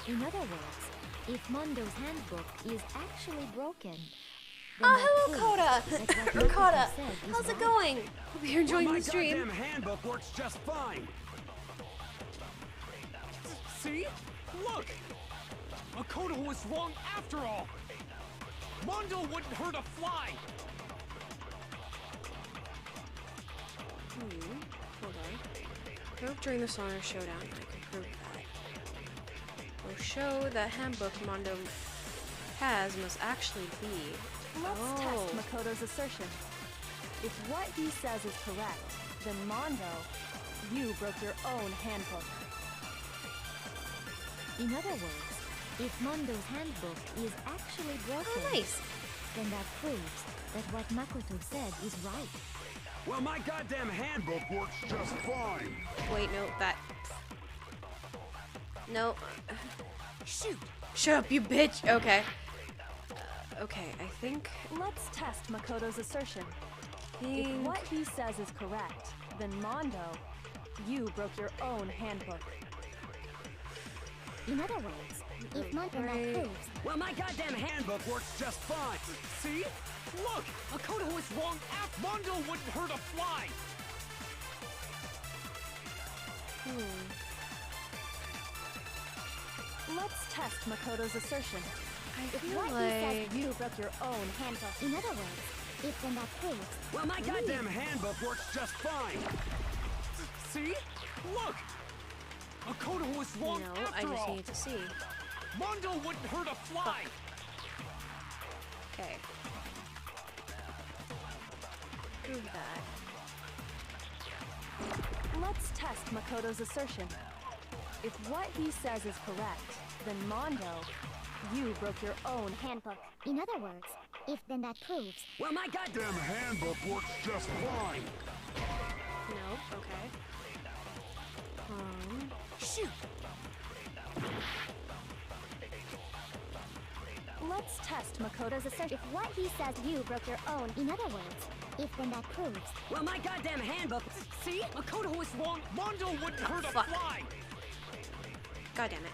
S13: In other words, if Mondo's handbook is actually broken, then
S1: Oh,
S13: that
S1: hello, Koda!
S13: proves that what
S1: Or
S13: Makoto
S1: Koda!
S13: said is
S1: How's it
S13: right.
S1: going? Hope you're enjoying
S12: My
S1: the stream.
S12: goddamn handbook works just fine.
S15: See? Look! Makoto was wrong after all! Mondo wouldn't hurt a fly!
S1: Hold on. I hope during the Honor Showdown I can prove that. Will show that handbook Mondo has must actually be.
S11: Let's test Makoto's assertion. If what he says is correct, then Mondo, you broke your own handbook.
S13: In other words, if Mondo's handbook is actually broken,
S1: nice.
S13: then that proves that what Makoto said is right.
S12: Well, my goddamn handbook works just fine.
S1: Wait, no, that. No.
S11: Shoot!
S1: Shut up, you bitch! Okay. Okay, I think.
S11: Let's test Makoto's assertion.
S1: Think.
S11: If what he says is correct, then Mondo, you broke your own handbook.
S13: In other words, if Mondo proves
S12: Well, my goddamn handbook works just fine.
S15: See? Look! Makoto was wrong after Mondo wouldn't hurt a fly!
S11: Let's test Makoto's assertion.
S1: I
S11: If
S1: feel
S11: what he
S1: like.
S11: says you broke your own handbook.
S13: in other words, if then that proves
S12: Well, my goddamn handbook works just fine.
S15: See? Look! Makoto was wrong
S1: No, I
S15: after
S1: just
S15: all!
S1: need to see.
S15: Mondo wouldn't hurt a fly!
S1: Okay. Prove that.
S11: Let's test Makoto's assertion. If what he says is correct, then Mondo, you broke your own handbook.
S13: in other words, if then that proves
S12: Well, my goddamn handbook works just fine.
S1: No, okay.
S11: Shoot! Let's test Makoto's assertion.
S9: If what he says you broke your own.
S13: in other words, if then that proves
S12: Well, my goddamn handbook.
S15: See? Makoto was wrong. Mondo wouldn't hurt a
S1: Fuck.
S15: fly!
S1: God damn it.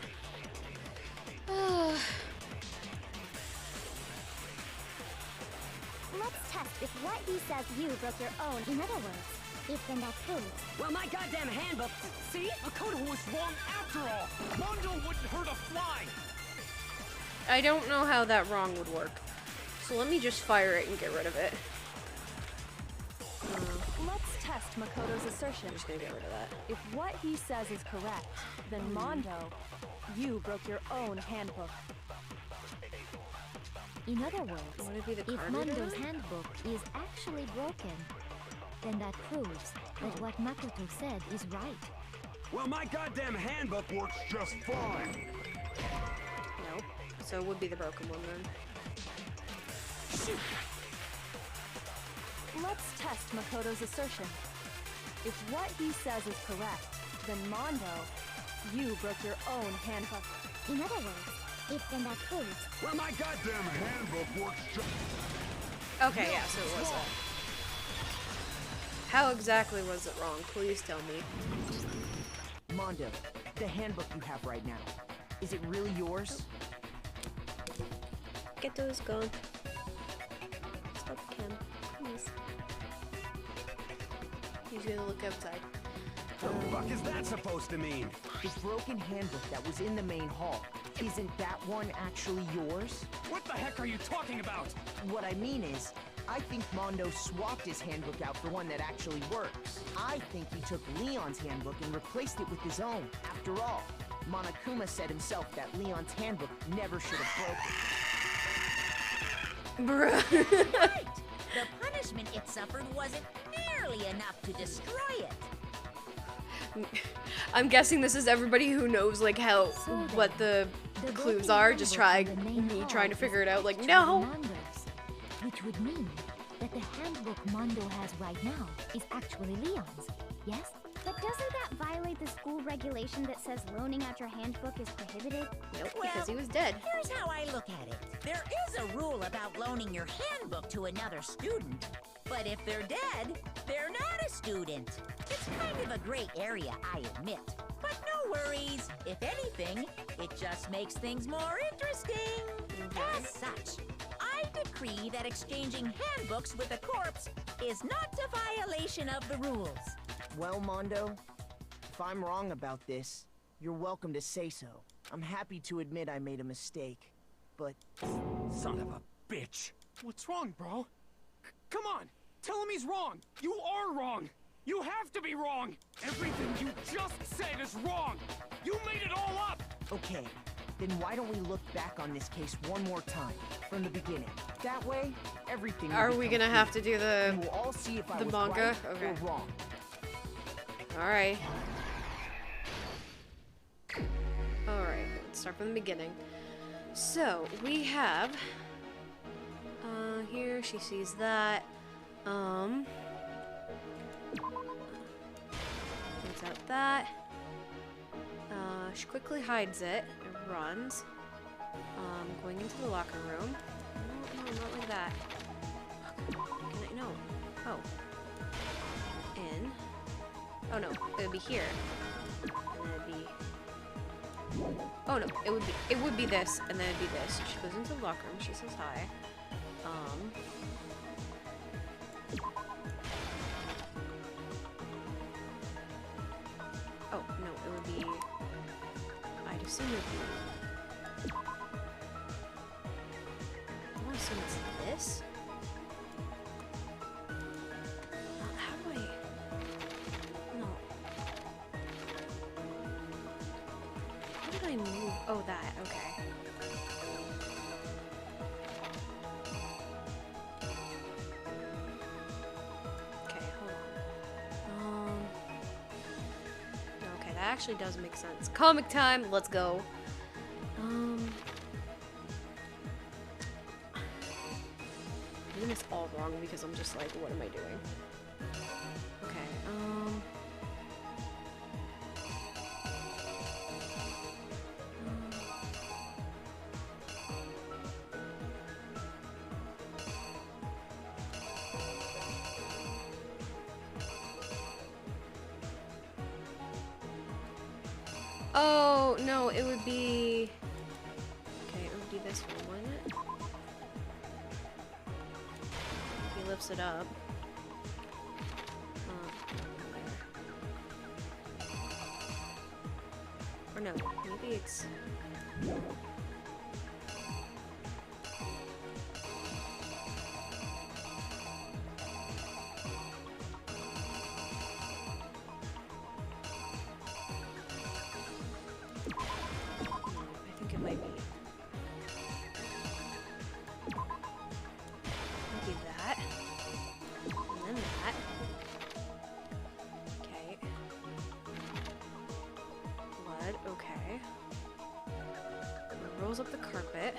S9: Let's test if what he says you broke your own.
S13: in other words, if then that proves
S12: Well, my goddamn handbook.
S15: See? Makoto was wrong after all! Mondo wouldn't hurt a fly!
S1: I don't know how that wrong would work. So let me just fire it and get rid of it.
S11: Let's test Makoto's assertion.
S1: I'm just gonna get rid of that.
S11: If what he says is correct, then Mondo, you broke your own handbook.
S13: in other words,
S1: Would it be the
S13: if
S1: card
S13: Mondo's
S1: reader?
S13: handbook is actually broken, then that proves that what Makoto said is right.
S12: Well, my goddamn handbook works just fine.
S1: Nope. So it would be the broken one then.
S11: Shoot! Let's test Makoto's assertion. If what he says is correct, then Mondo, you broke your own handbook.
S13: In other words, if then that proves
S12: Well, my goddamn handbook works just...
S1: Okay, yeah, so it was that. How exactly was it wrong? Please tell me.
S8: Mondo, the handbook you have right now, is it really yours?
S1: Get those gone. Stop Ken. Please. He's gonna look outside.
S12: The fuck is that supposed to mean?
S8: The broken handbook that was in the main hall, isn't that one actually yours?
S15: What the heck are you talking about?
S8: What I mean is, I think Mondo swapped his handbook out for one that actually works. I think he took Leon's handbook and replaced it with his own. After all, Monokuma said himself that Leon's handbook never should have broken.
S1: Bruh.
S3: Right! The punishment it suffered wasn't nearly enough to destroy it.
S1: I'm guessing this is everybody who knows like how what the
S13: The
S1: clues
S13: working
S1: are. Just
S13: handbook in the main
S1: me
S13: hall
S1: trying to
S13: is
S1: figure it out. Like,
S13: to
S1: no.
S13: Mando's, which would mean that the handbook Mondo has right now is actually Leon's. Yes?
S9: But doesn't that violate the school regulation that says loaning out your handbook is prohibited?
S1: Nope, because he was dead.
S3: Here's how I look at it. There is a rule about loaning your handbook to another student, but if they're dead, they're not a student. It's kind of a gray area, I admit. But no worries. If anything, it just makes things more interesting. As such, I decree that exchanging handbooks with a corpse is not a violation of the rules.
S8: Well, Mondo, if I'm wrong about this, you're welcome to say so. I'm happy to admit I made a mistake, but...
S12: Son of a bitch!
S15: What's wrong, bro? Come on! Tell him he's wrong! You are wrong! You have to be wrong! Everything you just said is wrong! You made it all up!
S8: Okay, then why don't we look back on this case one more time, from the beginning? That way, everything will
S1: Are we
S8: become
S1: gonna have
S8: clear,
S1: to do the
S8: and we'll all see if I was
S1: manga?
S8: right
S1: Okay.
S8: or wrong.
S1: Alright. Alright, let's start from the beginning. So, we have... here, she sees that. Points out that. She quickly hides it and runs. Going into the locker room. No, not like that. Can I? No. Oh. In. Oh no, it would be here. And then it'd be... Oh no, it would be this, and then it'd be this. She goes into the locker room, she says hi. Oh, no, it would be... I'd assume it would be... I want to assume it's this? How do I... No. How did I move? Oh, that. Okay. Okay, hold on. Okay, that actually does make sense. Comic time. Let's go. I'm doing this all wrong because I'm just like, what am I doing? Okay, Oh, no, it would be... Okay, it would be this one, wouldn't it? He lifts it up. Or no, maybe it's... I think it might be. Maybe that. And then that. Okay. Blood, okay. Rolls up the carpet.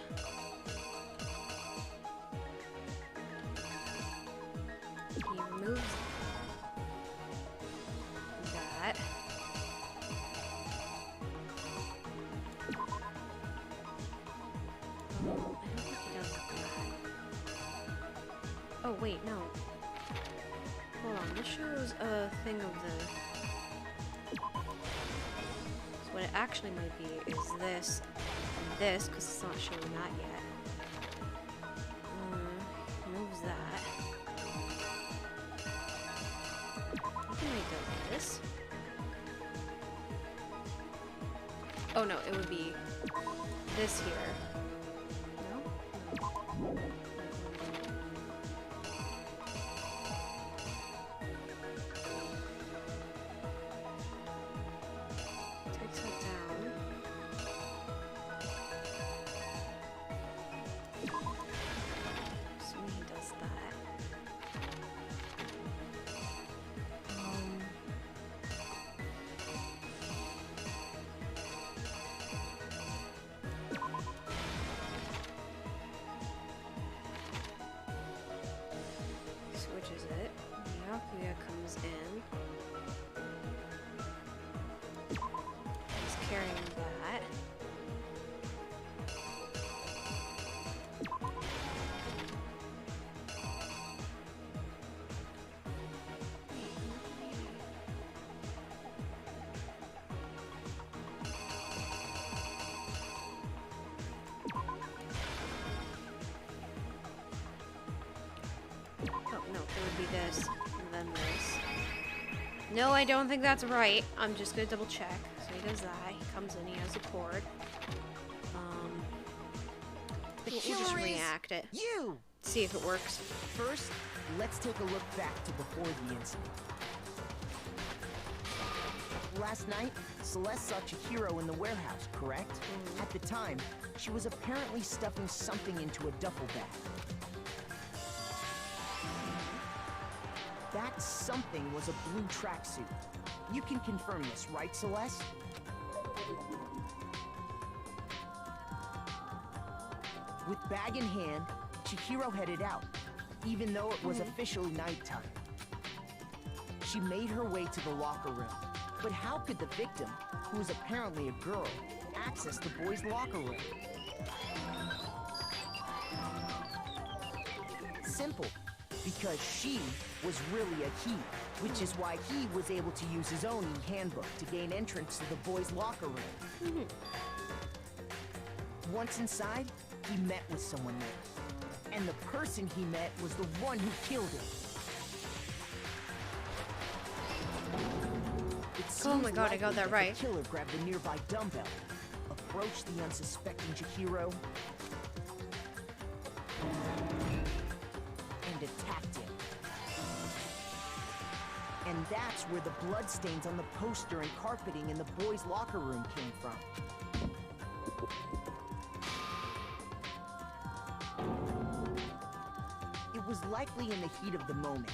S1: He removes that. I don't think he does that. Oh, wait, no. Hold on, this shows a thing of the... So what it actually might be is this and this, because it's not showing that yet. Moves that. I think it might do this. Oh no, it would be this here. No? Takes that down. So he does that. goes in. He's carrying that. This, and then this. No, I don't think that's right. I'm just gonna double check. So he does that. He comes in, he has a cord. We'll just react it.
S8: You!
S1: See if it works.
S8: First, let's take a look back to before the incident. Last night, Celeste saw Chihiro in the warehouse, correct? At the time, she was apparently stuffing something into a duffel bag. That something was a blue tracksuit. You can confirm this, right, Celeste? With bag in hand, Chihiro headed out, even though it was officially nighttime. She made her way to the locker room. But how could the victim, who was apparently a girl, access the boys' locker room? Simple. Because she was really a he, which is why he was able to use his own handbook to gain entrance to the boys' locker room. Once inside, he met with someone there. And the person he met was the one who killed him.
S1: Oh my god, I got that right.
S8: The killer grabbed the nearby dumbbell, approached the unsuspecting Chihiro, and attacked him. And that's where the bloodstains on the poster and carpeting in the boys' locker room came from. It was likely in the heat of the moment.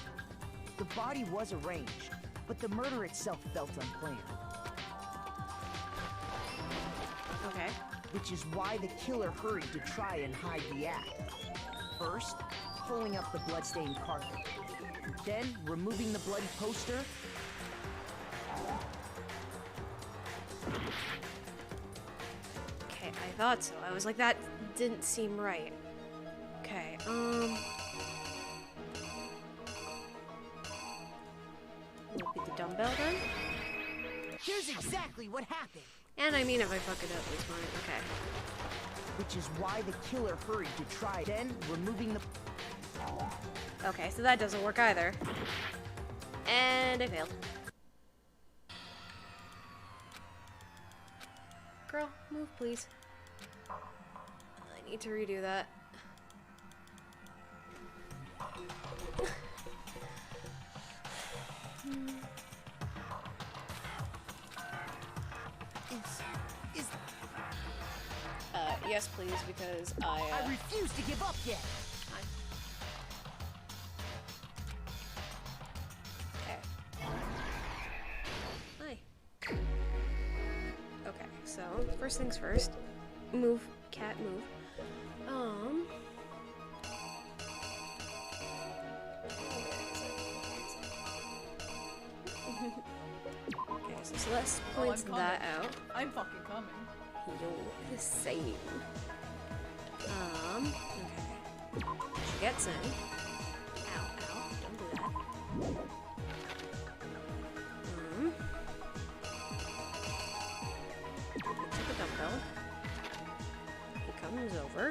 S8: The body was arranged, but the murder itself felt unplanned.
S1: Okay.
S8: Which is why the killer hurried to try and hide the act. First, pulling up the bloodstained carpet. Then, removing the bloody poster.
S1: Okay, I thought so. I was like, that didn't seem right. Okay, Would be the dumbbell then?
S8: Here's exactly what happened.
S1: And I mean, if I fuck it up, it's fine. Okay.
S8: Which is why the killer hurried to try. Then, removing the...
S1: Okay, so that doesn't work either. And I failed. Girl, move please. I need to redo that. Yes please, because I
S8: refuse to give up yet!
S1: Okay, so first things first. Move, cat, move. Okay, so Celeste points that out.
S17: I'm fucking coming.
S1: You're the same. Okay. She gets in. Ow, ow, don't do that. Took a dumbbell. He comes over.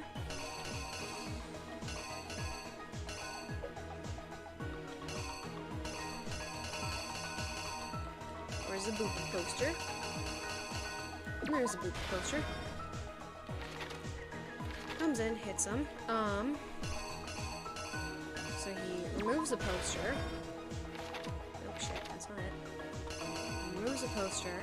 S1: Where's the boot poster? There's a boot poster. Comes in, hits him. So he removes the poster. Oh shit, that's not it. Removes the poster.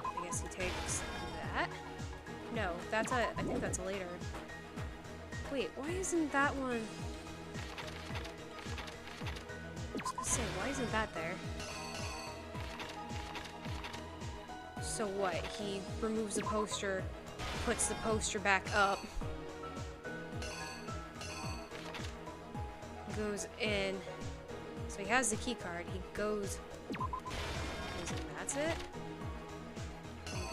S1: I guess he takes that. No, that's a, I think that's a later. Wait, why isn't that one? I was gonna say, why isn't that there? So what? He removes the poster, puts the poster back up, goes in. So he has the key card. He goes in. That's it.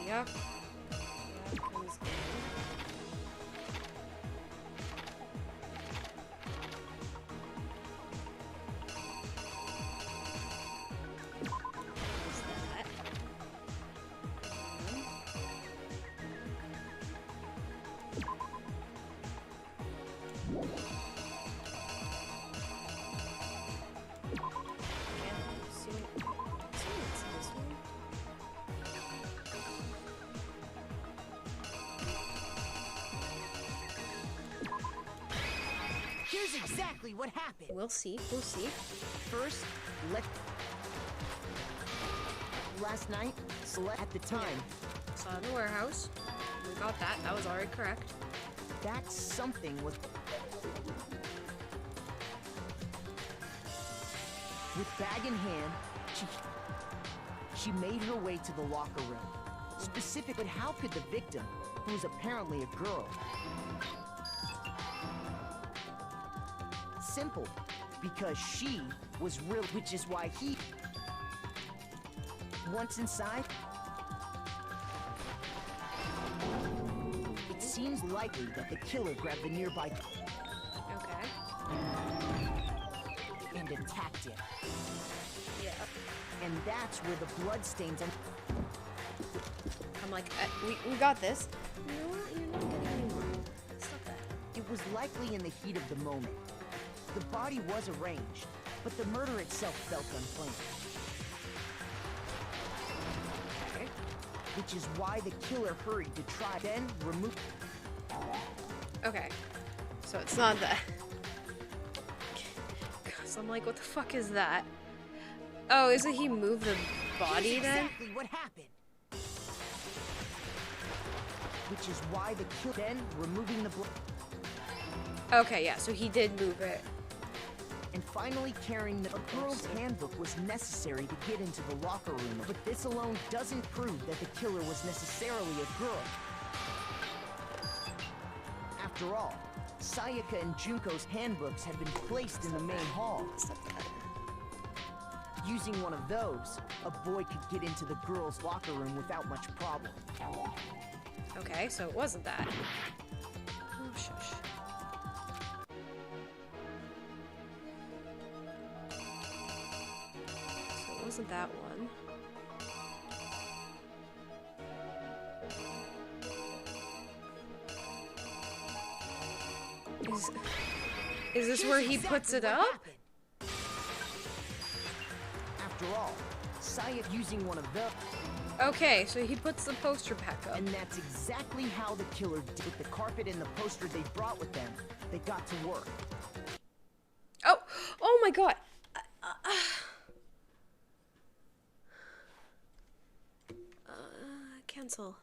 S1: Yep. Yeah, comes in.
S8: Here's exactly what happened.
S1: We'll see. We'll see.
S8: First, last night, at the time.
S1: Saw in the warehouse. We got that. That was already correct.
S8: That's something with bag in hand, she made her way to the locker room. Specifically, how could the victim, who was apparently a girl, simple, because she was real, which is why he, once inside, it seems likely that the killer grabbed the nearby and attacked it.
S1: Yeah.
S8: And that's where the bloodstains and
S1: I'm like, we got this. No, you're not getting any more. Stop that.
S8: it was likely in the heat of the moment. The body was arranged, but the murder itself felt unplanned.
S1: Okay.
S8: Which is why the killer hurried to try, then remove.
S1: Okay. So it's not that. So I'm like, what the fuck is that? Oh, is it he moved the body then?
S8: Exactly what happened. Which is why the killer then removing the blood.
S1: Okay, yeah, so he did move it.
S8: And finally carrying the girl's handbook was necessary to get into the locker room. But this alone doesn't prove that the killer was necessarily a girl. After all, Sayaka and Junko's handbooks had been placed in the main hall. Using one of those, a boy could get into the girl's locker room without much problem.
S1: Okay, so it wasn't that. Oh, shush. So it wasn't that one. Is this where he puts it up?
S8: After all, Sayaka using one of those.
S1: Okay, so he puts the poster back up.
S8: And that's exactly how the killer did with the carpet and the poster they brought with them. They got to work.
S1: Oh my god. Cancel.